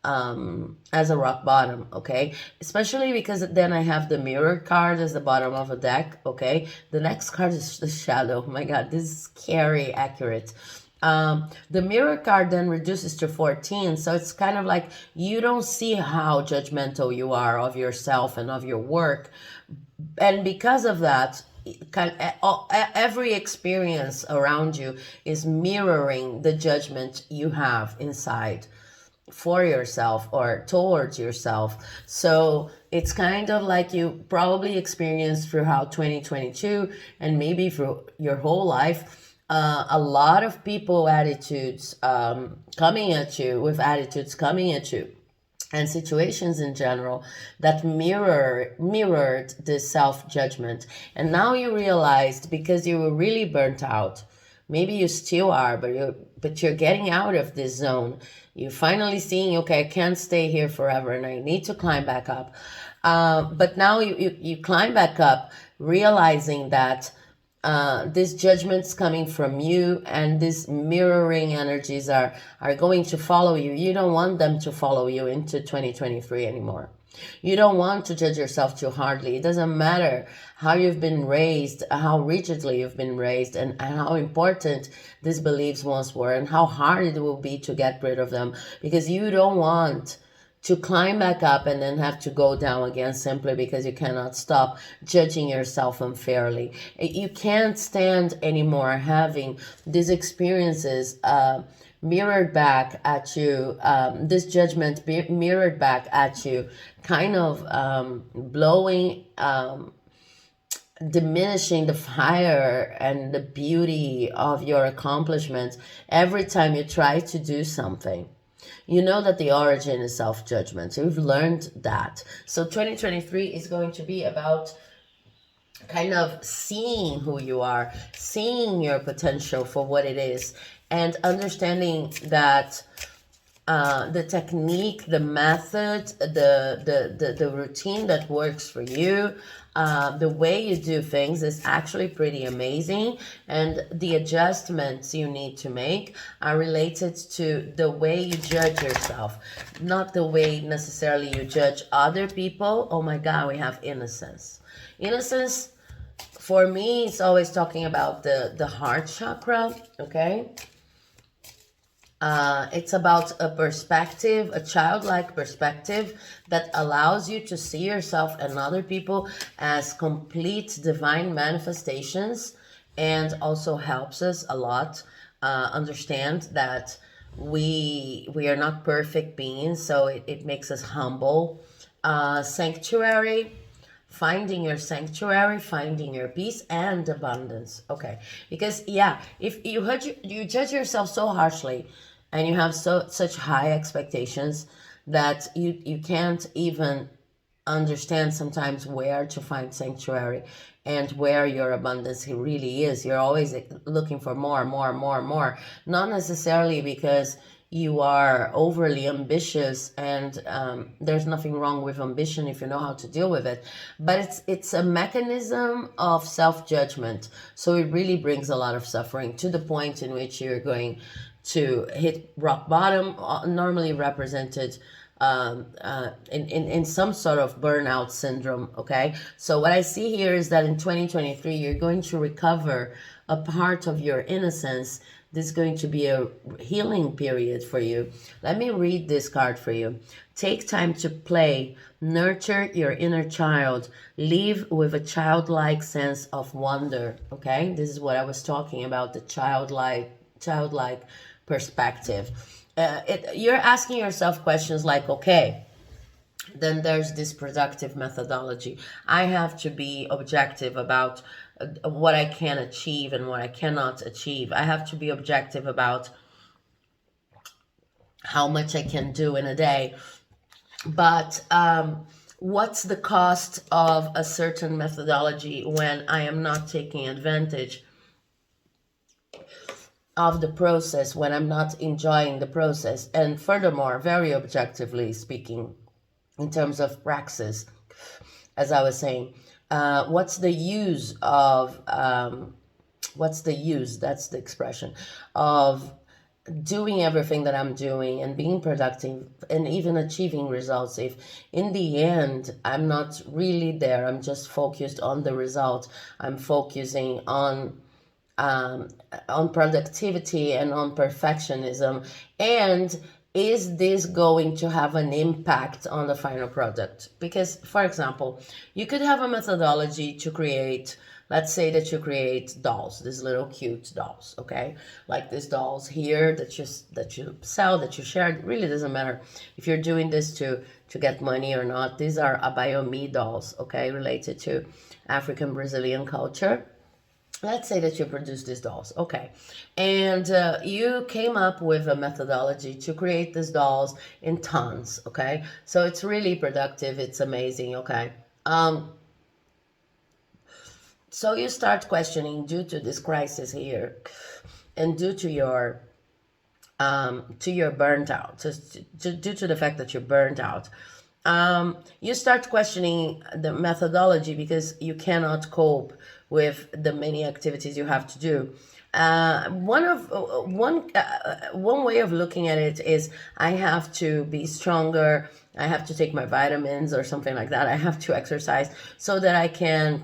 a rock bottom. Okay, especially because then I have the mirror card as the bottom of a deck. Okay, the next card is the shadow. Oh my god, this is scary accurate. The mirror card then reduces to 14, so it's kind of like you don't see how judgmental you are of yourself and of your work, and because of that, every experience around you is mirroring the judgment you have inside for yourself or towards yourself. So it's kind of like you probably experienced throughout 2022 and maybe through your whole life, a lot of people attitudes coming at you, with attitudes coming at you, and situations in general that mirrored this self-judgment. And now you realized, because you were really burnt out, maybe you still are, but you're getting out of this zone. You're finally seeing, okay, I can't stay here forever and I need to climb back up. But now you climb back up, realizing that this judgment's coming from you, and these mirroring energies are going to follow you. You don't want them to follow you into 2023 anymore. You don't want to judge yourself too hardly. It doesn't matter how you've been raised, how rigidly you've been raised, and how important these beliefs once were, and how hard it will be to get rid of them, because you don't want to climb back up and then have to go down again simply because you cannot stop judging yourself unfairly. You can't stand anymore having these experiences mirrored back at you, this judgment mirrored back at you, kind of blowing, diminishing the fire and the beauty of your accomplishments every time you try to do something. You know that the origin is self-judgment. You've learned that. So 2023 is going to be about kind of seeing who you are, seeing your potential for what it is, and understanding that the technique, the method, the routine that works for you, the way you do things is actually pretty amazing, and the adjustments you need to make are related to the way you judge yourself, not the way necessarily you judge other people. Oh my god, we have innocence. Innocence, for me, it's always talking about the heart chakra. Okay, It's about a perspective, a childlike perspective that allows you to see yourself and other people as complete divine manifestations, and also helps us a lot understand that we are not perfect beings, so it makes us humble. Sanctuary, finding your sanctuary, finding your peace and abundance. Okay, because yeah, if you judge yourself so harshly, and you have such high expectations that you can't even understand sometimes where to find sanctuary and where your abundance really is. You're always looking for more, more, more, more. Not necessarily because you are overly ambitious, and there's nothing wrong with ambition if you know how to deal with it, but it's a mechanism of self-judgment. So it really brings a lot of suffering to the point in which you're going to hit rock bottom, normally represented in some sort of burnout syndrome. Okay, so what I see here is that in 2023 you're going to recover a part of your innocence. This is going to be a healing period for you. Let me read this card for you. Take time to play, nurture your inner child, live with a childlike sense of wonder. Okay, this is what I was talking about, the childlike perspective. You're asking yourself questions like, okay, then there's this productive methodology. I have to be objective about what I can achieve and what I cannot achieve. I have to be objective about how much I can do in a day. But what's the cost of a certain methodology when I am not taking advantage of the process, when I'm not enjoying the process? And furthermore, very objectively speaking, in terms of praxis, as I was saying, what's the use of, that's the expression, of doing everything that I'm doing and being productive and even achieving results if in the end I'm not really there? I'm just focused on the result. I'm focusing on productivity and on perfectionism. And is this going to have an impact on the final product? Because, for example, you could have a methodology to create, let's say that you create dolls, these little cute dolls, okay? Like these dolls here that you sell, that you share. It really doesn't matter if you're doing this to get money or not. These are abayomi dolls, okay, related to African Brazilian culture. Let's say that you produce these dolls, okay, and you came up with a methodology to create these dolls in tons, okay, so it's really productive, it's amazing, okay. So you start questioning, due to this crisis here and due to your burnt out, due to the fact that you're burnt out, you start questioning the methodology because you cannot cope with the many activities you have to do. One way of looking at it is, I have to be stronger. I have to take my vitamins or something like that. I have to exercise so that I can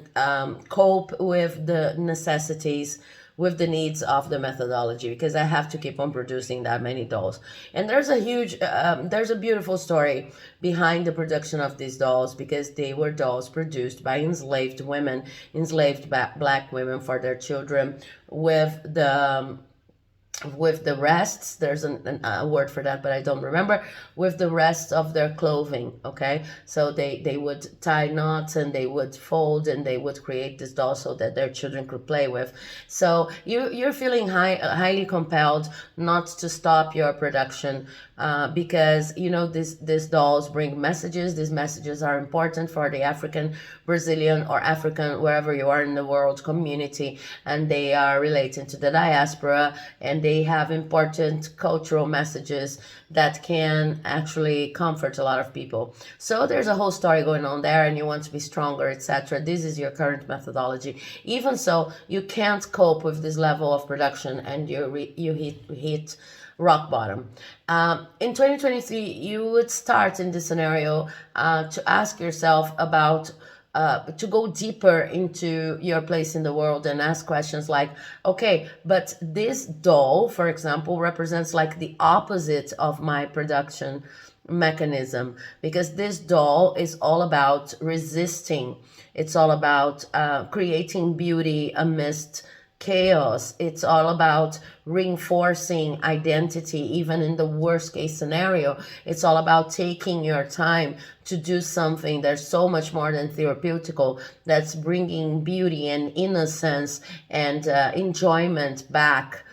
cope with the necessities, with the needs of the methodology, because I have to keep on producing that many dolls. And there's a beautiful story behind the production of these dolls, because they were dolls produced by enslaved women, enslaved black women, for their children, with the rests, there's a word for that, but I don't remember, with the rest of their clothing, okay? So they would tie knots and they would fold and they would create this doll so that their children could play with. So you're feeling highly compelled not to stop your production, because these dolls bring messages. These messages are important for the African, Brazilian, or African, wherever you are in the world, community, and they are related to the diaspora, and they have important cultural messages that can actually comfort a lot of people. So there's a whole story going on there, and you want to be stronger, etc. This is your current methodology. Even so, you can't cope with this level of production, and you hit rock bottom. In 2023, you would start in this scenario to ask yourself about to go deeper into your place in the world and ask questions like, okay, but this doll, for example, represents like the opposite of my production mechanism, because this doll is all about resisting. It's all about creating beauty amidst chaos. It's all about reinforcing identity, even in the worst case scenario. It's all about taking your time to do something that's so much more than therapeutical, that's bringing beauty and innocence and enjoyment back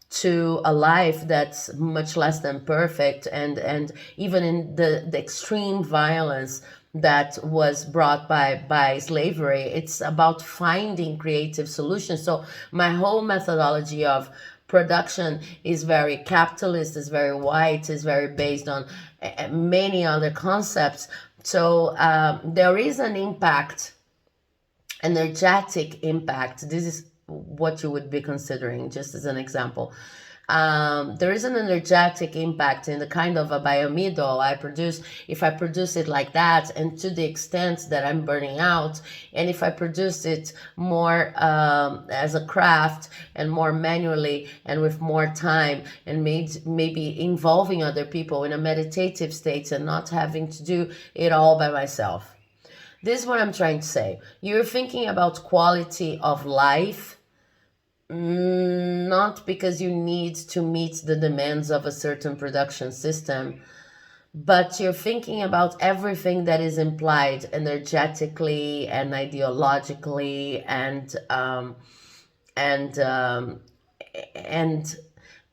to a life that's much less than perfect, and even in the extreme violence that was brought by slavery. It's about finding creative solutions. So my whole methodology of production is very capitalist, is very white, is very based on many other concepts. So there is an impact, energetic impact. This is what you would be considering, just as an example. There is an energetic impact in the kind of a biome doll I produce. If I produce it like that, and to the extent that I'm burning out, and if I produce it more as a craft and more manually and with more time, and maybe involving other people in a meditative state and not having to do it all by myself. This is what I'm trying to say. You're thinking about quality of life, not because you need to meet the demands of a certain production system, but you're thinking about everything that is implied energetically and ideologically and and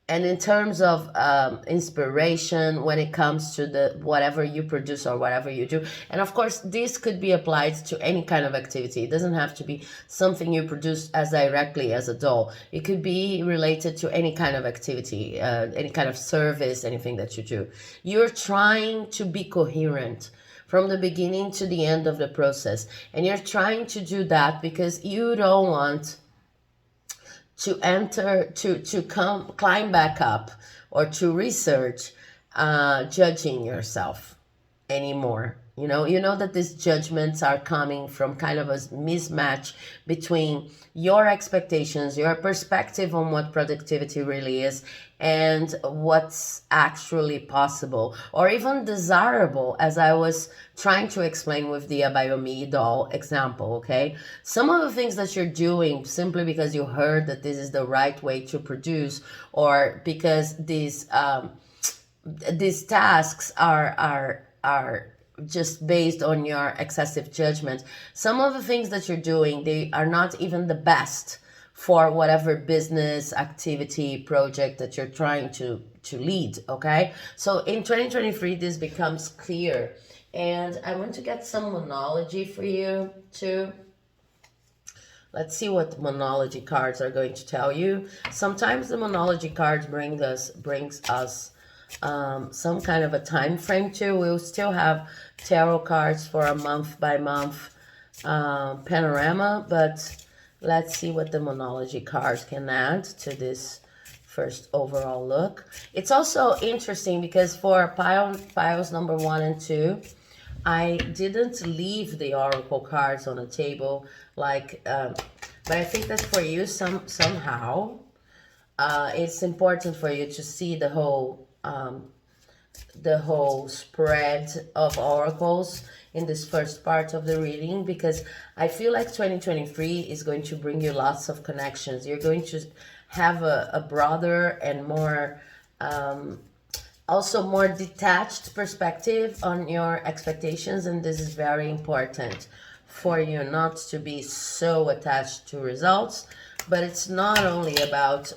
and in terms of inspiration, when it comes to the whatever you produce or whatever you do. And of course, this could be applied to any kind of activity. It doesn't have to be something you produce as directly as a doll. It could be related to any kind of activity, any kind of service, anything that you do. You're trying to be coherent from the beginning to the end of the process. And you're trying to do that because you don't want to enter, to come climb back up, or to research judging yourself anymore. You know that these judgments are coming from kind of a mismatch between your expectations, your perspective on what productivity really is, and what's actually possible or even desirable, as I was trying to explain with the Abayomi doll example, okay? Some of the things that you're doing simply because you heard that this is the right way to produce, or because these tasks are just based on your excessive judgment. Some of the things that you're doing, they are not even the best for whatever business activity project that you're trying to lead, okay? So in 2023, this becomes clear. And I want to get some monology for you too. Let's see what the monology cards are going to tell you. Sometimes the monology cards brings us some kind of a time frame too. We'll still have tarot cards for a month by month panorama, but let's see what the monology cards can add to this first overall look. It's also interesting because for piles number 1 and 2, I didn't leave the oracle cards on the table, like, but I think that for you somehow it's important for you to see the whole spread of oracles in this first part of the reading, because I feel like 2023 is going to bring you lots of connections. You're going to have a broader and more also more detached perspective on your expectations, and this is very important for you not to be so attached to results. But it's not only about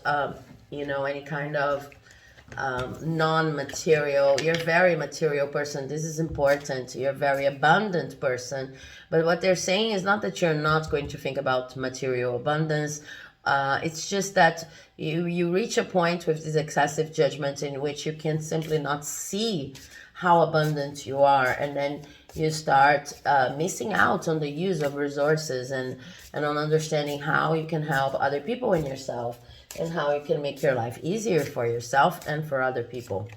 any kind of non-material. You're a very material person. This is important. You're a very abundant person. But what they're saying is not that you're not going to think about material abundance. It's just that you reach a point with this excessive judgment in which you can simply not see how abundant you are, and then you start missing out on the use of resources and on understanding how you can help other people and yourself, and how you can make your life easier for yourself and for other people.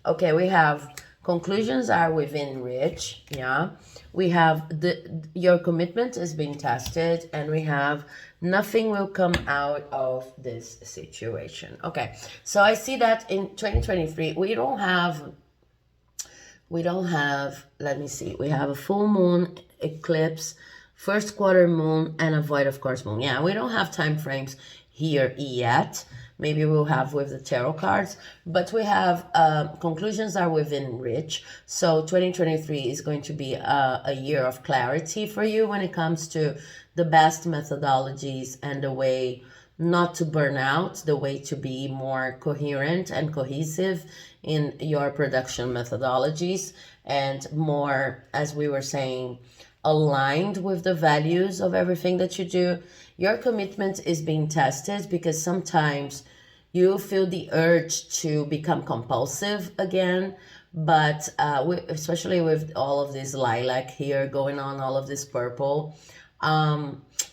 Okay, we have Conclusions are within reach. Yeah. We have your commitment is being tested, and we have nothing will come out of this situation. Okay. So I see that in 2023, we don't have, let me see, we have a full moon, eclipse, first quarter moon, and a void of course moon. Yeah, we don't have time frames here yet. Maybe we'll have with the tarot cards, but we have conclusions are within reach. So 2023 is going to be a year of clarity for you when it comes to the best methodologies and the way not to burn out, the way to be more coherent and cohesive in your production methodologies, and more, as we were saying, aligned with the values of everything that you do. Your commitment is being tested because sometimes you feel the urge to become compulsive again. But especially with all of this lilac here going on, all of this purple,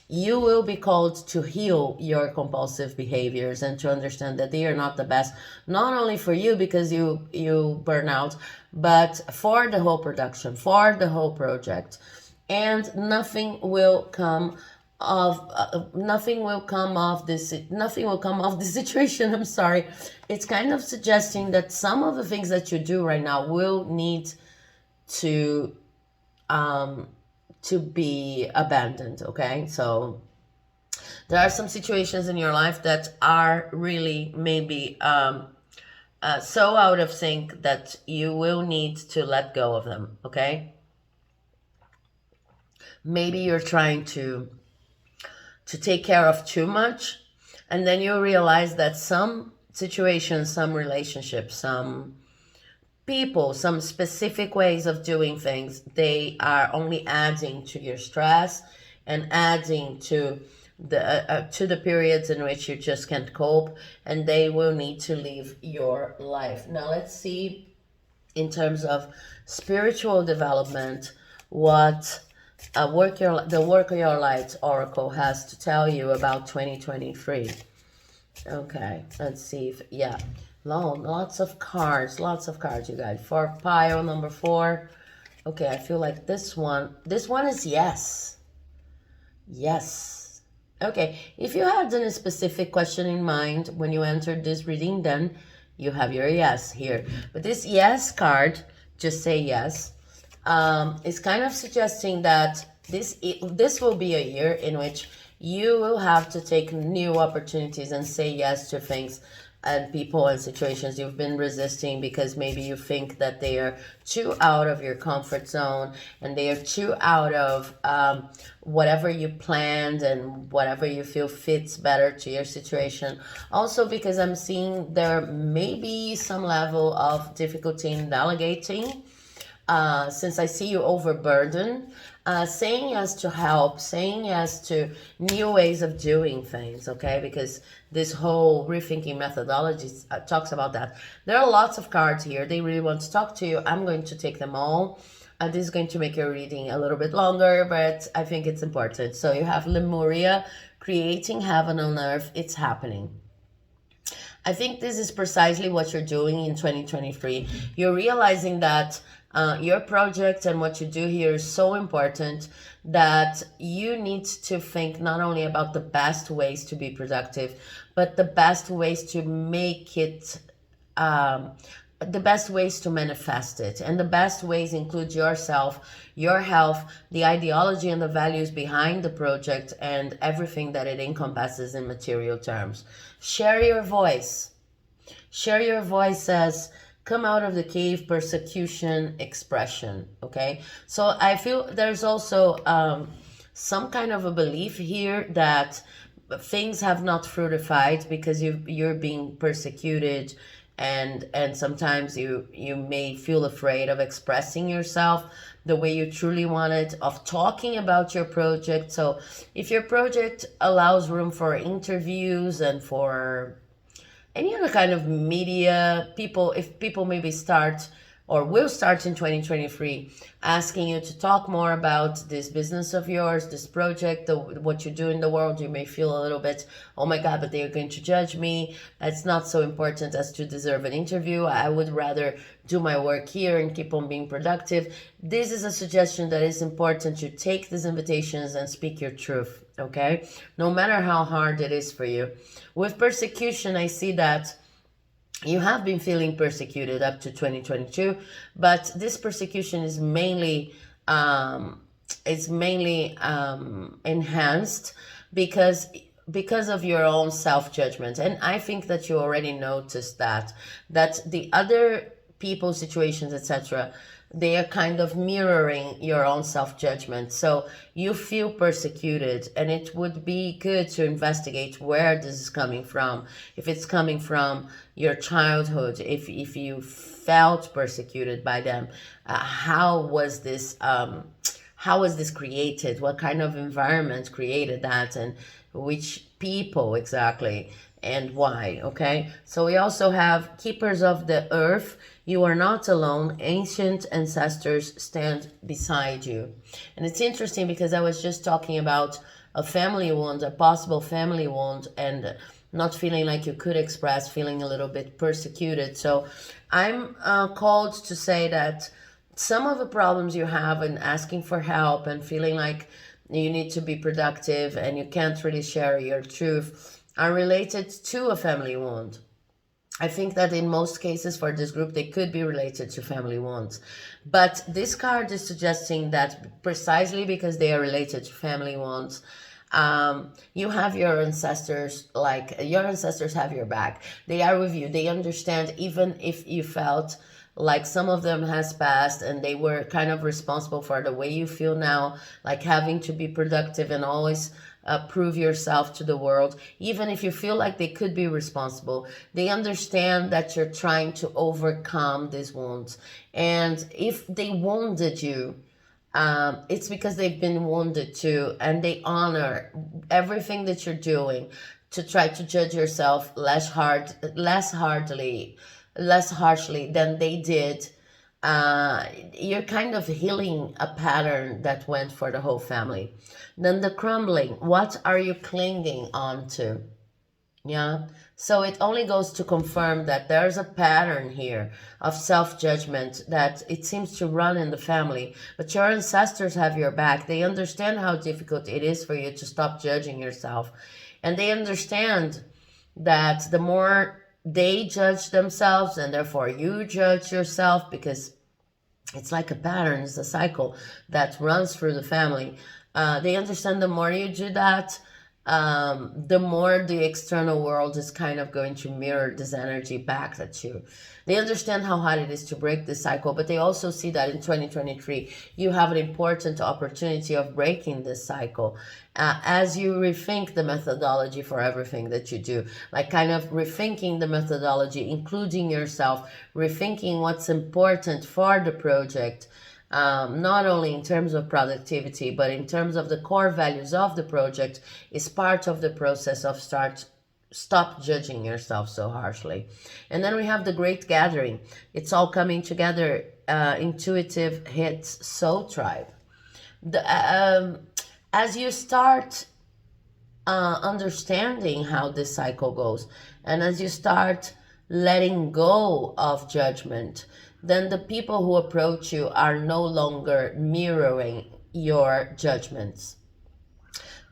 you will be called to heal your compulsive behaviors and to understand that they are not the best, not only for you because you burn out, but for the whole production, for the whole project. And nothing will come of this situation. I'm sorry. It's kind of suggesting that some of the things that you do right now will need to be abandoned. Okay, so there are some situations in your life that are really maybe so out of sync that you will need to let go of them. Okay, maybe you're trying to take care of too much, and then you realize that some situations, some relationships, some people, some specific ways of doing things, they are only adding to your stress and adding to the periods in which you just can't cope, and they will need to leave your life. Now let's see, in terms of spiritual development, what the Work Your Light Oracle has to tell you about 2023. Okay, let's see if, yeah, lots of cards, you guys. For pile number 4. Okay, I feel like this one is yes. Yes. Okay, if you had a specific question in mind when you entered this reading, then you have your yes here. But this yes card, just say yes, is kind of suggesting that this will be a year in which you will have to take new opportunities and say yes to things and people and situations you've been resisting because maybe you think that they are too out of your comfort zone and they are too out of whatever you planned and whatever you feel fits better to your situation. Also because I'm seeing there may be some level of difficulty in delegating, since I see you overburdened. Saying yes to help, saying yes to new ways of doing things, okay? Because this whole rethinking methodology talks about that. There are lots of cards here. They really want to talk to you. I'm going to take them all. This is going to make your reading a little bit longer, but I think it's important. So you have Lemuria, creating heaven on earth. It's happening. I think this is precisely what you're doing in 2023. You're realizing that your project and what you do here is so important that you need to think not only about the best ways to be productive, but the best ways to make it, the best ways to manifest it. And the best ways include yourself, your health, the ideology and the values behind the project, and everything that it encompasses in material terms. Share your voice. Share your voice as come out of the cave, persecution, expression. Okay, so I feel there's also some kind of a belief here that things have not fruitified because you're being persecuted, and sometimes you may feel afraid of expressing yourself the way you truly want it, of talking about your project. So if your project allows room for interviews and for any other kind of media, if people maybe start or will start in 2023, asking you to talk more about this business of yours, this project, what you do in the world. You may feel a little bit, oh my God, but they are going to judge me. It's not so important as to deserve an interview. I would rather do my work here and keep on being productive. This is a suggestion that is important. You take these invitations and speak your truth, okay? No matter how hard it is for you. With persecution, I see that you have been feeling persecuted up to 2022, but this persecution is mainly enhanced because of your own self-judgment. And I think that you already noticed that the other people, situations, etc., they are kind of mirroring your own self-judgment. So you feel persecuted, and it would be good to investigate where this is coming from. If it's coming from your childhood, if you felt persecuted by them, how was this created? What kind of environment created that, and which people exactly, and why? Okay, so we also have keepers of the earth. You are not alone. Ancient ancestors stand beside you. And it's interesting because I was just talking about a family wound, a possible family wound, and not feeling like you could express, feeling a little bit persecuted. So I'm called to say that some of the problems you have in asking for help and feeling like you need to be productive and you can't really share your truth are related to a family wound. I think that in most cases for this group, they could be related to family wounds. But this card is suggesting that precisely because they are related to family wounds, you have your ancestors, like your ancestors have your back. They are with you. They understand, even if you felt like some of them has passed and they were kind of responsible for the way you feel now, like having to be productive and always prove yourself to the world. Even if you feel like they could be responsible, they understand that you're trying to overcome these wounds. And if they wounded you, it's because they've been wounded too, and they honor everything that you're doing to try to judge yourself less harshly than they did. You're kind of healing a pattern that went for the whole family. Then the crumbling, what are you clinging on to? Yeah. So it only goes to confirm that there's a pattern here of self-judgment that it seems to run in the family. But your ancestors have your back. They understand how difficult it is for you to stop judging yourself. And they understand that the more they judge themselves and therefore you judge yourself, because it's like a pattern, it's a cycle that runs through the family. They understand the more you do that, the more the external world is kind of going to mirror this energy back at you. They understand how hard it is to break this cycle, but they also see that in 2023, you have an important opportunity of breaking this cycle as you rethink the methodology for everything that you do, like kind of rethinking the methodology, including yourself, rethinking what's important for the project, not only in terms of productivity, but in terms of the core values of the project, is part of the process of stop judging yourself so harshly. And then we have the Great Gathering. It's all coming together. Intuitive hits Soul Tribe. As you start understanding how this cycle goes, and as you start letting go of judgment, then the people who approach you are no longer mirroring your judgments.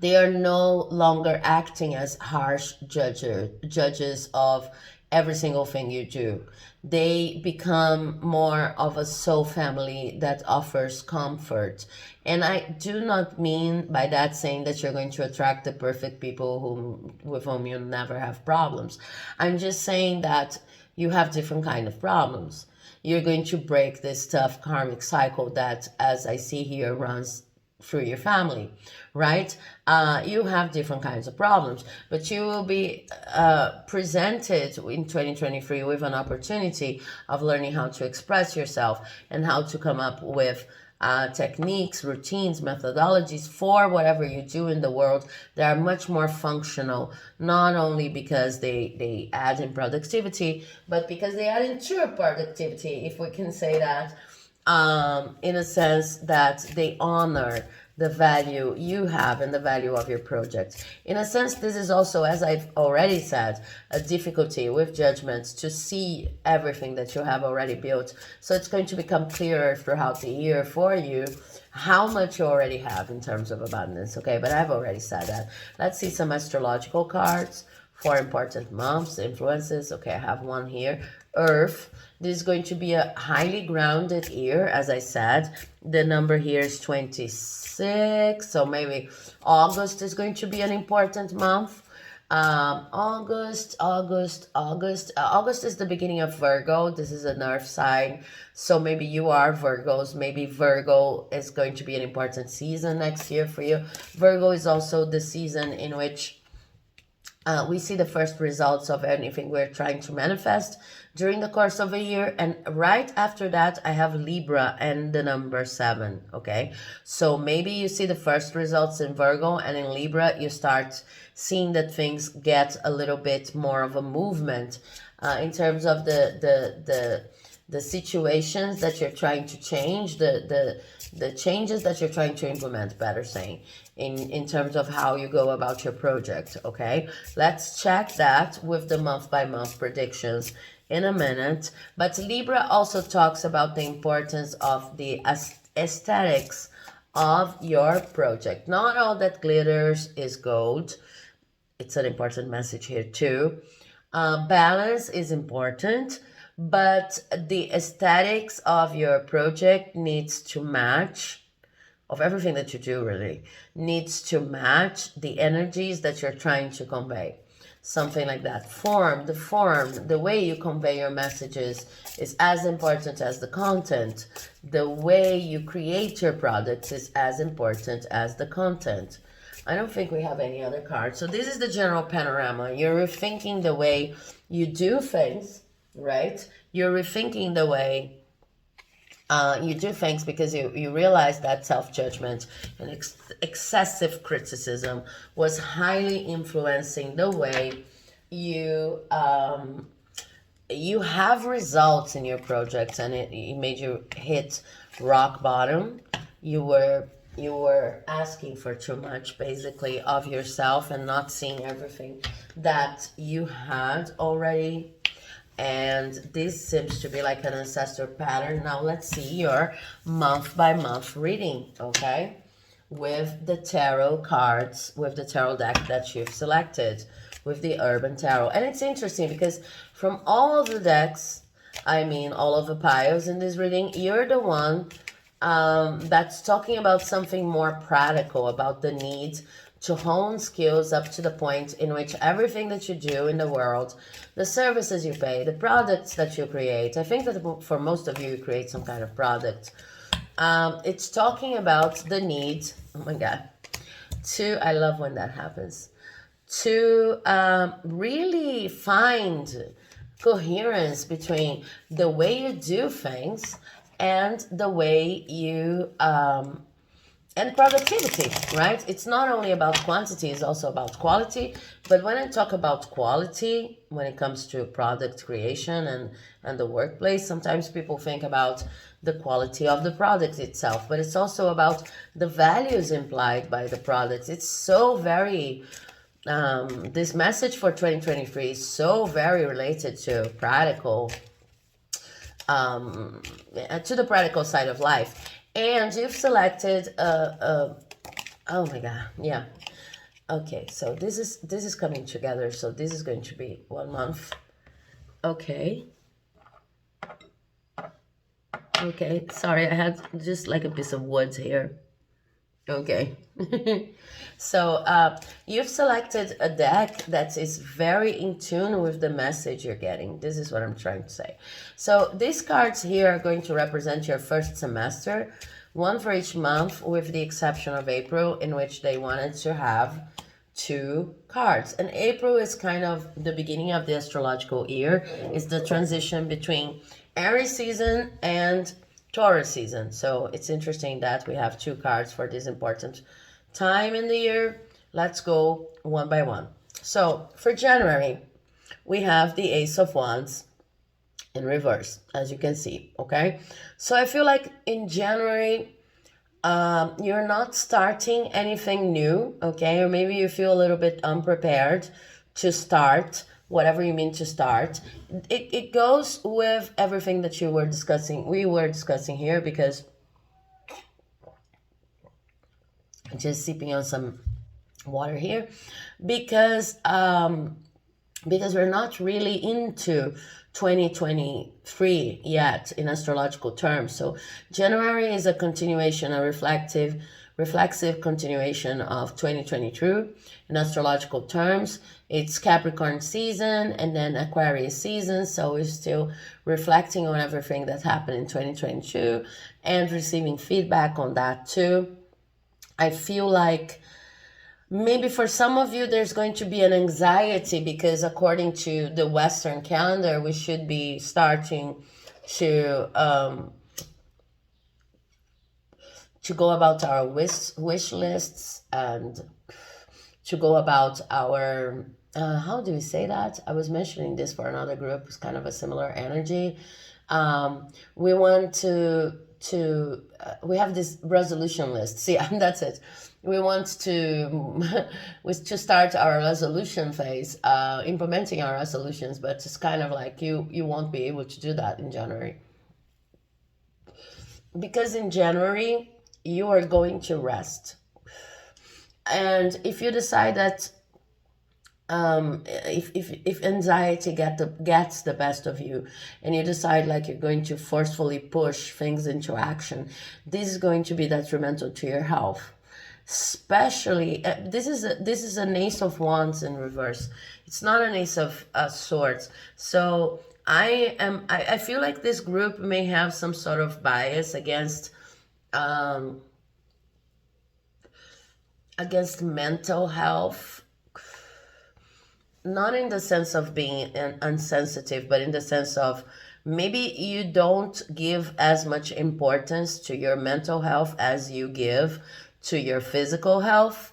They are no longer acting as harsh judges of every single thing you do. They become more of a soul family that offers comfort. And I do not mean by that saying that you're going to attract the perfect people with whom you never have problems. I'm just saying that you have different kind of problems. You're going to break this tough karmic cycle that, as I see here, runs through your family, right? You have different kinds of problems, but you will be presented in 2023 with an opportunity of learning how to express yourself and how to come up with techniques, routines, methodologies for whatever you do in the world. They are much more functional, not only because they add in productivity, but because they add in true productivity, if we can say that, in a sense that they honor the value you have and the value of your project. In a sense, this is also, as I've already said, a difficulty with judgments to see everything that you have already built. So it's going to become clearer throughout the year for you how much you already have in terms of abundance, okay? But I've already said that. Let's see some astrological cards for important months, influences. Okay, I have one here. Earth. This is going to be a highly grounded year, as I said. The number here is 26, so maybe August is going to be an important month. August is the beginning of Virgo. This is an earth sign, so maybe you are Virgos. Maybe Virgo is going to be an important season next year for you. Virgo is also the season in which we see the first results of anything we're trying to manifest during the course of a year. And right after that, I have Libra and the number 7, okay? So maybe you see the first results in Virgo, and in Libra, you start seeing that things get a little bit more of a movement in terms of the situations that you're trying to change, the changes that you're trying to implement, better saying, in terms of how you go about your project, okay? Let's check that with the month-by-month predictions in a minute. But Libra also talks about the importance of the aesthetics of your project. Not all that glitters is gold. It's an important message here too. Balance is important, but the aesthetics of your project needs to match, of everything that you do really, needs to match the energies that you're trying to convey. Something like that. The way you convey your messages is as important as the content. The way you create your products is as important as the content. I don't think we have any other cards. So this is the general panorama. You're rethinking the way you do things, right? You're rethinking the way you do things because you realize that self-judgment and excessive criticism was highly influencing the way you you have results in your projects, and it made you hit rock bottom. You were asking for too much, basically, of yourself and not seeing everything that you had already. And this seems to be like an ancestor pattern. Now let's see your month-by-month reading, okay? With the tarot cards, with the tarot deck that you've selected, with the Urban Tarot. And it's interesting because from all of the decks, I mean all of the piles in this reading, you're the one that's talking about something more practical, about the need to hone skills up to the point in which everything that you do in the world, the services you pay, the products that you create, I think that for most of you, you create some kind of product. It's talking about the need, oh my God, I love when that happens, to really find coherence between the way you do things and the way you and productivity, right? It's not only about quantity, it's also about quality. But when I talk about quality, when it comes to product creation and the workplace, sometimes people think about the quality of the product itself, but it's also about the values implied by the products. It's so very, this message for 2023 is so very related to practical, to the practical side of life. And you've selected oh my God, yeah. Okay, so this is coming together. So this is going to be 1 month. Okay. Okay, sorry, I had just like a piece of wood here. Okay. So you've selected a deck that is very in tune with the message you're getting. This is what I'm trying to say. So these cards here are going to represent your first semester, one for each month, with the exception of April, in which they wanted to have 2 cards. And April is kind of the beginning of the astrological year. It's the transition between Aries season and Taurus season. So it's interesting that we have two cards for this important time in the year. Let's go one by one. So for January, we have the Ace of Wands in reverse, as you can see, okay? So I feel like in January, you're not starting anything new, okay? Or maybe you feel a little bit unprepared to start whatever you mean to start. It goes with everything that we were discussing here, because just sipping on some water here, because we're not really into 2023 yet in astrological terms. So January is a continuation, a reflexive continuation of 2022 in astrological terms. It's Capricorn season and then Aquarius season, so we're still reflecting on everything that happened in 2022 and receiving feedback on that too. I feel like maybe for some of you, there's going to be an anxiety because according to the Western calendar, we should be starting to go about our wish lists and to go about our, how do we say that? I was mentioning this for another group. It's kind of a similar energy. We want we have this resolution list. See, that's it. We want to start our resolution phase, implementing our resolutions, but it's kind of like you won't be able to do that in January. Because in January, you are going to rest. And if you decide that if anxiety gets the best of you and you decide like you're going to forcefully push things into action, this is going to be detrimental to your health. Especially, this is an Ace of Wands in reverse. It's not an Ace of Swords. So I feel like this group may have some sort of bias against mental health, not in the sense of being insensitive, but in the sense of maybe you don't give as much importance to your mental health as you give to your physical health.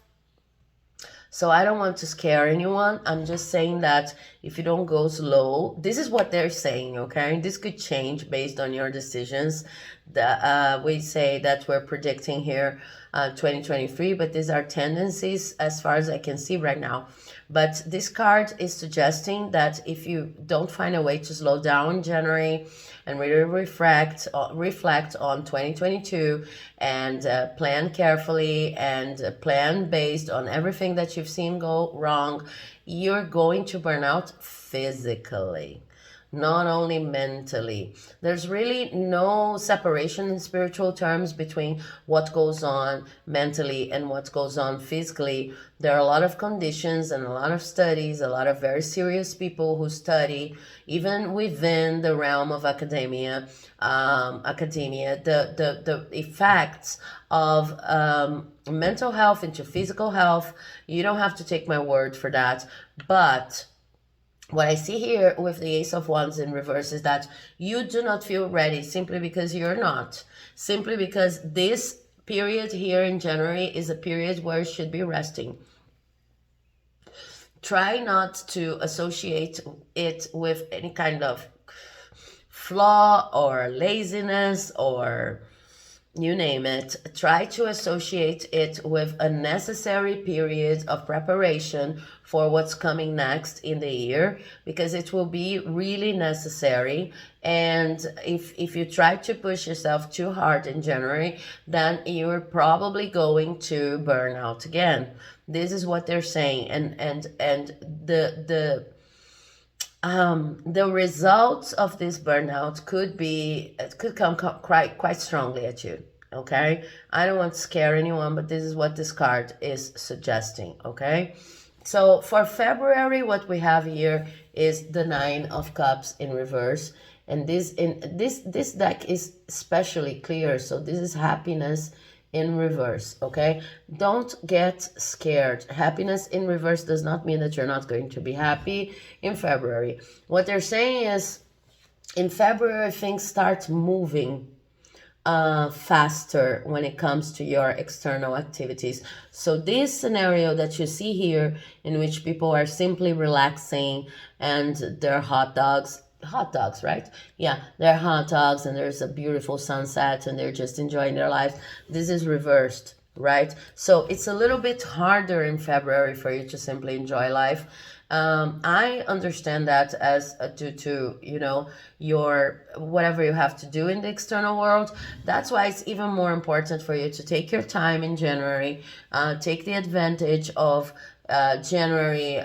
So I don't want to scare anyone. I'm just saying that if you don't go slow, this is what they're saying, okay? This could change based on your decisions. We say that we're predicting here 2023, but these are tendencies as far as I can see right now. But this card is suggesting that if you don't find a way to slow down in January and really reflect on 2022 and plan carefully and plan based on everything that you've seen go wrong, you're going to burn out physically, not only mentally. There's really no separation in spiritual terms between what goes on mentally and what goes on physically. There are a lot of conditions and a lot of studies, a lot of very serious people who study, even within the realm of academia, the effects of mental health into physical health. You don't have to take my word for that, but what I see here with the Ace of Wands in reverse is that you do not feel ready simply because you're not. Simply because this period here in January is a period where you should be resting. Try not to associate it with any kind of flaw or laziness or you name it. Try to associate it with a necessary period of preparation for what's coming next in the year, because it will be really necessary. And if you try to push yourself too hard in January, then you're probably going to burn out again. This is what they're saying, and the results of this burnout could come quite strongly at you. Okay, I don't want to scare anyone, but this is what this card is suggesting. Okay, so for February, what we have here is the Nine of Cups in reverse, and this deck is especially clear. So this is happiness in reverse. Okay, don't get scared. Happiness in reverse does not mean that you're not going to be happy in February. What they're saying is in February things start moving faster when it comes to your external activities. So this scenario that you see here, in which people are simply relaxing and they're hot dogs, right? Yeah, they're hot dogs and there's a beautiful sunset and they're just enjoying their lives. This is reversed, right? So it's a little bit harder in February for you to simply enjoy life. I understand that as due to, you know, your whatever you have to do in the external world. That's why it's even more important for you to take your time in January, take the advantage of January.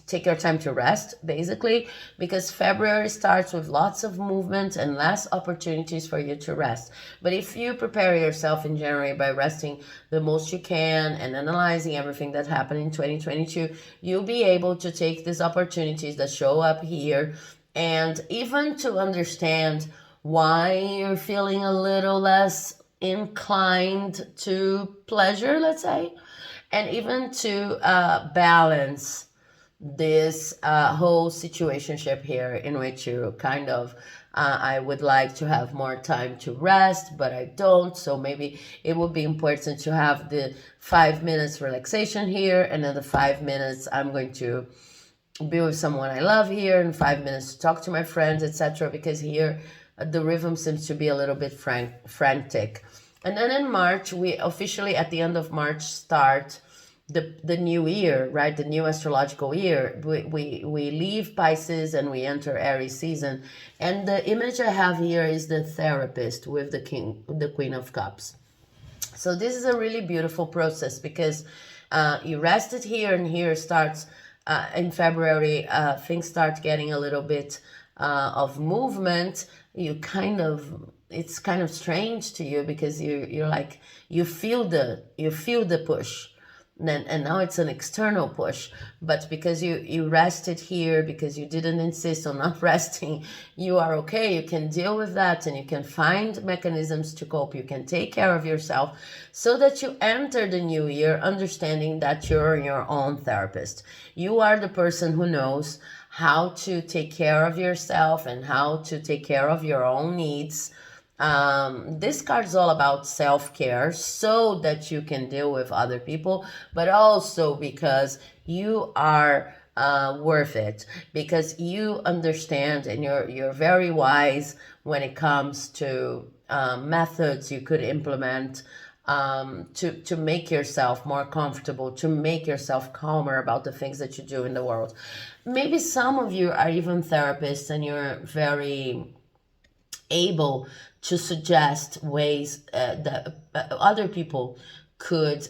Take your time to rest, basically, because February starts with lots of movement and less opportunities for you to rest. But if you prepare yourself in January by resting the most you can and analyzing everything that happened in 2022, you'll be able to take these opportunities that show up here, and even to understand why you're feeling a little less inclined to pleasure, let's say, and even to balance this whole situationship here, in which you kind of I would like to have more time to rest, but I don't. So maybe it would be important to have the 5 minutes relaxation here, and then the 5 minutes I'm going to be with someone I love here, and 5 minutes to talk to my friends, etc. Because here the rhythm seems to be a little bit frantic. And then in March, we officially at the end of March start the new year, right? The new astrological year. We leave Pisces and we enter Aries season. And the image I have here is the therapist with the Queen of Cups. So this is a really beautiful process, because you rested here, and here starts in February, things start getting a little bit of movement. It's kind of strange to you, because you're like, you feel the push. And now it's an external push, but because you rested here, because you didn't insist on not resting, you are okay. You can deal with that, and you can find mechanisms to cope. You can take care of yourself, so that you enter the new year understanding that you're your own therapist. You are the person who knows how to take care of yourself and how to take care of your own needs. This card is all about self-care, so that you can deal with other people, but also because you are worth it, because you understand, and you're very wise when it comes to methods you could implement to make yourself more comfortable, to make yourself calmer about the things that you do in the world. Maybe some of you are even therapists, and you're very able to suggest ways that other people could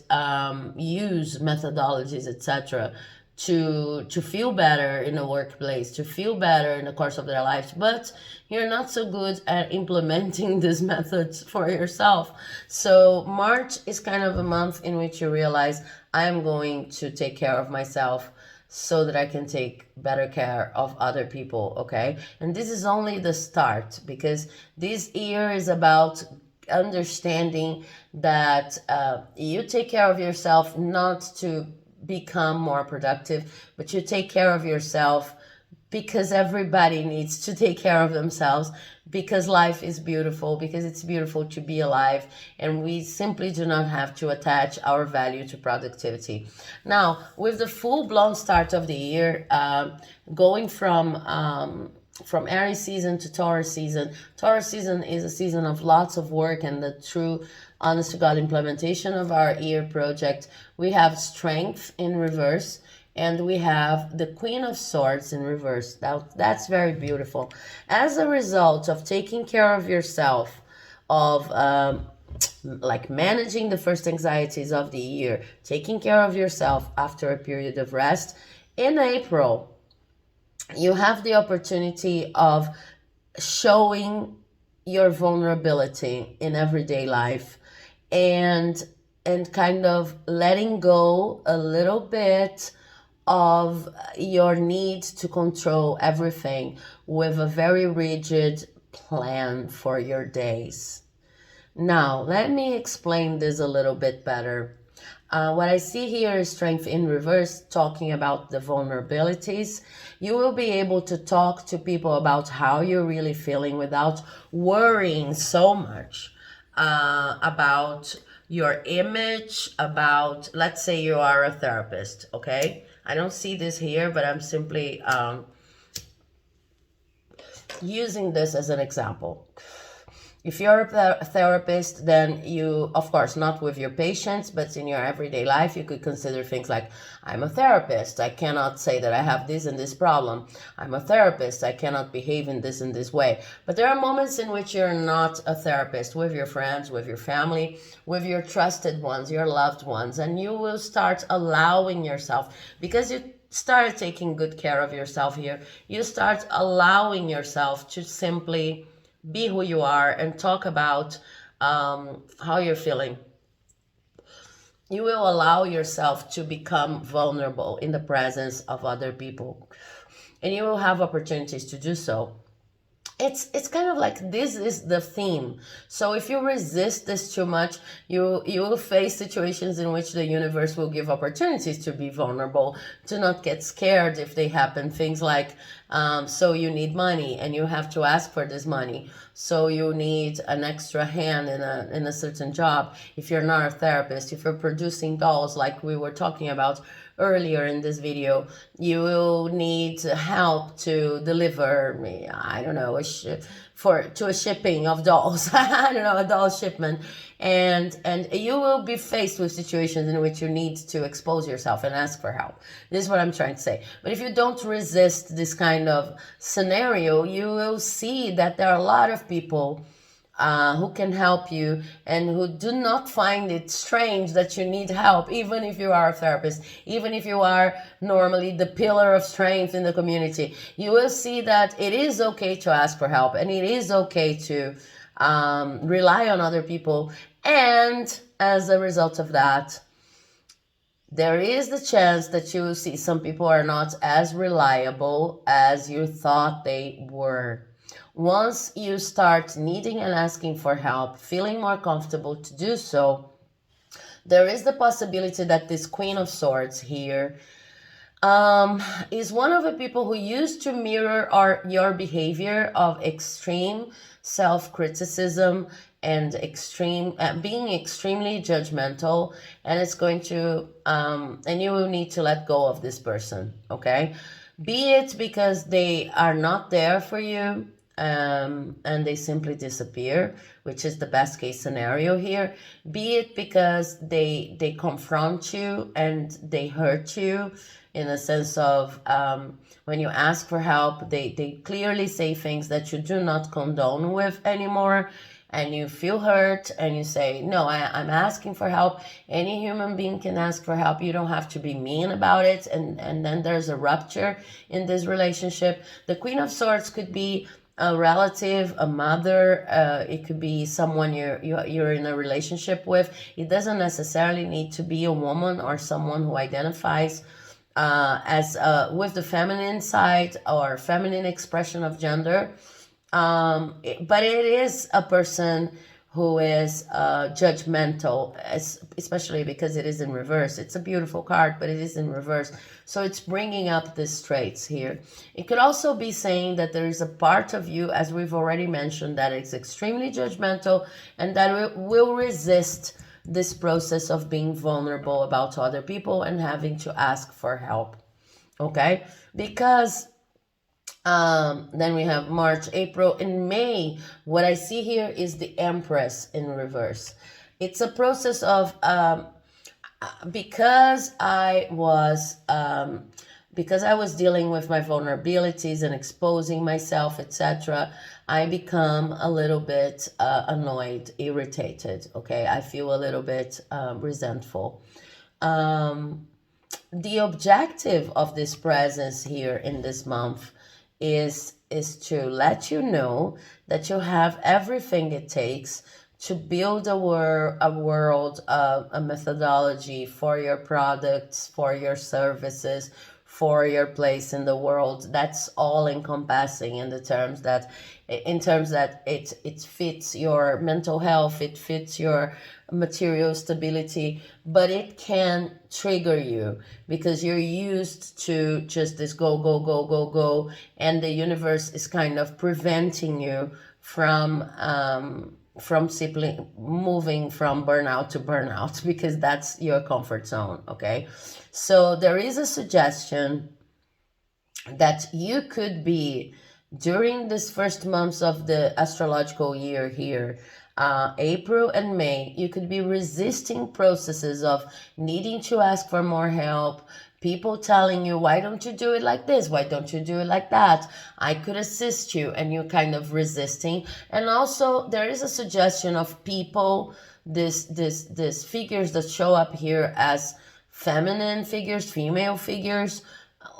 use methodologies, etc., to feel better in the workplace, to feel better in the course of their lives, but you're not so good at implementing these methods for yourself. So March is kind of a month in which you realize, I'm going to take care of myself so that I can take better care of other people, okay? And this is only the start, because this year is about understanding that you take care of yourself not to become more productive, but you take care of yourself because everybody needs to take care of themselves, because life is beautiful, because it's beautiful to be alive, and we simply do not have to attach our value to productivity. Now, with the full-blown start of the year, going from Aries season to Taurus season. Taurus season is a season of lots of work and the true, honest to God implementation of our year project. We have strength in reverse, and we have the Queen of Swords in reverse. Now, that's very beautiful. As a result of taking care of yourself, of like managing the first anxieties of the year, taking care of yourself after a period of rest, in April, you have the opportunity of showing your vulnerability in everyday life, and kind of letting go a little bit of your need to control everything with a very rigid plan for your days. Now, let me explain this a little bit better. What I see here is strength in reverse, talking about the vulnerabilities. You will be able to talk to people about how you're really feeling without worrying so much about your image, about, let's say you are a therapist, okay? I don't see this here, but I'm simply using this as an example. If you're a therapist, then you, of course, not with your patients, but in your everyday life, you could consider things like, I'm a therapist. I cannot say that I have this and this problem. I'm a therapist. I cannot behave in this and this way. But there are moments in which you're not a therapist, with your friends, with your family, with your trusted ones, your loved ones, and you will start allowing yourself, because you start taking good care of yourself here, you start allowing yourself to simply be who you are and talk about how you're feeling. You will allow yourself to become vulnerable in the presence of other people, and you will have opportunities to do so. It's kind of like, this is the theme. So if you resist this too much, you will face situations in which the universe will give opportunities to be vulnerable, to not get scared if they happen. Things like, so you need money and you have to ask for this money. So you need an extra hand in a certain job. If you're not a therapist, if you're producing dolls like we were talking about earlier in this video, you will need help to deliver, I don't know, to a shipping of dolls. I don't know, a doll shipment, and you will be faced with situations in which you need to expose yourself and ask for help. This is what I'm trying to say. But if you don't resist this kind of scenario, you will see that there are a lot of people who can help you and who do not find it strange that you need help, even if you are a therapist, even if you are normally the pillar of strength in the community. You will see that it is okay to ask for help, and it is okay to rely on other people. And as a result of that, there is the chance that you will see some people are not as reliable as you thought they were. Once you start needing and asking for help, feeling more comfortable to do so, there is the possibility that this Queen of Swords here is one of the people who used to mirror your behavior of extreme self-criticism and being extremely judgmental, and it's going to and you will need to let go of this person, okay? Be it because they are not there for you, and they simply disappear, which is the best case scenario here. Be it because they confront you and they hurt you, in a sense of when you ask for help, they clearly say things that you do not condone with anymore, and you feel hurt and you say, no, I'm asking for help. Any human being can ask for help. You don't have to be mean about it. And then there's a rupture in this relationship. The Queen of Swords could be a relative, a mother, it could be someone you're in a relationship with. It doesn't necessarily need to be a woman or someone who identifies as with the feminine side or feminine expression of gender. But it is a person who is judgmental, especially because it is in reverse. It's a beautiful card, but it is in reverse. So it's bringing up these traits here. It could also be saying that there is a part of you, as we've already mentioned, that is extremely judgmental and that will resist this process of being vulnerable about other people and having to ask for help, okay? Because then we have March, April, and May. What I see here is the Empress in reverse. It's a process of because I was dealing with my vulnerabilities and exposing myself, etc., I become a little bit annoyed, irritated, okay? I feel a little bit resentful. The objective of this presence here in this month is to let you know that you have everything it takes to build a world, a methodology for your products, for your services, for your place in the world. That's all encompassing in terms that it fits your mental health, it fits your material stability, but it can trigger you because you're used to just this go, go, go, go, go, and the universe is kind of preventing you from simply moving from burnout to burnout because that's your comfort zone, okay? So there is a suggestion that you could be during this first months of the astrological year here, April and May, you could be resisting processes of needing to ask for more help, people telling you, why don't you do it like this? Why don't you do it like that? I could assist you, and you're kind of resisting. And also there is a suggestion of people, this figures that show up here as feminine figures, female figures,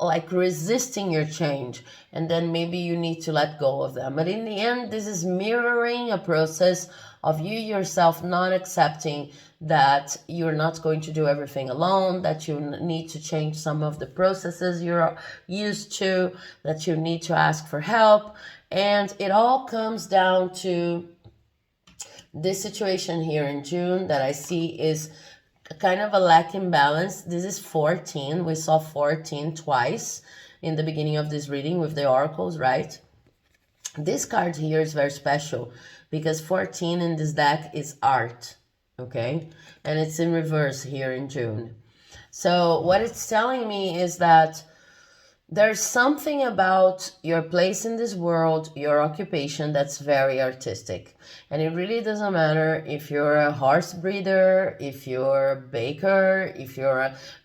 like resisting your change, and then maybe you need to let go of them. But in the end, this is mirroring a process of you yourself not accepting that you're not going to do everything alone, that you need to change some of the processes you're used to, that you need to ask for help. And it all comes down to this situation here in June that I see is kind of a lack in balance. This is 14. We saw 14 twice in the beginning of this reading with the oracles, right? This card here is very special because 14 in this deck is art, okay? And it's in reverse here in June. So what it's telling me is that there's something about your place in this world, your occupation, that's very artistic. And it really doesn't matter if you're a horse breeder, if you're a baker,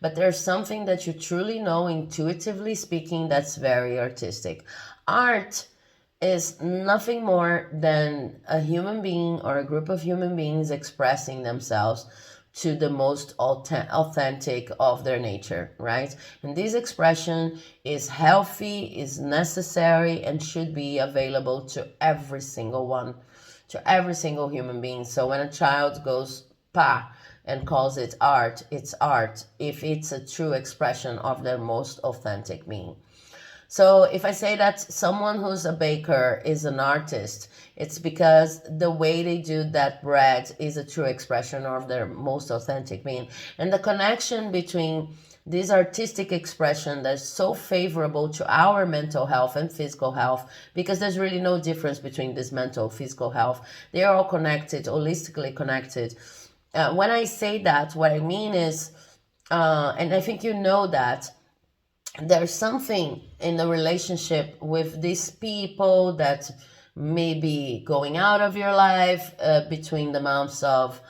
but there's something that you truly know, intuitively speaking, that's very artistic. Art is nothing more than a human being or a group of human beings expressing themselves to the most authentic of their nature, right? And this expression is healthy, is necessary, and should be available to every single one, to every single human being. So when a child goes pa and calls it art, it's art if it's a true expression of their most authentic being. So if I say that someone who's a baker is an artist, it's because the way they do that bread is a true expression of their most authentic being. And the connection between this artistic expression that's so favorable to our mental health and physical health, because there's really no difference between this mental, physical health. They are all connected, holistically connected. When I say that, what I mean is, and I think you know that, there's something in the relationship with these people that may be going out of your life between the months of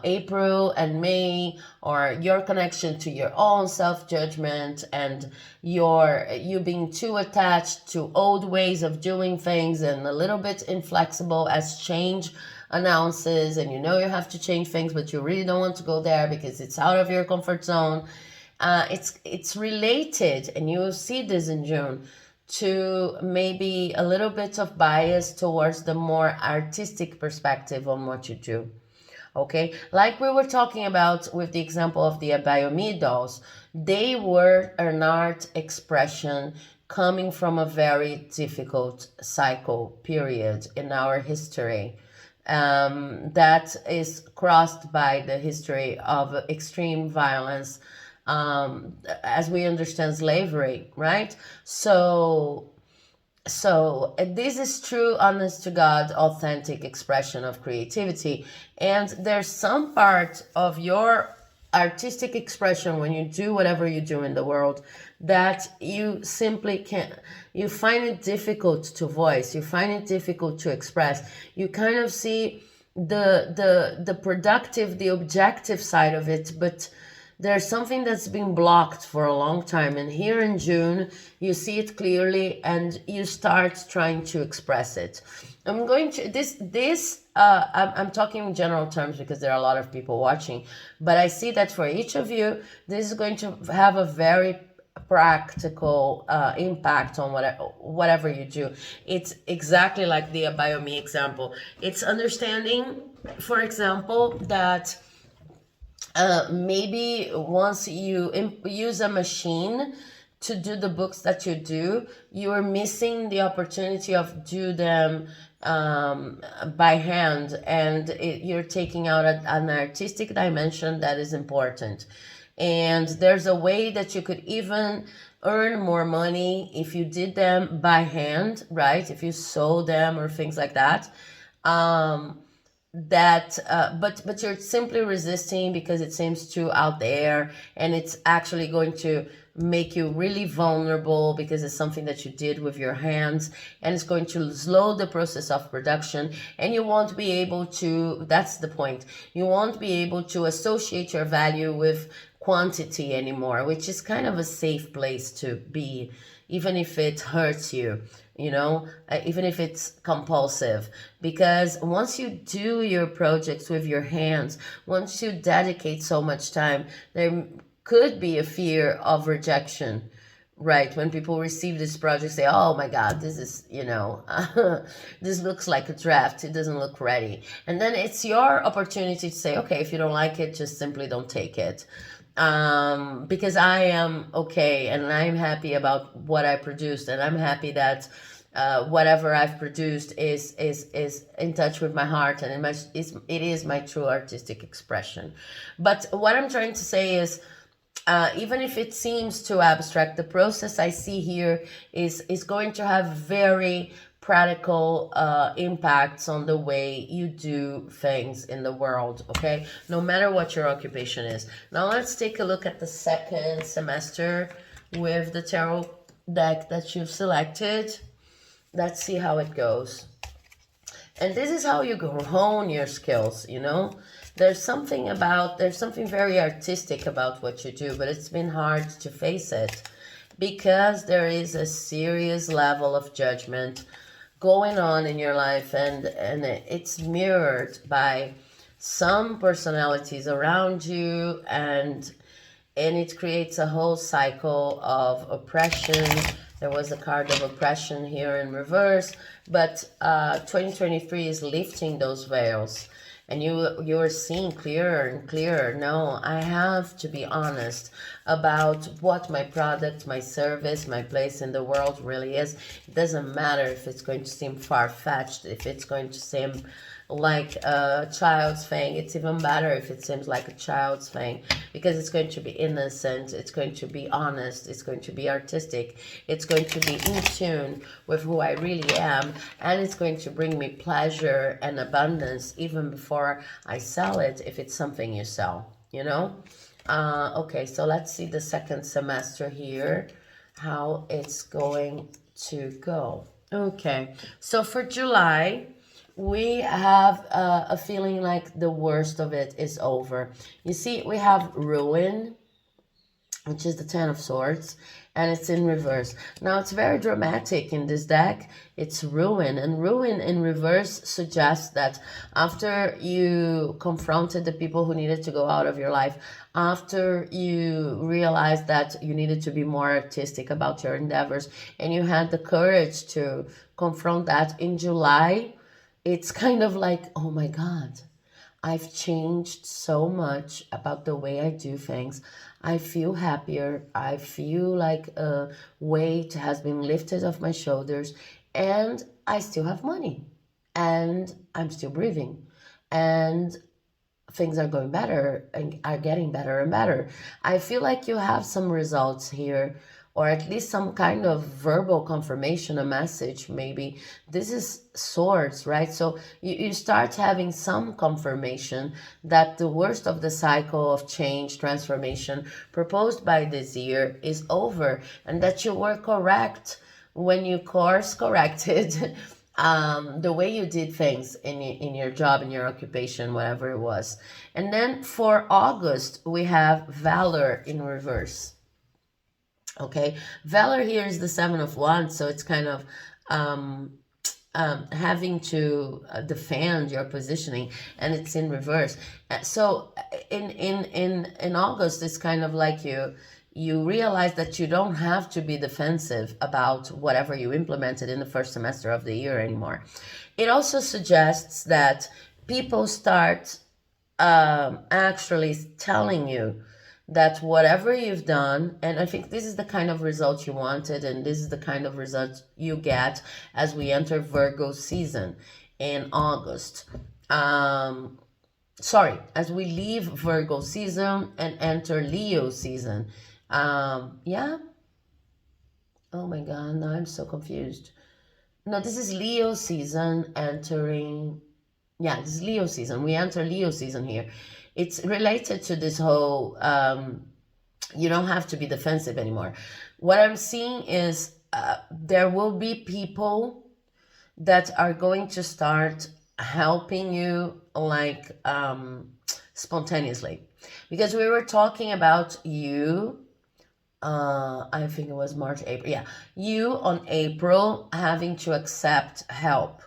April and May, or your connection to your own self-judgment and you being too attached to old ways of doing things and a little bit inflexible as change announces, and you know you have to change things, but you really don't want to go there because it's out of your comfort zone. It's related, and you'll see this in June, to maybe a little bit of bias towards the more artistic perspective on what you do. Okay, like we were talking about with the example of the Abayomi dolls, they were an art expression coming from a very difficult cycle period in our history. That is crossed by the history of extreme violence, as we understand slavery, right? So this is true, honest to God, authentic expression of creativity. And there's some part of your artistic expression when you do whatever you do in the world that you simply can't, you find it difficult to voice, you find it difficult to express. You kind of see the productive, the objective side of it, but there's something that's been blocked for a long time, and here in June you see it clearly and you start trying to express it. I'm going to I'm talking in general terms because there are a lot of people watching, but I see that for each of you this is going to have a very practical impact on whatever you do. It's exactly like the Abayomi example. It's understanding, for example, that maybe once you use a machine to do the books that you do, you are missing the opportunity of do them by hand, and you're taking out an artistic dimension that is important. And there's a way that you could even earn more money if you did them by hand, right? If you sold them or things like that. But you're simply resisting because it seems too out there, and it's actually going to make you really vulnerable because it's something that you did with your hands, and it's going to slow the process of production, and you won't be able to, that's the point, you won't be able to associate your value with quantity anymore, which is kind of a safe place to be, even if it hurts you, even if it's compulsive. Because once you do your projects with your hands, once you dedicate so much time, there could be a fear of rejection, right? When people receive this project, say, oh my God, this is, this looks like a draft. It doesn't look ready. And then it's your opportunity to say, okay, if you don't like it, just simply don't take it. Because I am okay and I'm happy about what I produced, and I'm happy that whatever I've produced is in touch with my heart, and it is my true artistic expression. But what I'm trying to say is, even if it seems too abstract, the process I see here is going to have very practical impacts on the way you do things in the world, okay? No matter what your occupation is. Now let's take a look at the second semester with the tarot deck that you've selected. Let's see how it goes. And this is how you go hone your skills, There's something very artistic about what you do, but it's been hard to face it because there is a serious level of judgment going on in your life, and it's mirrored by some personalities around you, and it creates a whole cycle of oppression. There was a card of oppression here in reverse, but 2023 is lifting those veils, and you're seeing clearer and clearer. No, I have to be honest about what my product, my service, my place in the world really is. It doesn't matter if it's going to seem far-fetched, if it's going to seem like a child's thing. It's even better if it seems like a child's thing, because it's going to be innocent, it's going to be honest, it's going to be artistic, it's going to be in tune with who I really am, and it's going to bring me pleasure and abundance even before I sell it, if it's something you sell, Okay, so let's see the second semester here, how it's going to go. Okay, so for July, we have a feeling like the worst of it is over. You see, we have ruin, which is the Ten of Swords, and it's in reverse. Now, it's very dramatic in this deck. It's ruin, and ruin in reverse suggests that after you confronted the people who needed to go out of your life, after you realized that you needed to be more artistic about your endeavors, and you had the courage to confront that in July, it's kind of like, oh my God, I've changed so much about the way I do things. I feel happier. I feel like a weight has been lifted off my shoulders, and I still have money, and I'm still breathing, and things are going better and are getting better and better. I feel like you have some results here, or at least some kind of verbal confirmation, a message maybe. This is swords, right? So you start having some confirmation that the worst of the cycle of change, transformation proposed by this year is over, and that you were correct when you course corrected the way you did things in your job, in your occupation, whatever it was. And then for August, we have valor in reverse. Okay, valor here is the Seven of Wands, so it's kind of having to defend your positioning, and it's in reverse. So in August, it's kind of like you realize that you don't have to be defensive about whatever you implemented in the first semester of the year anymore. It also suggests that people start actually telling you that whatever you've done, and I think this is the kind of result you wanted, and this is the kind of result you get as we enter Virgo season in August. Sorry, as we leave Virgo season and enter Leo season. Yeah. Oh my God, now I'm so confused. No, this is Leo season entering. Yeah, this is Leo season. We enter Leo season here. It's related to this whole you don't have to be defensive anymore. What I'm seeing is there will be people that are going to start helping you like spontaneously, because we were talking about you. I think it was March, April. Yeah, you on April having to accept help,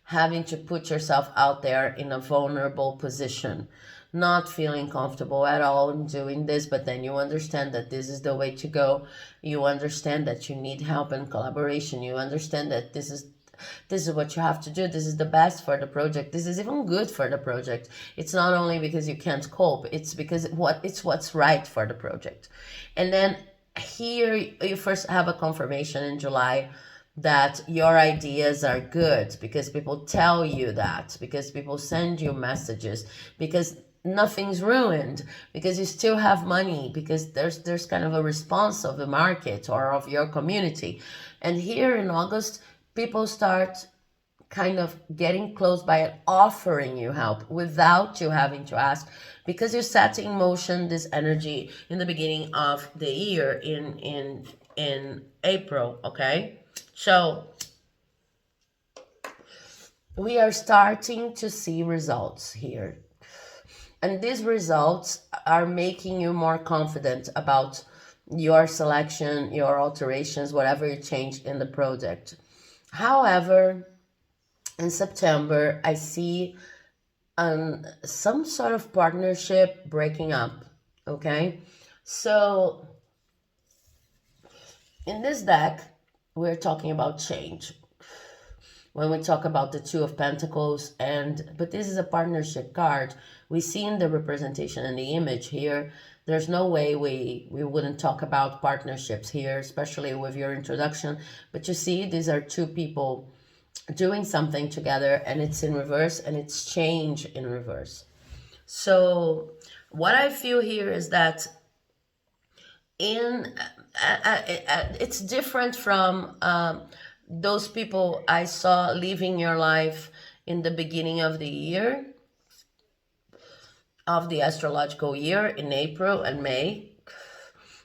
having to put yourself out there in a vulnerable position, not feeling comfortable at all in doing this, but then you understand that this is the way to go. You understand that you need help and collaboration. You understand that this is what you have to do. This is the best for the project. This is even good for the project. It's not only because you can't cope, it's because it's what's right for the project. And then here you first have a confirmation in July that your ideas are good, because people tell you that, because people send you messages, because nothing's ruined, because you still have money, because there's kind of a response of the market or of your community. And here in August, people start kind of getting close by offering you help without you having to ask, because you set in motion this energy in the beginning of the year in April. Okay, so we are starting to see results here, and these results are making you more confident about your selection, your alterations, whatever you change in the project. However, in September, I see some sort of partnership breaking up. Okay, so in this deck, we're talking about change. When we talk about the Two of Pentacles, but this is a partnership card. We see in the representation and the image here, there's no way we wouldn't talk about partnerships here, especially with your introduction. But you see, these are two people doing something together, and it's in reverse, and it's change in reverse. So what I feel here is that it's different from those people I saw leaving your life in the beginning of the year, of the astrological year, in April and May.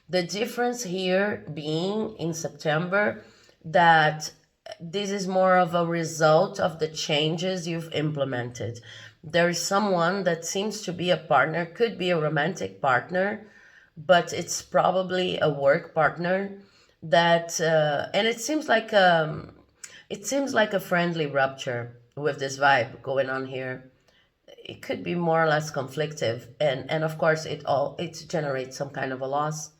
The difference here being in September, that this is more of a result of the changes you've implemented. There is someone that seems to be a partner, could be a romantic partner, but it's probably a work partner that, and it seems like a friendly rupture with this vibe going on here. It could be more or less conflictive, and of course it generates some kind of a loss,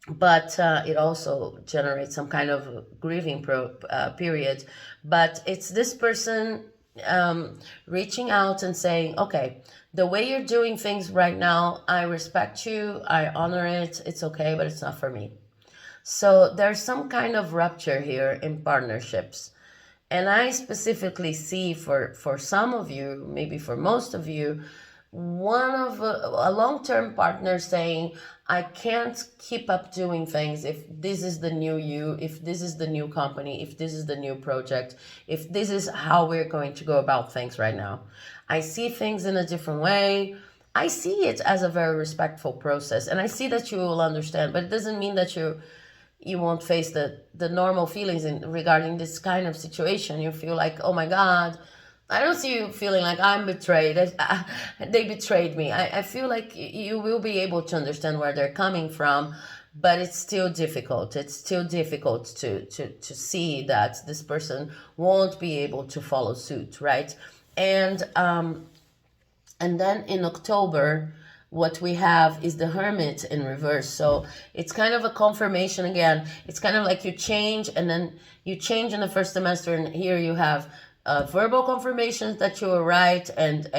but it also generates some kind of grieving period. But it's this person reaching out and saying, okay, the way you're doing things right now, I respect you, I honor it, it's okay, but it's not for me. So there's some kind of rupture here in partnerships. And I specifically see for some of you, maybe for most of you, one of a long-term partner saying, I can't keep up doing things if this is the new you, if this is the new company, if this is the new project, if this is how we're going to go about things right now. I see things in a different way. I see it as a very respectful process, and I see that you will understand, but it doesn't mean that you won't face the normal feelings regarding this kind of situation. You feel like, oh my God, I don't see you feeling like I'm betrayed. They betrayed me. I feel like you will be able to understand where they're coming from, but it's still difficult. It's still difficult to see that this person won't be able to follow suit, right? And then in October, what we have is the Hermit in reverse. So it's kind of a confirmation again. It's kind of like you change, and then you change in the first semester, and here you have verbal confirmations that you were right, and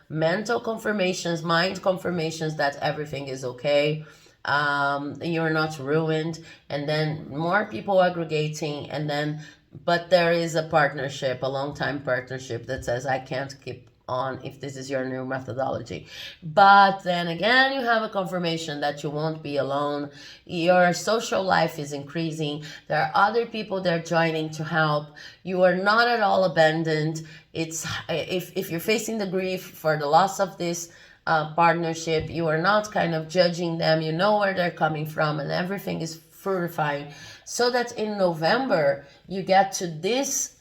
mental confirmations, mind confirmations that everything is okay, you're not ruined, and then more people aggregating, and then but there is a partnership, a long time partnership that says I can't keep on if this is your new methodology. But then again, you have a confirmation that you won't be alone. Your social life is increasing. There are other people that are joining to help. You are not at all abandoned. It's if you're facing the grief for the loss of this partnership, you are not kind of judging them. You know where they're coming from, and everything is fructifying. So that in November you get to this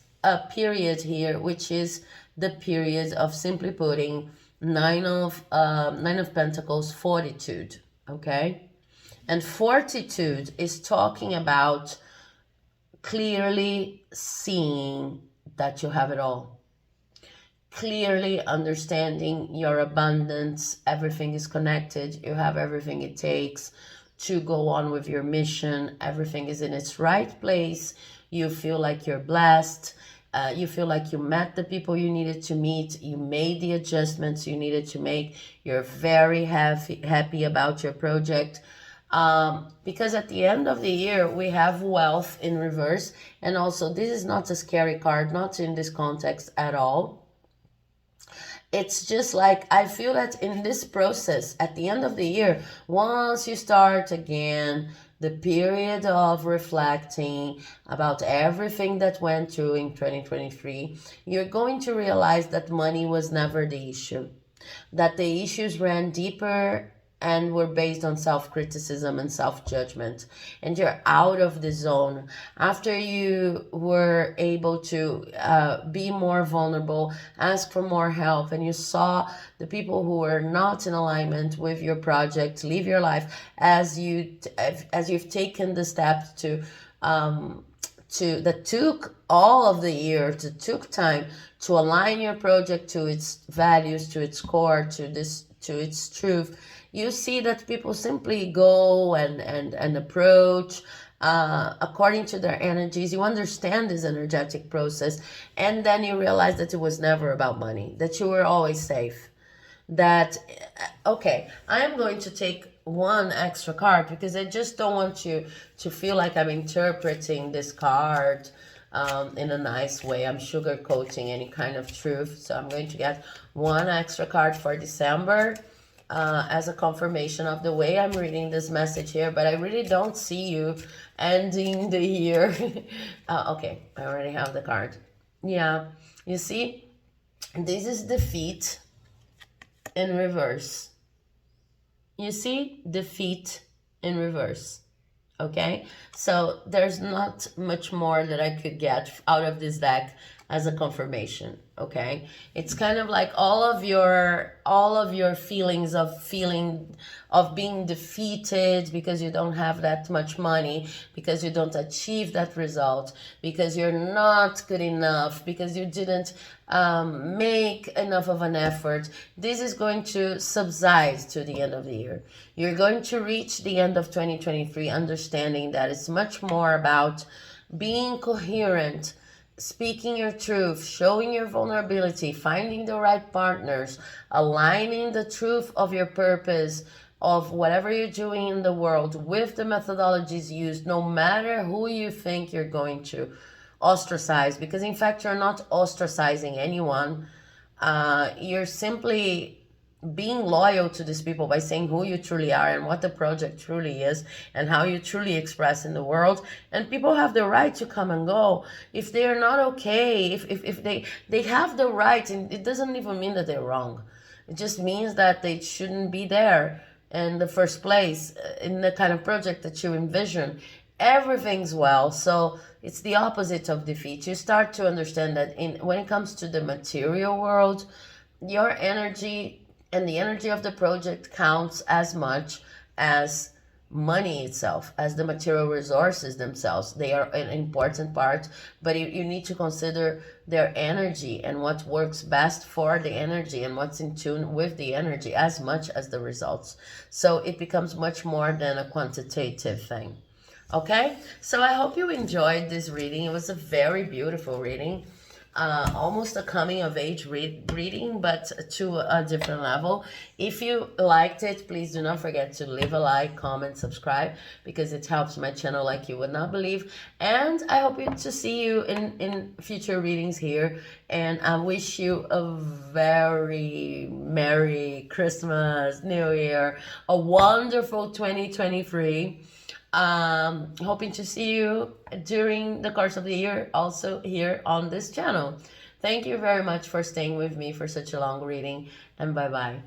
period here, which is the period of, simply putting, Nine of Pentacles, fortitude. Okay, and fortitude is talking about clearly seeing that you have it all, clearly understanding your abundance. Everything is connected. You have everything it takes to go on with your mission. Everything is in its right place. You feel like you're blessed. You feel like you met the people you needed to meet. You made the adjustments you needed to make. You're very happy about your project. Because at the end of the year, we have wealth in reverse. And also, this is not a scary card, not in this context at all. It's just like, I feel that in this process, at the end of the year, once you start again the period of reflecting about everything that went through in 2023, you're going to realize that money was never the issue, that the issues ran deeper and were based on self-criticism and self-judgment, and you're out of the zone. After you were able to be more vulnerable, ask for more help, and you saw the people who were not in alignment with your project leave your life, as you've taken the steps that took all of the year, took time to align your project to its values, to its core, to its truth. You see that people simply go and approach according to their energies. You understand this energetic process, and then you realize that it was never about money, that you were always safe. That, okay, I am going to take one extra card because I just don't want you to feel like I'm interpreting this card in a nice way. I'm sugarcoating any kind of truth. So I'm going to get one extra card for December as a confirmation of the way I'm reading this message here, but I really don't see you ending the year. Okay, I already have the card. Yeah, you see, this is defeat in reverse. You see, defeat in reverse. Okay, so there's not much more that I could get out of this deck as a confirmation. Okay, it's kind of like all of your feelings of being defeated because you don't have that much money, because you don't achieve that result, because you're not good enough, because you didn't make enough of an effort. This is going to subside to the end of the year. You're going to reach the end of 2023 understanding that it's much more about being coherent, speaking your truth, showing your vulnerability, finding the right partners, aligning the truth of your purpose, of whatever you're doing in the world with the methodologies used, no matter who you think you're going to ostracize. Because in fact, you're not ostracizing anyone. You're simply being loyal to these people by saying who you truly are and what the project truly is and how you truly express in the world. And people have the right to come and go if they are not okay, if they have the right. And it doesn't even mean that they're wrong. It just means that they shouldn't be there in the first place in the kind of project that you envision. Everything's well. So it's the opposite of defeat. You start to understand that when it comes to the material world, your energy and the energy of the project counts as much as money itself, as the material resources themselves. They are an important part, but you need to consider their energy and what works best for the energy and what's in tune with the energy as much as the results. So it becomes much more than a quantitative thing. Okay, so I hope you enjoyed this reading. It was a very beautiful reading. almost a coming of age reading, but to a different level. If you liked it, please do not forget to leave a like, comment, subscribe, because it helps my channel like you would not believe. And I hope to see you in future readings here. And I wish you a very Merry Christmas, New Year, a wonderful 2023. Hoping to see you during the course of the year, also here on this channel. Thank you very much for staying with me for such a long reading, and bye bye.